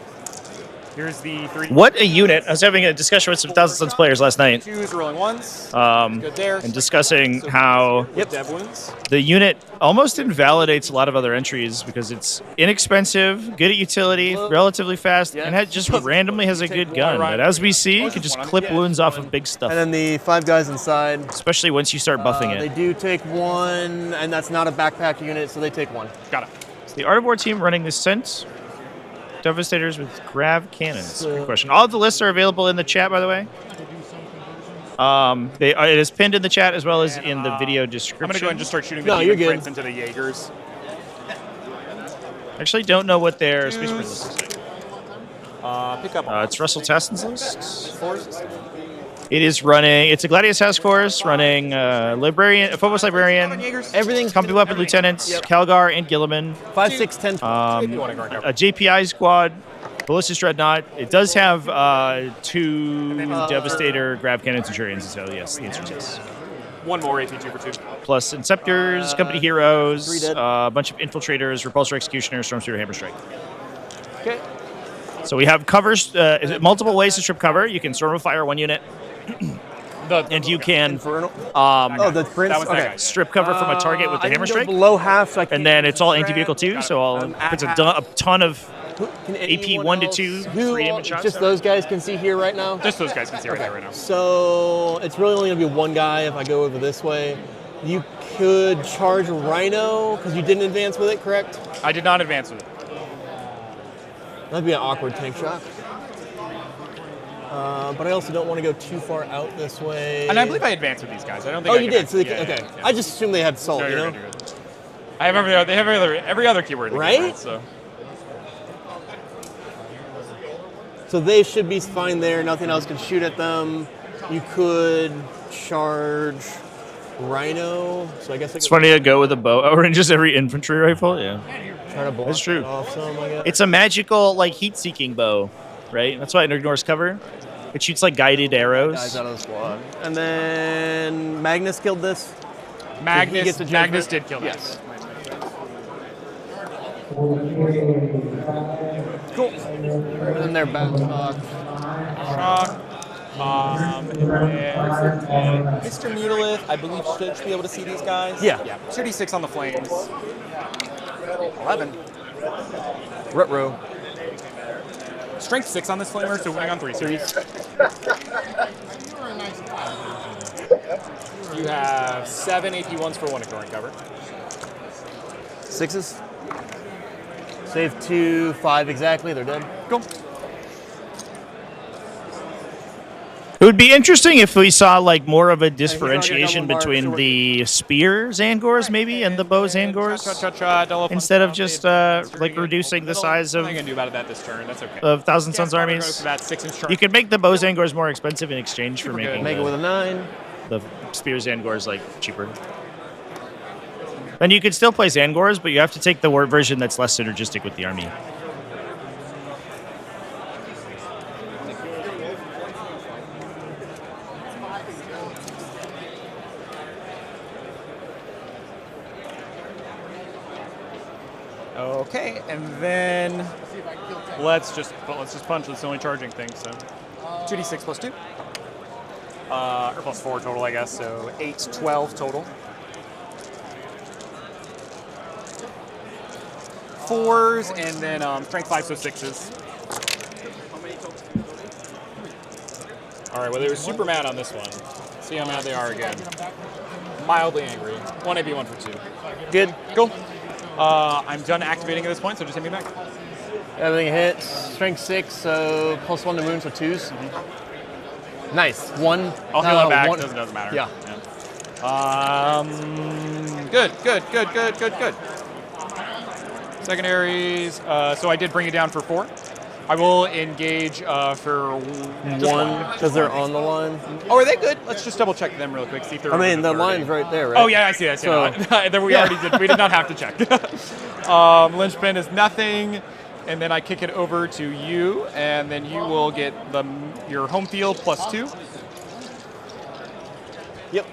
Here's the 3. What a unit. I was having a discussion with some Thousand Suns players last night. 2s rolling 1s. Good there. And discussing how Dev wounds. the unit almost invalidates a lot of other entries because it's inexpensive, good at utility, relatively fast, and it just randomly has a good gun. But as we see, you can just clip wounds off of big stuff. And then the 5 guys inside. Especially once you start buffing They it. do take 1, and that's not a backpack unit, so they take 1. Got it. So the Art of War team running the Scent Devastators with grav cannons. Good question. All of the lists are available in the chat, by the way. It is pinned in the chat as well as in the video description. I'm going to go ahead and just start shooting the demon prints into the Jaegers. Actually, don't know what their Space Marine list is. Pick up. It's Russell Taston's list. It is running. It's a Gladius Task Force running Librarian, a Phobos Librarian, everything's Company Weapon Lieutenants, Calgar and Gilliman. 5, 6, 10. A JPI squad, Ballistic Dreadnought. It does have 2 Devastator, Grav Cannons, and Centurions. So yes, the answer is yes. 1 more AP 2 for 2. Plus Inceptors, Company Heroes, a bunch of Infiltrators, Repulsor Executioners, Stormshooter, Hammer Strike. Okay. So we have covers, multiple ways to strip cover. You can Storm of Fire 1 unit. And you can Infernal. the Prince? Okay. strip cover from a target with the I Hammer can go Strike. below half, so I And then it's all anti-vehicle too, so it's a ton of Can AP 1 to 2 free damage shots. Just those guys can see here right now? Just those guys can see right there right now. So it's really only going to be 1 guy if I go over this way. You could charge Rhino, because you didn't advance with it, correct? I did not advance with it. That'd be an awkward tank shot. But I also don't want to go too far out this way. And I believe I advanced with these guys. I don't think. Oh, I you can did. So they yeah, okay. yeah. I just assumed they had salt. No, you you're know. good, you're good. I have every other keyword. in the Right? game, so. So they should be fine there. Nothing else can shoot at them. You could charge Rhino. So I guess It's funny to go with a bow or in just every infantry rifle. Yeah, try to block that's true. it off some, I guess. It's a magical like heat-seeking bow, right? That's why it ignores cover. It shoots like guided arrows. Guys out of the squad. And then Magnus killed this. Magnus did kill that. Yes. Cool. And they're back. And Mr. Mutalith, I believe, should be able to see these guys. Yeah. Yeah. 2d6 on the flames. 11. Ruh-roh. Strength 6 on this flamer, so winning on 3 series. You have 7 AP1s for 1 ignoring cover. 6s. Save 2, 5 exactly. They're dead. Cool. It would be interesting if we saw like more of a differentiation between the spear Zangors maybe and the bow Zangors, instead of just like reducing the size of Nothing I can do about that this turn. That's okay. of Thousand Sons armies. For that 6-inch charge. You could make the bow Zangors more expensive in exchange for making Make it with a 9. the spear Zangors like cheaper. And you could still play Zangors, but you have to take the version that's less synergistic with the army. Okay, and then let's just punch. That's the only charging thing. So 2d6 plus 2, or plus 4 total, I guess. So 8, 12 total. 4s, and then strength 5, so 6s. All right. Well, they were super mad on this one. See how mad they are again. Mildly angry. 1 AP, 1 for 2. Good. Cool. I'm done activating at this point, so just hit me back. Everything hits. Strength 6, so +1 to wound, so 2s. Nice. 1. I'll heal it back. Doesn't matter. Yeah. Good. Secondaries. So I did bring it down for 4. I will engage for just 1 because they're on the line. Oh, are they good? Let's just double check them real quick. See if they're. I mean, over the 30. line's right there, right? Oh yeah, I see. So, Then we already did. We did not have to check. Linchpin is nothing, and then I kick it over to you, and then you will get your home field +2. Yep.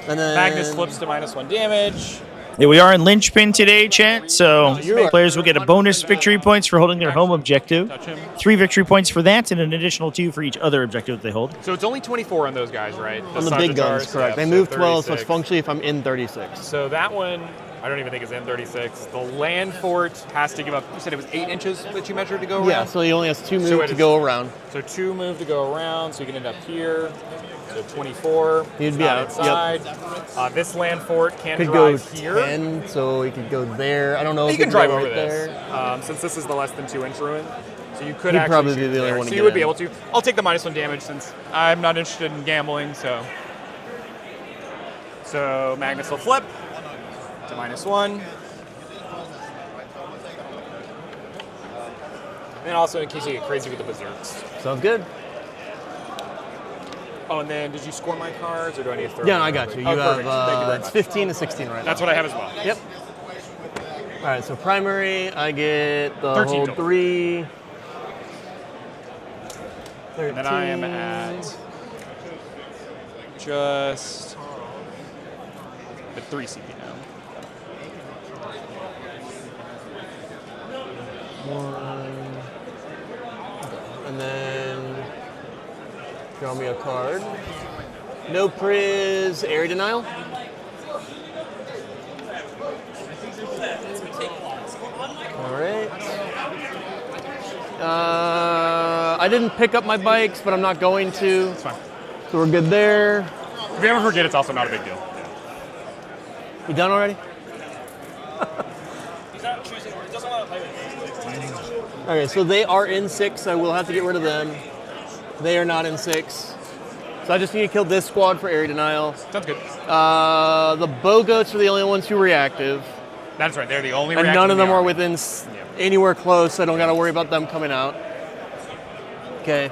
And then Magnus flips to -1 damage. Yeah, we are in Linchpin today, chat, so players will get a bonus victory points for holding their home objective, 3 victory points for that, and an additional 2 for each other objective that they hold. So it's only 24 on those guys, right? On the big guns, Sagittars, correct. yeah, They so move 12, so it's 36. functionally if I'm in 36. So that one, I don't even think is in 36. The land fort has to give up, you said it was 8 inches that you measured to go around? Yeah, so he only has 2 So moves it to is- go around. So 2 move to go around, so you can end up here. So 24. He'd be not out, inside. This land fort can Could go drive here. 10, so he could go there. I don't know if You he can drive go over right this, there. since this is the less than 2-inch ruin. So you could He'd actually probably shoot be the only there. one to So get you would be in. able to. I'll take the -1 damage since I'm not interested in gambling. So Magnus will flip to -1. And also in case you get crazy with the berserks. Sounds good. Oh, and then did you score my cards, or do I need to throw? Yeah, them no, I in got real you. quick? You Oh, have perfect. Thank you very it's much. 15 to 16 right now. That's what I have as well. Yep. All right, so primary, I get the 13 whole total. 3. And then I am at just at 3 CP now. 1. And then draw me a card. No priz, area denial. All right. I didn't pick up my bikes, but I'm not going to. It's fine. So we're good there. If you ever forget, it's also not a big deal. You done already? Okay, so they are in 6. I will have to get rid of them. They are not in 6. So I just need to kill this squad for area denial. Sounds good. The bow goats are the only ones who are reactive. That's right. They're the only. And reactive none of them in the are army. within anywhere close, so I don't got to worry about them coming out. Okay.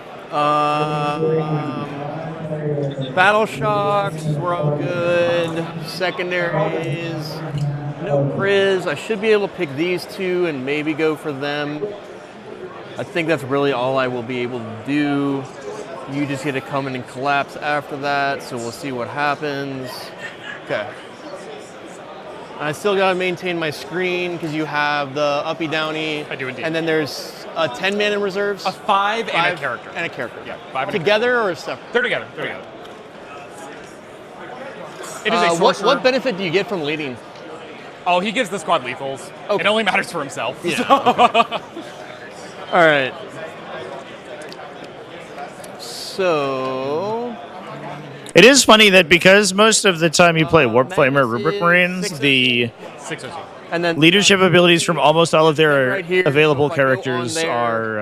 Battle shocks, we're all good. Secondaries, no priz. I should be able to pick these 2 and maybe go for them. I think that's really all I will be able to do. You just get to come in and collapse after that, so we'll see what happens. Okay. I still gotta maintain my screen because you have the uppy downy. I do indeed. And then there's 10 man in reserves? A 5 and a character. And a character. Yeah, 5 and together or separate? They're together. They're together. It is a sorcerer. What benefit do you get from leading? Oh, he gives the squad lethals. Okay. It only matters for himself. Yeah. So. All right. So. It is funny that because most of the time you play Warp Flamer, Rubric Marines, the 602. And then leadership abilities from almost all of their right here, available if I go characters on there,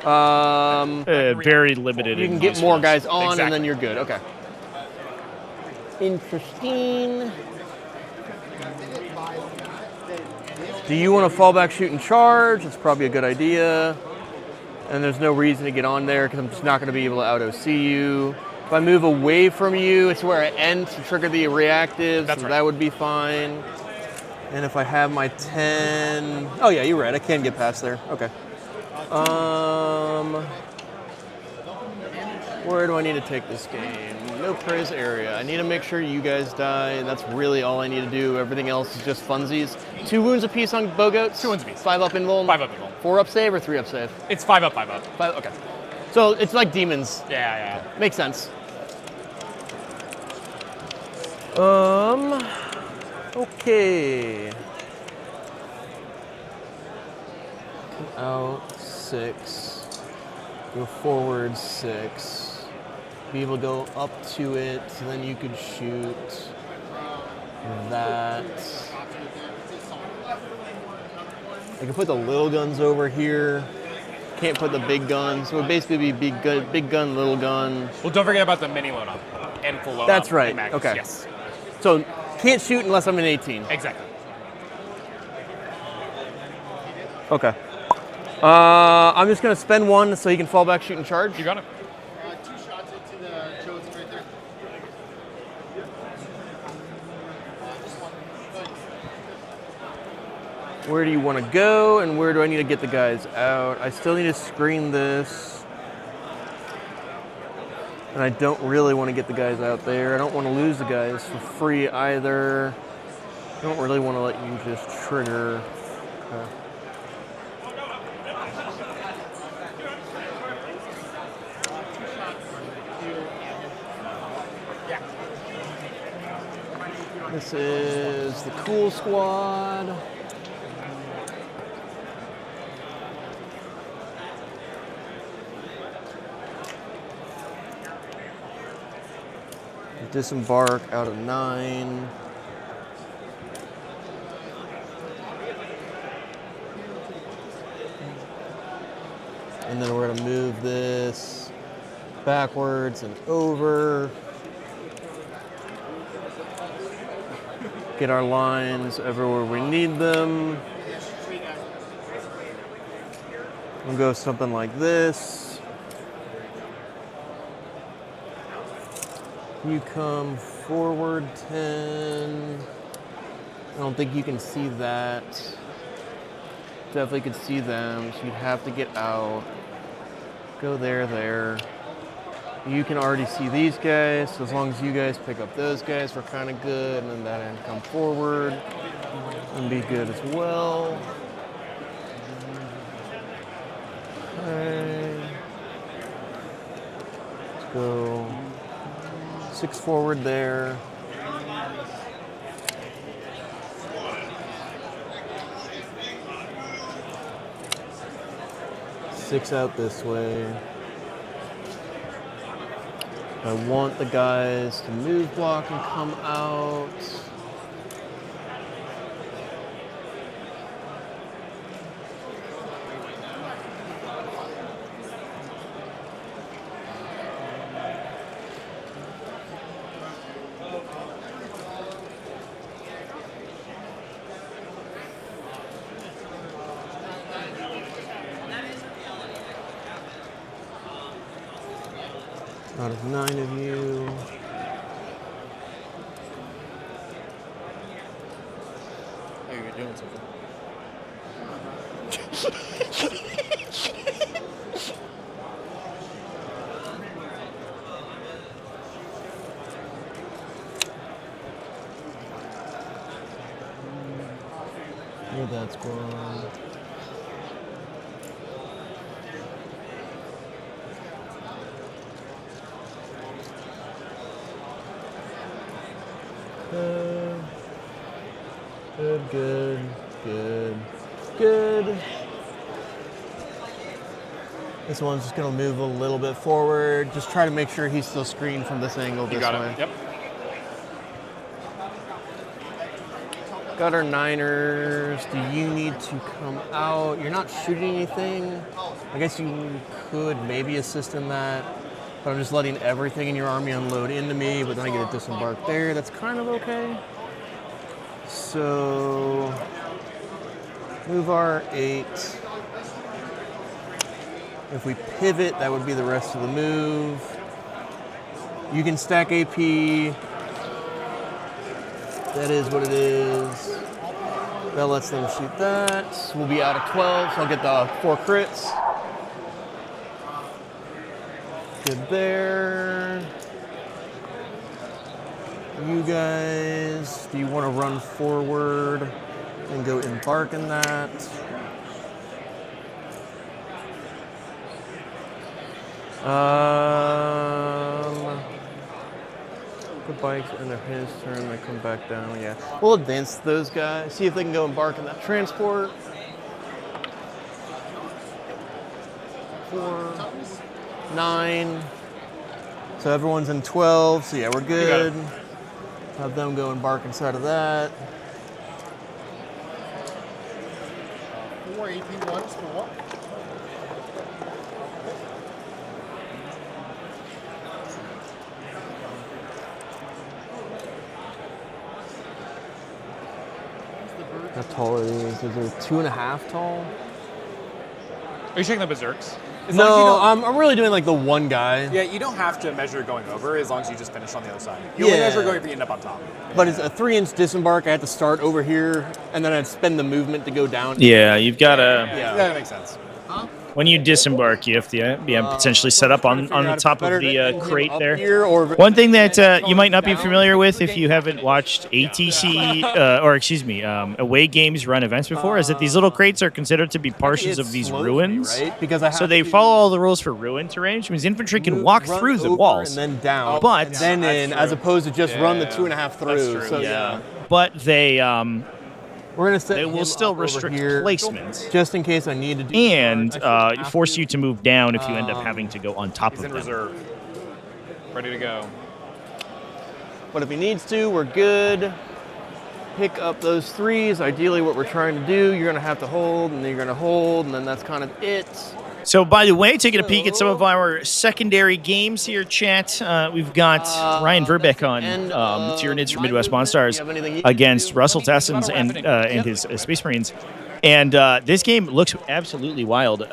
are very limited. You can in get more usefulness. guys on, Exactly. and then you're good. Okay. Interesting. Do you want to fall back, shoot, and charge? It's probably a good idea. And there's no reason to get on there because I'm just not going to be able to out-OC you. If I move away from you, it's where I end to trigger the reactives. That's so right. That would be fine. And if I have my 10... Oh, yeah, you're right. I can get past there. Okay. Where do I need to take this game? No praise area. I need to make sure you guys die. That's really all I need to do. Everything else is just funsies. 2 wounds apiece on Bogoats. 2 wounds apiece. 5 up invuln. 5 up invuln. 4 up save or 3 up save? It's 5 up, 5 up. 5, okay. So it's like demons. Yeah. Makes sense. Okay. Come out 6. Go forward 6. Be able to go up to it, so then you could shoot that. I can put the little guns over here. Can't put the big guns. So it would basically be big gun, little gun. Well, don't forget about the mini load up and full load up. That's right. and Magnus. Okay. Yes. So can't shoot unless I'm in 18. Exactly. Okay. I'm just gonna spend 1 so he can fall back, shoot, and charge. You got it. 2 shots into the chosen right there. Where do you want to go, and where do I need to get the guys out? I still need to screen this. And I don't really want to get the guys out there. I don't want to lose the guys for free either. I don't really want to let you just trigger. Okay. This is the cool squad. Disembark out of 9. And then we're gonna move this backwards and over. Get our lines everywhere we need them. We'll go something like this. You come forward 10. I don't think you can see that. Definitely could see them, so you'd have to get out. Go there. You can already see these guys, so as long as you guys pick up those guys, we're kind of good. And then that end come forward and be good as well. Okay. Let's go 6 forward there. Six out this way. I want the guys to move, block, and come out. Out of 9 of you. Hey, you're doing something. Where'd that squad? Good. This one's just gonna move a little bit forward. Just try to make sure he's still screened from this angle. You got it. Yep. Got our Niners. Do you need to come out? You're not shooting anything. I guess you could maybe assist in that. But I'm just letting everything in your army unload into me, but then I get a disembark there. That's kind of okay. So move our 8. If we pivot, that would be the rest of the move. You can stack AP. That is what it is. That lets them shoot that. We'll be out of 12, so I'll get the 4 crits. Good there. You guys, do you want to run forward and go embark in that? The bikes and they're his turn, they come back down, yeah. We'll advance those guys, see if they can go embark in that transport. 4, 9. So everyone's in 12, so yeah, we're good. Have them go embark inside of that. 4 AP1s for what? How tall are these? Is there 2.5 tall? Are you checking the berserks? No, I'm really doing like the one guy. Yeah, you don't have to measure going over as long as you just finish on the other side. You only measure going if you end up on top. But it's a 3-inch disembark. I have to start over here, and then I'd spend the movement to go down. Yeah, you've got to... Yeah, that makes sense. When you disembark, you have to potentially set up on the top of the crate there. One thing that you might not be familiar with if you haven't watched ATC, away games run events before, is that these little crates are considered to be portions of these ruins. Right? Because so they follow all the rules for ruin terrain, which means infantry can walk through the walls. And then down. But then in, as opposed to just run the 2.5 through. So yeah. But they... We're gonna set they will still restrict placement, just in case I need to do. And force you to move down if you end up having to go on top of them. He's in reserve, ready to go. But if he needs to, we're good. Pick up those 3s. Ideally, what we're trying to do, you're gonna have to hold, and then you're gonna hold, and then that's kind of it. So, by the way, taking a peek at some of our secondary games here, chat. We've got Ryan Verbeek on Tyranids from Midwest Monstars against Russell Tessens and his Space Marines. And this game looks absolutely wild.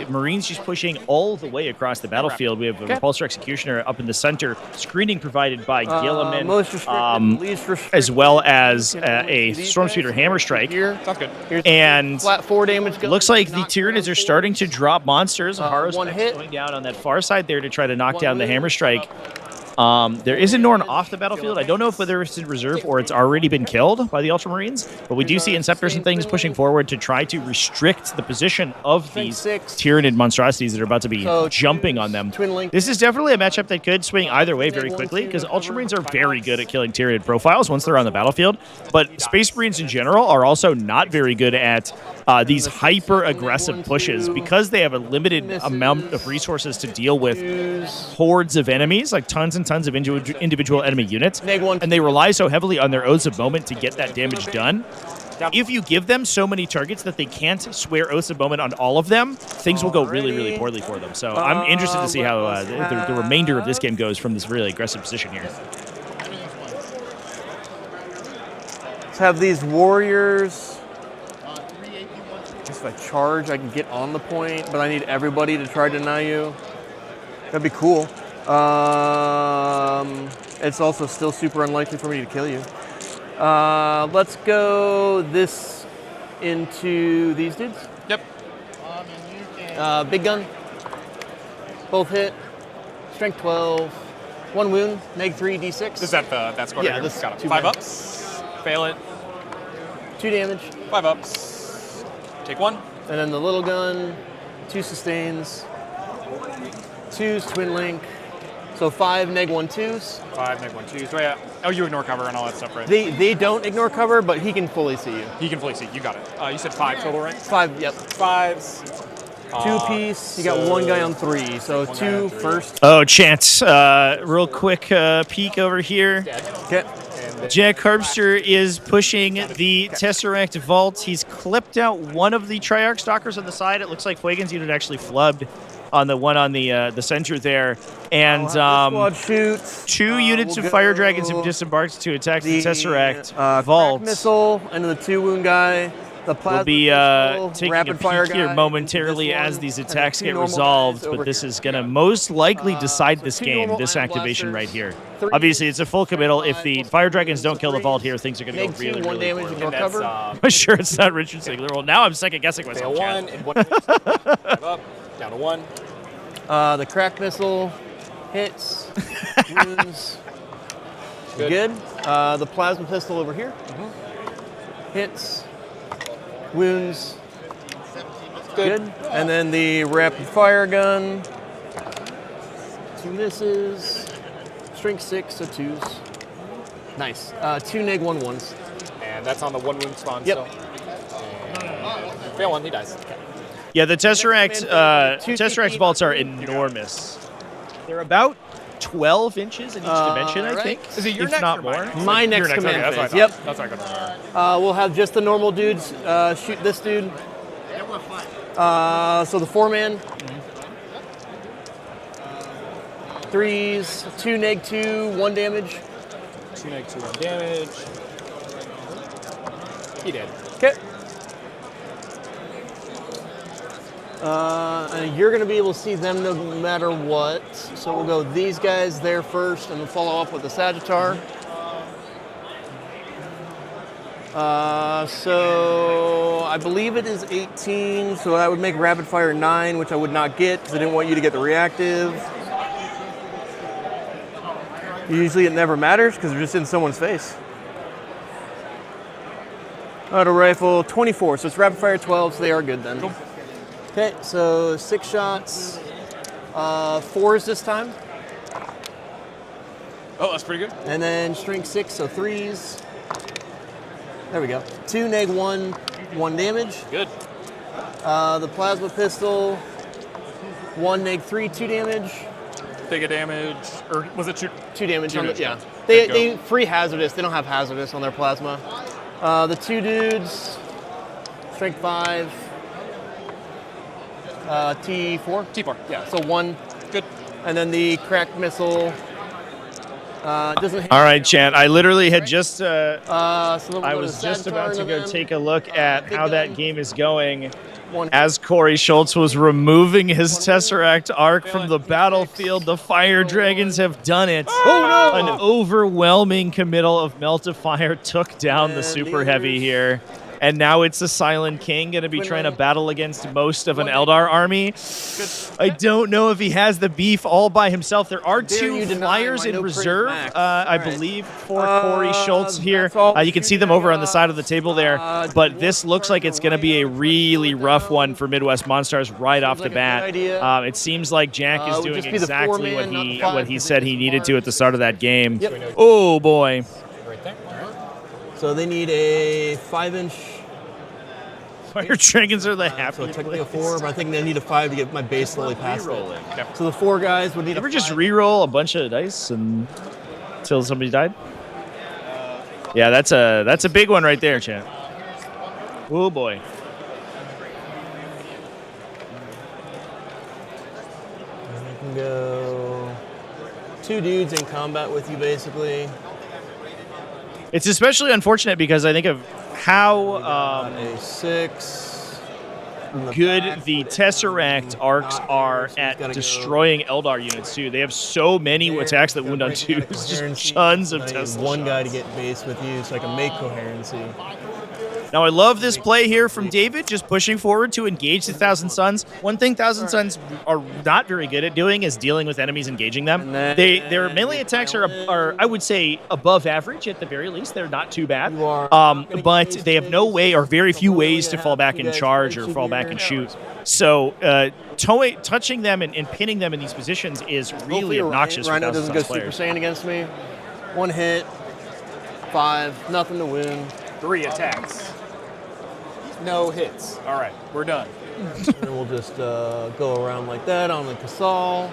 Marines just pushing all the way across the battlefield. We have a Repulsor Executioner up in the center, screening provided by Gilliman, as well as a Stormspeeder Hammer Strike. Sounds good. And flat 4 damage. Looks like the Tyranids are starting to drop monsters. Haro's going down on that far side there to try to knock down the Hammer Strike. There is a Norn off the battlefield. I don't know if whether it's in reserve or it's already been killed by the Ultramarines, but we do see Inceptors and things pushing forward to try to restrict the position of these Tyranid monstrosities that are about to be jumping on them. This is definitely a matchup that could swing either way very quickly, because Ultramarines are very good at killing Tyranid profiles once they're on the battlefield, but Space Marines in general are also not very good at these hyper-aggressive pushes, because they have a limited amount of resources to deal with hordes of enemies, like tons and tons of individual enemy units, and they rely so heavily on their Oaths of Moment to get that damage done. If you give them so many targets that they can't swear Oaths of Moment on all of them, things will go really, really poorly for them. So I'm interested to see how the remainder of this game goes from this really aggressive position here. Let's have these warriors. If I charge, I can get on the point, but I need everybody to try to deny you. That'd be cool. It's also still super unlikely for me to kill you. Let's go this into these dudes. Yep. Big gun. Both hit. Strength 12. 1 wound. Neg 3 d6. Is that that score? Yeah, this got it. 2 5 damage. ups. Fail it. 2 damage. 5 ups. Take 1. And then the little gun. 2 sustains. 2's twin link. So 5 neg 1 2s. 5 neg 1 2s. Right. Oh, you ignore cover and all that stuff, right? They don't ignore cover, but he can fully see you. He can fully see. You got it. You said 5 total, right? 5, yep. 5s. 2 piece. You got 1 guy on 3, so 2 first. Oh, Chance. Real quick peek over here. Okay. Jack Harpster is pushing the Tesseract Vault. He's clipped out one of the Triarch Stalkers on the side. It looks like Fuegan's unit actually flubbed on the one on the center there. And squad shoot. 2 units of Fire Dragons have disembarked to attack the Tesseract Vault. Missile into the 2 wound guy. The We'll be taking a peek here momentarily as these attacks get resolved, but this is going to most likely decide this game, this activation right here. Obviously, it's a full committal. If the Fire Dragons don't kill the Vault here, things are going to go really, really poorly. I'm sure it's not Richard Sigler. Well, now I'm second-guessing myself. Fail 1 and 1 up, down to 1. The crack missile hits, wounds. Good. The plasma pistol over here. Hits. Wounds. Good. And then the rapid fire gun. 2 misses. Strength 6, so 2s. Nice. 2 neg 1 1s. And that's on the 1 wound spawn. Yep. And fail 1, he dies. Okay. Yeah, the Tesseract vaults are enormous. They're about 12 inches in each dimension, I think. Is it your if next not or more. mine? My next Okay, command that's what I phase. Yep. thought. That's what I got. We'll have just the normal dudes shoot this dude. So the 4-man. 3s, 2 neg 2, 1 damage. 2 neg 2, 1 damage. He did. Okay. And you're going to be able to see them no matter what. So we'll go these guys there first, and we'll follow up with the Sagittar. So I believe it is 18, so that would make rapid fire 9, which I would not get because I didn't want you to get the reactive. Usually it never matters because they're just in someone's face. Auto rifle 24, so it's rapid fire 12, so they are good then. Cool. Okay, so 6 shots, 4s this time. Oh, that's pretty good. And then strength 6, so 3s. There we go. 2 neg 1, 1 damage. Good. The plasma pistol, 1 neg 3, 2 damage. Take a damage, or was it 2? 2 damage. Two On the, damage, yeah. yeah. They free hazardous. They don't have hazardous on their plasma. The 2 dudes, strength 5. T4? T4, yeah. So 1. Good. And then the cracked missile doesn't hit. All right, Chant. I literally had just, so I was just about to go take a look at how that game is going as Corey Schultz was removing his Tesseract Arc from the battlefield. The Fire Dragons have done it. Oh, no! An overwhelming committal of Melt of Fire took down the Super Heavy here. And now it's the Silent King going to be trying to battle against most of an Eldar army. I don't know if he has the beef all by himself. There are 2 flyers in reserve, I believe, for Corey Schultz here. You can see them over on the side of the table there. But this looks like it's going to be a really rough one for Midwest Monstars right off the bat. It seems like Jack is doing exactly what he said he needed to at the start of that game. Yep. Oh, boy. So they need a 5-inch. Fire Dragons are the happy. So technically a 4, but I think they need a 5 to get my base slowly past it. So the 4 guys would need Ever just re-roll a bunch of dice until somebody died? Yeah, that's a big one right there, Chan. Oh boy. I can go 2 dudes in combat with you, basically. It's especially unfortunate because I think of how a 6 good the Tesseract arcs are at destroying Eldar units too. They have so many attacks that wound on 2s, just tons of Tesla 1 guy to get base with you so I can make coherency. Now, I love this play here from David, just pushing forward to engage the Thousand Suns. One thing Thousand Suns are not very good at doing is dealing with enemies engaging them. Their melee attacks are, I would say, above average at the very least. They're not too bad. But they have no way or very few ways to fall back and charge or fall back and shoot. So touching them and pinning them in these positions is really obnoxious for Rhino Thousand doesn't Suns go players. Super Saiyan against me. 1 hit. 5, nothing to wound. 3 attacks. No hits. All right, we're done. And we'll just go around like that on the Casal.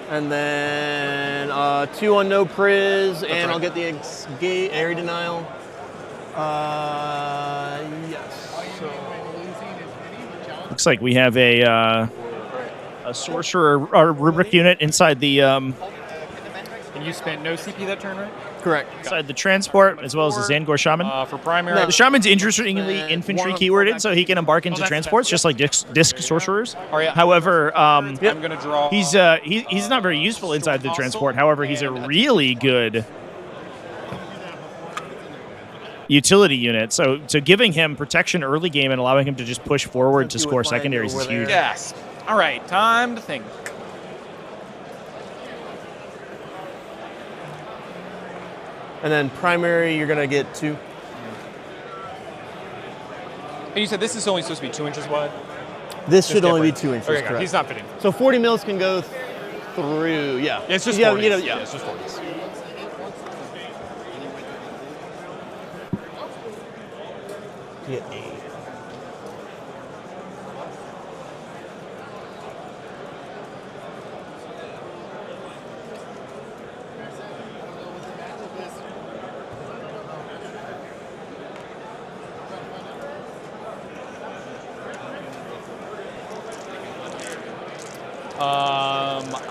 And then 2 on no priz, and right. I'll get the area denial. Yes. Looks like we have a sorcerer or rubric unit inside the And you spent no CP that turn, right? Correct. inside the transport, as well as the Zangor shaman. For primary. The shaman's interestingly infantry keyworded, so he can embark into that's transports just like disc sorcerers. Oh, yeah. However, I'm going to draw. he's not very useful inside the transport. However, he's a really good utility unit. So giving him protection early game and allowing him to just push forward to score secondaries is huge. Yes. All right, time to think. And then primary, you're going to get 2. And you said this is only supposed to be 2 inches wide? This should only be 2 inches, Okay, correct. he's not fitting. So 40 mils can go through, yeah. It's just yeah, 40s. you know, Yeah, it's just 40s. Get 8.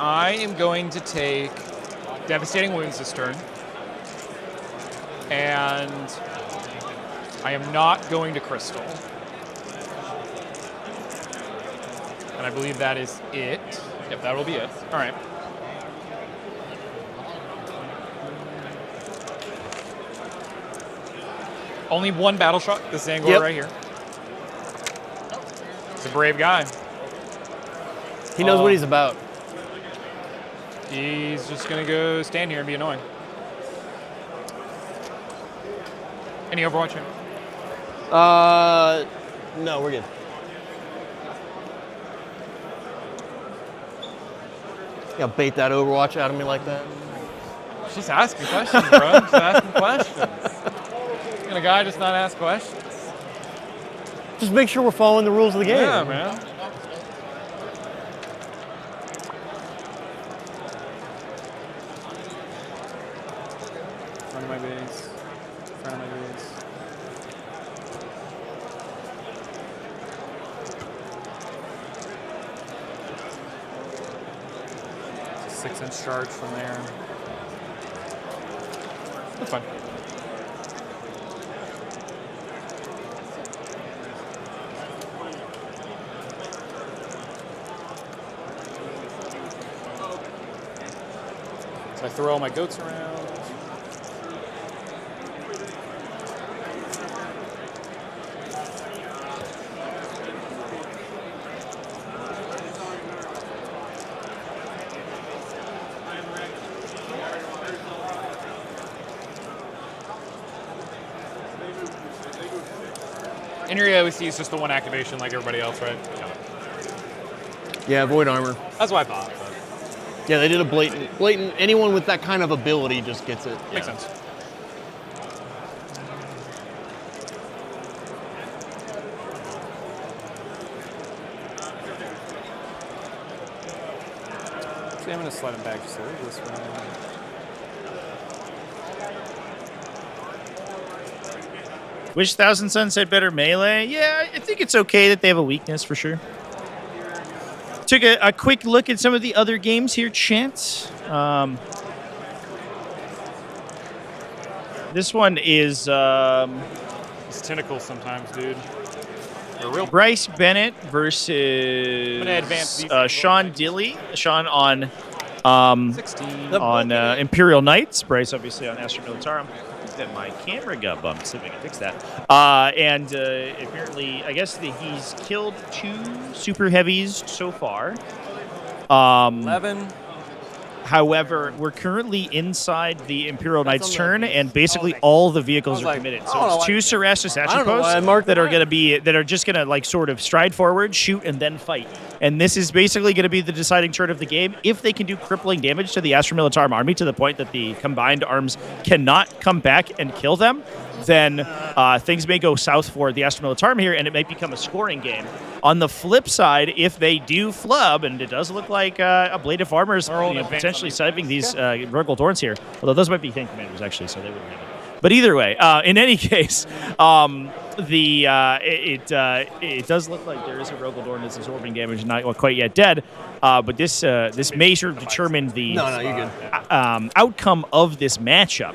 I am going to take Devastating Wounds this turn. And I am not going to Crystal. And I believe that is it. Yep, that will be it. All right. Only 1 battle shot, the Zangor right here. He's a brave guy. He knows what he's about. He's just going to go stand here and be annoying. Any Overwatch? No, we're good. Yeah, bait that Overwatch out of me like that. Just asking questions, bro. Just asking questions. Can a guy just not ask questions? Just make sure we're following the rules of the game. Yeah, man. Front of my base. Front of my base. It's a 6-inch charge from there. That's fine. So I throw all my goats around. In your OEC, it's just the 1 activation like everybody else, right? Yeah, void armor. That's what I thought. But Yeah, they did a blatant. Anyone with that kind of ability just gets it. makes sense. See, I'm going to slide him back just a little this way. Wish Thousand Suns had better melee. Yeah, I think it's okay that they have a weakness for sure. Took a quick look at some of the other games here, chat. This one is It's tentacles sometimes, dude. They're real. Bryce Bennett versus Sean Dilly. Sean on 16. on Imperial Knights. Bryce obviously on Astra Militarum. That my camera got bumped. See if I can fix that. And apparently, I guess that he's killed 2 super heavies so far. 11. However, we're currently inside the Imperial Knight's turn, and basically all the vehicles are committed. So it's 2 Sarasha Sachi posts that are just gonna like sort of stride forward, shoot, and then fight. And this is basically going to be the deciding turn of the game. If they can do crippling damage to the Astra Militarum army to the point that the combined arms cannot come back and kill them, then things may go south for the Astra Militarum here, and it might become a scoring game. On the flip side, if they do flub, and it does look like a Blade of Armor's potentially saving these Rogel Dorns here, although those might be tank commanders actually, so they wouldn't have it. But either way, in any case, it does look like there is a Rogel Dorn that's absorbing damage, not quite yet dead. But this may sort of determine the outcome of this matchup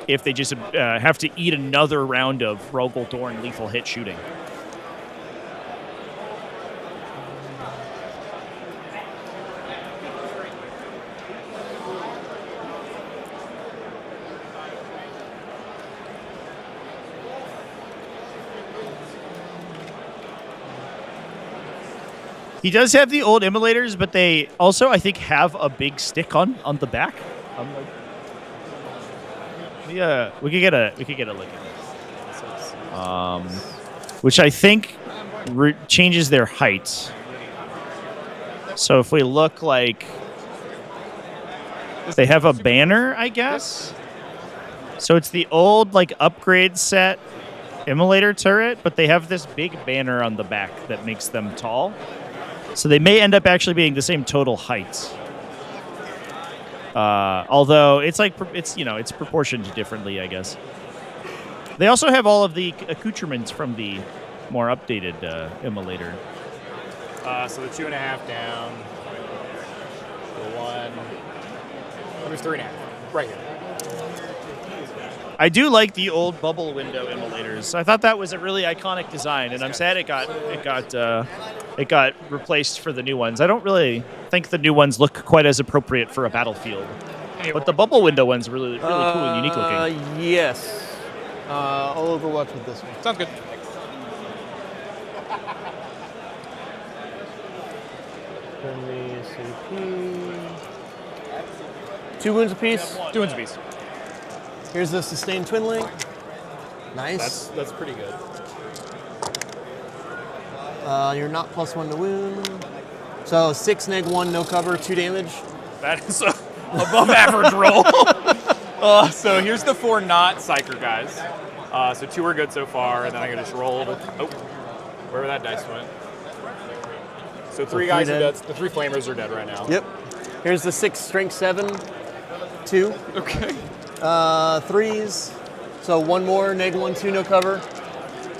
if they just have to eat another round of Rogel Dorn lethal hit shooting. He does have the old immolators, but they also, I think, have a big stick on the back. We could get a look at this. Which I think changes their height. So if we look like they have a banner, I guess. So it's the old like upgrade set immolator turret, but they have this big banner on the back that makes them tall. So they may end up actually being the same total height. Although it's like it's proportioned differently, I guess. They also have all of the accoutrements from the more updated immolator. So the 2.5 down. The 1. There's 3.5. Right here. I do like the old bubble window immolators. I thought that was a really iconic design, and I'm sad it got replaced for the new ones. I don't really think the new ones look quite as appropriate for a battlefield, but the bubble window one's really cool and unique looking. Yes. I'll overwatch with this one. Sounds good. Two wounds apiece. 2 wounds apiece. Here's the sustained twin link. Nice. That's pretty good. You're not +1 to wound. So 6 neg-1, no cover, 2 damage. That is above average roll. So here's the 4 not psyker guys. So 2 are good so far, and then I can just roll. Wherever that dice went. So 3 guys are dead. The 3 flamers are dead right now. Yep. Here's the 6 strength 7, 2. Okay. 3s. So 1 more, neg-1, 2, no cover.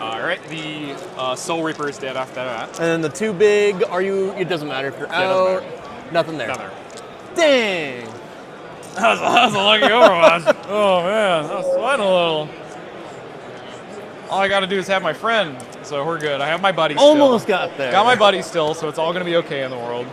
All right, the Soul Reaper is dead after that. And then the 2 big, it doesn't matter if you're out. Nothing there. Nothing. Dang. That was a lucky overwatch. Oh man, I was sweating a little. All I got to do is have my friend, so we're good. I have my buddy still. Almost got there. Got my buddy still, so it's all going to be okay in the world.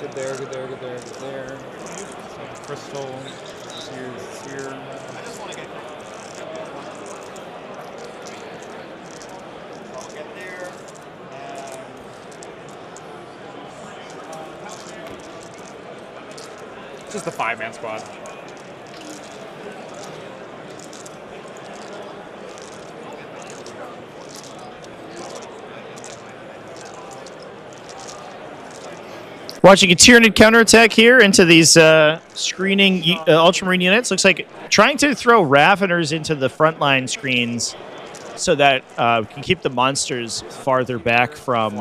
Good there. Crystal, here. It's just a 5-man squad. Watching a Tyranid counterattack here into these screening Ultramarine units. Looks like trying to throw Raveners into the frontline screens so that we can keep the monsters farther back from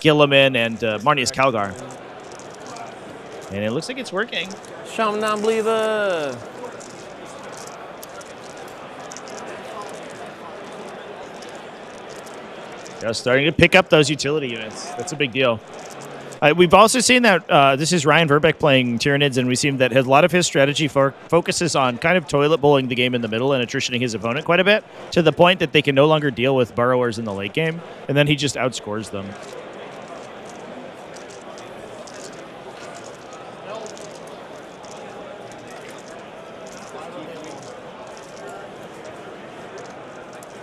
Gilliman and Marnius Calgar. And it looks like it's working. Shaman non-believer. Just starting to pick up those utility units. That's a big deal. We've also seen that this is Ryan Verbeck playing Tyranids, and we've seen that a lot of his strategy focuses on kind of toilet bowling the game in the middle and attritioning his opponent quite a bit, to the point that they can no longer deal with burrowers in the late game, and then he just outscores them.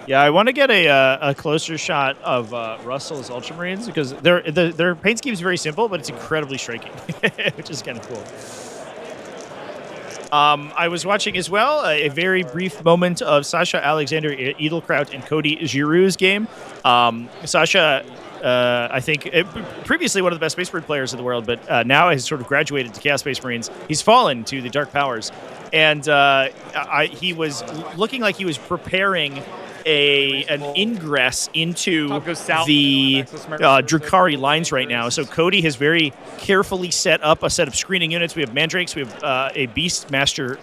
Yeah, I want to get a closer shot of Russell's Ultramarines, because their paint scheme is very simple, but it's incredibly striking, which is kind of cool. I was watching as well a very brief moment of Sasha Alexander Edelkraut and Cody Giroux's game. Sasha, I think, previously one of the best Space Marine players in the world, but now has sort of graduated to Chaos Space Marines. He's fallen to the Dark Powers, and he was looking like he was preparing an ingress into the Drukhari lines right now. So Cody has very carefully set up a set of screening units. We have Mandrakes, we have a Beastmaster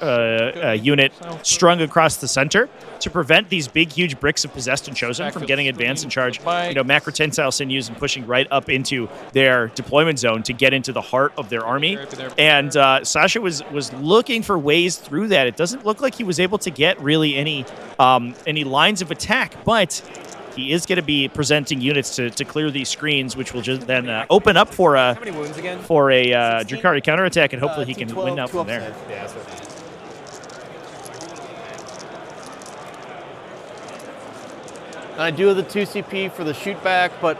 unit strung across the center to prevent these big, huge bricks of Possessed and Chosen from getting advanced in charge. Macro Tensile Sinews and pushing right up into their deployment zone to get into the heart of their army. And Sasha was looking for ways through that. It doesn't look like he was able to get really any lines of attack, but he is going to be presenting units to clear these screens, which will just then open up for a Drukhari counterattack, and hopefully he can win out from there. Yeah, I do have the 2 CP for the shoot back, but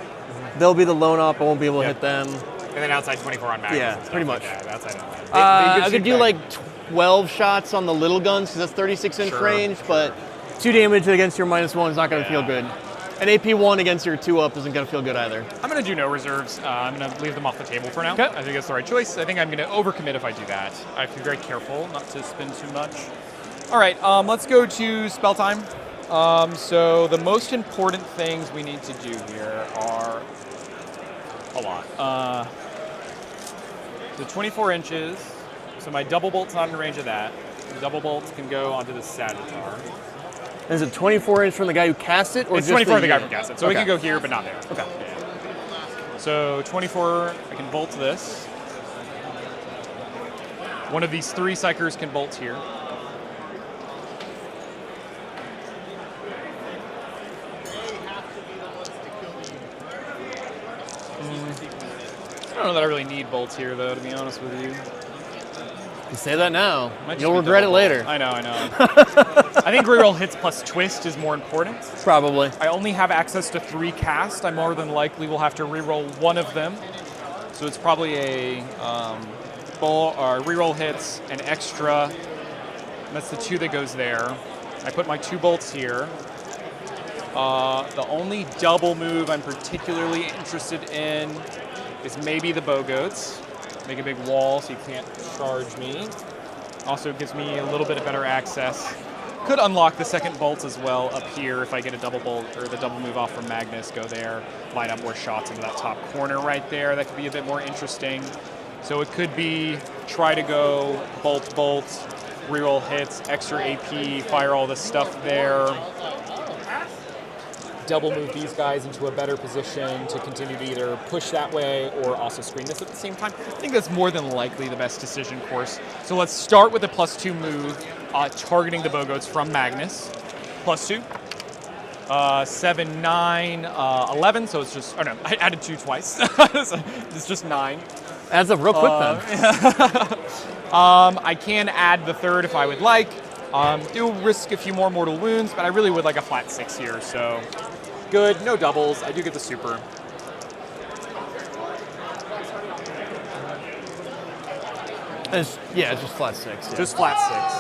they'll be the lone op. I won't be able to hit them. And then outside 24 on Magnus. Yeah, pretty much. I I could do like 12 shots on the little guns, because that's 36-inch range, but 2 damage against your -1 is not going to feel good. An AP1 against your 2-up isn't going to feel good either. I'm going to do no reserves. I'm going to leave them off the table for now. Okay. I think that's the right choice. I think I'm going to overcommit if I do that. I have to be very careful not to spend too much. All right, let's go to spell time. So the most important things we need to do here are a lot. The 24 inches, so my double bolt's not in range of that. The double bolts can go onto the Sagittar. Is it 24 inch from the guy who cast it? Or it's just 24 the the guy who cast it, so okay. we can go here, but not there. Okay. Yeah. So 24, I can bolt this. One of these 3 Psychers can bolt here. I don't know that I really need bolts here, though, to be honest with you. You say that now. Might just You'll be regret it double later. bolt. I know. I think reroll hits plus twist is more important. Probably. I only have access to 3 cast. I more than likely will have to reroll one of them. So it's probably a reroll hits, an extra. And that's the 2 that goes there. I put my 2 bolts here. The only double move I'm particularly interested in is maybe the bow goats. Make a big wall so you can't charge me. Also gives me a little bit of better access. Could unlock the second bolts as well up here if I get a double bolt or the double move off from Magnus, go there, line up more shots into that top corner right there. That could be a bit more interesting. So it could be try to go bolt, reroll hits, extra AP, fire all this stuff there. Double move these guys into a better position to continue to either push that way or also screen this at the same time. I think that's more than likely the best decision course. So let's start with a +2 move, targeting the bow goats from Magnus. +2. 7, 9, 11, so it's just, oh no, I added 2 twice. It's just 9. Adds up real quick then. I can add the 3rd if I would like. Do risk a few more mortal wounds, but I really would like a flat 6 here, so good. No doubles. I do get the super. It's just flat 6. Yeah. Just flat 6.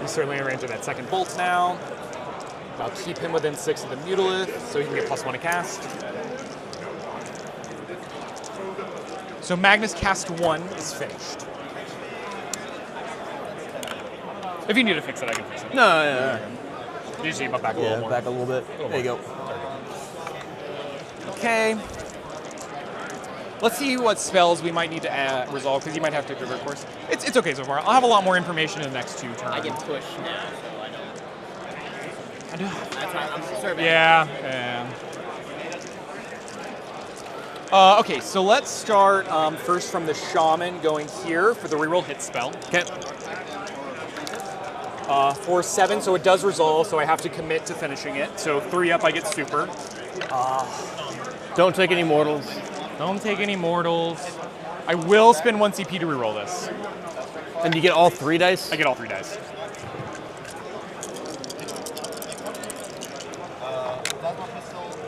He's certainly in range of that second bolt now. I'll keep him within 6 of the Mutalith, so he can get +1 to cast. So Magnus cast 1 is finished. If you need to fix it, I can fix it. No, yeah. You just need to back a little more. Back a little bit. There you go. Okay. Let's see what spells we might need to resolve, because you might have to do, of course. It's okay so far. I'll have a lot more information in the next 2 turns. I can push now, so I don't. I do. That's right. I'm serving. Yeah. Okay, so let's start first from the Shaman going here for the reroll hit spell. Okay. 4/7, so it does resolve, so I have to commit to finishing it. So 3 up, I get super. Don't take any mortals. Don't take any mortals. I will spend 1 CP to reroll this. And you get all 3 dice? I get all 3 dice.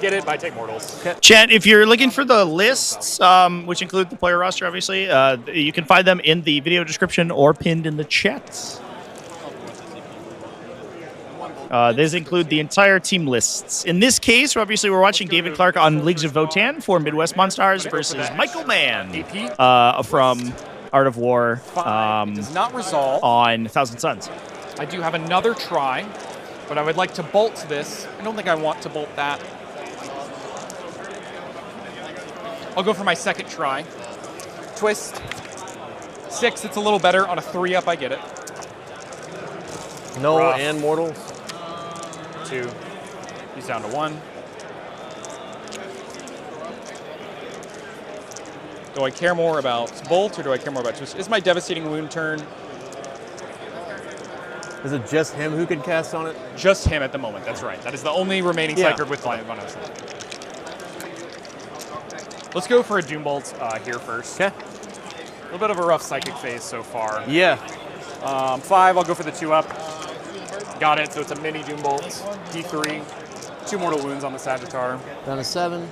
Get it, but I take mortals. Chat, if you're looking for the lists, which include the player roster, obviously, you can find them in the video description or pinned in the chat. These include the entire team lists. In this case, obviously, we're watching David Clark on Leagues of Votann for Midwest Monstars versus Michael Mann from Art of War does not resolve on Thousand Suns. I do have another try, but I would like to bolt this. I don't think I want to bolt that. I'll go for my second try. Twist. 6, it's a little better. On a 3 up, I get it. No Rough. and mortals. 2. He's down to 1. Do I care more about bolt or do I care more about twist? Is my devastating wound turn? Is it just him who can cast on it? Just him at the moment, that's right. That is the only remaining Psychic with one of us. Let's go for a Doom Bolt here first. Okay. A little bit of a rough Psychic phase so far. Yeah. 5, I'll go for the 2 up. Got it, so it's a mini Doom Bolt. D3, 2 mortal wounds on the Sagittar. Down to 7.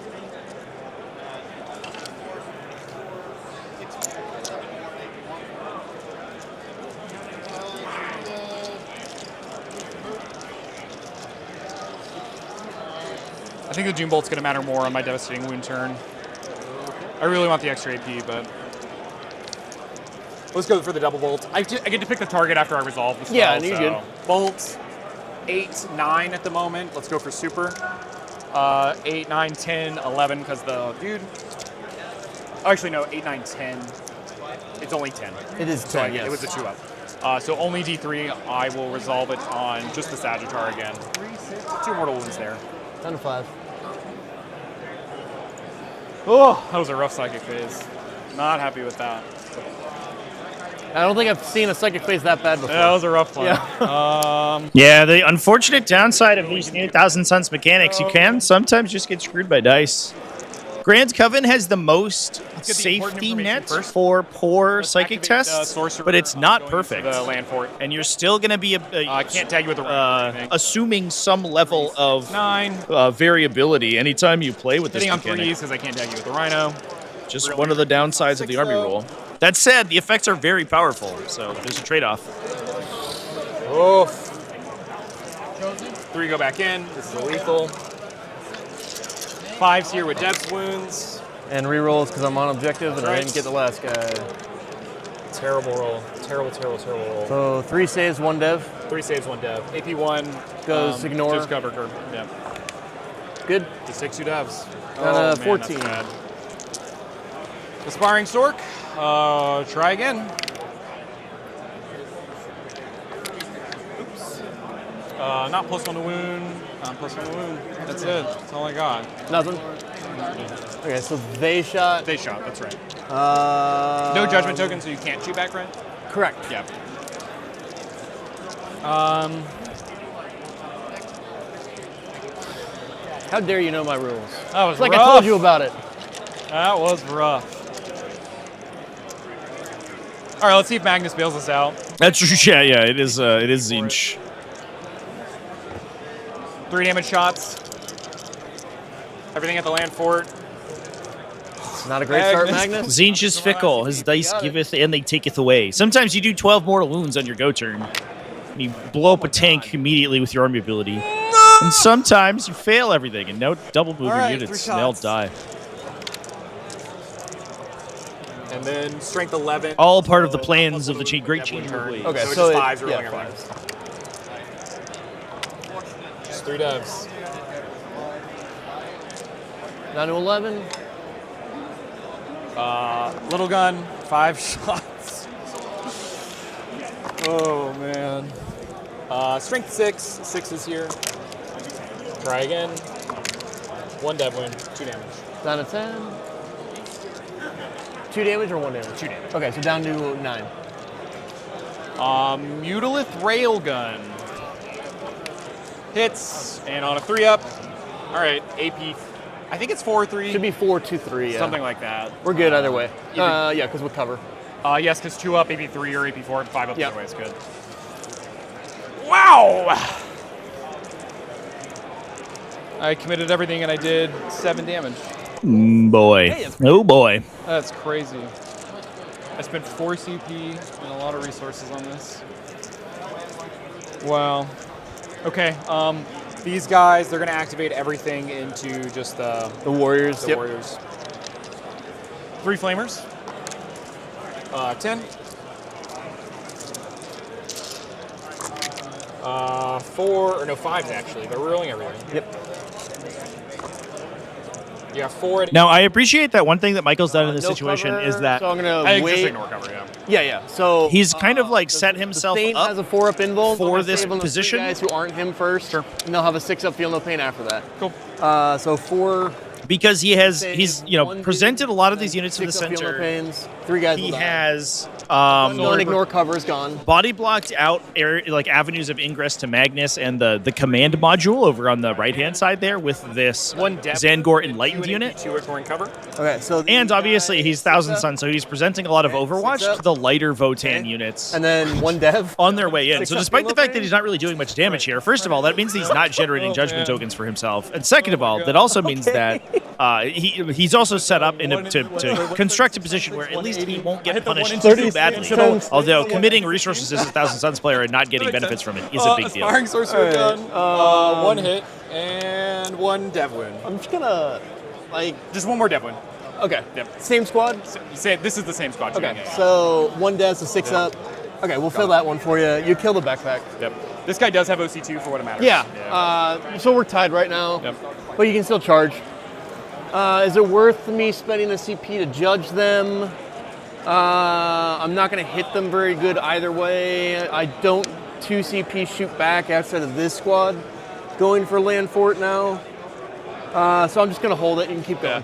I think the Doom Bolt's going to matter more on my Devastating Wound turn. I really want the extra AP, but let's go for the double bolt. I get to pick the target after I resolve the spell. Yeah, and you're good. Bolt, 8, 9 at the moment. Let's go for super. 8, 9, 10, 11, because the dude. Oh, actually, no, 8, 9, 10. It's only 10. It is 10, so yes. It was a 2 up. So only D3. I will resolve it on just the Sagittar again. 2 mortal wounds there. Down to 5. Oh, that was a rough Psychic phase. Not happy with that. I don't think I've seen a Psychic phase that bad before. Yeah, that was a rough one. Yeah. Yeah, the unfortunate downside of these new Thousand Suns mechanics, you can sometimes just get screwed by dice. Grand Coven has the most safety net for poor psychic tests, but it's not perfect. The land fort. And you're still going to be I can't tag you with the assuming some level of 9 variability anytime you play with this hitting on mechanic. 3s because I can't tag you with the Rhino. Just really one of the downsides of the army rule. That said, the effects are very powerful, so there's a trade-off. Oh. 3 go back in. This is a lethal. 5's here with Depth's Wounds. And rerolls because I'm on objective and I didn't get the last guy. Terrible roll. Terrible roll. So 3 saves, 1 dev. 3 saves, 1 dev. AP1 goes ignore. Just cover. Yeah. Good. D6, 2 devs. Got a 14. Aspiring Stork. Try again. Oops. Not +1 to wound. Not +1 to wound. That's it. That's all I got. Nothing. Okay, so they shot. They shot. That's right. No judgment token, so you can't shoot back, right? Correct. Yeah. How dare you know my rules? That was it's like rough. I told you about it. That was rough. All right, let's see if Magnus bails us out. That's yeah, it is Zinch. 3 damage shots. Everything at the land fort. Not a great start, Magnus. Zinch is fickle. His dice giveth and they taketh away. Sometimes you do 12 mortal wounds on your go turn. And you blow up a tank immediately with your army ability. And sometimes you fail everything and no double move your units. And they all die. And then strength 11. All part of the plans of the Great Change of Ways. Okay, so it's 5s rolling everything. Just 3 devs. Down to 11. Little gun, 5 shots. Oh man. Strength 6, 6 is here. Try again. 1 dev wound, 2 damage. Down to 10. 2 damage or 1 damage? 2 damage. Okay, so down to 9. Mutalith Railgun. Hits, and on a 3-up. All right, AP. I think it's 4-3. Should be 4-2-3. Yeah. Something like that. We're good either way. Yeah, because we'll cover. Yes, because 2-up, AP3 or AP4, 5-up either way is good. Wow! I committed everything and I did 7 damage. Boy. Oh, boy. That's crazy. I spent 4 CP and a lot of resources on this. Wow. Okay, these guys, they're going to activate everything into just the warriors. The warriors. 3 flamers. 10. 5s actually. They're rolling everything. Yep. Yeah, 4. Now, I appreciate that one thing that Michael's done in this situation cover, is that so I'm gonna I think wait. just ignore cover, yeah. Yeah. So he's kind of like set himself Stain up has a 4-up invuln for this position. Guys who aren't him first, and they'll have a 6-up feel no pain after that. Cool. So 4. Because he's presented a lot of these units to the 6-up feel no center. pains. 3 guys. He will die. has Don't ignore cover is gone. body blocked out avenues of ingress to Magnus and the command module over on the right hand side there with this Zangor enlightened unit. 2 ignoring cover. Okay, so And obviously he's Thousand Sun, so he's presenting a lot of Overwatch to the lighter Votann units. And then 1 dev on their way in. 6 So up despite the feel no fact that he's not really doing much damage here, first of all, that means that he's not generating judgment tokens for himself. And second of all, that also means that he's also set up to construct a position where at least he won't get punished too badly. Although committing resources as a Thousand Suns player and not getting benefits from it is a big deal. Aspiring sorcerer gun. 1 hit and 1 dev wound. I'm just gonna just 1 more dev wound. Okay. Yep. Same squad. This is the same squad. Okay. So 1 dev's a 6-up. Okay, we'll fill that one for you. You kill the backpack. Yep. This guy does have OC2 for what it matters. Yeah. So we're tied right now. Yep. But you can still charge. Is it worth me spending a CP to judge them? I'm not going to hit them very good either way. I don't 2 CP shoot back outside of this squad. Going for land fort now. So I'm just going to hold it and keep going.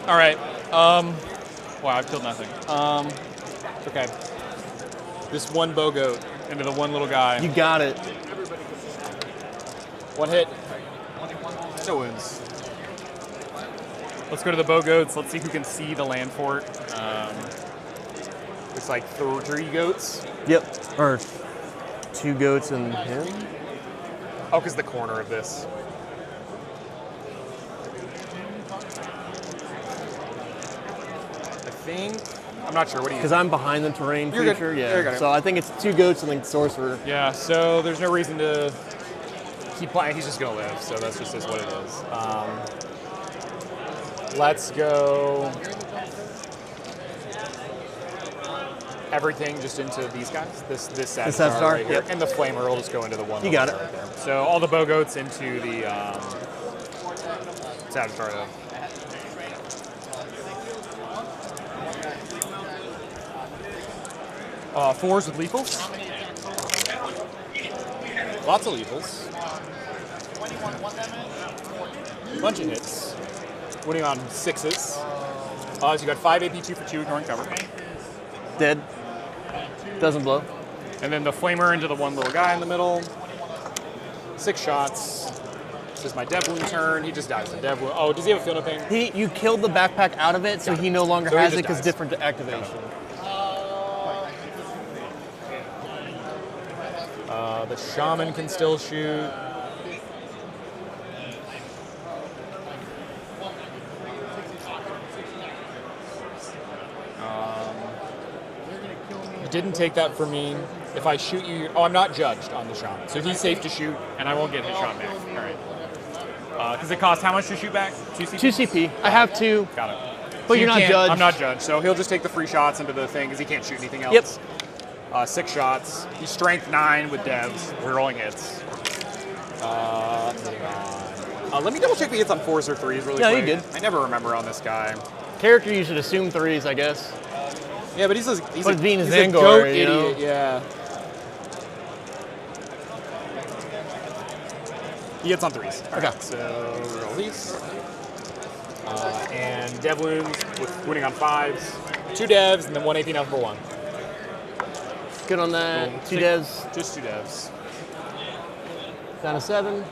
All right. Wow, I've killed nothing. Okay. This 1 bow goat into the 1 little guy. You got it. 1 hit. No wounds. Let's go to the bow goats. Let's see who can see the land fort. Looks like 3 goats. Yep. Or 2 goats and him. Oh, because the corner of this. I think. I'm not sure. What do you? Because I'm behind the terrain You're good. feature. You're Yeah. good. So I think it's 2 goats and then sorcerer. Yeah. So there's no reason to keep playing. He's just gonna live. So that's just what it is. Let's go. Everything just into these guys. This Sagitar right here, yep. and the flamer will just go into the 1. You got it. Right there. So all the bow goats into the Sagitar though. Fours with lethals. Lots of lethals. Bunch of hits. Winning on 6s. So you got 5 AP, 2 for 2, ignoring cover. Dead. Doesn't blow. And then the flamer into the 1 little guy in the middle. 6 shots. This is my dev wound turn. He just dies in dev wound. Oh, does he have a feel no pain? You killed the backpack out of it, so he no longer So he has just it because dies. different activation. The shaman can still shoot. You didn't take that from me. If I shoot you, I'm not judged on the shaman, so he's safe to shoot, and I won't get his shot back. All right. Because it costs how much to shoot back? 2 CP? 2 CP. I have 2. Got it. But you're not judged. I'm not judged, so he'll just take the free shots into the thing because he can't shoot anything else. Yep. 6 shots. He's strength 9 with devs. We're rolling hits. Let me double check if he hits on 4s or 3s really Yeah, quick. he did. I never remember on this guy. Character, you should assume 3s, I guess. Yeah, but he's But being he's Zangor, a goat you know? idiot, yeah. He hits on 3s. All right, so roll these. And dev wounds with wounding on 5s. 2 devs, and then 1 AP now for 1. Good on that. Cool. 2 devs. Just 2 devs. Down to 7.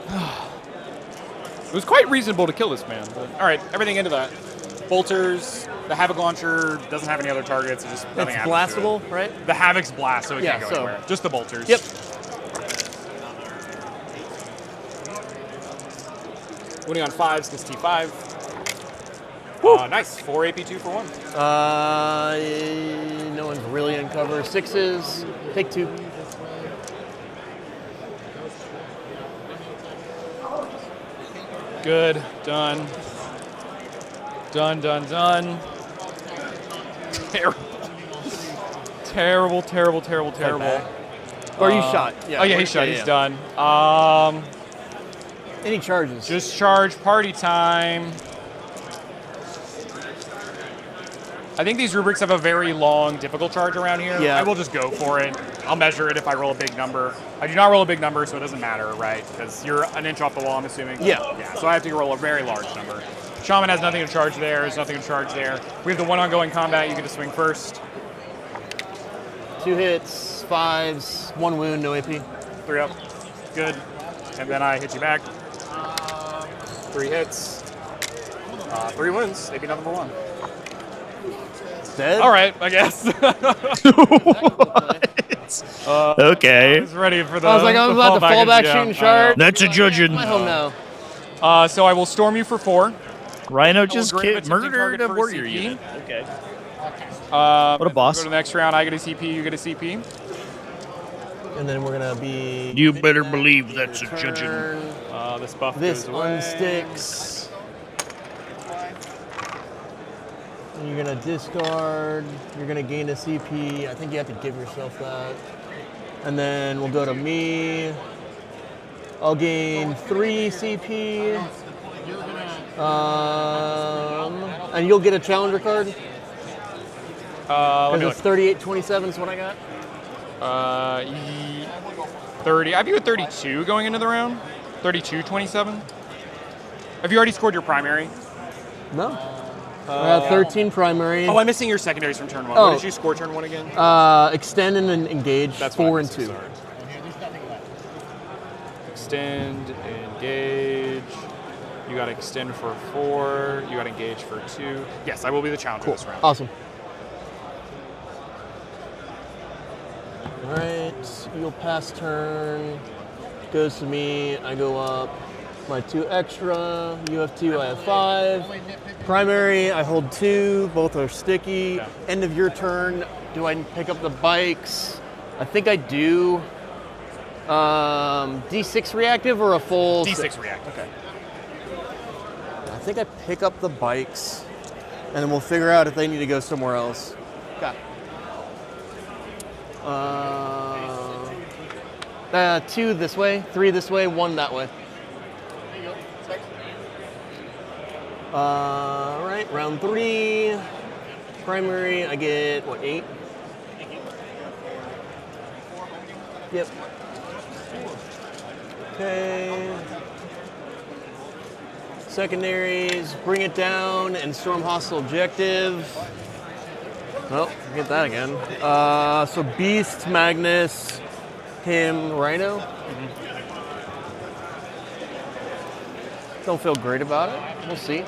It was quite reasonable to kill this man. But, all right, everything into that. Bolters, the Havoc Launcher doesn't have any other targets. It's just nothing It's happens to blastable, it. right? The Havoc's blast, so it Yeah, can't go so- anywhere. Just the Bolters. Yep. Winning on 5s gets T5. Nice. 4 AP, 2 for 1. No one's really in cover. 6s. Take 2. Good. Done. Done. Terrible. Terrible. Or you shot. Yeah. Oh, yeah, he shot. Yeah, He's yeah. done. Any charges? Just charge party time. I think these rubrics have a very long, difficult charge around here. Yeah. I will just go for it. I'll measure it if I roll a big number. I do not roll a big number, so it doesn't matter, right? Because you're an inch off the wall, I'm assuming. Yeah. Yeah, so I have to roll a very large number. Shaman has nothing to charge there. There's nothing to charge there. We have the 1 ongoing combat. You get to swing first. 2 hits, 5s, 1 wound, no AP. 3 up. Good. And then I hit you back. 3 hits. 3 wounds. AP number 1. Dead? All right, I guess. Okay. I was ready for the. I was like, I'm about to fall back, yeah, shooting shard. That's a judging. I don't know. So I will storm you for 4. Rhino just grant a tempting murdered target a for warrior CP. unit. Okay. What a boss. Go to the next round. I get a CP. You get a CP. And then we're gonna be. You better believe that's a judging. This buff This goes away. unsticks. And you're gonna discard. You're gonna gain a CP. I think you have to give yourself that. And then we'll go to me. I'll gain 3 CP. And you'll get a challenger card. Let Because me it's look. 38-27 is what I got. 30. I'd be with 32 going into the round. 32-27. Have you already scored your primary? No. I got 13 primary. Oh, I'm missing your secondaries from turn 1. Oh. What did you score turn 1 again? Extend and then engage. That's 4 what I and missed, 2. sorry. Extend, engage. You got to extend for 4. You got to engage for 2. Yes, I will be the challenger this round. Awesome. All right, you'll pass turn. Goes to me. I go up. My 2 extra. You have 2. I have 5. Primary. I hold 2. Both are sticky. Yeah. End of your turn. Do I pick up the bikes? I think I do. D6 reactive or a full? D6 reactive. Okay. I think I pick up the bikes, and then we'll figure out if they need to go somewhere else. Okay. 2 this way, 3 this way, 1 that way. All right, round 3. Primary, I get, 8? Yep. Okay. Secondaries, bring it down and storm hostile objective. Well, get that again. So Beast, Magnus, him, Rhino. Don't feel great about it. We'll see.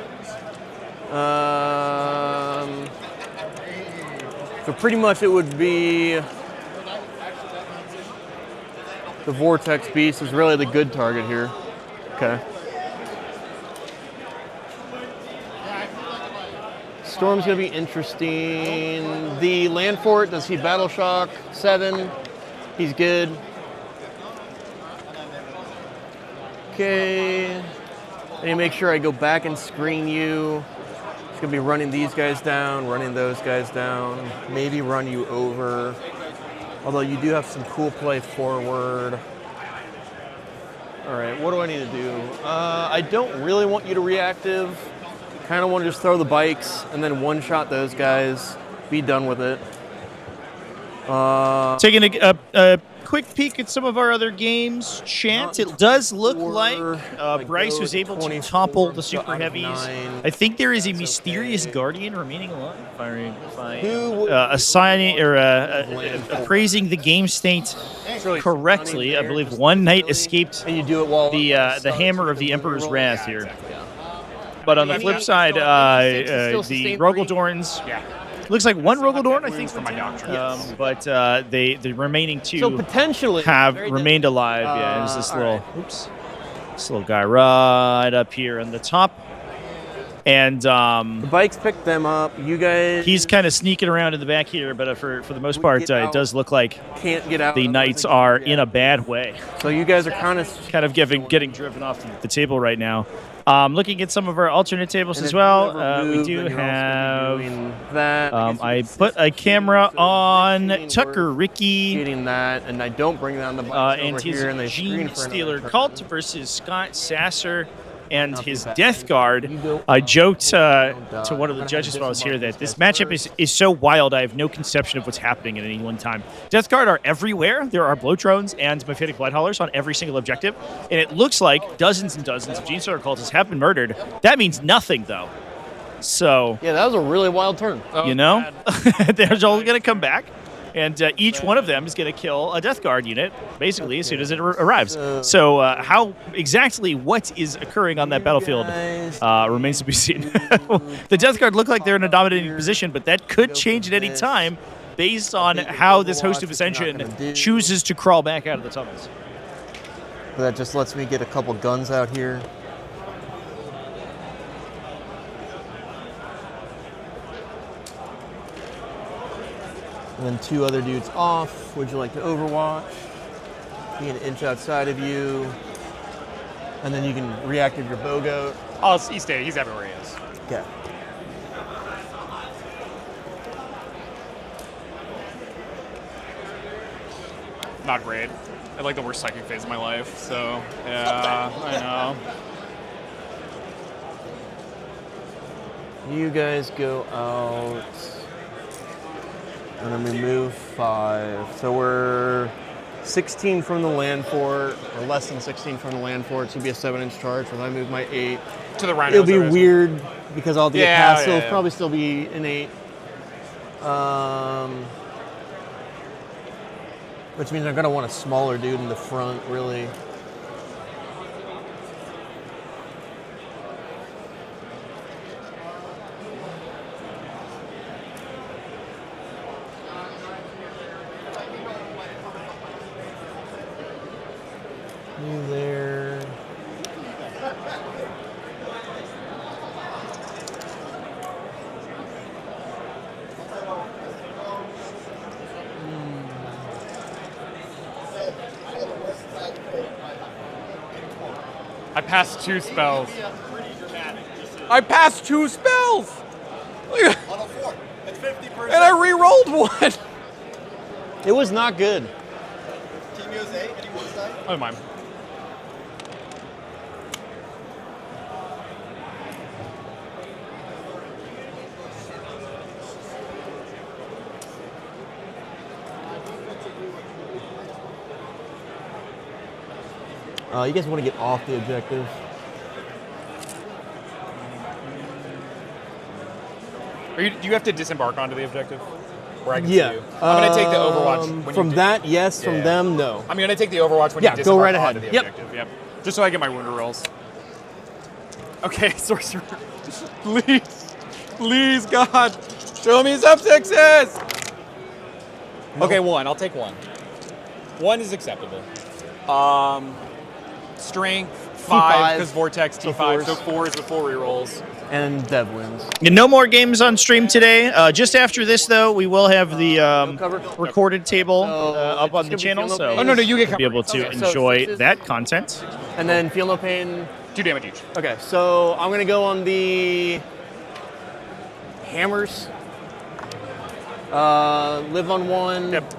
So pretty much it would be the Vortex Beast is really the good target here. Okay. Storm's gonna be interesting. The land fort, does he battle shock? 7. He's good. Okay. I need to make sure I go back and screen you. It's gonna be running these guys down, running those guys down, maybe run you over. Although you do have some cool play forward. All right, what do I need to do? I don't really want you to reactive. Kind of want to just throw the bikes and then one-shot those guys. Be done with it. Taking a quick peek at some of our other games, Chant, it does look like Bryce was able to topple the Super Heavies. I think there is a mysterious Guardian remaining alive, if I assigning or appraising the game state correctly. I believe one knight escaped the hammer of the Emperor's Wrath here. But on the flip side, the Rogaldorns... Looks like one Rogaldorn, I think, for my doctrine. But the remaining two potentially have remained alive. Yeah, there's this little, this little guy right up here on the top. And the bikes picked them up. You guys, he's kind of sneaking around in the back here, but for the most part, it does look like the knights are in a bad way. So you guys are kind of getting driven off the table right now. Looking at some of our alternate tables as well, we do have that. I put a camera on Tucker Ricky. Getting that, and I don't bring down the bikes and over his here, and they Gene screen for Stealer another Cult versus Scott Sasser and his Death Guard. I joked to one of the judges while I was here that this matchup is so wild, I have no conception of what's happening at any one time. Death Guard are everywhere. There are Blowtrones and Mephitic Bloodhaulers on every single objective, and it looks like dozens and dozens of Gene Stealer Cultists have been murdered. That means nothing, though. So... yeah, that was a really wild turn. You know? They're all going to come back. And each one of them is going to kill a Death Guard unit, basically, as soon as it arrives. So how exactly what is occurring on that battlefield remains to be seen. The Death Guard look like they're in a dominating position, but that could change at any time based on how this Host of Ascension chooses to crawl back out of the tunnels. That just lets me get a couple guns out here. And then two other dudes off. Would you like to overwatch? Be an inch outside of you. And then you can reactive your bow goat. Oh, he's everywhere he is. Okay. Not great. I had like the worst psychic phase of my life, so yeah, I know. You guys go out. And then we move 5. So we're 16 from the land fort, or less than 16 from the land fort. So it'll be a 7-inch charge. When I move my 8 to the rhinos, it'll be weird because I'll get past. So it'll probably still be an 8. Which means I'm gonna want a smaller dude in the front, really. You there. I passed 2 spells. I passed 2 spells! Look at On a 4. It's 50%. and I re-rolled 1! It was not good. Team USA, anyone side? Oh, mine. You guys want to get off the objective. Do you have to disembark onto the objective? Where I can see you? I'm going to take the Overwatch. When From you that, yes. From them, no. I'm going to take the Overwatch when you disembark go right ahead. onto the Yep. objective. Yep. Just so I get my wound rolls. Okay, Sorcerer. Please. Please, God. Show me some 6s! Okay, 1. I'll take 1. 1 is acceptable. Strength, 5, because Vortex, T5, so 4 is the 4 rerolls. And Dev wins. No more games on stream today. Just after this, though, we will have the recorded table up on the channel, so Oh, no, you get be able to enjoy that content. And then Feel No Pain. 2 damage each. Okay, so I'm going to go on the hammers. Live on 1. Yep.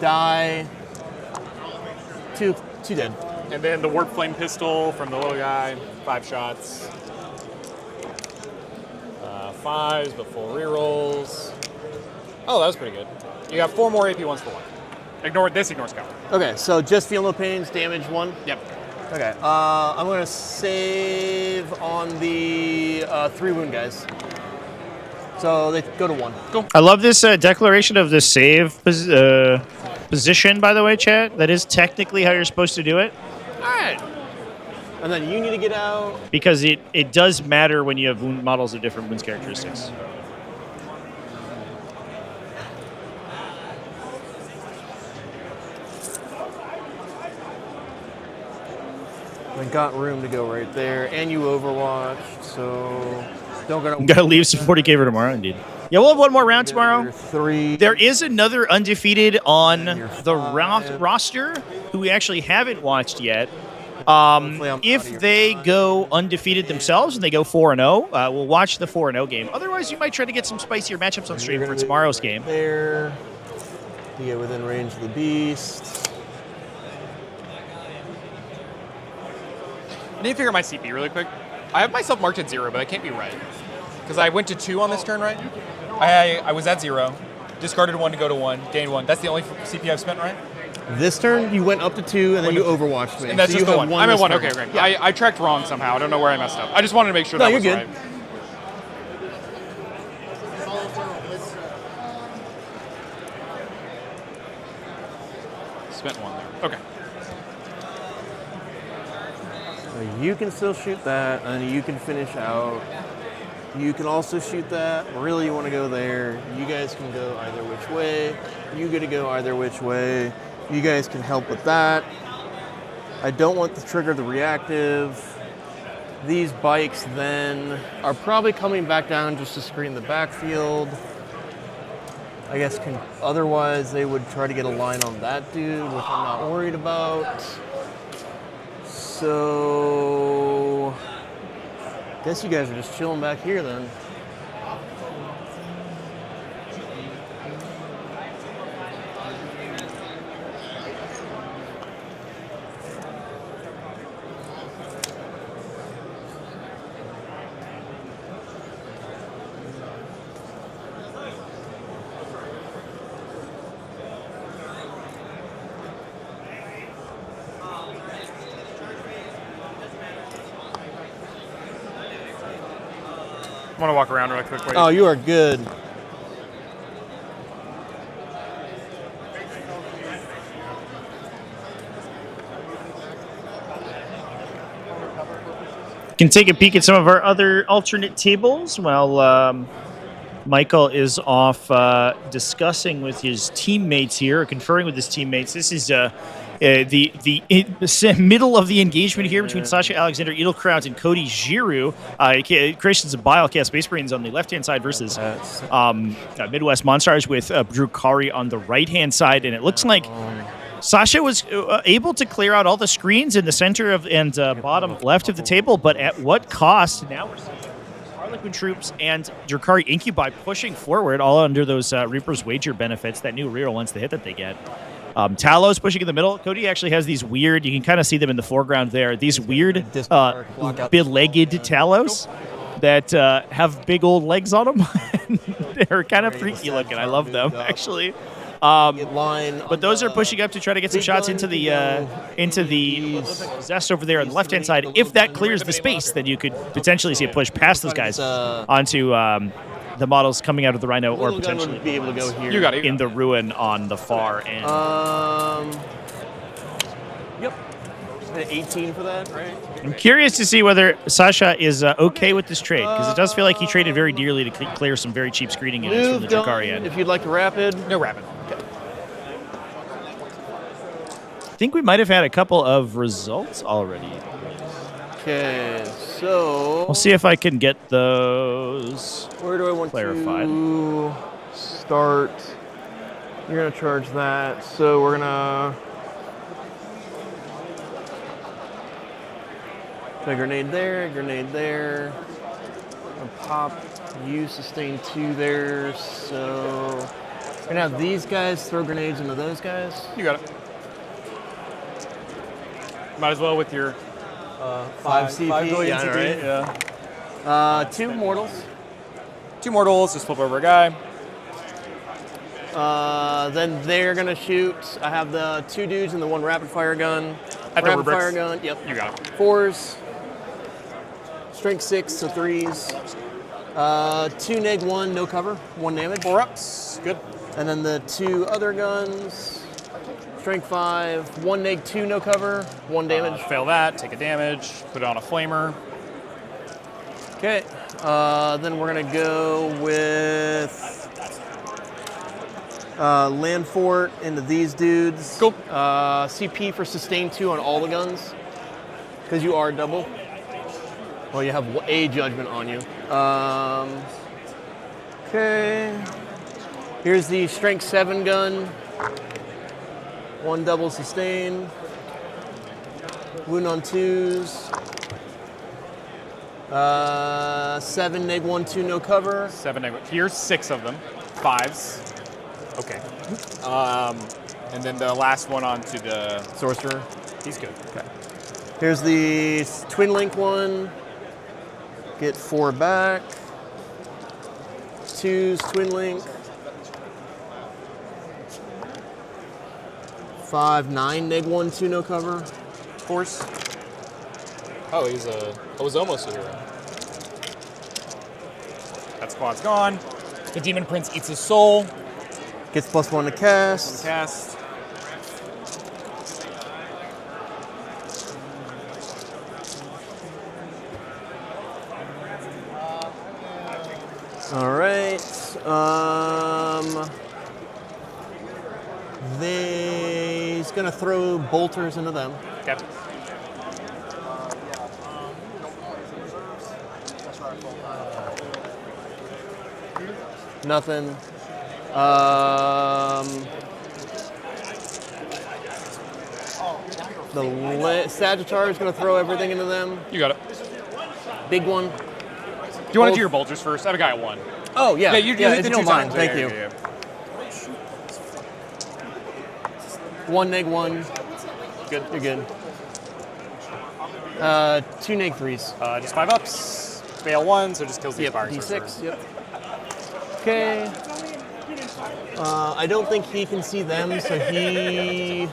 Die. 2 dead. And then the warp flame pistol from the little guy, 5 shots. 5s, but 4 rerolls. Oh, that was pretty good. You got 4 more AP ones for 1. Ignores counter. Okay, so just feel no pains, damage 1? Yep. Okay, I'm gonna save on the 3 wound guys. So they go to 1. Cool. I love this declaration of the save position, by the way, chat. That is technically how you're supposed to do it. All right. And then you need to get out. Because it does matter when you have wound models of different wounds characteristics. I got room to go right there, and you overwatched, so don't go. Gotta leave some 40k for tomorrow, indeed. Yeah, we'll have one more round tomorrow. 3. There is another undefeated on the roster who we actually haven't watched yet. If they go undefeated themselves and they go 4-0, we'll watch the 4-0 game. Otherwise, you might try to get some spicier matchups on stream for tomorrow's game. There, you get within range of the beast. I need to figure out my CP really quick. I have myself marked at 0, but I can't be right. Because I went to 2 on this turn, right? I was at 0, discarded 1 to go to 1, gained 1. That's the only CP I've spent, right? This turn, you went up to 2, and then you overwatched me. And that's so just you the have 1. I'm at 1, this okay, turn. great. Yeah. I tracked wrong somehow. I don't know where I messed up. I just wanted to make sure No, that you're was good. right. Spent 1 there. Okay. So you can still shoot that, and you can finish out. You can also shoot that. Really, you want to go there. You guys can go either which way. You get to go either which way. You guys can help with that. I don't want to trigger the reactive. These bikes then are probably coming back down just to screen the backfield. I guess otherwise they would try to get a line on that dude, which I'm not worried about. So, guess you guys are just chilling back here then. I want to walk around really quick. Oh, you are good. Can take a peek at some of our other alternate tables while Michael is off discussing with his teammates here, conferring with his teammates. This is the middle of the engagement here between Sasha Alexander Edelkraut and Cody Giroux. Creations of Bile, Chaos Space Marines on the left-hand side versus Midwest Monstars with Drew Kari on the right-hand side. And it looks like Sasha was able to clear out all the screens in the center of and bottom left of the table, but at what cost? Now we're seeing Harlequin troops and Drakari Incubi pushing forward, all under those Reaper's Wager benefits, that new reroll once the hit that they get. Talos pushing in the middle. Cody actually has these weird, you can kind of see them in the foreground there, these weird belegged Talos that have big old legs on them. They're kind of freaky looking. I love them, actually. But those are pushing up to try to get some shots into the Zest over there on the left-hand side. If that clears the space, then you could potentially see a push past those guys onto the models coming out of the Rhino, or potentially be able to go here. You got it. in the Ruin on the far end. Yep. 18 for that, right? I'm curious to see whether Sasha is okay with this trade, because it does feel like he traded very dearly to clear some very cheap screening units from the Drakari end. If you'd like to rapid. No rapid. Okay. I think we might have had a couple of results already. Okay, so We'll see if I can get those where do I want clarified. to start? You're gonna charge that, so we're gonna put a grenade there, and pop. You sustain 2 there, so we're gonna have these guys throw grenades into those guys. You got it. Might as well with your 5 CP. 5 billion Yeah, CP. right, yeah. 2 mortals. 2 mortals, just flip over a guy. Then they're gonna shoot. I have the 2 dudes and the 1 rapid fire gun. At the rapid rubrics. fire gun. Yep. You got it. 4s. Strength 6, so 3s. 2 neg 1, no cover, 1 damage. 4 ups. Good. And then the 2 other guns. Strength 5, 1 neg 2, no cover, 1 damage. Fail that. Take a damage. Put it on a flamer. Okay. Then we're gonna go with land fort into these dudes. Cool. CP for sustain 2 on all the guns, because you are double. Well, you have a judgment on you. Okay. Here's the strength 7 gun. 1 double sustain. Wound on 2s. 7 neg 1, 2 no cover. 7 neg 1. Here's 6 of them. 5s. Okay. And then the last one onto the sorcerer. He's good. Okay. Here's the twin link one. Get 4 back. 2's twin link. 5, 9 neg 1, 2 no cover. Of course. Oh, I was almost a hero. That squad's gone. The Demon Prince eats his soul. Gets +1 to cast. All right. He's gonna throw bolters into them. Okay. Nothing. The Sagittar is going to throw everything into them. You got it. Big one. Do you want to do your bolters first? I have a guy at 1. Oh, yeah. You yeah, hit if the you 2 don't mind. times. Thank you. 1 neg 1. Good. You're good. 2 neg 3s. Just 5 ups. Fail 1, so just kills the expiring D6. Yep. Okay. I don't think he can see them, so he.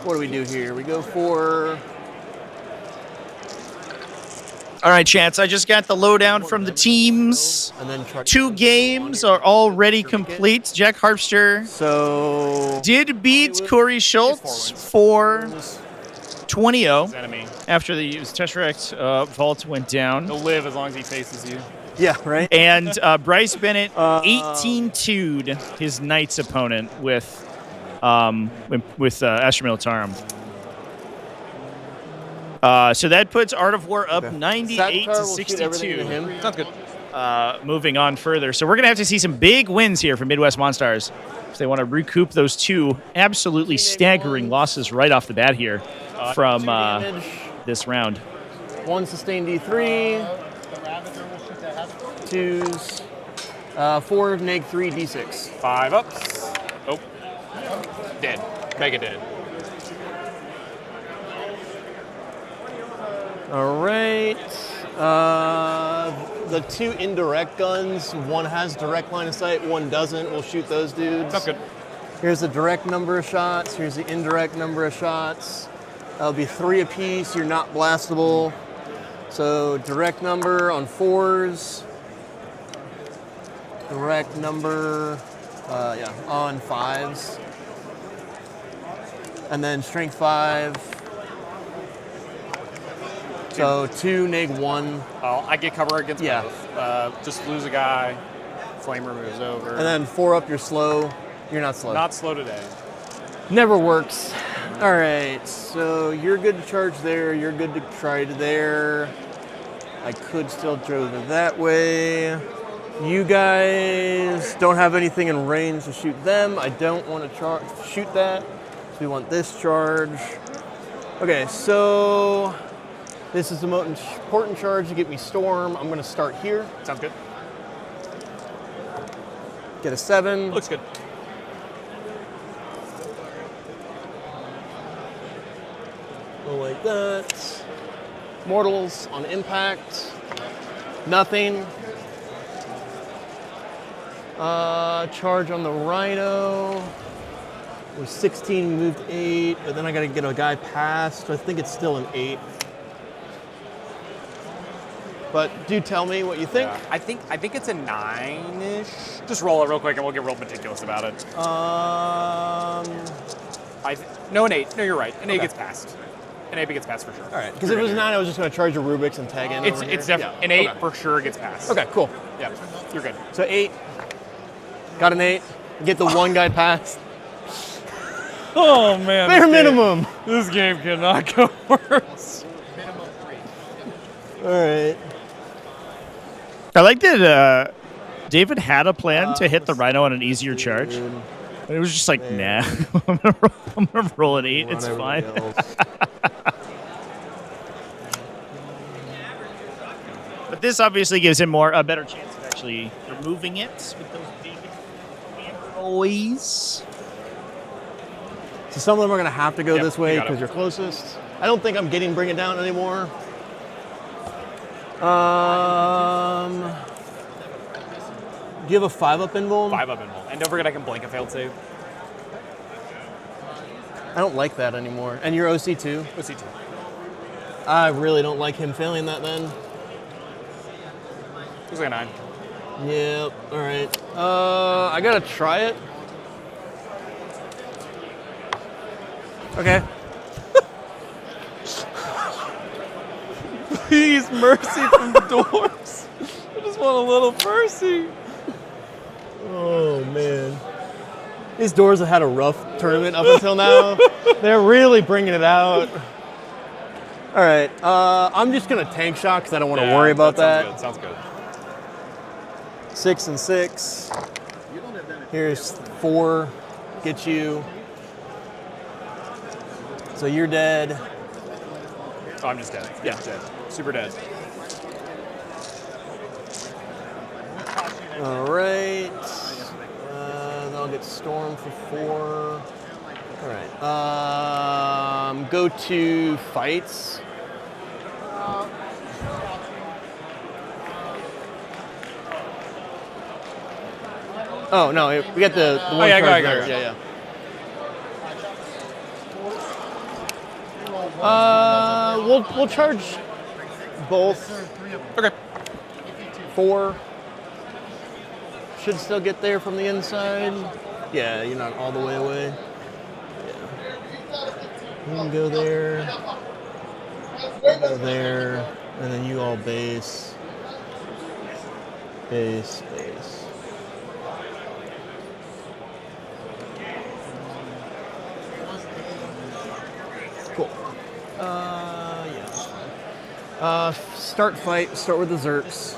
What do we do here? We go for. All right, chats. I just got the lowdown from the teams. And then 2 games are already complete. Jack Harpster did beat Corey Schultz for 20-0 after the Tesseract vault went down. He'll live as long as he faces you. Yeah, right. And Bryce Bennett 18-2'd his Knights opponent with Astra Militarum. So that puts Art of War up 98 to 62. Sounds good. Moving on further. So we're going to have to see some big wins here for Midwest Monstars if they want to recoup those 2 absolutely staggering losses right off the bat here from this round. 1 sustained D3. 2s. 4 neg 3 D6. 5 ups. Oh. Dead. Mega dead. All right. The 2 indirect guns, 1 has direct line of sight, 1 doesn't. We'll shoot those dudes. Sounds good. Here's the direct number of shots. Here's the indirect number of shots. That'll be 3 apiece. You're not blastable. So direct number on 4s. Direct number, on 5s. And then strength 5. So 2 neg 1. I get cover against both. Just lose a guy. Flamer moves over. And then 4 up, you're slow. You're not slow. Not slow today. Never works. All right, so you're good to charge there. You're good to try to there. I could still drove it that way. You guys don't have anything in range to shoot them. I don't want to shoot that. So we want this charge. Okay, so this is the most important charge to get me Storm. I'm going to start here. Sounds good. Get a 7. Looks good. Go like that. Mortals on impact. Nothing. Charge on the Rhino. Was 16, moved 8, but then I gotta get a guy past. I think it's still an 8. But do tell me what you think. Yeah, I think it's a 9-ish. Just roll it real quick and we'll get real meticulous about it. No, an 8. No, you're right. An 8 gets passed. An 8 gets passed for sure. All right, because if it was a 9, I was just gonna charge a Rubik's and tag in. It's definitely an 8 for sure gets passed. Okay, cool. Yeah, you're good. So 8. Got an 8. Get the one guy past. Oh man. Bare minimum. This game cannot go worse. All right. I like that David had a plan to hit the Rhino on an easier charge. And it was just like, nah, I'm gonna roll an 8. It's fine. But this obviously gives him a better chance of actually removing it with those big boys. So some of them are going to have to go Yep, this way you got it. because you're closest. I don't think I'm getting Bring It Down anymore. Do you have a 5-up invuln? 5-up invuln. And don't forget I can blank a failed save. I don't like that anymore. And you're OC2? OC2. I really don't like him failing that then. Looks like a 9. Yep, all right. I got to try it. Okay. Please, mercy from the doors. I just want a little mercy. Oh, man. These doors have had a rough tournament up until now. They're really bringing it out. All right. I'm just going to tank shot because I don't want to worry about that. Sounds good. 6 and 6. Here's 4. Get you. So you're dead. Oh, I'm just dead. Yeah, dead. Super dead. All right. Then I'll get Storm for 4. All right. Go to fights. Oh no, we got the one yeah, card go. there. Yeah. We'll charge both. Okay. 4. Should still get there from the inside. Yeah, you're not all the way away. Yeah. You can go there. Go there, and then you all base. Base. Cool. Yeah. Start fight. Start with the Zerks.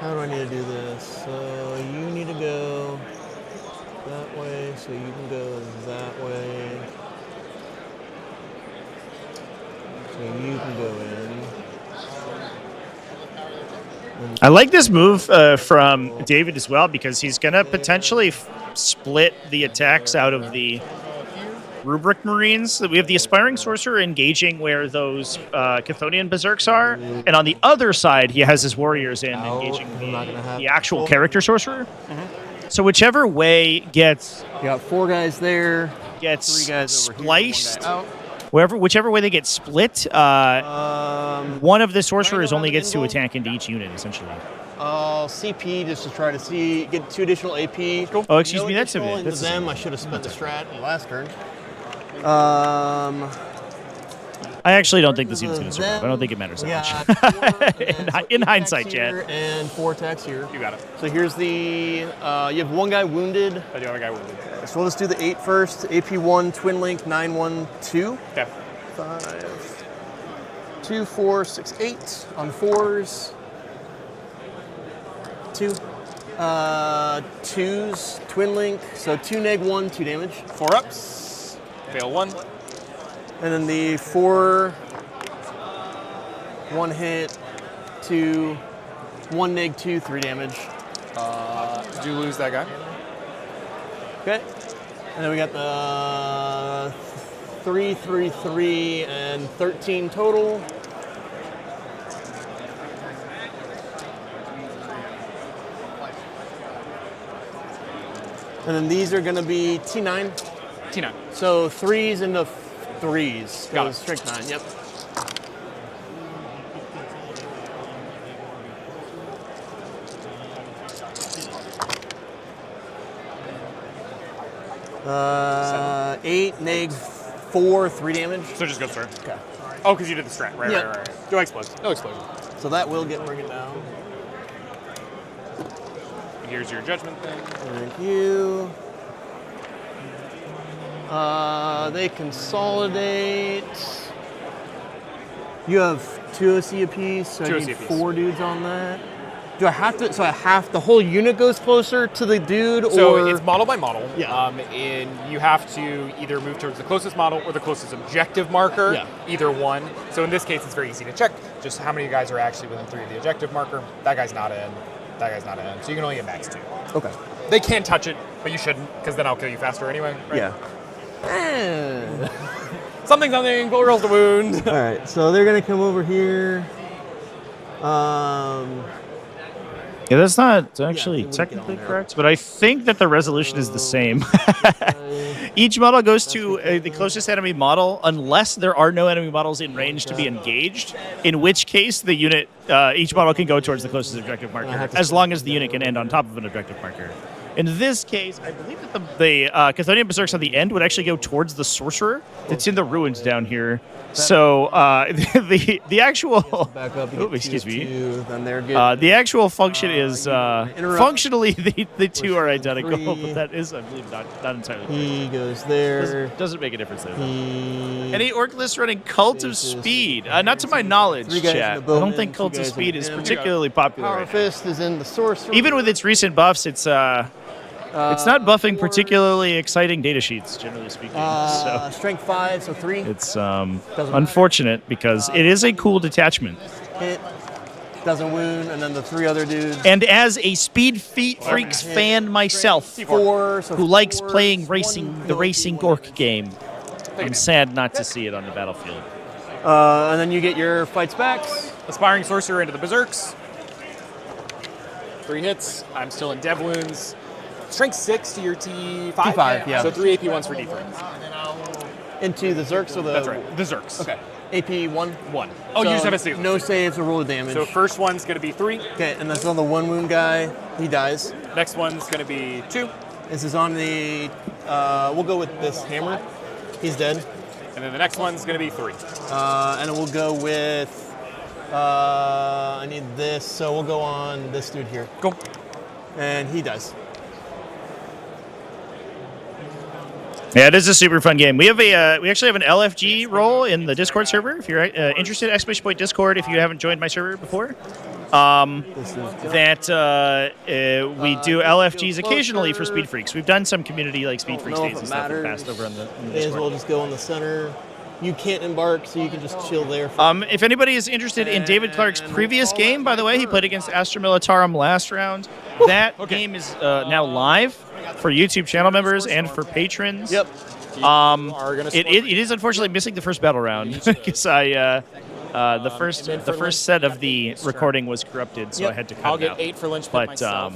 How do I need to do this? So you need to go that way, so you can go that way. So you can go in. I like this move from David as well because he's going to potentially split the attacks out of the Rubric Marines. We have the Aspiring Sorcerer engaging where those Chthonian Berserks are, and on the other side, he has his Warriors in engaging the actual character Sorcerer. So whichever way gets... You got 4 guys there. Gets 3 guys over spliced. Here, 1 guy out. Whichever way they get split, one of the Sorcerers only gets to attack into each unit, essentially. I'll CP just to try to get 2 additional AP. Oh, excuse me, that's a bit. That's them. I should have spent the strat in the last turn. I actually don't think this unit's going to survive. I don't think it matters that much. In hindsight, Chad. And 4 attacks here. You got it. So here's the, you have 1 guy wounded. I do have a guy wounded. So we'll just do the 8 first. AP1, Twin Link, 9, 1, 2. Okay. 5, 2, 4, 6, 8 on 4s. 2. 2s, Twin Link. So 2 neg 1, 2 damage. 4 ups. Fail 1. And then the 4, 1 hit, 2, 1 neg 2, 3 damage. Do lose that guy. Okay. And then we got the 3, 3, 3, and 13 total. And then these are going to be T9. T9. So 3s into 3s. Got it. Strength 9, yep. Uh, 8, neg 4, 3 damage. So just go through. Okay. Oh, because you did the strat. Right, Yeah. right. No explosion. No explosion. So that will get bring it down. Here's your judgment thing. Thank you. They consolidate. You have 2 OC apiece, so Two I OC need apiece. 4 dudes on that. Do I have to? So I have the whole unit goes closer to the dude, So or it's model by model. Yeah. And you have to either move towards the closest model or the closest objective marker. Yeah. Either one. So in this case, it's very easy to check just how many guys are actually within 3 of the objective marker. That guy's not in. That guy's not in. So you can only get max 2. Okay. They can't touch it, but you shouldn't, because then I'll kill you faster anyway. Right? Yeah. Something, gold rolls the wound. All right, so they're gonna come over here. Yeah, that's not actually technically correct, but I think that the resolution is the same. Each model goes to the closest enemy model unless there are no enemy models in range to be engaged, in which case the unit, each model can go towards the closest objective marker, as long as the unit can end on top of an objective marker. In this case, I believe that the Chthonian Berserks on the end would actually go towards the Sorcerer that's in the ruins down here. So the actual Back up, oh, excuse me. Then they're good. The actual function is functionally the two are identical, but that is, I believe, not entirely correct. He goes there. Doesn't make a difference there. Any orc list running Cult of Speed? Not to my knowledge, 3 guys in chat. the I don't bowman, think 2 Cult of guys in Speed the is dim. particularly popular. Power Right now. Fist is in the Sorcerer. Even with its recent buffs, it's not buffing particularly exciting data sheets, generally speaking. So Strength 5, so 3. it's unfortunate because it is a cool detachment. Hit. Doesn't wound, and then the 3 other dudes. And as a Speed Freaks fan myself, 4, so who likes 4s, playing 1 the racing orc game, I'm sad not to see it on the battlefield. And then you get your fights backs. Aspiring Sorcerer into the Berserks. 3 hits. I'm still in dev wounds. Strength 6 to your T5? T5, yeah. So 3 AP 1s for D3. Into the Zerks or the... That's right, the Zerks. Okay. AP 1? 1. Oh, you just have a 6. No saves or roll of damage. So first one's going to be 3. Okay, and that's on the 1 wound guy. He dies. Next one's going to be 2. This is on the... we'll go with this hammer. He's dead. And then the next one's going to be 3. And then we'll go with... I need this, so we'll go on this dude here. Go. And he dies. Yeah, it is a super fun game. We have we actually have an LFG role in the Discord server. If you're interested, exclamation point Discord. If you haven't joined my server before, we do LFGs occasionally for Speed Freaks. We've done some community like Speed Freaks days and stuff in the past over on the May as Discord. well just go in the center. You can't embark, so you can just chill there. If anybody is interested in David Clark's previous game, by the way, he played against Astra Militarum last round. That game is now live for YouTube channel members and for patrons. Yep. It is unfortunately missing the first battle round because the first set of the recording was corrupted, so I had to cut I'll it get out. 8 for Lynch But myself.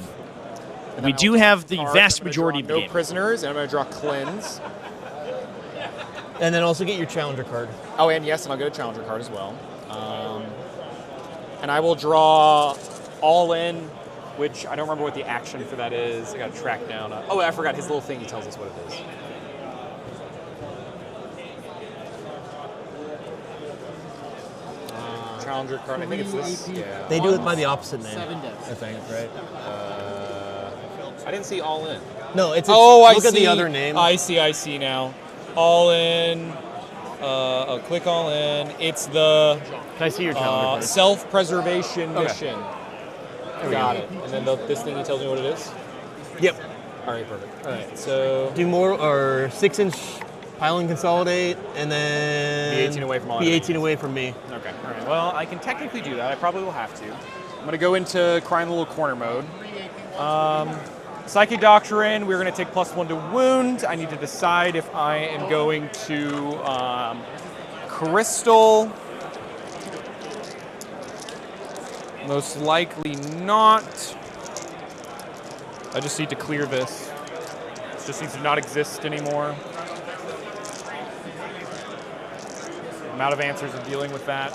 we do have the vast majority of the no game. prisoners, and I'm going to draw Cleanse. And then also get your challenger card. Oh, and yes, and I'll get a challenger card as well. And I will draw All In, which I don't remember what the action for that is. I got to track down. Oh, I forgot his little thing. He tells us what it is. Challenger card. I think it's this. Yeah. They do it by the opposite name. 7 deaths. I think, right? I didn't see All In. No, it's look at the other name. I see now. All In. I'll click All In. It's the Can I see your challenger card? self-preservation mission. Got it. And then this thing, he tells me what it is? Yep. All right, perfect. All right, so... Do more, or 6-inch pile and consolidate, and then... Be 18 away from all Be enemies. 18 away from me. Okay, all right. Well, I can technically do that. I probably will have to. I'm going to go into Crying Little Corner mode. Psychic Doctrine, we're going to take +1 to wound. I need to decide if I am going to Crystal. Most likely not. I just need to clear this. It just needs to not exist anymore. I'm out of answers of dealing with that.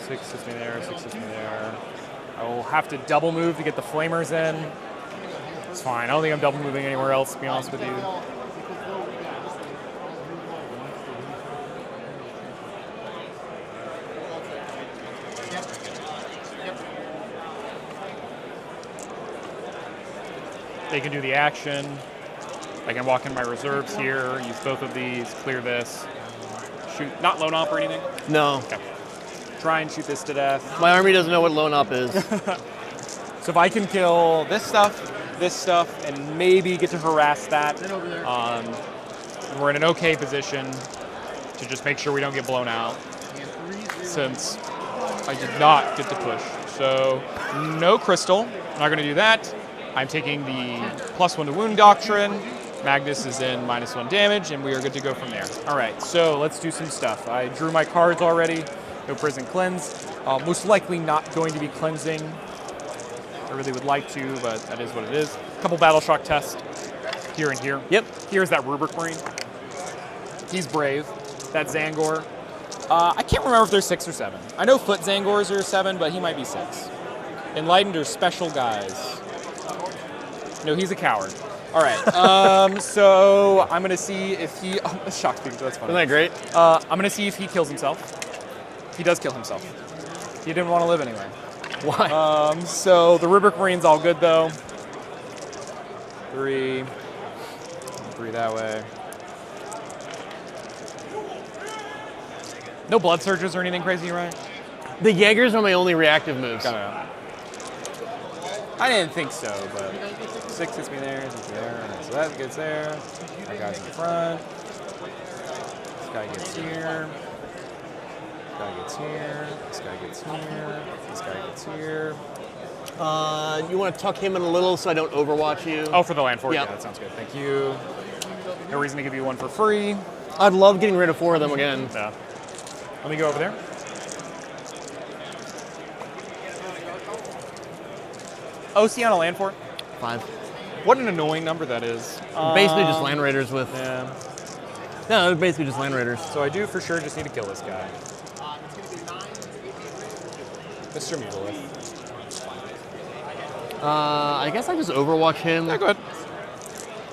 Six sits me there, 6 sits me there. I will have to double move to get the flamers in. It's fine. I don't think I'm double moving anywhere else, to be honest with you. They can do the action. I can walk in my reserves here, use both of these, clear this. Shoot, not lone op or anything? No. Okay. Try and shoot this to death. My army doesn't know what lone op is. So if I can kill this stuff, and maybe get to harass that, we're in an okay position to just make sure we don't get blown out, since I did not get to push. So no crystal, not going to do that. I'm taking the +1 to wound doctrine. Magnus is in -1 damage, and we are good to go from there. All right, so let's do some stuff. I drew my cards already. No prison cleanse. Most likely not going to be cleansing. I really would like to, but that is what it is. A couple battle shock tests here and here. Yep. Here's that Rubric Marine. He's brave. That Zangor. I can't remember if there's 6 or 7. I know Foot Zangors are 7, but he might be 6. Enlightened are special guys. No, he's a coward. All right. So I'm gonna see if he. Oh, shock speaker. That's funny. Isn't that great? I'm gonna see if he kills himself. He does kill himself. He didn't want to live anyway. Why? So the Rubric Marine's all good though. 3 that way. No blood surges or anything crazy, right? The Jaegers are my only reactive moves. I didn't think so, but 6 hits me there, 6 there, so that gets there. That guy's in front. This guy gets here. This guy gets here. This guy gets here. This guy gets here. You want to tuck him in a little so I don't overwatch you? Oh, for the land fort? Yeah, that sounds good. Thank you. No reason to give you one for free. I'd love getting rid of 4 of them again. Yeah. Let me go over there. OC on a land fort? 5. What an annoying number that is. Basically just land raiders with... Yeah. No, they're basically just land raiders. So I do for sure just need to kill this guy. Mr. Mutalith. I guess I just overwatch him. Yeah, go ahead.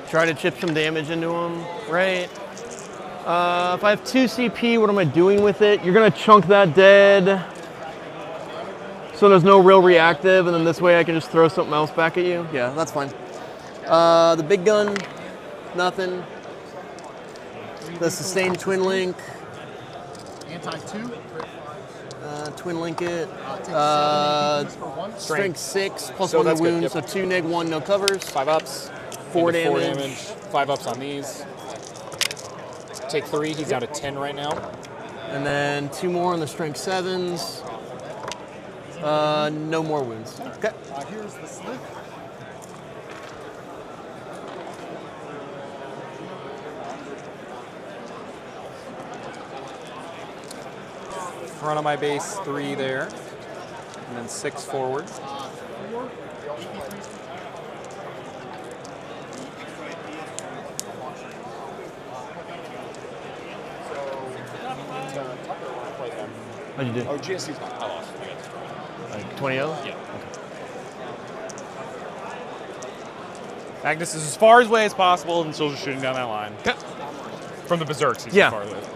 Try to chip some damage into him. Right. If I have 2 CP, what am I doing with it? You're going to chunk that dead. So there's no real reactive, and then this way I can just throw something else back at you? Yeah, that's fine. The big gun, nothing. The sustained twin link. Anti-2? Twin link it. Strength 6 plus So 1 to that's good, wound, yep. so 2 neg 1, no covers. 5 ups. 4 Into 4 damage. 5 ups on these. Take 3. He's down to 10 right now. And then 2 more on the strength 7s. No more wounds. Okay. Here's the slip. Front of my base, 3 there. And then 6 forward. How'd you do? Oh, GSC's not. I lost. Like 20-0? Yeah. Magnus is as far away as possible and still just shooting down that line. Okay. From the Berserks, he's as far away as possible.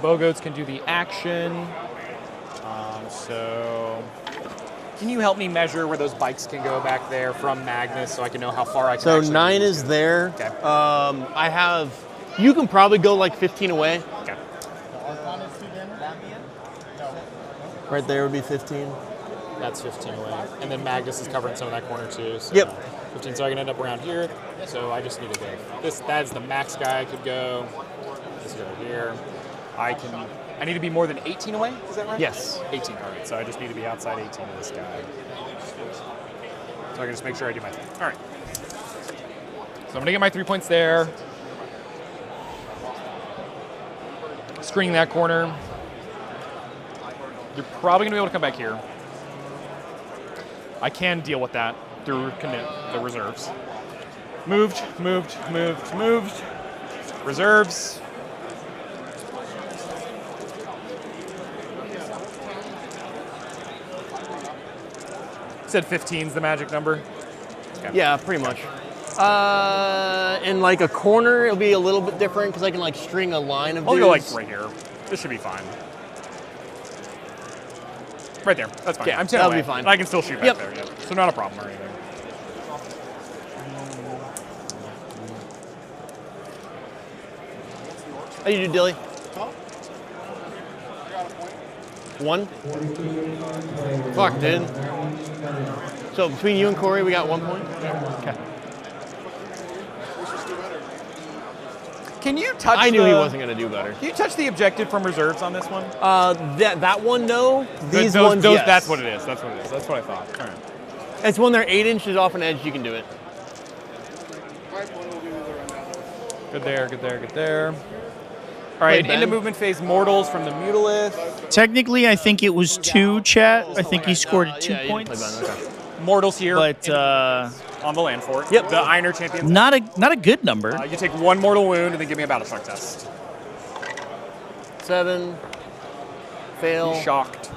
Bogoats can do the action. So can you help me measure where those bikes can go back there from Magnus so I can know how far I can So actually 9 move is to? there. Okay. I have, you can probably go like 15 away. Okay. Right there would be 15. That's 15 away. And then Magnus is covering some of that corner too. So Yep. 15, so I can end up around here. So I just need to go. That's the max guy I could go. Let's go here. I need to be more than 18 away, is that right? Yes. 18, all right. So I just need to be outside 18 of this guy. So I can just make sure I do my thing. All right. So I'm gonna get my 3 points there. Screening that corner. You're probably gonna be able to come back here. I can deal with that through the reserves. Moved. Reserves. Said 15's the magic number. Okay. Yeah, pretty much. In like a corner, it'll be a little bit different because I can like string a line of I'll dudes. go like right here. This should be fine. Right there. That's fine. Yeah, I'm 10 that'll away. be fine. I can still shoot back there. Yeah. So not a problem or anything. How you do, Dilly? 1? Fuck, dude. So between you and Corey, we got 1 point? Okay. Can you touch I knew he wasn't going to do better. Can you touch the objective from reserves on this one? That one, no. These those, ones, yes. That's what it is. That's what it is. That's what I thought. All right. It's when they're 8 inches off an edge, you can do it. Good there. All right, into movement phase, mortals from the Mutalith. Technically, I think it was 2, chat. I think he scored 2 points. Mortals here. But on the land fort. Yep. The Einer champions. not a good number. You take 1 mortal wound and then give me a battle shock test. 7. Fail. Shocked.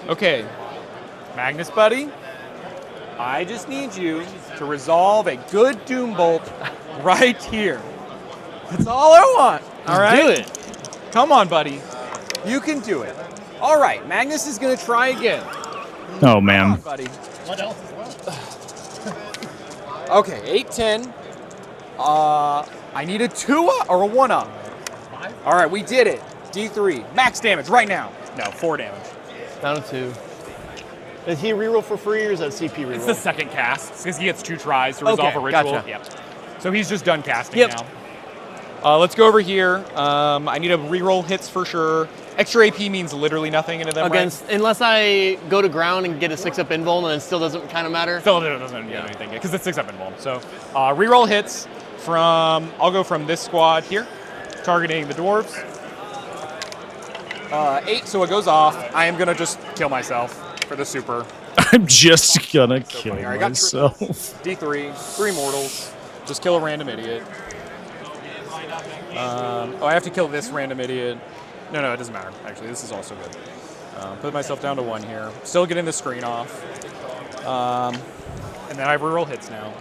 Okay, Magnus buddy, I just need you to resolve a good Doom Bolt right here. That's all I want. All right? Do it. Come on, buddy. You can do it. All right, Magnus is going to try again. Oh, man. Come on, buddy. What else as well? Okay, 8-10. I need a 2-up or a 1-up. All right, we did it. D3. Max damage right now. No, 4 damage. Down to 2. Does he reroll for free or is that CP reroll? It's the second cast because he gets 2 tries to resolve a ritual. Gotcha. Yep. So he's just done casting now. Let's go over here. I need to reroll hits for sure. Extra AP means literally nothing into them, Against, right? unless I go to ground and get a 6-up invuln and it still doesn't kind of matter. Still doesn't do anything because it's 6-up involved. So reroll hits from, I'll go from this squad here, targeting the dwarves. 8, so it goes off. I am going to just kill myself for the super. I'm just gonna kill funny. All right, I got myself. D3, 3 mortals. Just kill a random idiot. I have to kill this random idiot. No, it doesn't matter. Actually, this is also good. Put myself down to 1 here. Still getting the screen off. And then I reroll hits now.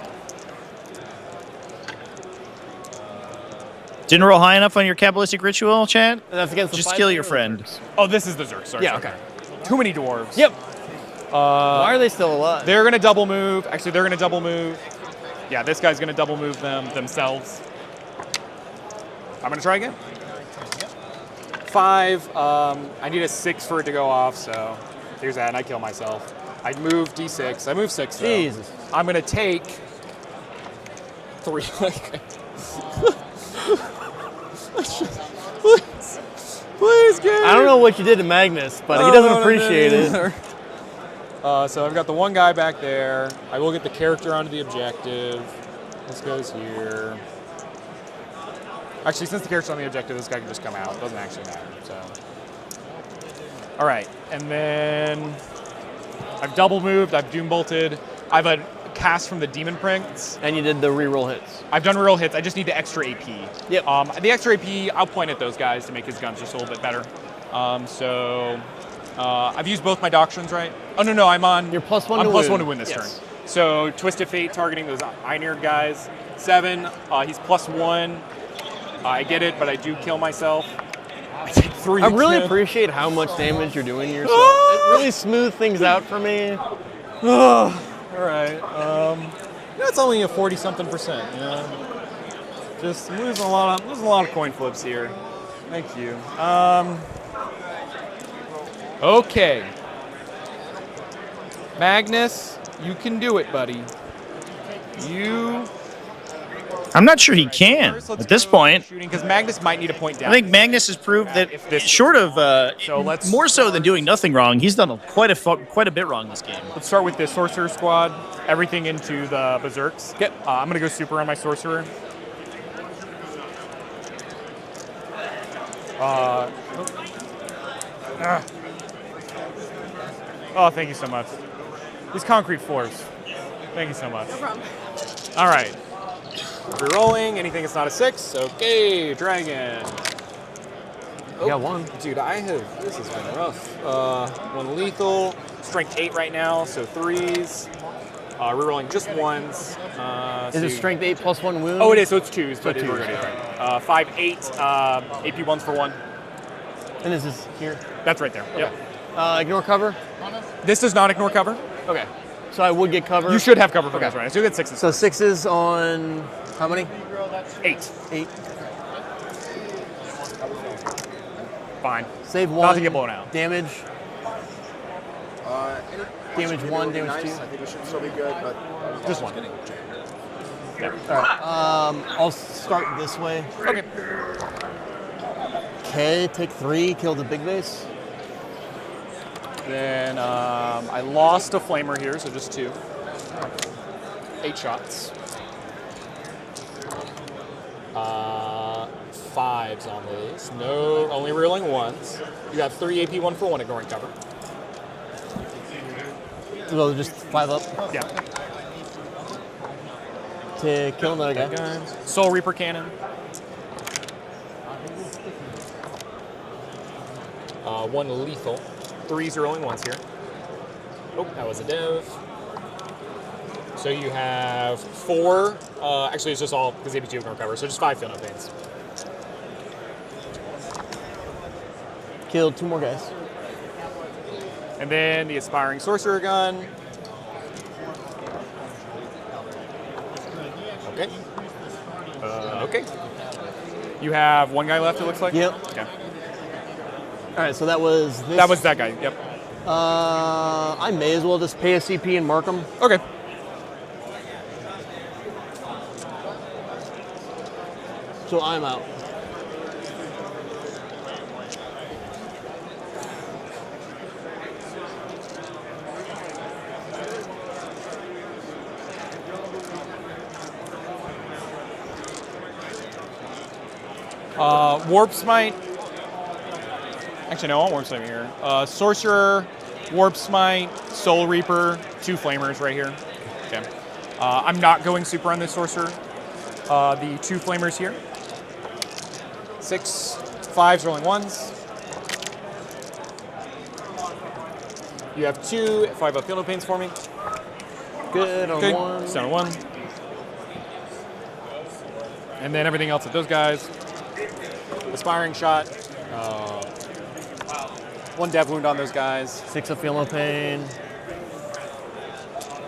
Didn't roll high enough on your Kabbalistic ritual, Chad? That's against the Just 5 kill your or friend. Zergs? Oh, this is the Zerg. Sorry. Yeah, okay. Too many dwarves. Yep. Why are they still alive? They're going to double move. Actually, they're going to double move. Yeah, this guy's going to double move themselves. I'm going to try again. 5. I need a 6 for it to go off, so here's that, and I kill myself. I move D6. I move 6, though. Jesus. I'm going to take 3. Please, game. I don't know what you did to Magnus, but he doesn't appreciate it. So I've got the one guy back there. I will get the character onto the objective. This goes here. Actually, since the character's on the objective, this guy can just come out. It doesn't actually matter. So, all right, and then I've double moved. I've doom bolted. I've a cast from the Demon Prince. And you did the reroll hits. I've done reroll hits. I just need the extra AP. Yep. The extra AP, I'll point at those guys to make his guns just a little bit better. I've used both my doctrines, right? Oh, no, I'm on. You're +1 to win. I'm +1 to win this Yes. turn. So Twisted Fate targeting those Einard guys. 7. He's +1. I get it, but I do kill myself. I take 3. I really appreciate how much damage you're doing to yourself. It really smoothed things out for me. All right. That's only a 40-something%. You know, Just losing a lot of coin flips here. Thank you. Okay. Magnus, you can do it, buddy. I'm not sure he can at this point. Because Magnus might need a point down. I think Magnus has proved that short of more so than doing nothing wrong, he's done quite a bit wrong this game. Let's start with the Sorcerer squad. Everything into the Berserks. I'm going to go super on my Sorcerer. Oh, thank you so much. These concrete floors. Thank you so much. No problem. All right. Rerolling. Anything that's not a 6. Okay, Dragon. You got one. Dude, this has been rough. 1 lethal. Strength 8 right now, so 3s. Rerolling just 1s. Is it strength 8 plus 1 wound? Oh, it is, so it's 2s, but So we're going to 5, 8, AP 1s for 1. And is this here? That's right there. Yep. Ignore cover? This does not ignore cover. Okay. So I would get cover? You should have cover for this, right? So you get 6s. So 6s on how many? 8. 8. Fine. Save 1. Not to get blown out. Damage. Damage 1, damage 2. I think we should still be good, but just 1. Yeah. All right. I'll start this way. Okay. Okay, take 3, kill the big base. Then I lost a flamer here, so just 2. 8 shots. 5s on these. No, only reeling 1s. You have 3 AP 1 for 1 ignoring cover. So just 5 up? Yeah. To kill another guy. Soul Reaper Cannon. 1 lethal. 3s rolling 1s here. Oh, that was a dev. So you have 4. Actually, it's just all because AP2 ignore cover, so just 5 feel no pains. Killed 2 more guys. And then the Aspiring Sorcerer gun. Okay. Okay. You have 1 guy left, it looks like? Yep. Okay. All right, so that was this. That was that guy, yep. I may as well just pay a CP and mark them. Okay. So I'm out. Warp Smite. Actually, no, I want Warp Smite here. Sorcerer, Warp Smite, Soul Reaper, 2 Flamers right here. Okay. I'm not going super on this Sorcerer. The 2 Flamers here. 6, 5s rolling 1s. You have 2 5 up Feel No Pains for me. Good on 1. Stone 1. And then everything else with those guys. Aspiring Shot. 1 dev wound on those guys. 6 of Feel No Pain.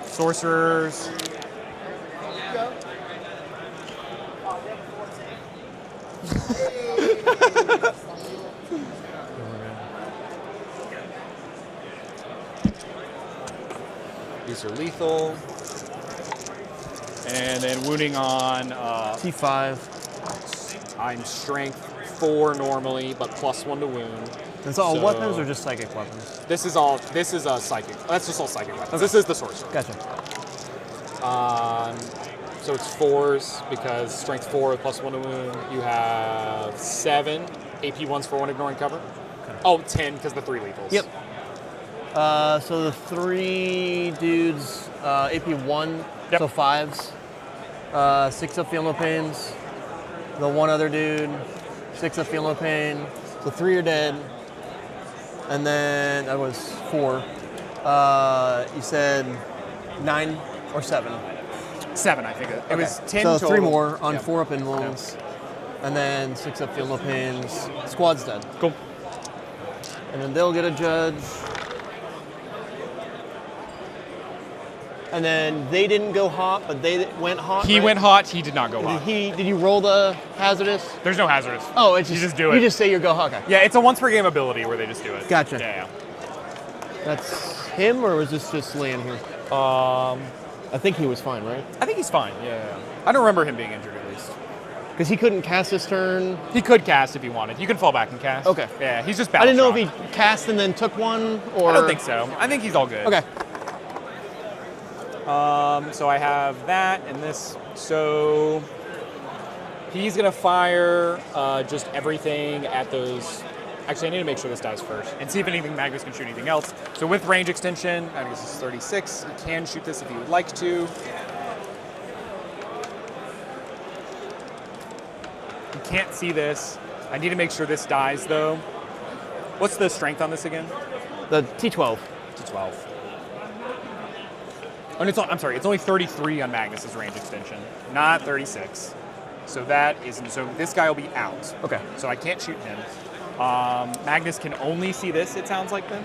Sorcerers. These are lethal. And then wounding on T5. I'm strength 4 normally, but +1 to wound. That's all weapons or just psychic weapons? This is a psychic. That's just all psychic weapons. Okay. This is the sorcerer. Gotcha. So it's 4s because strength 4 with +1 to wound. You have 7 AP 1s for 1 ignoring cover. Okay. Oh, 10 because the 3 lethals. Yep. So the 3 dudes, AP 1, yep. So 5s. 6 of Feel No Pains. The 1 other dude, 6 of Feel No Pain. So 3 are dead. And then that was 4. You said 9 or 7? 7, I think. It was 10 so total. 3 more on Yep. 4 up in wounds. Yep. And then 6 up Feel No Pains. Squad's dead. Cool. And then they'll get a judge. and then they didn't go hot, but they went hot. He right? went hot. He did not go hot. Did you roll the hazardous? There's no hazardous. Oh, it's you just do it. You just say you go hot. Okay. Yeah, it's a once per game ability where they just do it. Gotcha. Yeah. That's him, or was this just Lan here? I think he was fine, right? I think he's fine. Yeah. I don't remember him being injured at least. Because he couldn't cast this turn. He could cast if he wanted. You can fall back and cast. Okay. Yeah, he's just I battle didn't know shock. if he cast and then took one, or... I don't think so. I think he's all good. Okay. So I have that and this. So he's going to fire just everything at those... Actually, I need to make sure this dies first and see if anything Magnus can shoot anything else. So with range extension, Magnus is 36. He can shoot this if he would like to. You can't see this. I need to make sure this dies, though. What's the strength on this again? The T12. T12. And it's, I'm sorry, it's only 33 on Magnus's range extension, not 36. So that isn't, so this guy will be out. Okay. So I can't shoot him. Magnus can only see this, it sounds like then.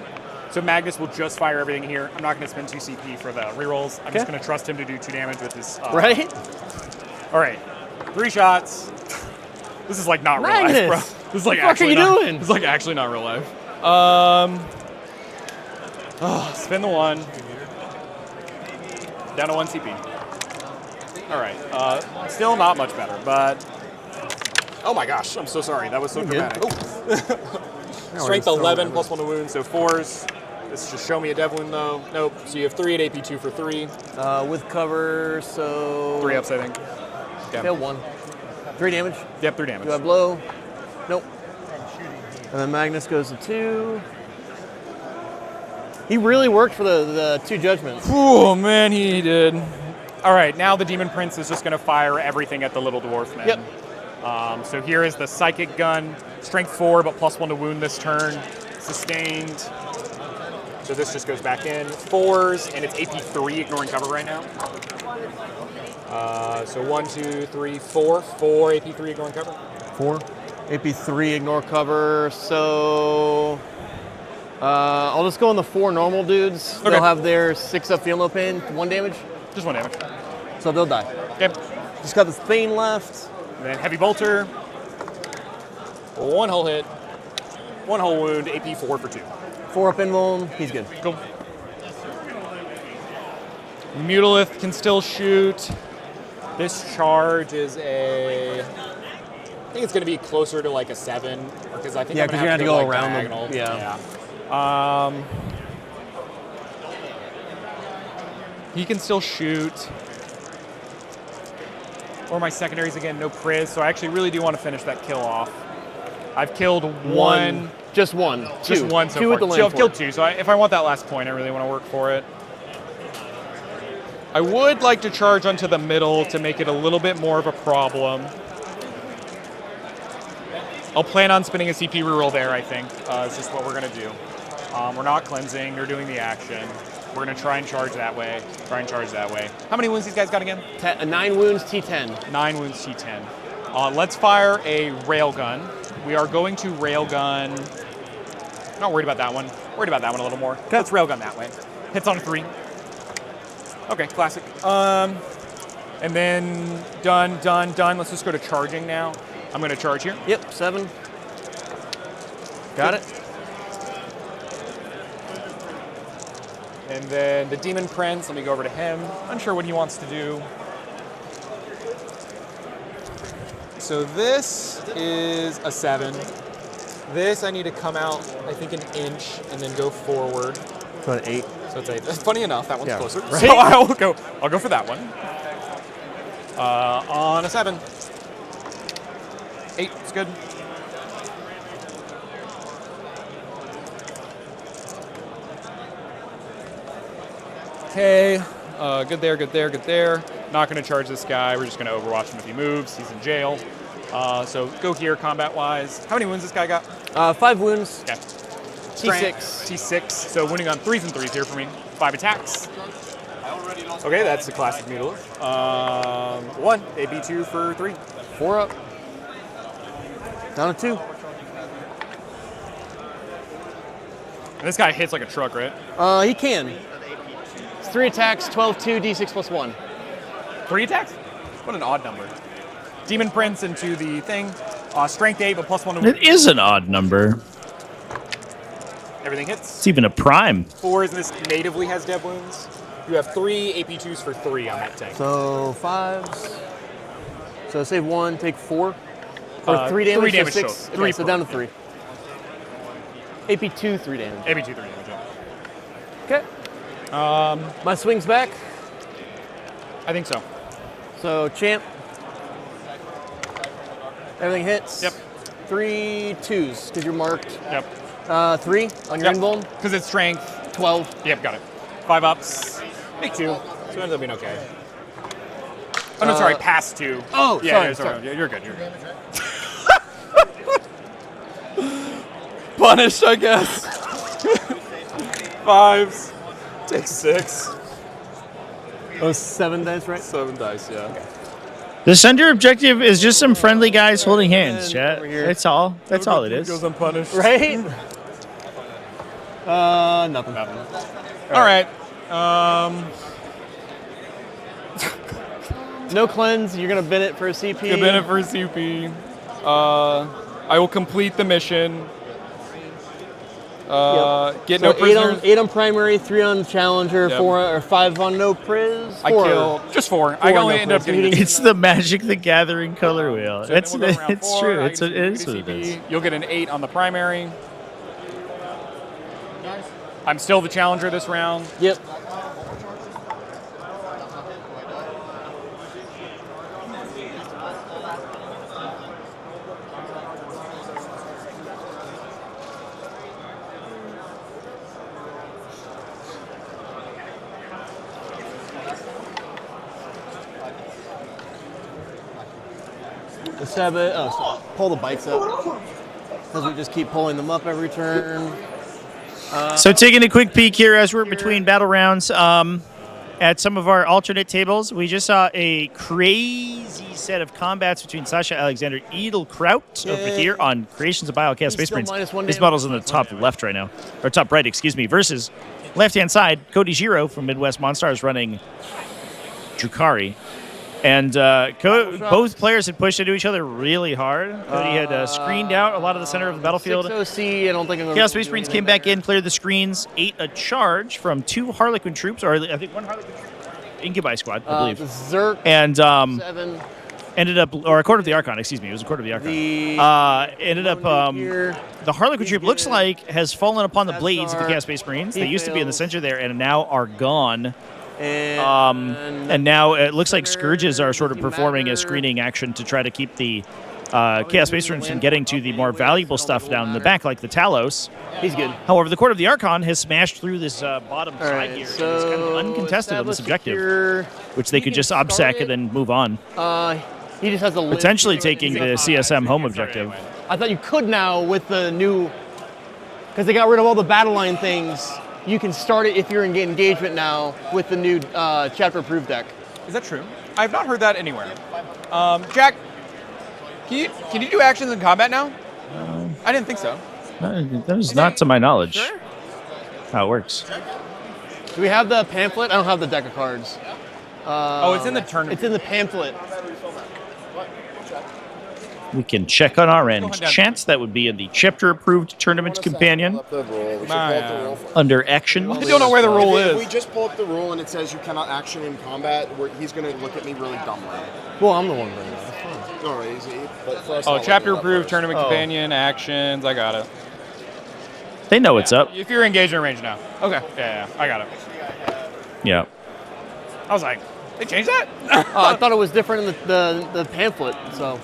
So Magnus will just fire everything here. I'm not going to spend 2 CP for the rerolls. I'm just going to trust him to do 2 damage with this. Right? All right. 3 shots. This is like not Magnus! real life, bro. This is like What the fuck are actually you not, doing? This is like actually not real life. Spin the 1. Down to 1 CP. All right. Still not much better, but... Oh my gosh, I'm so sorry. That was so dramatic. Strength 11 plus 1 to wound, so 4s. This is just show me a dev wound though. Nope. So you have 3 at AP, 2 for 3. With cover, so... 3 ups, I think. Yeah. Fail 1. 3 damage? Yep, 3 damage. Do I blow? Nope. And then Magnus goes to 2. He really worked for the 2 judgments. Oh man, he did. All right, now the Demon Prince is just going to fire everything at the little dwarf man. Yep. So here is the Psychic Gun, Strength 4, but plus 1 to wound this turn. Sustained. So this just goes back in. 4s, and it's AP 3, ignoring cover right now. So 1, 2, 3, 4. 4 AP 3, ignoring cover. 4. AP 3, ignore cover. So I'll just go on the 4 normal dudes. Okay. They'll have their 6 up, feel no pain. 1 damage? Just 1 damage. So they'll die. Okay. Just got this Thane left. And then Heavy Bolter. 1 hull hit. 1 hull wound, AP 4 for 2. 4 up invuln, he's good. Cool. Mutalith can still shoot. This charge is a... I think it's going to be closer to like a 7. Because I think Yeah, I'm because going you're to going to go go around diagonal. them. Yeah. He can still shoot. Or my secondaries again, no Priz. So I actually really do want to finish that kill off. I've killed 1. Just 1. 2. Just 1 so 2 far. at the land So I've fort. killed 2. So if I want that last point, I really want to work for it. I would like to charge onto the middle to make it a little bit more of a problem. I'll plan on spinning a CP reroll there, I think. It's just what we're going to do. We're not cleansing. They're doing the action. We're going to try and charge that way. How many wounds these guys got again? 9 wounds, T10. 9 wounds, T10. Let's fire a railgun. We are going to railgun. Not worried about that one. Worried about that one a little more. Let's railgun that way. Hits on a 3. Okay, classic. And then done. Let's just go to charging now. I'm going to charge here. Yep, 7. Got it. And then the Demon Prince, let me go over to him. Unsure what he wants to do. So this is a 7. This I need to come out, I think, an inch and then go forward. So an 8. So it's 8. Funny enough, that one's Yeah, closer. right? So I'll go for that one. On a 7. 8, it's good. Okay, good there. Not going to charge this guy. We're just going to overwatch him if he moves. He's in jail. So go here combat-wise. How many wounds this guy got? 5 wounds. Okay. T6. T6. So wounding on 3s and 3s here for me. 5 attacks. Okay, that's the classic Mutalith. 1, AB2 for 3. 4 up. Down to 2. And this guy hits like a truck, right? He can. 3 attacks, 12-2, d6 plus 1. 3 attacks? What an odd number. Demon Prince into the thing. Strength 8, but plus 1 to wound. It is an odd number. Everything hits. It's even a prime. 4 is this natively has dead wounds. You have 3 AP2s for 3 on that tank. So 5s. So save 1, take 4. Or 3 damage. 3 damage so total. 6. 3 Okay, so down to 3. AP2, 3 damage. AP2, 3 damage. Yeah. Okay. My swing's back. I think so. So champ. Everything hits. Yep. 3 2s because you're marked. Yep. 3 on your invuln. Because it's strength. 12. Yep, got it. 5 ups. Make 2. So it ends up being okay. Oh no, sorry, pass 2. Oh, yeah, sorry. Yeah, you're good. You're good. Punished, I guess. 5s. Take 6. Oh, 7 dice, right? 7 dice, yeah. Okay. The center objective is just some friendly guys holding hands, chat. That's all. That's all it is. Goes unpunished. Right? Nothing. All right. No cleanse. You're gonna bin it for a CP. Bin it for a CP. I will complete the mission. Get so no prisoners. 8 on primary, 3 on challenger, Yep. 4 or 5 on no priz. I kill just 4. I only end up getting. It's the Magic the Gathering color wheel. So It's then we'll go round it's 4. true. I It get is a what it is. CP. You'll get an 8 on the primary. I'm still the challenger this round. Yep. The 7. Oh, so pull the bikes up. Because we just keep pulling them up every turn. So taking a quick peek here as we're between battle rounds at some of our alternate tables, we just saw a crazy set of combats between Sasha Alexander Edelkraut over here on Creations of Biochaos Space Marines. His model's in the top left right now, or top right, excuse me, versus left-hand side, Cody Giro from Midwest Monstars running Drukari. And both players had pushed into each other really hard. Cody had screened out a lot of the center of the battlefield. 6 OC, I don't think I'm going Chaos Space Marines came back in, cleared the screens, ate a charge from 2 Harlequin troops, or I think 1 Harlequin troop. Incubi squad, I believe. Zerk, and 7. ended up, or a Court of the Archon, excuse me, it was a Court of the Archon. Ended up, the Harlequin troop looks like has fallen upon the blades of the Chaos Space Marines. They used to be in the center there and now are gone. And now it looks like Scourges are sort of performing a screening action to try to keep the Chaos Space Marines from getting to the more valuable stuff down in the back, like the Talos. He's good. However, the Court of the Archon has smashed through this bottom side here. So and is kind of uncontested on this objective, which they could just obsec and then move on. He just has a potentially taking the CSM home objective. I thought you could now with the new, because they got rid of all the battle line things. You can start it if you're in engagement now with the new chapter approved deck. Is that true? I have not heard that anywhere. Jack, can you do actions in combat now? I didn't think so. That is not to my knowledge. Sure. How it works. Do we have the pamphlet? I don't have the deck of cards. Oh, it's in the tournament. It's in the pamphlet. We can check on our end. Chance that would be in the chapter-approved tournament companion. Under action. I don't know where the rule If is. we just pull up the rule and it says you cannot action in combat, he's going to look at me really dumbly. Well, I'm the one bringing it. No, but for us, Oh, I'll chapter look it up approved, first. tournament companion, actions. I got it. They know what's up. If you're engaged in range now. Okay. Yeah, I got it. Yeah. I was like, they changed that? I thought it was different in the pamphlet, so.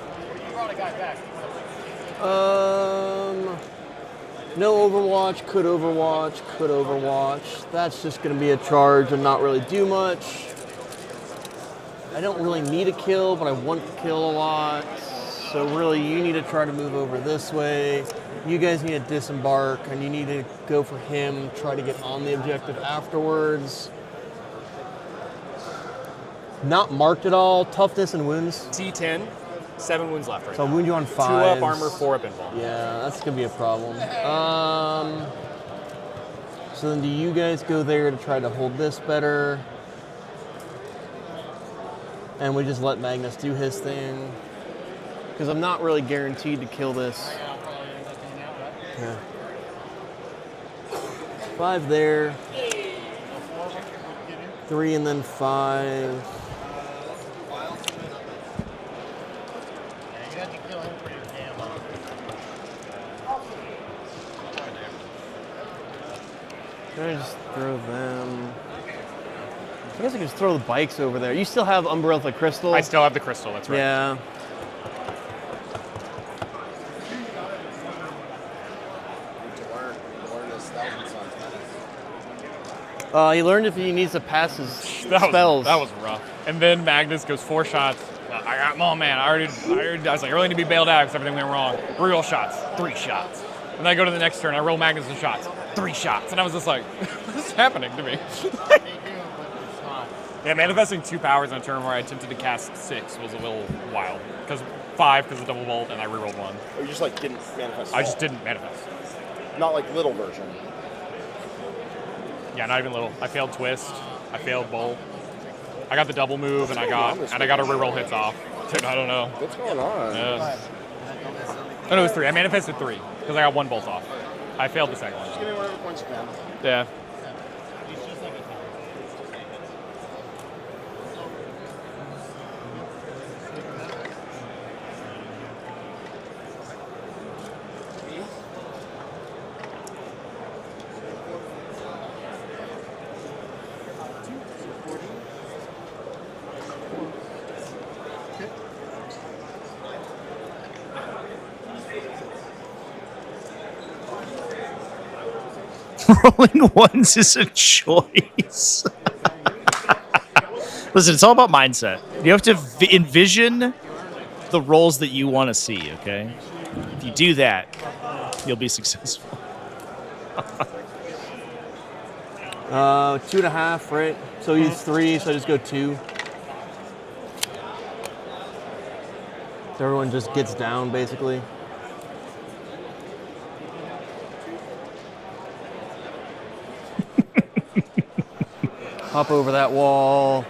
No Overwatch, could Overwatch. That's just going to be a charge and not really do much. I don't really need a kill, but I want to kill a lot. So really, you need to try to move over this way. You guys need to disembark, and you need to go for him, try to get on the objective afterwards. Not marked at all. Toughness and wounds. T10. 7 wounds left right So I'll now. wound you on 5. 2 up, armor, 4 up, invuln. Yeah, that's going to be a problem. So then do you guys go there to try to hold this better? And we just let Magnus do his thing? Because I'm not really guaranteed to kill this. Yeah. 5 there. 3 and then 5. Can I just throw them? I guess I can just throw the bikes over there. You still have Umbrella Crystal? I still have the crystal, that's right. Yeah. He learned if he needs to pass his spells. That was rough. And then Magnus goes 4 shots. I got, oh man, I was like, I really need to be bailed out because everything went wrong. Reroll shots, 3 shots. And then I go to the next turn, I roll Magnus' shots, 3 shots. And I was just like, what's happening to me? Yeah, manifesting 2 powers on a turn where I attempted to cast 6 was a little wild. 5 because of double bolt, and I rerolled 1. Or you just like didn't manifest. I just didn't manifest. Not like little version. Yeah, not even little. I failed twist. I failed bolt. I got the double move, and I got a reroll hits off. Dude, I don't know. What's going on? Yeah. Oh, no, it was 3. I manifested 3 because I got 1 bolt off. I failed the second one. Just give me whatever points you can. Yeah. Rolling ones is a choice. Listen, it's all about mindset. You have to envision the roles that you want to see, okay? If you do that, you'll be successful. 2.5, right? So he's 3, so I just go 2. So everyone just gets down, basically. Hop over that wall.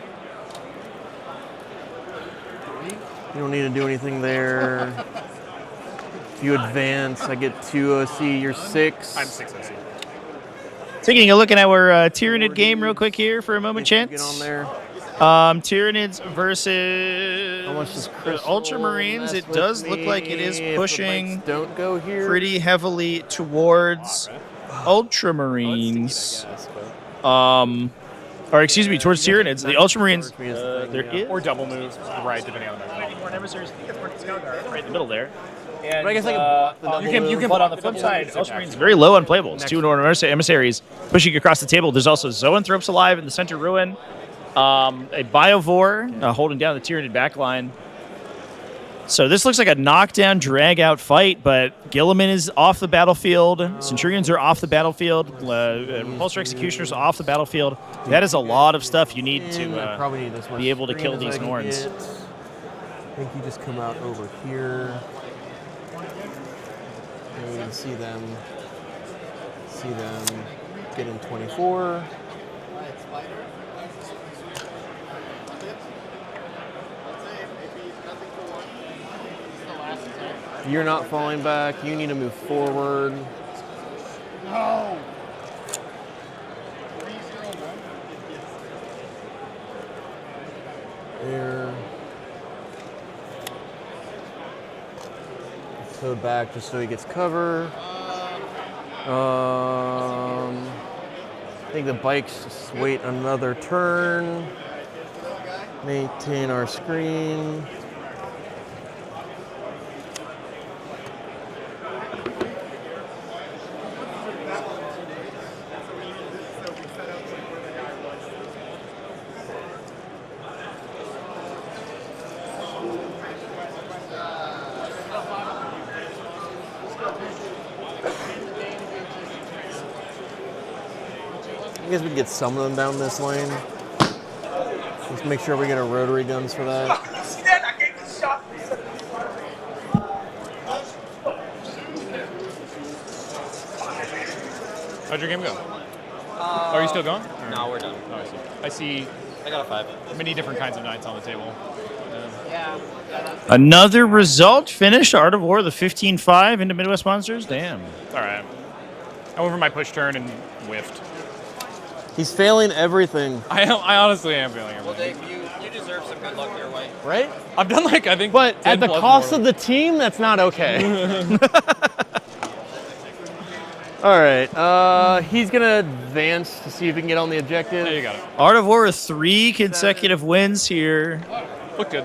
You don't need to do anything there. If you advance, I get 2 OC, you're 6. I'm 6 OC. Taking a look at our Tyrannid game real quick here for a moment, Chance. Get on there. Tyranids versus Ultramarines. It does look like it is pushing don't go here. pretty heavily towards Ultramarines. Or excuse me, towards Tyranids. The Ultramarines, there is. Or double moves, right, depending on the move. Right in the middle there. And, but I guess I you can. But on the flip side, Ultramarines very low on playables. 2 Northern Emissaries pushing across the table. There's also Zoanthropes alive in the center ruin. A Biovore holding down the Tyranid backline. So this looks like a knockdown, drag-out fight, but Gilliman is off the battlefield. Centurions are off the battlefield. Repulsor Executioners are off the battlefield. That is a lot of stuff you need to be able to kill these Norns. I think you just come out over here. And you can see them get in 24. You're not falling back. You need to move forward. No. There. Code back just so he gets cover. I think the bikes just wait another turn. Maintain our screen. I guess we can get some of them down this lane. Let's make sure we get our rotary guns for that. How'd your game go? Are you still going? No, we're done. Oh, I see. I got a 5. Many different kinds of knights on the table. Yeah. Another result finished. Art of War, the 15-5 into Midwest Monsters. Damn. All right. I went for my push turn and whiffed. He's failing everything. I honestly am failing everything. Well, Dave, you deserve some good luck your way. Right? I've done I think. But at the cost more. of the team, that's not okay. All right. He's gonna advance to see if he can get on the objective. There you got it. Art of War with 3 consecutive wins here. Look good.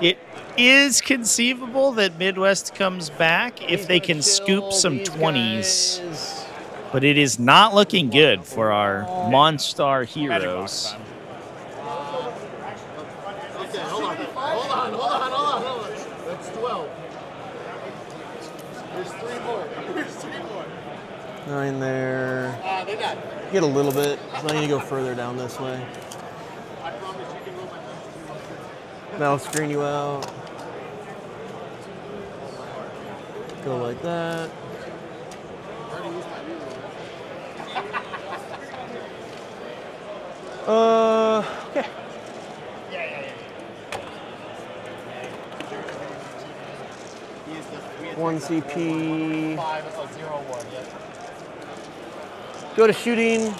It is conceivable that Midwest comes back if they can scoop some 20s. But it is not looking good for our Monstar heroes. Okay, hold on. That's 12. There's 3 more. 9 there. They got Get a little bit. So I need to go further down this way. I promise you can roll my That'll screen you out. Go like that. Okay. One CP. 501. Go to shooting.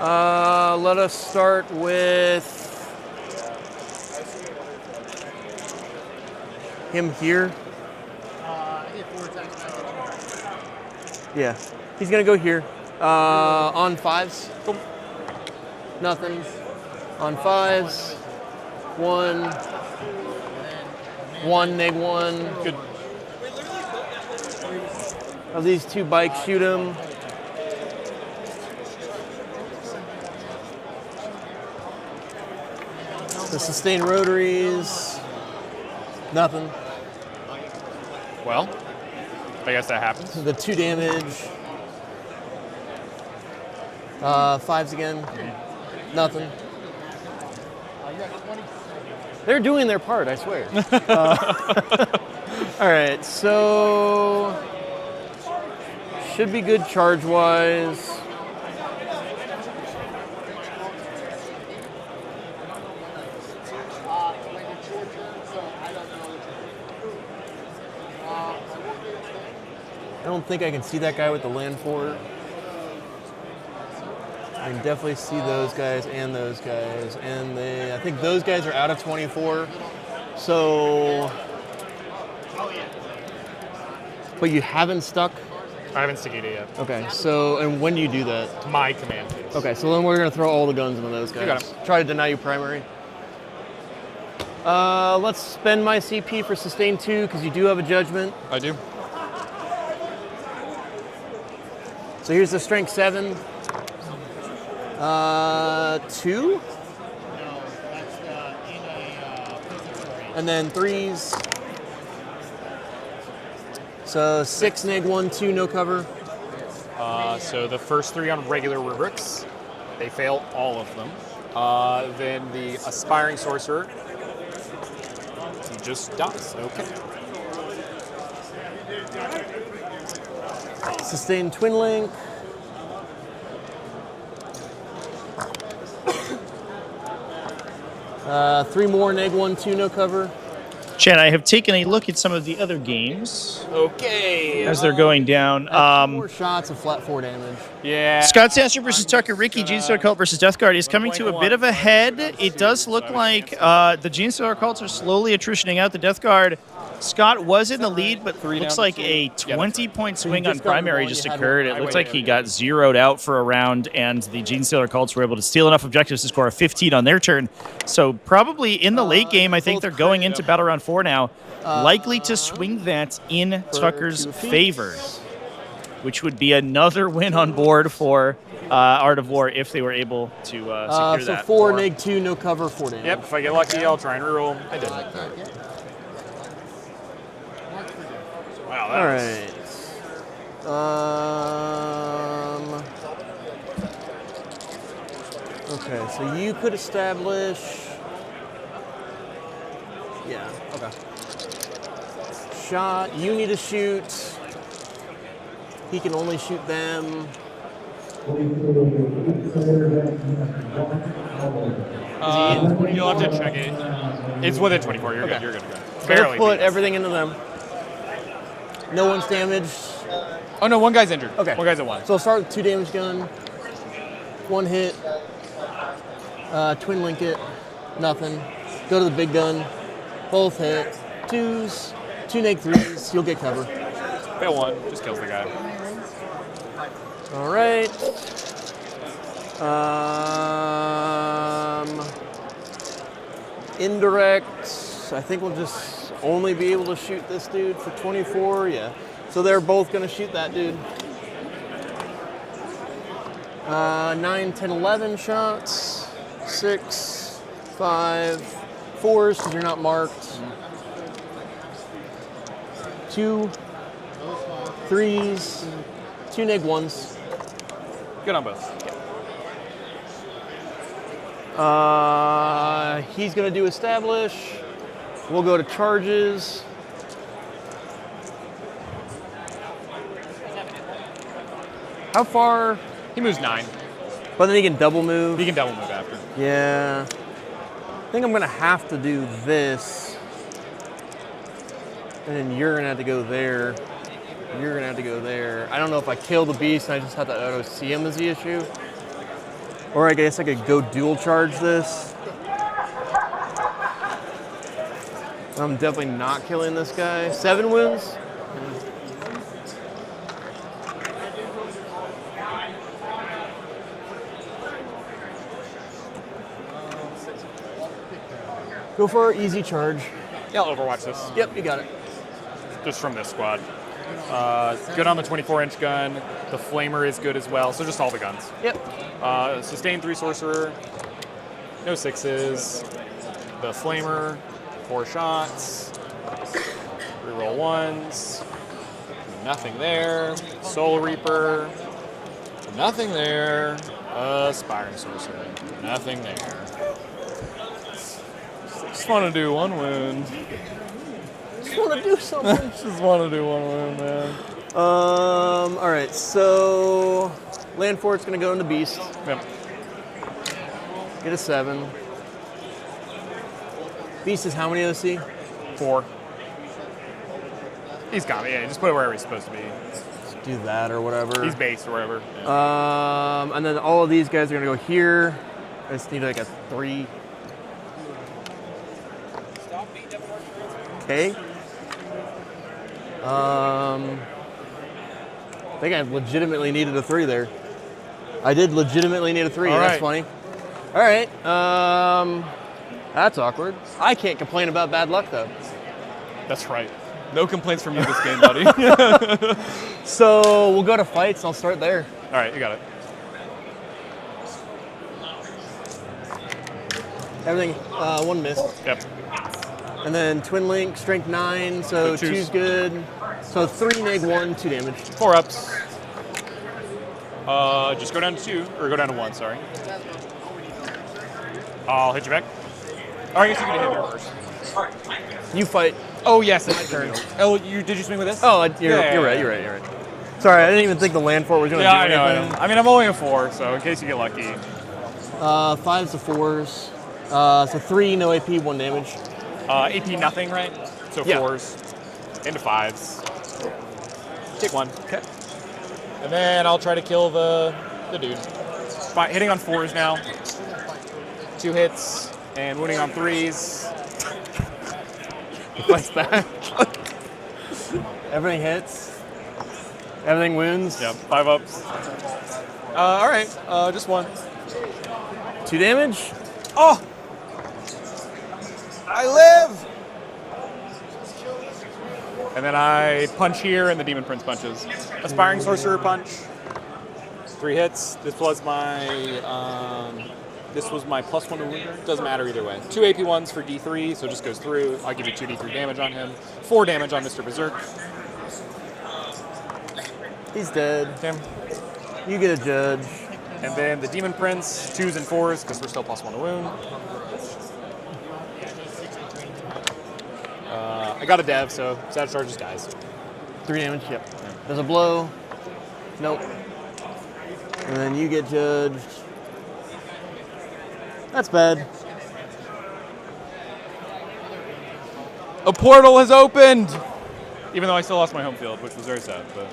Let us start with him here. Yeah, he's gonna go here. On 5s. Boom. Nothing. On 5s. 1. 1, neg 1. Good. Of these 2 bikes, shoot him. The sustained rotaries. Nothing. Well, I guess that happens. The 2 damage. 5s again. Nothing. They're doing their part, I swear. All right, so should be good charge-wise. I don't think I can see that guy with the land fort. I can definitely see those guys and those guys. And I think those guys are out of 24. So, but you haven't stuck? I haven't sticked it yet. Okay, so, and when do you do that? My command phase. Okay, so then we're gonna throw all the guns into those guys. You got it. Try to deny you primary. Let's spend my CP for sustain 2, because you do have a judgment. I do. So here's the strength 7. 2. And then 3s. So 6, neg 1, 2, no cover. So the first 3 on regular rubrics, they fail all of them. Then the aspiring sorcerer, he just dies. Okay. Sustain twin link. Three more, neg 1, 2, no cover. Chad, I have taken a look at some of the other games. Okay. As they're going down. 4 shots of flat 4 damage. Yeah. Scott Sasser versus Tucker Ricky, Gene Star Cult versus Death Guard is coming to a bit of a head. It does look like the Gene Star Cults are slowly attritioning out. The Death Guard, Scott was in the lead, but looks like a 20-point swing on primary just occurred. It looks like he got zeroed out for a round, and the Gene Stealer Cults were able to steal enough objectives to score a 15 on their turn. So probably in the late game, I think they're going into Battle Round 4 now, likely to swing that in Tucker's favor, which would be another win on board for Art of War if they were able to secure that. So 4, neg 2, no cover, 4 damage. Yep, if I get lucky, I'll try and reroll. I did. Wow, that All right. Okay, so you could establish. Yeah. Okay. Shot. You need to shoot. He can only shoot them. You'll have to check it. It's within 24. You're good. You're good. So Barely. we'll put everything into them. No one's damaged. Oh no, one guy's injured. Okay. One guy's at 1. So I'll start with 2 damage gun. 1 hit. Twin link it. Nothing. Go to the big gun. Both hit. 2s. 2 neg 3s. You'll get cover. Fail 1. Just kills the guy. All right. Indirect. I think we'll just only be able to shoot this dude for 24. Yeah. So they're both going to shoot that dude. 9, 10, 11 shots. 6, 5, 4s because you're not marked. 2, 3s, 2 neg 1s. Good on both. He's going to do establish. We'll go to charges. How far? He moves 9. But then he can double move. He can double move after. Yeah. I think I'm going to have to do this. And then you're going to have to go there. You're going to have to go there. I don't know if I kill the beast and I just have to auto see him as the issue. Or I guess I could go dual charge this. I'm definitely not killing this guy. 7 wounds. Go for our easy charge. Yeah, I'll overwatch this. Yep, you got it. Just from this squad. Good on the 24-inch gun. The flamer is good as well. So just all the guns. Yep. Sustain 3 sorcerer. No 6s. The flamer. 4 shots. Reroll 1s. Nothing there. Soul Reaper. Nothing there. Aspiring sorcerer. Nothing there. Just want to do 1 wound. Just want to do something. Just want to do 1 wound, man. All right, so land fort's gonna go into beast. Yep. Get a 7. Beast is how many OC? 4. He's got me. Yeah, just put it wherever he's supposed to be. Just do that or whatever. He's based or whatever. Yeah. And then all of these guys are gonna go here. I just need like a 3. Okay. I think I legitimately needed a 3 there. I did legitimately need a 3. All That's right. funny. All right. That's awkward. I can't complain about bad luck though. That's right. No complaints from you this game, buddy. So we'll go to fights. I'll start there. All right, you got it. Everything. 1 miss. Yep. And then twin link, strength 9, so So 2's good. So 3 neg 1, 2 damage. 4 ups. Just go down to 2, or go down to 1, sorry. I'll hit you back. Oh, I guess you can hit me first. You fight. Oh, yes, it's my turn. Oh, did you swing with this? Oh, you're right. Sorry, I didn't even think the land fort was going to do anything. I know. I mean, I'm only a 4, so in case you get lucky. 5s to 4s. So 3, no AP, 1 damage. AP nothing, right? So Yeah. 4s into 5s. Take 1. Okay. And then I'll try to kill the dude. Hitting on 4s now. 2 hits and wounding on 3s. What's that? Everything hits. Everything wounds. Yep. 5 ups. All right. Just 1. 2 damage. Oh! I live! And then I punch here, and the Demon Prince punches. Aspiring Sorcerer punch. 3 hits. This was my +1 to wound. Doesn't matter either way. 2 AP ones for D3, so it just goes through. I'll give you 2 D3 damage on him. 4 damage on Mr. Berserk. He's dead. Tim. You get a judge. And then the Demon Prince, 2s and 4s, because we're still +1 to wound. I got a dev, so Savage Charges dies. 3 damage, yep. There's a blow. Nope. And then you get judged. That's bad. A portal has opened! Even though I still lost my home field, which was very sad. But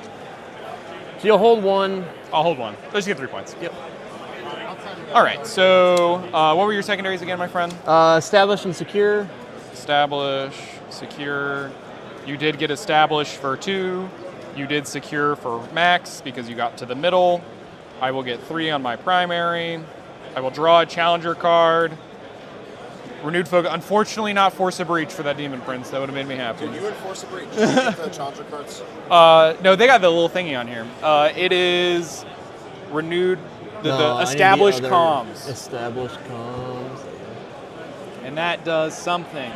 So you'll hold 1. I'll hold 1. Let's get 3 points. Yep. All right, so what were your secondaries again, my friend? Establish and secure. Establish, secure. You did get established for 2. You did secure for max because you got to the middle. I will get 3 on my primary. I will draw a challenger card. Renewed focus. Unfortunately, not Force of Breach for that Demon Prince. That would have made me happy. Did you enforce a breach? Did you get the challenger cards? No, they got the little thingy on here. It is renewed. The established comms. Established comms. And that does something.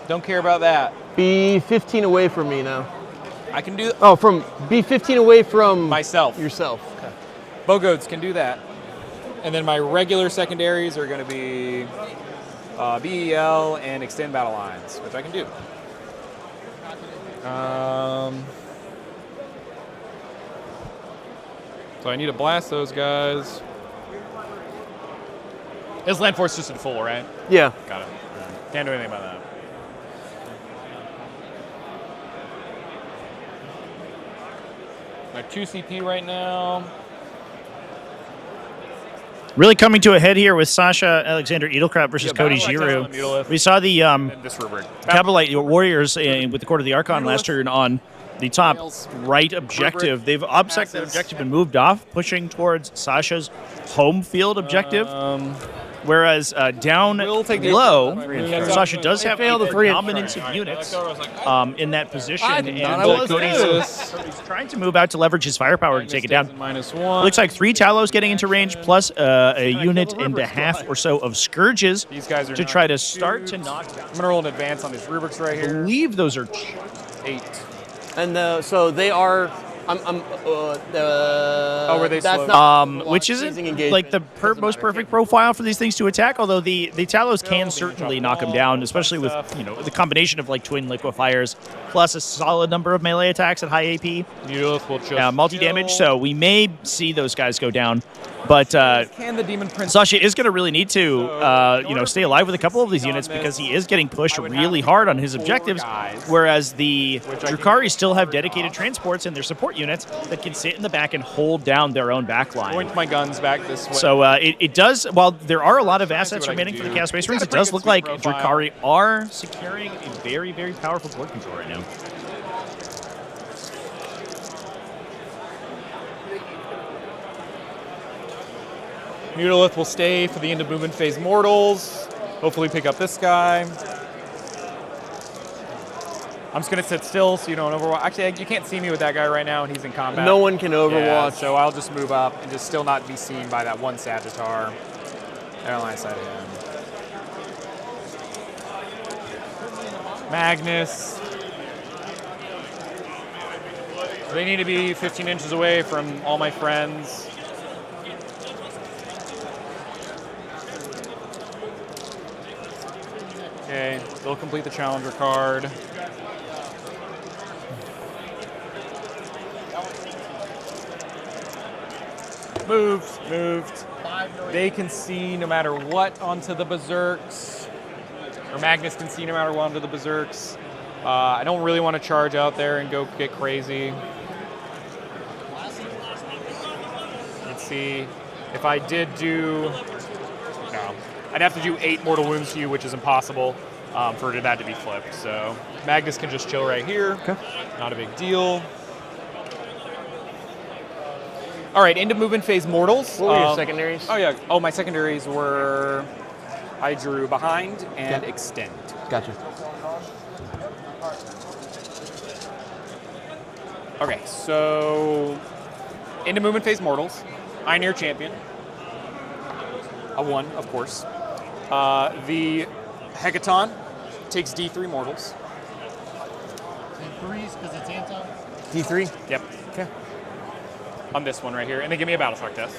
Don't care about that. Be 15 away from me now. I can do. Oh, be 15 away from myself. Yourself. Okay. Bogoats can do that. And then my regular secondaries are going to be BEL and extend battle lines, which I can do. So I need to blast those guys. Is land force just in full, right? Yeah. Got it. Can't do anything about that. My 2 CP right now. Really coming to a head here with Sasha Alexander Edelkrab versus Cody Battle Giroux. Axe on We saw the this rubric. Cabalite Warriors with the Court of the Archon last turn on the top right objective. They've obsec that objective and moved off, pushing towards Sasha's home field objective. Whereas down low, Sasha does have a dominance of units in that position, and Cody's trying to move out to leverage his firepower to take it down. -1. Looks like 3 Talos getting into range, plus a unit and a half or so of Scourges to try to start to knock down. I'm going to roll an advance on these rubrics right here. I believe those are 8. And so they are. Were they that's slow? not which isn't like the most perfect profile for these things to attack. Although the Talos can certainly knock them down, especially with the combination of like twin liquefiers plus a solid number of melee attacks at high AP, multi damage. So we may see those guys go down. But Can the Demon Prince Sasha is going to really need to stay alive with a couple of these units because he is getting pushed really hard on his objectives, whereas the Drukhari still have dedicated transports and their support units that can sit in the back and hold down their own backline. Point my guns back this way. So it does, while there are a lot of assets remaining for the Chaos Space Marines, it does look like Drukhari are securing a very, very powerful board control right now. Mutalith will stay for the end of movement phase mortals. Hopefully pick up this guy. I'm just going to sit still so you don't overwatch. Actually, you can't see me with that guy right now, and he's in combat. No one can overwatch. Yeah, so I'll just move up and just still not be seen by that one Sagittar. They're on the side of him. Magnus. They need to be 15 inches away from all my friends. Okay, they'll complete the challenger card. Moved. They can see no matter what onto the Berserks. Or Magnus can see no matter what onto the Berserks. I don't really want to charge out there and go get crazy. Let's see. If I did do... No. I'd have to do 8 mortal wounds to you, which is impossible for that to be flipped. So Magnus can just chill right here. Okay. Not a big deal. All right, into movement phase mortals. What were your secondaries? Oh, yeah. Oh, my secondaries were... I drew behind and extend. Gotcha. Okay, so... Into movement phase mortals. Ioneer champion. A 1, of course. The Hecaton takes D3 mortals. Threes because it's Anton. D3? Yep. Okay. On this one right here. And they give me a battle shock test.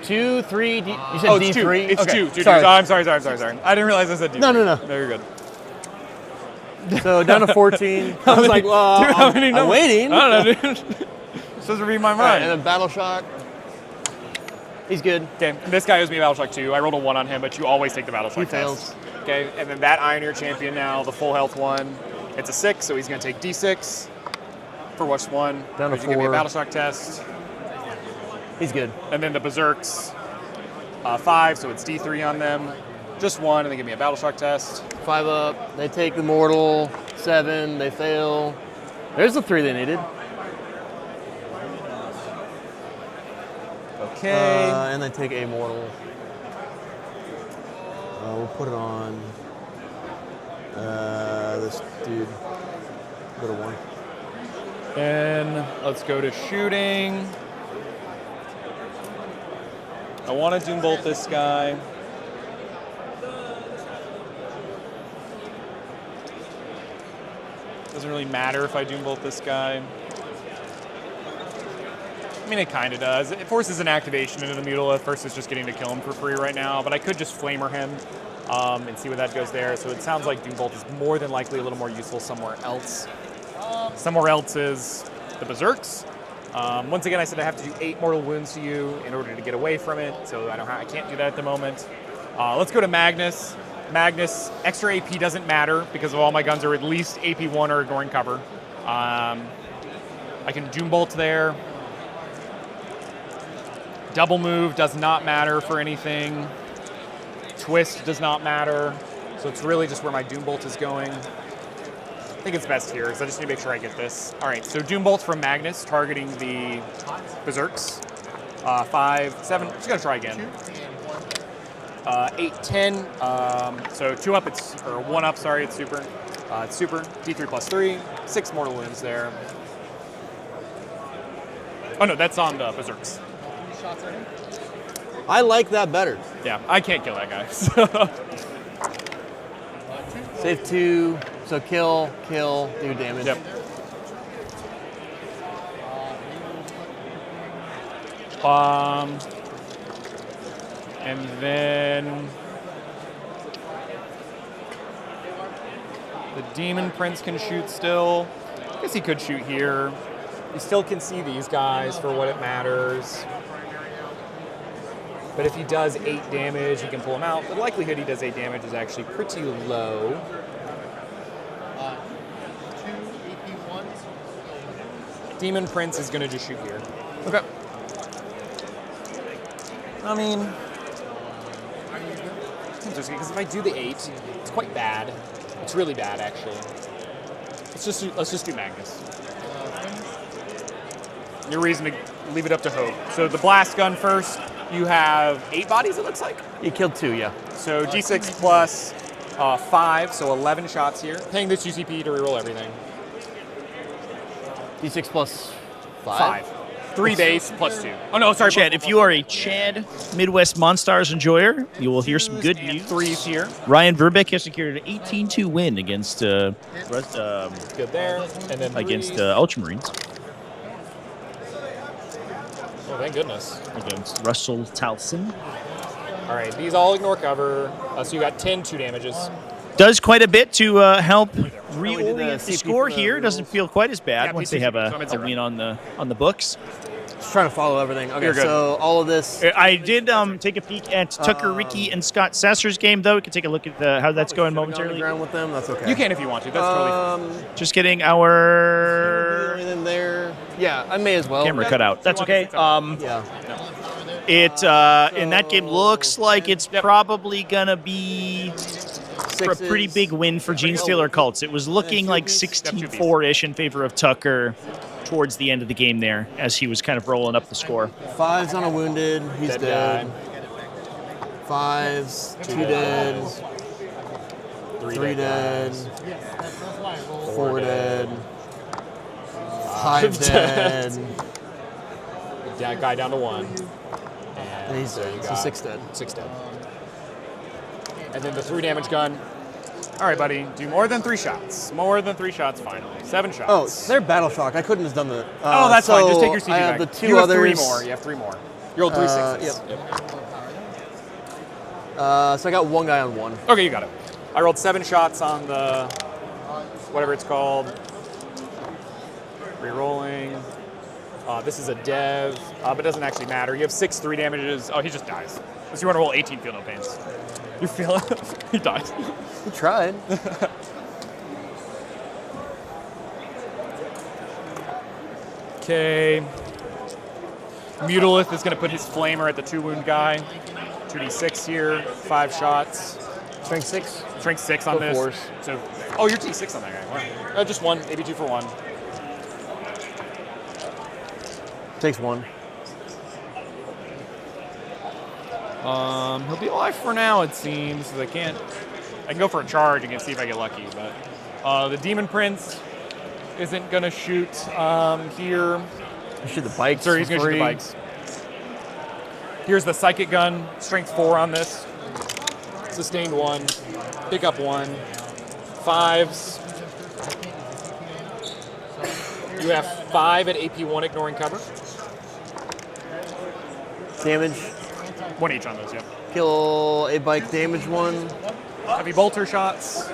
2, 3, you said oh, D3? It's okay. 2. Sorry. I'm sorry. I didn't realize I said D3. No. No, you're good. So down to 14. I was like, well, Dude, how many I'm numbers? waiting. I don't know, dude. This doesn't read my All right, mind. and then Battle Shock. He's good. Okay, this guy owes me a Battle Shock 2. I rolled a 1 on him, but you always take the Battle Shock He test. fails. Okay, and then that Ioneer champion now, the full health one, it's a 6, so he's going to take D6 for what's 1. Down to He's gonna give me a 4. Battle Shock test. He's good. And then the Berserks, 5, so it's D3 on them. Just 1, and they give me a Battle Shock test. 5 up. They take the Mortal. 7. They fail. There's the 3 they needed. Okay. And they take a Mortal. We'll put it on this dude. Go to 1. Then let's go to shooting. I want to Doom Bolt this guy. Doesn't really matter if I Doom Bolt this guy. I mean, it kind of does. It forces an activation into the Mutilith versus just getting to kill him for free right now, but I could just Flamer him and see where that goes there. So it sounds like Doom Bolt is more than likely a little more useful somewhere else. Somewhere else is the Berserks. Once again, I said I have to do 8 mortal wounds to you in order to get away from it, so I can't do that at the moment. Let's go to Magnus. Magnus, extra AP doesn't matter because of all my guns are at least AP 1 or ignoring cover. I can Doom Bolt there. Double move does not matter for anything. Twist does not matter. So it's really just where my Doom Bolt is going. I think it's best here because I just need to make sure I get this. All right, so Doom Bolt from Magnus targeting the Berserks. 5, 7, just gonna try again. 8, 10, so 2 up, or 1 up, sorry, it's super. It's super, D3 plus 3, 6 mortal wounds there. Oh no, that's on the Berserks. I like that better. Yeah, I can't kill that guy. So. Save 2, so kill, do damage. Yep. And then the Demon Prince can shoot still. I guess he could shoot here. You still can see these guys for what it matters. But if he does 8 damage, he can pull him out. The likelihood he does 8 damage is actually pretty low. 2 AP1s. Demon Prince is going to just shoot here. Okay. I mean, it's interesting because if I do the 8, it's quite bad. It's really bad, actually. Let's just do Magnus. Your reason to leave it up to hope. So the blast gun first. You have 8 bodies, it looks like? You killed 2, yeah. So D6 plus 5, so 11 shots here. Paying this UCP to reroll everything. D6 plus 5? 3 base plus 2. Oh no, sorry. Chad, if you are a Chad Midwest Monstars enjoyer, you will hear some good news. 3s here. Ryan Verbeek has secured an 18-2 win against good there. And then against Ultramarines. Oh, thank goodness. Against Russell Towson. All right, these all ignore cover. So you got 10 2 damages. Does quite a bit to help reorient the score here. Doesn't feel quite as bad once they have a win on the books. Just trying to follow everything. Okay, You're good. so all of this. I did take a peek at Tucker, Ricky, and Scott Sasser's game, though. We can take a look at how that's going momentarily. Ground with them. That's okay. You can if you want to. That's totally fine. Just getting our in there. Yeah, I may as well. camera cut out. That's okay. Yeah. It in that game looks like it's probably gonna be a pretty big win for Genestealer Cults. It was looking like 16-4-ish in favor of Tucker towards the end of the game there, as he was kind of rolling up the score. 5's on a wounded. He's dead. 5's 2 dead. 3 dead. 4 dead. 5 dead. That guy down to 1. And he's dead. So 6 dead. 6 dead. And then the 3 damage gun. All right, buddy. Do more than 3 shots. More than 3 shots, finally. 7 shots. Oh, they're Battle Shock. I couldn't have done the. Oh, that's fine. Just take your CG I have back. the 2 you have others. 3 more. You have 3 more. You rolled 3 6s. Yep. So I got 1 guy on 1. Okay, you got it. I rolled 7 shots on the whatever it's called. Rerolling. This is a dev, but it doesn't actually matter. You have 6 3 damages. Oh, he just dies. So you want to roll 18 feel no pains. You feel it? He died. He tried. Okay. Mutalith is going to put his flamer at the 2-wound guy. 2d6 here, 5 shots. Strength 6? Strength 6 on this. Force. So, oh, you're T6 on that guy. Wow. Just 1, maybe 2 for 1. Takes 1. He'll be alive for now, it seems. I can go for a charge and see if I get lucky, but the Demon Prince isn't gonna shoot here. Shoot the bikes. Sorry, he's gonna shoot the bikes. Here's the Psychic Gun, strength 4 on this. Sustained 1, pick up 1, 5s. You have 5 at AP 1, ignoring cover. Damage. 1 each on those, yeah. Kill a bike, damage 1. Heavy bolter shots.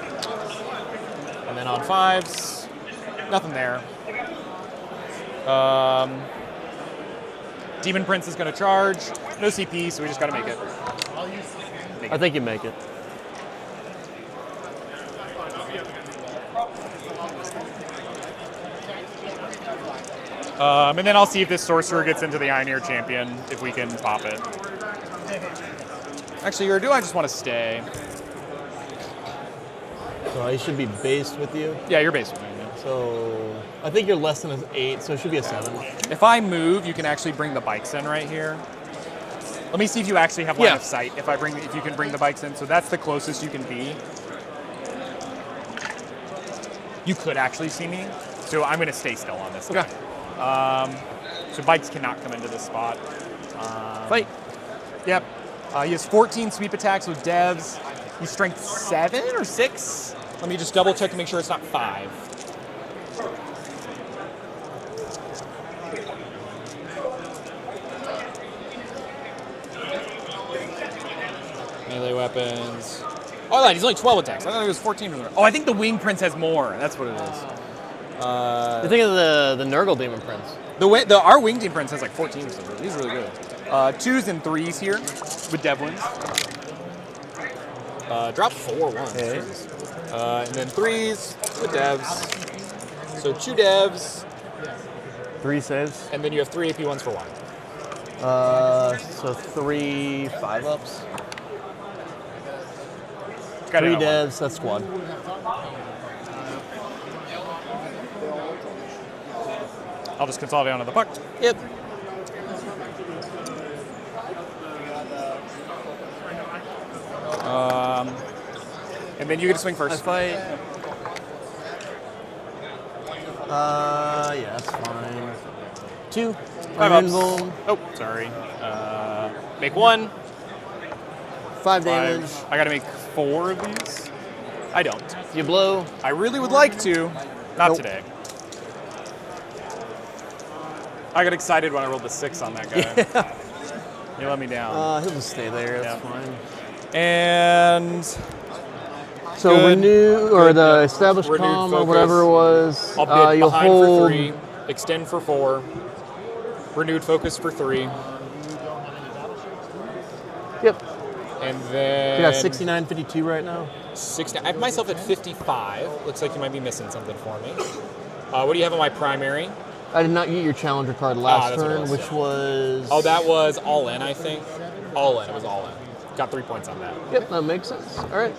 And then on 5s, nothing there. Demon Prince is going to charge. No CP, so we just got to make it. I think you make it. And then I'll see if this Sorcerer gets into the Ioneer Champion, if we can pop it. Actually, or do I just want to stay? So he should be based with you? Yeah, you're based with me. Yeah. So I think you're less than an 8, so it should be a 7. If I move, you can actually bring the bikes in right here. Let me see if you actually have line of sight. If you can bring the bikes in, so that's the closest you can be. You could actually see me, so I'm going to stay still on this. Okay. So bikes cannot come into this spot. Fight. Yep. He has 14 sweep attacks with devs. He's strength 7 or 6. Let me just double check to make sure it's not 5. Melee weapons. Oh, he's only 12 attacks. I thought he was 14. Oh, I think the Wing Prince has more. That's what it is. You think of the Nurgle Demon Prince. Our Wing Demon Prince has like 14 or something. He's really good. 2s and 3s here with Devlins. Drop 4 ones. Okay. And then 3s with devs. So 2 devs. 3 saves. And then you have 3 AP ones for 1. So 3 5-ups. 3 devs, that's squad. I'll just consolidate onto the puck. Yep. And then you get to swing first. I fight. Yeah, that's fine. 2. 5 ups. Invuln. Oh, sorry. Make 1. 5 damage. I gotta make 4 of these. I don't. You blow. I really would like to. Not today. I got excited when I rolled the 6 on that guy. Yeah. You let me down. He'll just stay there. That's fine. And so renew or the established calm or whatever it was. I'll bid you'll behind hold for 3, extend for 4, renewed focus for 3. Yep. And then You got 69.52 right now. 60. I have myself at 55. Looks like you might be missing something for me. What do you have on my primary? I did not get your challenger card last that's what it turn, was, which was. Oh, that was all in, I think. All in. It was all in. Got 3 points on that. Yep, that makes sense. All right.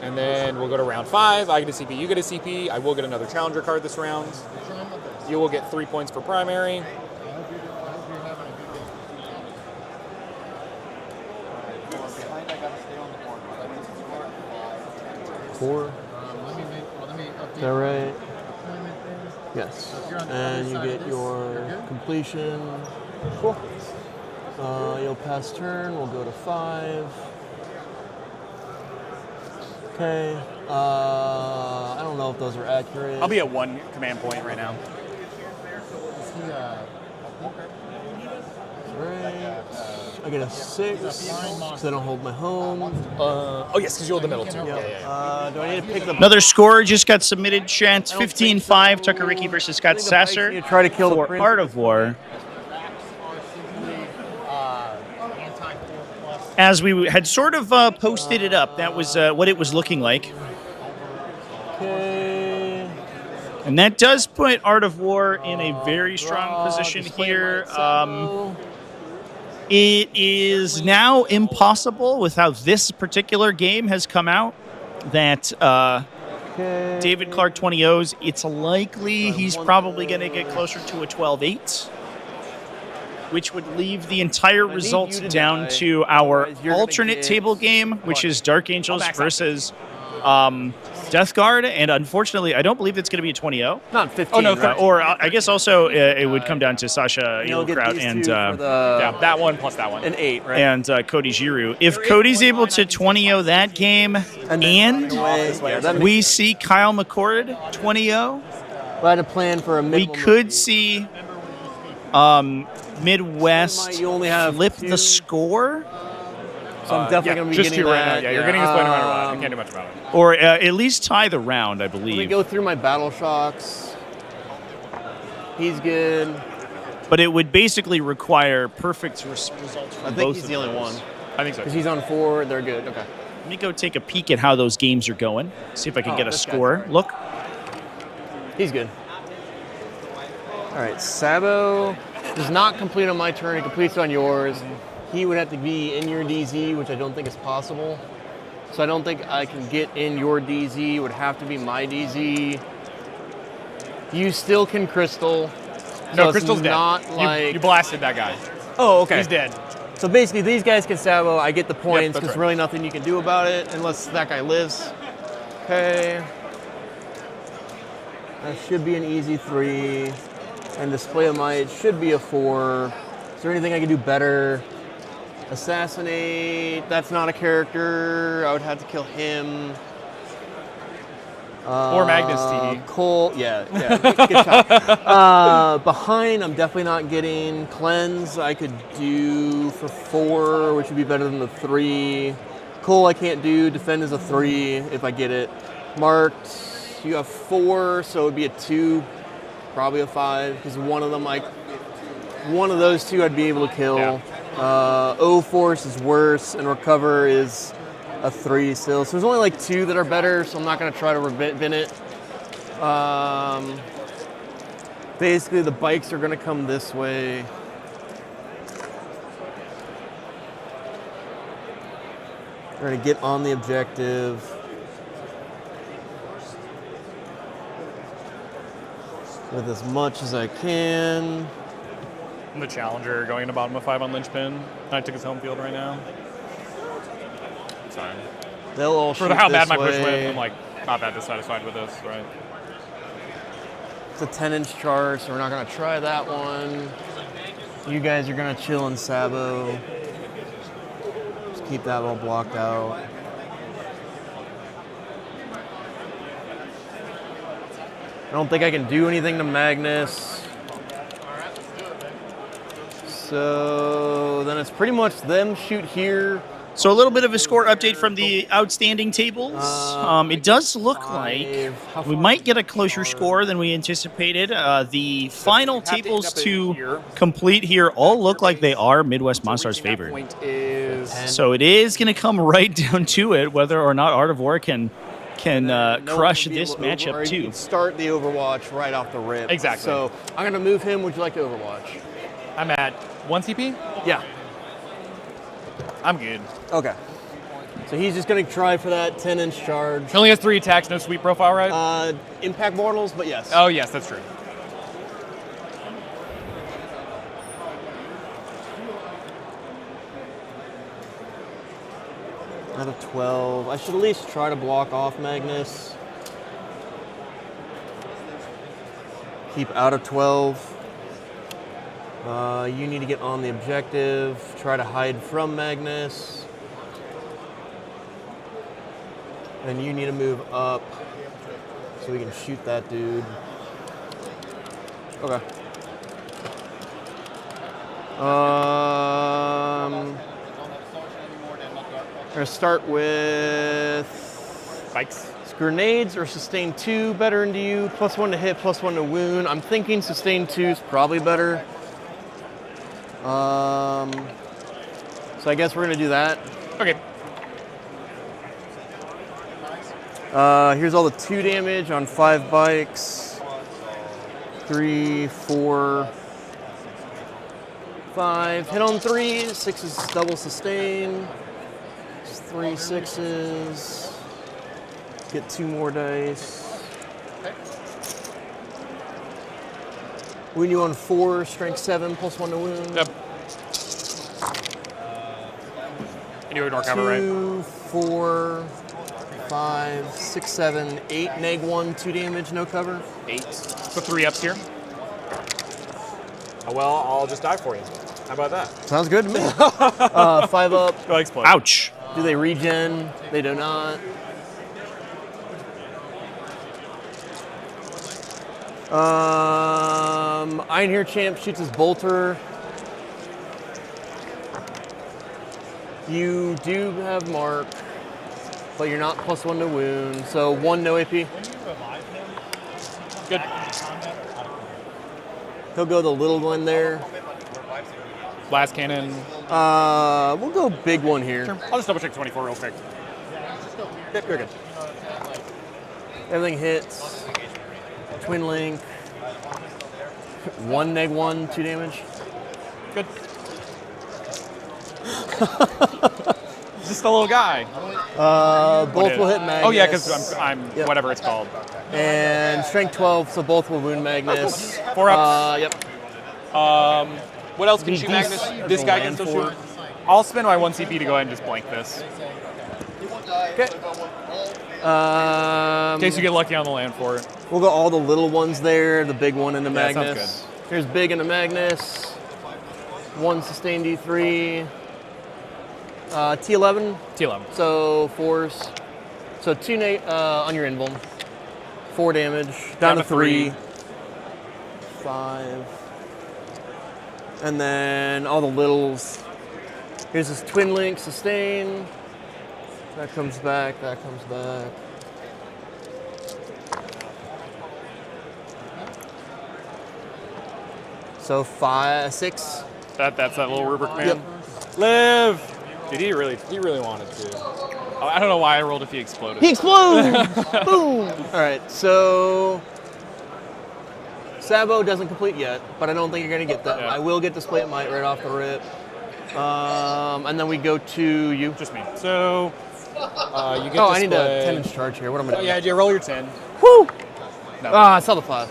And then we'll go to round 5. I get a CP. You get a CP. I will get another challenger card this round. You will get 3 points for primary. Four. Is that right? Yes. And you get your completion. Cool. You'll pass turn. We'll go to 5. Okay. I don't know if those are accurate. I'll be at 1 command point right now. Right. I get a 6, because I don't hold my home. Oh, yes, because you hold the middle, too. Yeah. Do I need to pick the... Another score just got submitted, chat. 15-5, Tucker Ricky versus Scott Sasser. You try to kill for the Art of War. As we had sort of posted it up, that was what it was looking like. Okay. And that does put Art of War in a very strong position here. It is now impossible, with how this particular game has come out, that David Clark 20-0s, it's likely he's probably going to get closer to a 12-8. Which would leave the entire result down to our alternate table game, which is Dark Angels versus Death Guard. And unfortunately, I don't believe it's going to be a 20-0. Not 15. Oh, no, right? or I guess also it would come down to Sasha Eelkraut and that one plus that one. An 8, right? And Cody Giroux. If Cody's able to 20-0 that game, and we see Kyle McCord 20-0, I had a plan for a we could see Midwest flip the score. So I'm definitely going to be just getting two that. right now. Yeah, you're getting this play no matter what. I can't do much about it. Or at least tie the round, I Let me believe. go through my battle shocks. He's good. But it would basically require perfect results from I think both he's of the only those. one. I think so. Because he's on 4, they're good. Okay. Let me go take a peek at how those games are going. See if I can get a this guy's score. great. Look. He's good. All right, Sabo does not complete on my turn. It completes on yours. He would have to be in your DZ, which I don't think is possible. So I don't think I can get in your DZ. It would have to be my DZ. You still can Crystal. No, so Crystal's it's dead. not like... You blasted that guy. Oh, okay. He's dead. So basically, these guys can Sabo. I get the points that's because right. really nothing you can do about it unless that guy lives. Okay. That should be an easy 3. And Display of Might should be a 4. Is there anything I can do better? Assassinate. That's not a character. I would have to kill him. Or Magnus T. Cole. Yeah. Good shot. Behind, I'm definitely not getting Cleanse. I could do for 4, which would be better than the 3. Cole, I can't do. Defend is a 3 if I get it. Marked. You have 4, so it would be a 2. Probably a 5, because one of them, one of those two I'd be able to kill. Yeah. O-Force is worse, and Recover is a 3 still. So there's only 2 that are better, so I'm not going to try to bin it. Basically, the bikes are going to come this way. We're going to get on the objective. With as much as I can. I'm the challenger going to bottom of 5 on linchpin. I took his home field right now. Sorry. They'll all For shoot how bad this my push way. went, I'm not that dissatisfied with this, right? It's a 10-inch charge, so we're not going to try that one. You guys are going to chill in Sabo. Just keep that all blocked out. I don't think I can do anything to Magnus. So then it's pretty much them shoot here. So a little bit of a score update from the outstanding tables. It does look like we might get a closer score than we anticipated. The final tables to complete here all look like they are Midwest Monstars favored. So it is going to come right down to it whether or not Art of War can crush this matchup too. Start the Overwatch right off the rip. Exactly. So I'm going to move him. Would you like to Overwatch? I'm at 1 CP? Yeah. I'm good. Okay. So he's just going to try for that 10-inch charge. He only has 3 attacks, no sweep profile, right? Impact mortals, but yes. Oh, yes, that's true. Out of 12. I should at least try to block off Magnus. Keep out of 12. You need to get on the objective. Try to hide from Magnus. And you need to move up so we can shoot that dude. Okay. going to start with spikes. Grenades or sustain 2 better into you. +1 to hit, +1 to wound. I'm thinking sustain 2 is probably better. So I guess we're going to do that. Okay. Here's all the 2 damage on 5 bikes. 3, 4, 5. Hit on 3. 6 is double sustain. 3 6s. Get 2 more dice. Wound you on 4, strength 7, +1 to wound. Yep. And you ignore cover, right? 2, 4, 5, 6, 7, 8. -1, 2 damage, no cover. 8. So 3 ups here. Oh, well, I'll just die for you. How about that? Sounds good to me. 5 up. Go explode. Ouch. Do they regen? They do not. Iron Hair Champ shoots his bolter. You do have mark, but you're not +1 to wound, so 1 no AP. Good. He'll go the little one there. Blast cannon. We'll go big one here. Sure. I'll just double check 24 real quick. Yep, you're good. Everything hits. Twin link. 1 -1, 2 damage. Good. Just a little guy. Both will hit Magnus. Oh yeah, because I'm Yep. whatever it's called. And strength 12, so both will wound Magnus. 4 ups. Yep. What else can Be shoot Magnus? decent. This guy can Land still for- shoot. I'll spend my 1 CP to go ahead and just blank this. Okay. In case you get lucky on the land for it. We'll go all the little ones there, the big one into Yeah, sounds Magnus. Here's big into Magnus. 1 sustained D3. T11. T11. So 4s. So 2 on your invuln. 4 damage. Down to 3. 5. And then all the littles. Here's this twin link, sustain. That comes back, that comes back. So 5, 6. That's that little rubric man. Yep. Live! Dude, he really wanted to. I don't know why I rolled if he exploded. He explodes! Boom! All right, so Sabo doesn't complete yet, but I don't think you're gonna get that. Yeah. I will get Display of Might right off the rip. And then we go to you. Just me. So you get I need a display. 10-inch charge here. What am I doing? Yeah, you roll your 10. Woo! No. I saw the 5.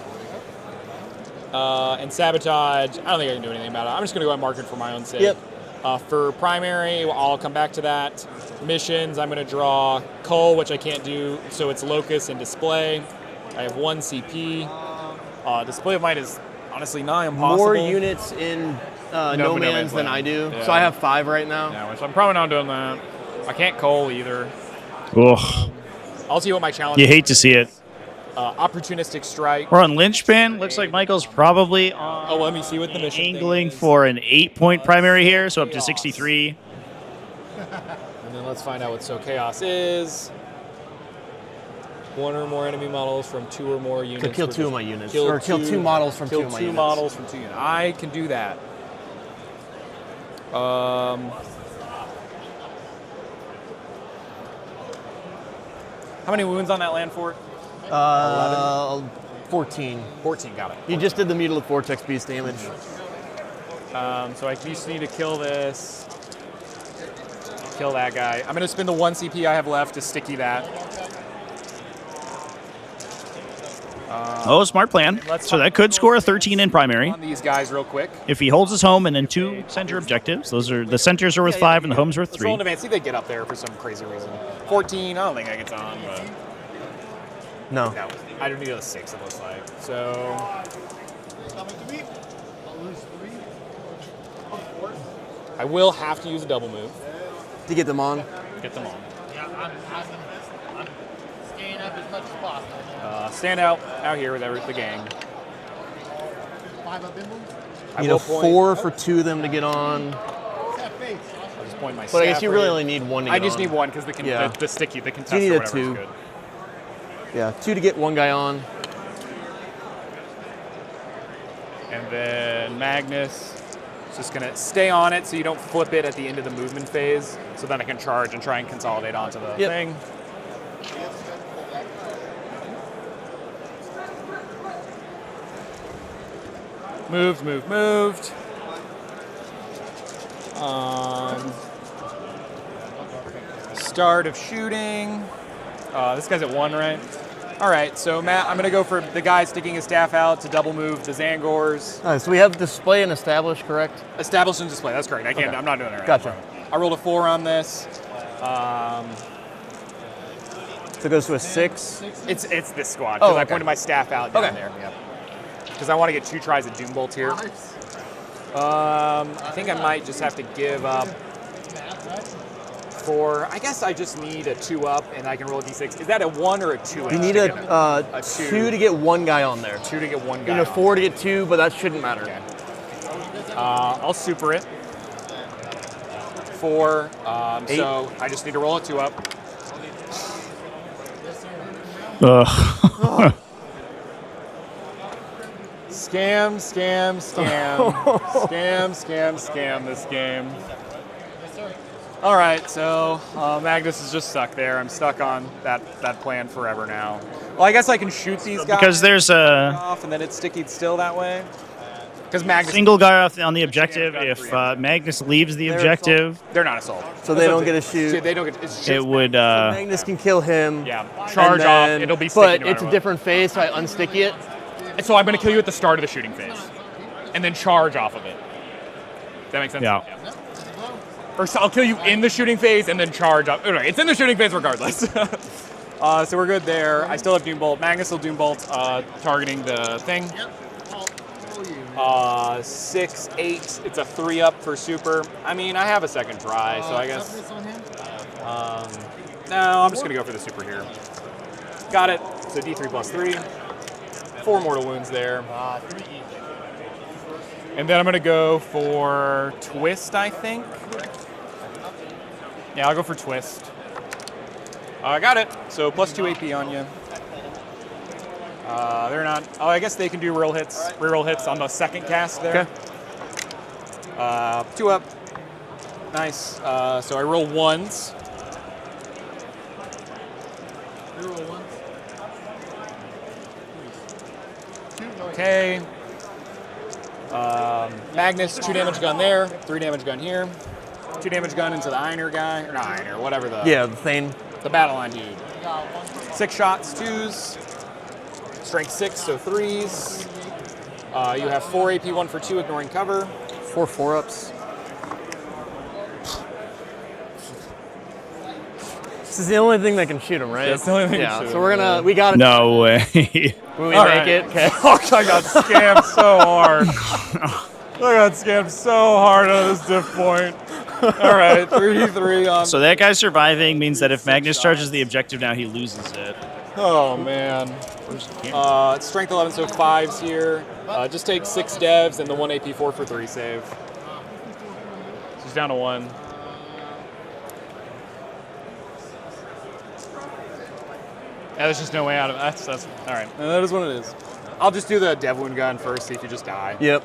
And sabotage, I don't think I can do anything about it. I'm just gonna go ahead and mark it for my own sake. Yep. For primary, I'll come back to that. Missions, I'm gonna draw Cull, which I can't do, so it's Locus and Display. I have 1 CP. Display of Might is honestly nigh impossible. More units in No Man's than I do. Yeah. So I have 5 right now. Yeah, which I'm probably not doing that. I can't Cull either. Ugh. I'll see what my challenge You is. hate to see it. Opportunistic Strike. We're on Lynchpin. Looks like Michael's probably on. Oh, let me see what the mission angling for an 8-point primary here, so up to 63. And then let's find out what So Chaos is. 1 or more enemy models from 2 or more units. So kill 2 of my units. Or kill 2 models from 2 of my Kill 2 units. models from 2 units. I can do that. How many wounds on that land fort? 14. 14, got it. You just did the Mutilated Vortex Beast damage. So I just need to kill this. Kill that guy. I'm going to spend the 1 CP I have left to sticky that. Smart plan. So that could score a 13 in primary. On these guys real quick. If he holds his home and then 2 center objectives, those are the centers are worth 5 and the home's worth Let's roll 3. in advance. See if they get up there for some crazy reason. 14, I don't think that gets on, but... No. I don't need a 6, it looks like. So... I will have to use a double move. To get them on? Get them on. Yeah, I'm staying up as much as possible. Stand out here with the gang. 5 up in them? You know, 4 for 2 of them to get on. What's that face? point my But staff I guess you really rate. only need one to I get just on. need one because the sticky, the contest need or a whatever two. is good. Yeah, 2 to get one guy on. And then Magnus is just going to stay on it so you don't flip it at the end of the movement phase. So then I can charge and try and consolidate onto the thing. Moved. Start of shooting. This guy's at 1, right? All right, so Matt, I'm going to go for the guy sticking his staff out to double move the Zangors. So we have display and establish, correct? Establish and display, that's correct. I can't, Okay. I'm not doing it right Gotcha. now. I rolled a 4 on this. So it goes to a 6? It's this squad, because I okay. pointed my staff out down there. Yep. Because I want to get 2 tries at Doombolt here. I think I might just have to give up 4. I guess I just need a 2 up, and I can roll a d6. Is that a 1 or a 2? You need a 2 to get one guy on there. 2 to get one You guy need a on. 4 to get 2, but that shouldn't matter. Okay. I'll super it. 4. 8. So I just need to roll a 2 up. Ugh. Scam this game. All right, so Magnus is just stuck there. I'm stuck on that plan forever now. Well, I guess I can shoot these guys Because there's a off, and then it's sticky still that way. Because Magnus single guy off on the objective. If Magnus leaves the objective, they're not assault, So they don't get a shoot. They don't get. It's just it would. Magnus can kill him. Yeah, charge and off. then- It'll be sticky But no matter it's a what. different phase, so I unsticky it. And so I'm going to kill you at the start of the shooting phase, and then charge off of it. Does that make sense? Yeah. Or so I'll kill you in the shooting phase and then charge up. Oh, no, it's in the shooting phase regardless. So we're good there. I still have Doombolt. Magnus will Doombolt, targeting the thing. 6, 8. It's a 3 up for super. I mean, I have a second try, so I guess. No, I'm just gonna go for the super here. Got it. So D3 plus 3. 4 mortal wounds there. And then I'm gonna go for twist, I think. Yeah, I'll go for twist. I got it. So plus 2 AP on you. They're not. Oh, I guess they can do reroll hits on the second cast there. Okay. 2 up. Nice. So I roll 1s. Okay. Magnus, 2 damage gun there, 3 damage gun here. 2 damage gun into the Einer guy, or not Einer, whatever the. Yeah, the Thane. The battle line dude. 6 shots, 2s. Strength 6, so 3s. You have 4 AP, 1 for 2, ignoring cover. 4 4-ups. This is the only thing that can shoot him, right? That's the only thing that can shoot so him, we're we got it. No way. Will we All make right. it? Okay. Fuck, I got scammed so hard. I got scammed so hard on this diff point. All right, 3d3 on. So that guy surviving means that if Magnus charges the objective now, he loses it. Oh, man. Strength 11, so 5s here. Just take 6 devs and the 1 AP 4 for 3 save. She's down to 1. Yeah, there's just no way out of it. That's all right. That is what it is. I'll just do the dev wound gun first, see if you just die. Yep.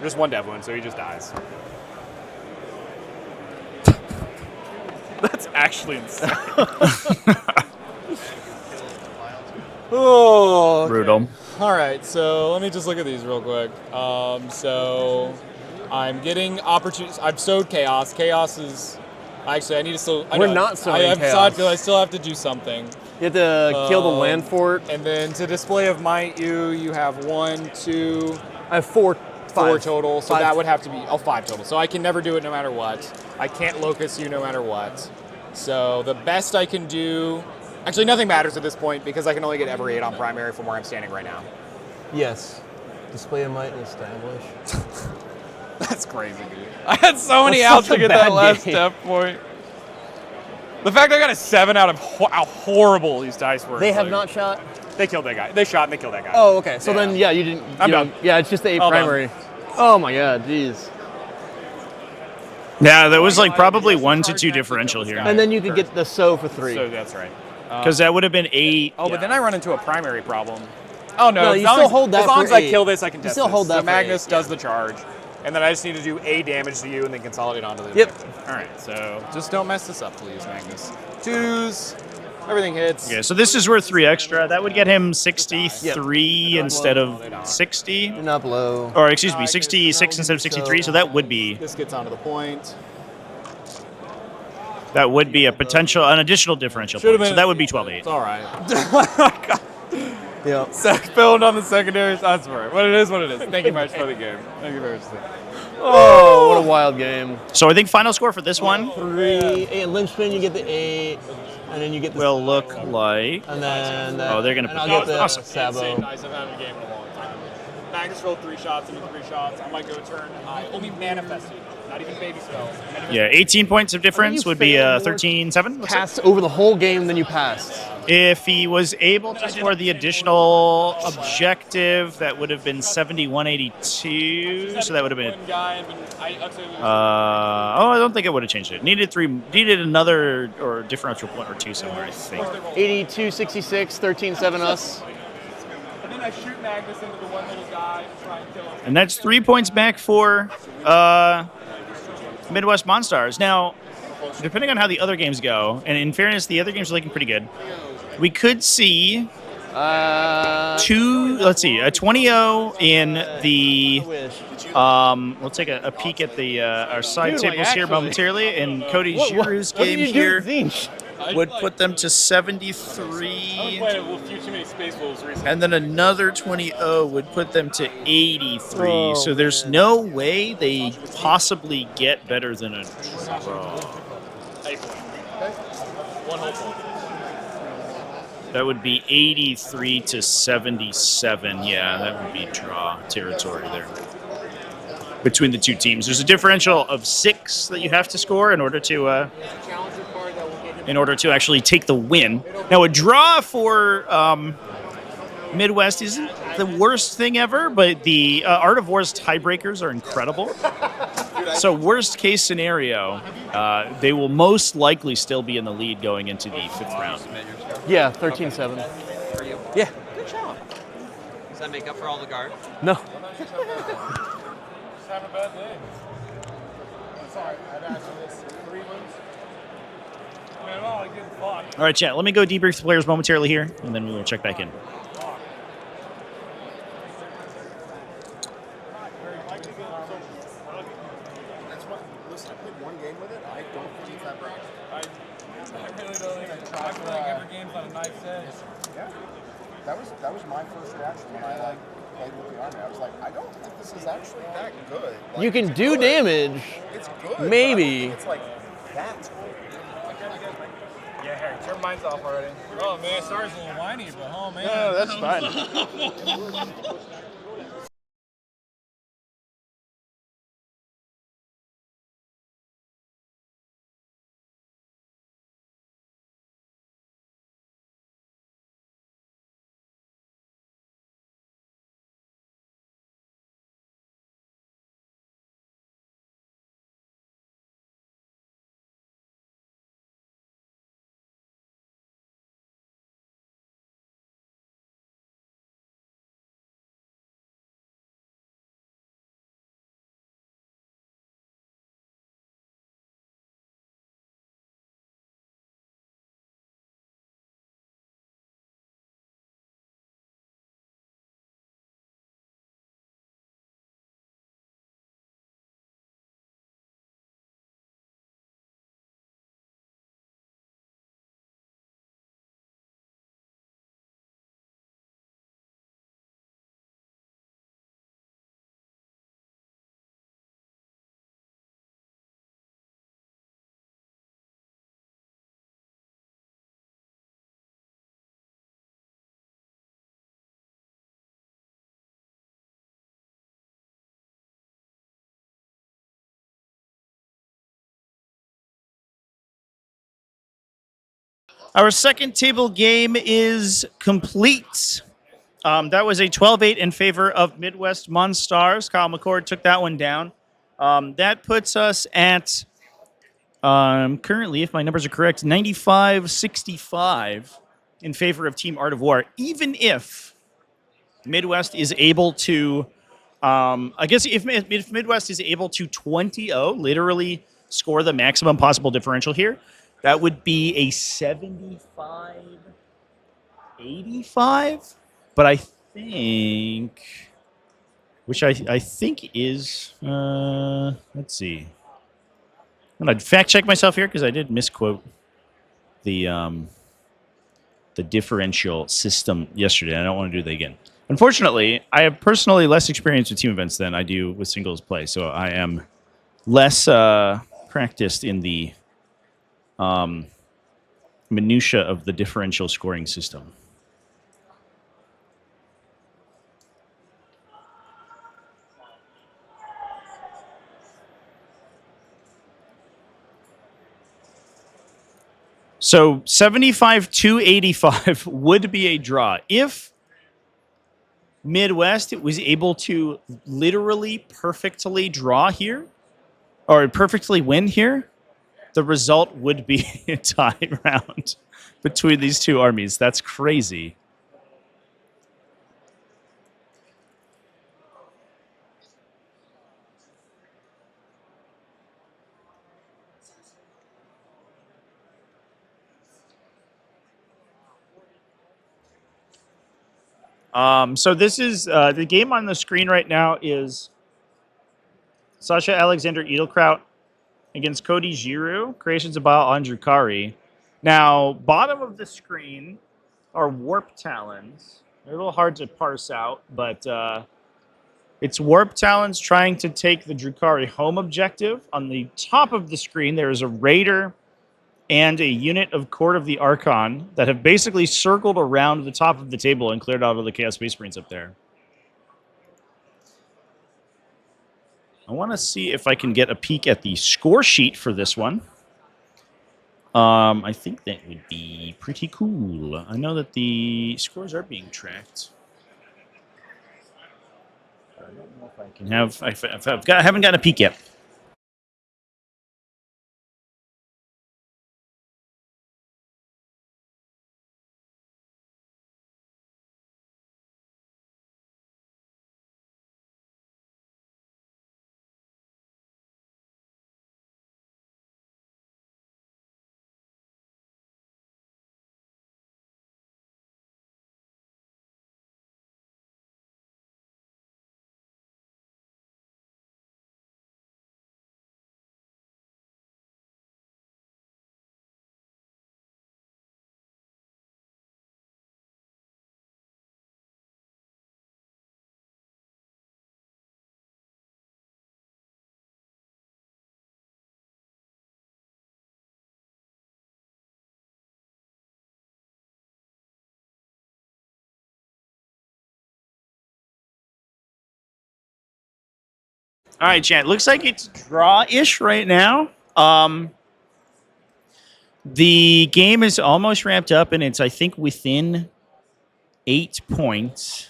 Just 1 dev wound, so he just dies. That's actually insane. Oh, okay. Brutal. All right, so let me just look at these real quick. So I'm getting opportunities. I've sowed chaos. Chaos is actually I need to still. We're not sowing I have chaos. sod because I still have to do something. You have to kill the land fort. And then to display of might, you have 1, 2. I have 4. 4 total, so 5. that would have to be 5 total. So I can never do it no matter what. I can't locust you no matter what. So the best I can do, actually nothing matters at this point because I can only get every 8 on primary from where I'm standing right now. Yes. Display of might and establish. That's crazy, dude. I had so many That's outs such to a get that bad last game. step point. The fact I got a 7 out of how horrible these dice were. They is have like- not shot? They killed that guy. They shot and they killed that guy. Oh, okay. So then, yeah, you didn't. I'm you done. know, yeah, it's just the 8 All done. primary. Oh my god, jeez. Yeah, that was like probably 1 to 2 differential here. And then you could get the so for 3. So that's right. Because that would have been 8. Oh, but then I run into a primary problem. Oh no, No, as you long still as, hold that as long for as I 8. kill this, I can You test still hold this. that So for Magnus 8, does the charge, and then I just need to do a damage to you and then consolidate onto the Yep. objective. All right, so just don't mess this up, please, Magnus. 2s, everything hits. Okay, so this is worth 3 extra. That would get him 63 instead of 60. You're not below. Or excuse me, 66 instead of 63. So that would be This gets onto the point. an additional differential Should've point. So been- that would be 12-8. It's all right. Yeah. Build on the secondaries. That's right. What it is, what it is. Thank you very much for the game. Thank you very much. Oh, what a wild game. So I think final score for this one 3, 8 linchpin, you get the 8, and then you get the will look like. and then Oh, they're gonna and put- I'll get the awesome. Sabo. Nice. I've had a game in a long time. Magnus rolled 3 shots into 3 shots. I might go turn. I only manifested, not even baby spells. Yeah, 18 points of difference you would be failed more 13-7. Passed over the whole game than you passed. If he was able to score the additional objective, that would have been 71-82. So that would have been. I don't think it would have changed it. Needed another or differential point or 2 somewhere, I think. 82-66, 13-7 us. And then I shoot Magnus into the one little guy to try and kill him. And that's 3 points back for Midwest Monstars. Now, depending on how the other games go, and in fairness, the other games are looking pretty good. We could see a 20-0 in the. We'll take a peek at the our side tables here momentarily. And Cody Giroux's game here would put them to 73. And then another 20-0 would put them to 83. Oh, so there's no way they possibly get better than a draw. One whole point. That would be 83 to 77. Yeah, that would be draw territory there between the two teams. There's a differential of 6 that you have to score in order to actually take the win. Now, a draw for Midwest isn't the worst thing ever, but the Art of War's tiebreakers are incredible. So worst case scenario, they will most likely still be in the lead going into the 5th round. Yeah, 13-7. For you. Yeah. Good job. Does that make up for all the guard? No. Just having a bad day. Sorry, I've asked you this 3 months. Man, I get fun. All right, chat. Let me go debrief the players momentarily here, and then we will check back in. Listen, I played 1 game with it. I don't think it's that broad. I really don't even try. I feel like every game's on a nice day. Yeah. That was my first reaction when I played with the army. I was like, I don't think this is actually that good. You can do damage. It's good. Maybe. It's like that's good. Yeah, Harry, turn mine's off already. Oh man, sorry, it's a little whiny, but oh man. No, that's fine. Our second table game is complete. That was a 12-8 in favor of Midwest Monstars. Kyle McCord took that one down. That puts us at currently, if my numbers are correct, 95-65 in favor of Team Art of War. Even if Midwest is able to, I guess if Midwest is able to 20-0, literally score the maximum possible differential here, that would be a 75-85. But I think, which I think is, let's see. I'm gonna fact check myself here because I did misquote the differential system yesterday. I don't want to do that again. Unfortunately, I have personally less experience with team events than I do with singles play, so I am less practiced in the minutia of the differential scoring system. So 75-85 would be a draw. If Midwest was able to literally perfectly draw here, or perfectly win here, the result would be a tie round between these two armies. That's crazy. So this is the game on the screen right now is Sasha Alexander Edelkraut against Cody Giroux, Creations of Baal Andrukari. Now, bottom of the screen are Warp Talons. They're a little hard to parse out, but it's Warp Talons trying to take the Drukari home objective. On the top of the screen, there is a Raider and a unit of Court of the Archon that have basically circled around the top of the table and cleared out all the Chaos Space Marines up there. I want to see if I can get a peek at the score sheet for this one. I think that would be pretty cool. I know that the scores are being tracked. I don't know if I can have... I haven't gotten a peek yet. All right, chat. Looks like it's draw-ish right now. The game is almost wrapped up, and it's, I think, within 8 points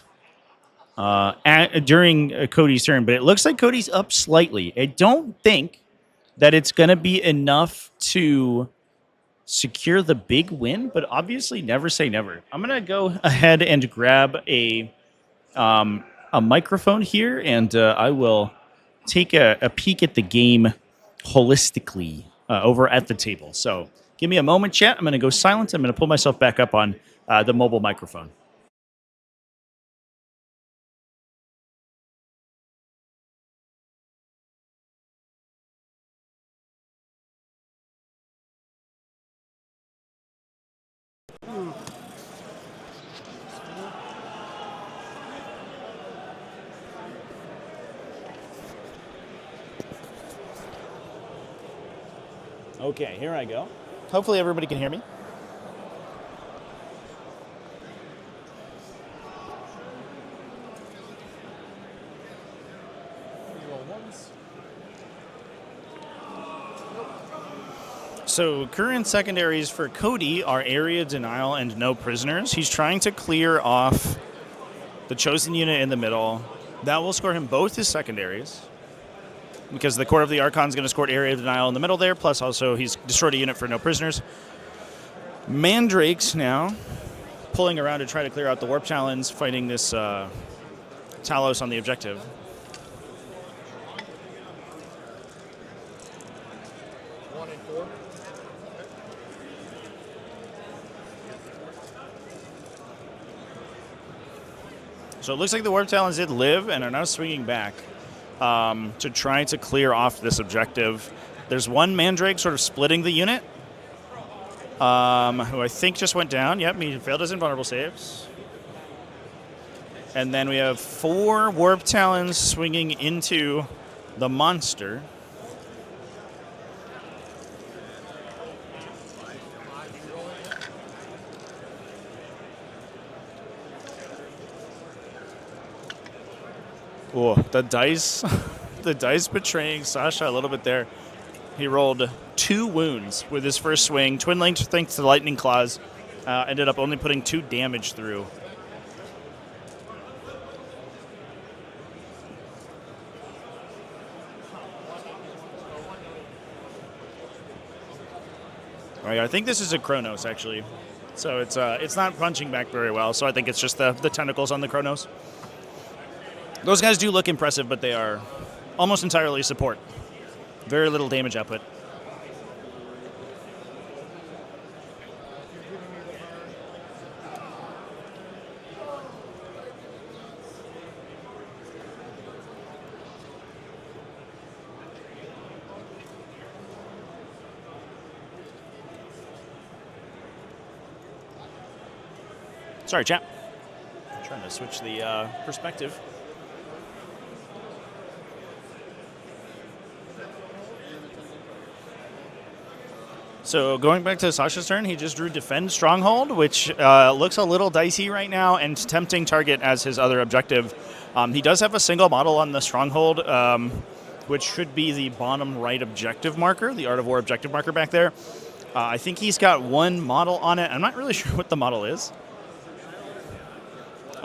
during Cody's turn. But it looks like Cody's up slightly. I don't think that it's going to be enough to secure the big win, but obviously never say never. I'm going to go ahead and grab a microphone here, and I will take a peek at the game holistically over at the table. So give me a moment, chat. I'm going to go silent. I'm going to pull myself back up on the mobile microphone. Okay, here I go. Hopefully everybody can hear me. So current secondaries for Cody are area denial and no prisoners. He's trying to clear off the chosen unit in the middle. That will score him both his secondaries. because the Court of the Archon is going to score area of denial in the middle there, plus also he's destroyed a unit for no prisoners. Mandrakes now pulling around to try to clear out the Warp Talons, fighting this Talos on the objective. So it looks like the Warp Talons did live and are now swinging back to try to clear off this objective. There's one Mandrake sort of splitting the unit, who I think just went down. Yep, he failed his invulnerable saves. And then we have 4 Warp Talons swinging into the monster. Oh, the dice, the dice betraying Sasha a little bit there. He rolled 2 wounds with his first swing. Twin linked thanks to the lightning claws. Ended up only putting 2 damage through. All right, I think this is a Chronos actually, so it's not punching back very well. So I think it's just the tentacles on the Chronos. Those guys do look impressive, but they are almost entirely support. Very little damage output. Sorry, chat. I'm trying to switch the perspective. So going back to Sasha's turn, he just drew Defend Stronghold, which looks a little dicey right now, and Tempting Target as his other objective. He does have a single model on the Stronghold, which should be the bottom right objective marker, the Art of War objective marker back there. I think he's got 1 model on it. I'm not really sure what the model is.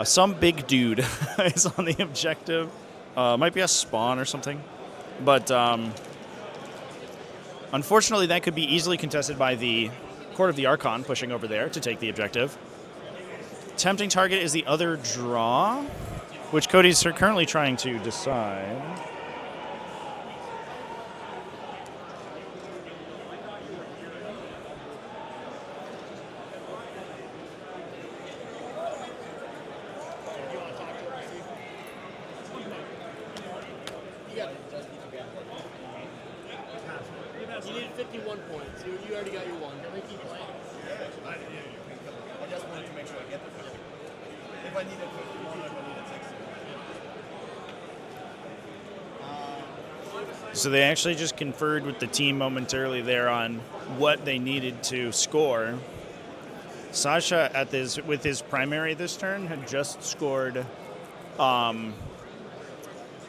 Some big dude is on the objective. Might be a spawn or something. But unfortunately, that could be easily contested by the Court of the Archon pushing over there to take the objective. Tempting Target is the other draw, which Cody's currently trying to decide. You needed 51 points. You already got your 1. Can we keep playing? I just wanted to make sure I get the 50. If I needed 51, I needed 60. So they actually just conferred with the team momentarily there on what they needed to score. Sasha, with his primary this turn, had just scored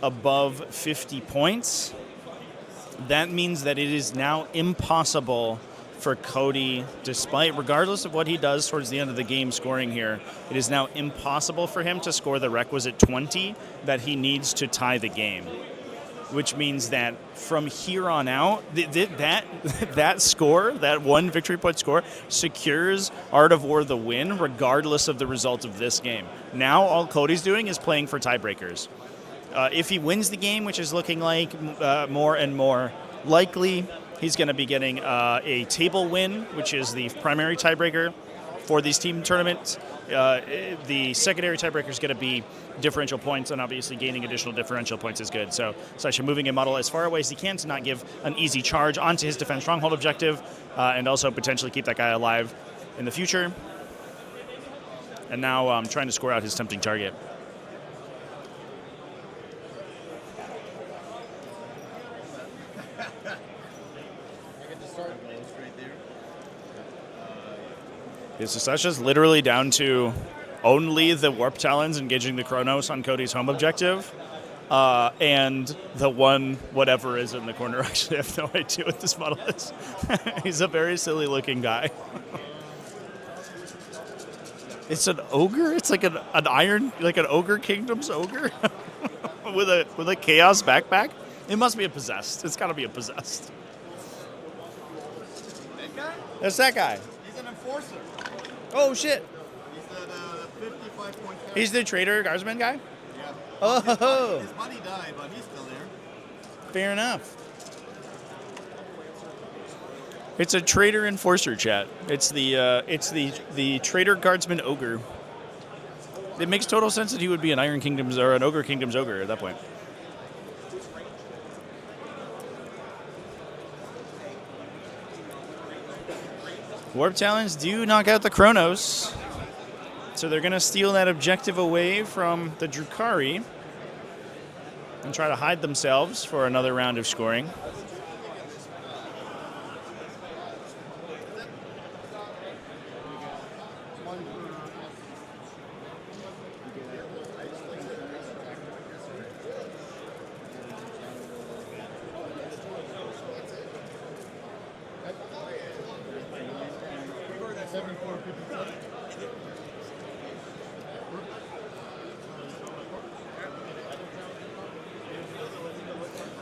above 50 points. That means that it is now impossible for Cody, regardless of what he does towards the end of the game scoring here, it is now impossible for him to score the requisite 20 that he needs to tie the game. Which means that from here on out, that score, that 1 victory point score, secures Art of War the win, regardless of the result of this game. Now all Cody's doing is playing for tiebreakers. If he wins the game, which is looking like more and more likely, he's going to be getting a table win, which is the primary tiebreaker for these team tournaments. The secondary tiebreaker is going to be differential points, and obviously gaining additional differential points is good. So Sasha moving a model as far away as he can to not give an easy charge onto his Defend Stronghold objective, and also potentially keep that guy alive in the future. And now trying to score out his Tempting Target. So Sasha's literally down to only the Warp Talons engaging the Chronos on Cody's home objective, and the one whatever is in the corner. Actually, I have no idea what this model is. He's a very silly looking guy. It's an ogre? It's like an iron, like an Ogre Kingdom's ogre with a chaos backpack. It must be a possessed. It's got to be a possessed. That's that guy. He's an enforcer. Oh, shit. He's at 55 point. He's the traitor guardsman guy? Yeah. Oh. His buddy died, but he's still there. Fair enough. It's a traitor enforcer chat. It's the traitor guardsman ogre. It makes total sense that he would be an Iron Kingdom's or an Ogre Kingdom's ogre at that point. Warp Talons do knock out the Chronos. So they're going to steal that objective away from the Drukhari and try to hide themselves for another round of scoring.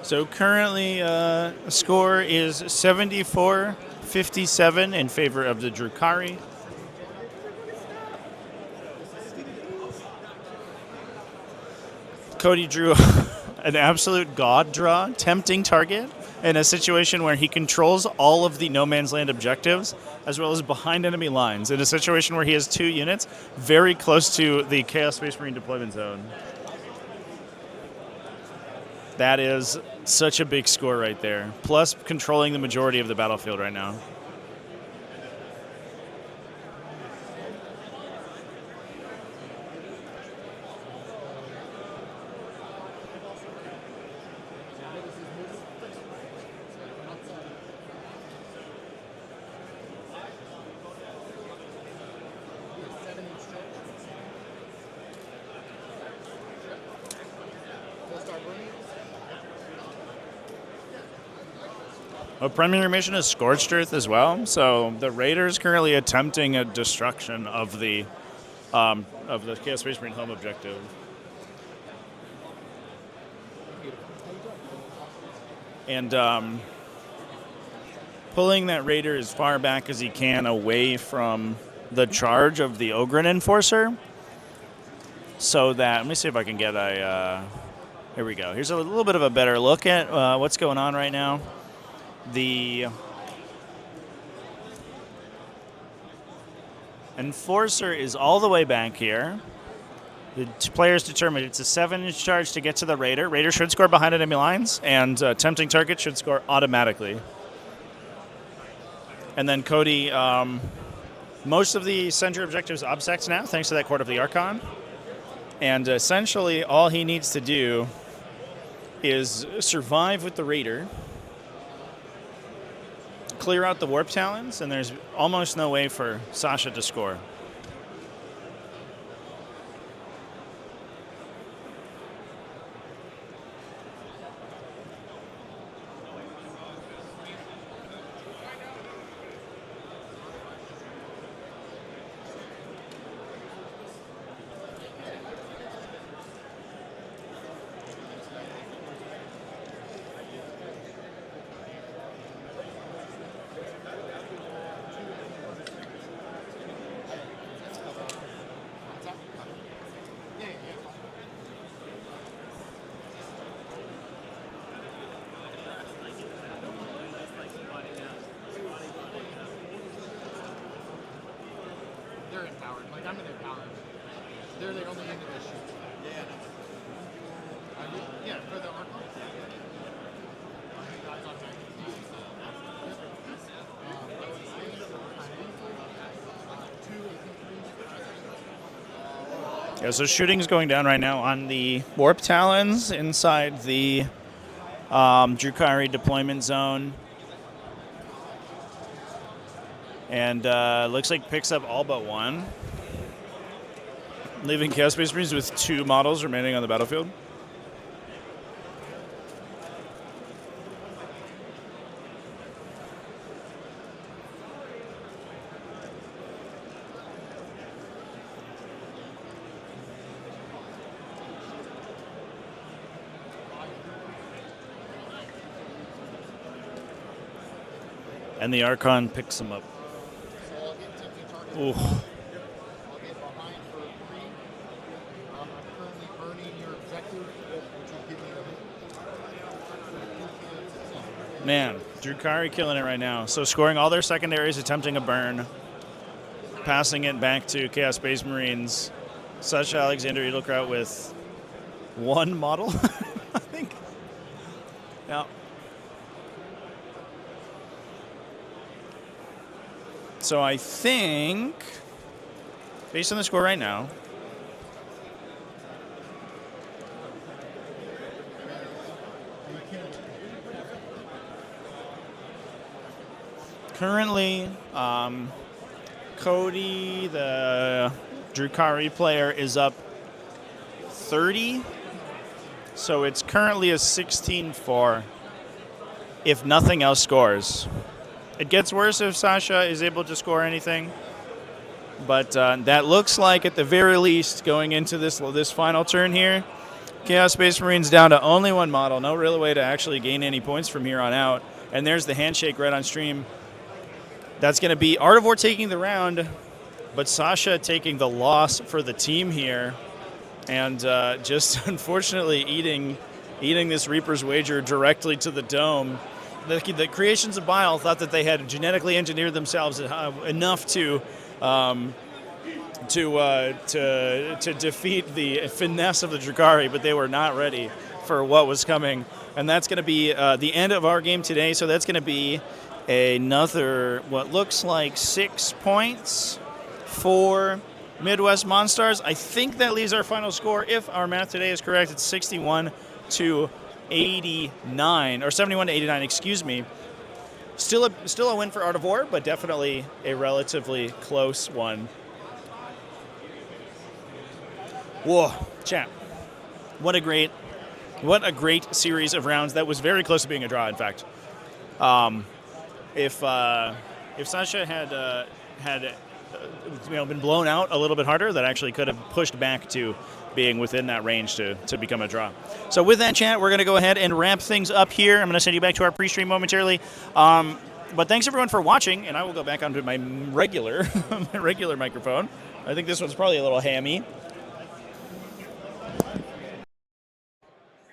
So currently, score is 74-57 in favor of the Drukhari. Cody drew an absolute god draw, tempting target, in a situation where he controls all of the no man's land objectives, as well as behind enemy lines, in a situation where he has 2 units very close to the Chaos Space Marine deployment zone. That is such a big score right there. Plus controlling the majority of the battlefield right now. A primary mission is Scorched Earth as well, so the Raiders currently attempting a destruction of the Chaos Space Marine home objective. And pulling that Raider as far back as he can away from the charge of the Ogryn Enforcer, so that, let me see if I can get a, here we go. Here's a little bit of a better look at what's going on right now. The Enforcer is all the way back here. The players determined it's a 7-inch charge to get to the Raider. Raider should score behind enemy lines, and tempting target should score automatically. And then Cody, most of the center objectives obsects now, thanks to that Court of the Archon. And essentially all he needs to do is survive with the Raider, clear out the Warp Talons, and there's almost no way for Sasha to score. They're empowered. Like, I'm an empowered. They're the only Intermission. Yeah, no. Yeah, for the Archon. Yeah, so shooting's going down right now on the Warp Talons inside the Drukhari deployment zone. And looks like picks up all but one, leaving Chaos Space Marines with 2 models remaining on the battlefield. And the Archon picks him up. Ooh. Man, Drukhari killing it right now. So scoring all their secondaries, attempting a burn, passing it back to Chaos Space Marines. Such Alexander Edelkraut with one model, I think. Yeah. So I think, based on the score right now, currently, Cody, the Drukhari player, is up 30. So it's currently a 16-4 if nothing else scores. It gets worse if Sasha is able to score anything. But that looks like, at the very least, going into this final turn here, Chaos Space Marines down to only one model. No real way to actually gain any points from here on out. And there's the handshake right on stream. That's going to be Art of War taking the round, but Sasha taking the loss for the team here. And just unfortunately eating this Reaper's Wager directly to the dome. The Creations of Bile thought that they had genetically engineered themselves enough to defeat the finesse of the Drukhari, but they were not ready for what was coming. And that's going to be the end of our game today. So that's going to be another, what looks like 6 points for Midwest Monstars. I think that leaves our final score, if our math today is correct, it's 61 to 89, or 71 to 89, excuse me. Still a win for Art of War, but definitely a relatively close one. Whoa, chat. What a great series of rounds. That was very close to being a draw, in fact. If Sasha had been blown out a little bit harder, that actually could have pushed back to being within that range to become a draw. So with that, chat, we're going to go ahead and wrap things up here. I'm going to send you back to our pre-stream momentarily. But thanks, everyone, for watching, and I will go back onto my regular microphone. I think this one's probably a little hammy.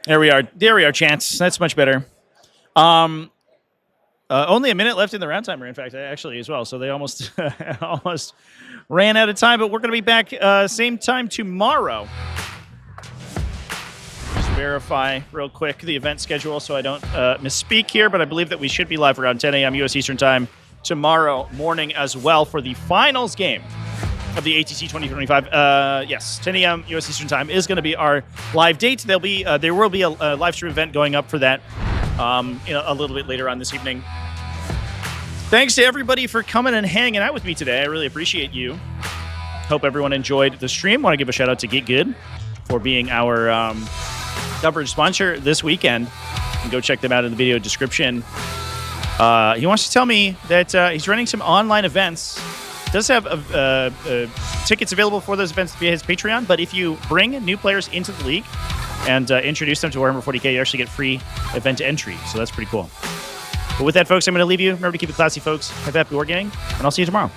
There we are, chats. That's much better. Only a minute left in the round timer, in fact, actually, as well. So they almost almost ran out of time, but we're going to be back same time tomorrow. Just verify real quick the event schedule so I don't misspeak here, but I believe that we should be live around 10 a.m. U.S. Eastern Time tomorrow morning as well for the finals game of the ATC 2025. Yes, 10 a.m. U.S. Eastern Time is going to be our live date. There will be a live stream event going up for that a little bit later on this evening. Thanks to everybody for coming and hanging out with me today. I really appreciate you. Hope everyone enjoyed the stream. Want to give a shout out to Get Good for being our coverage sponsor this weekend. You can go check them out in the video description. He wants to tell me that he's running some online events. Does have tickets available for those events via his Patreon, but if you bring new players into the league and introduce them to Warhammer 40k, you actually get free event entry. So that's pretty cool. But with that, folks, I'm going to leave you. Remember to keep it classy, folks. Have happy wargaming, and I'll see you tomorrow.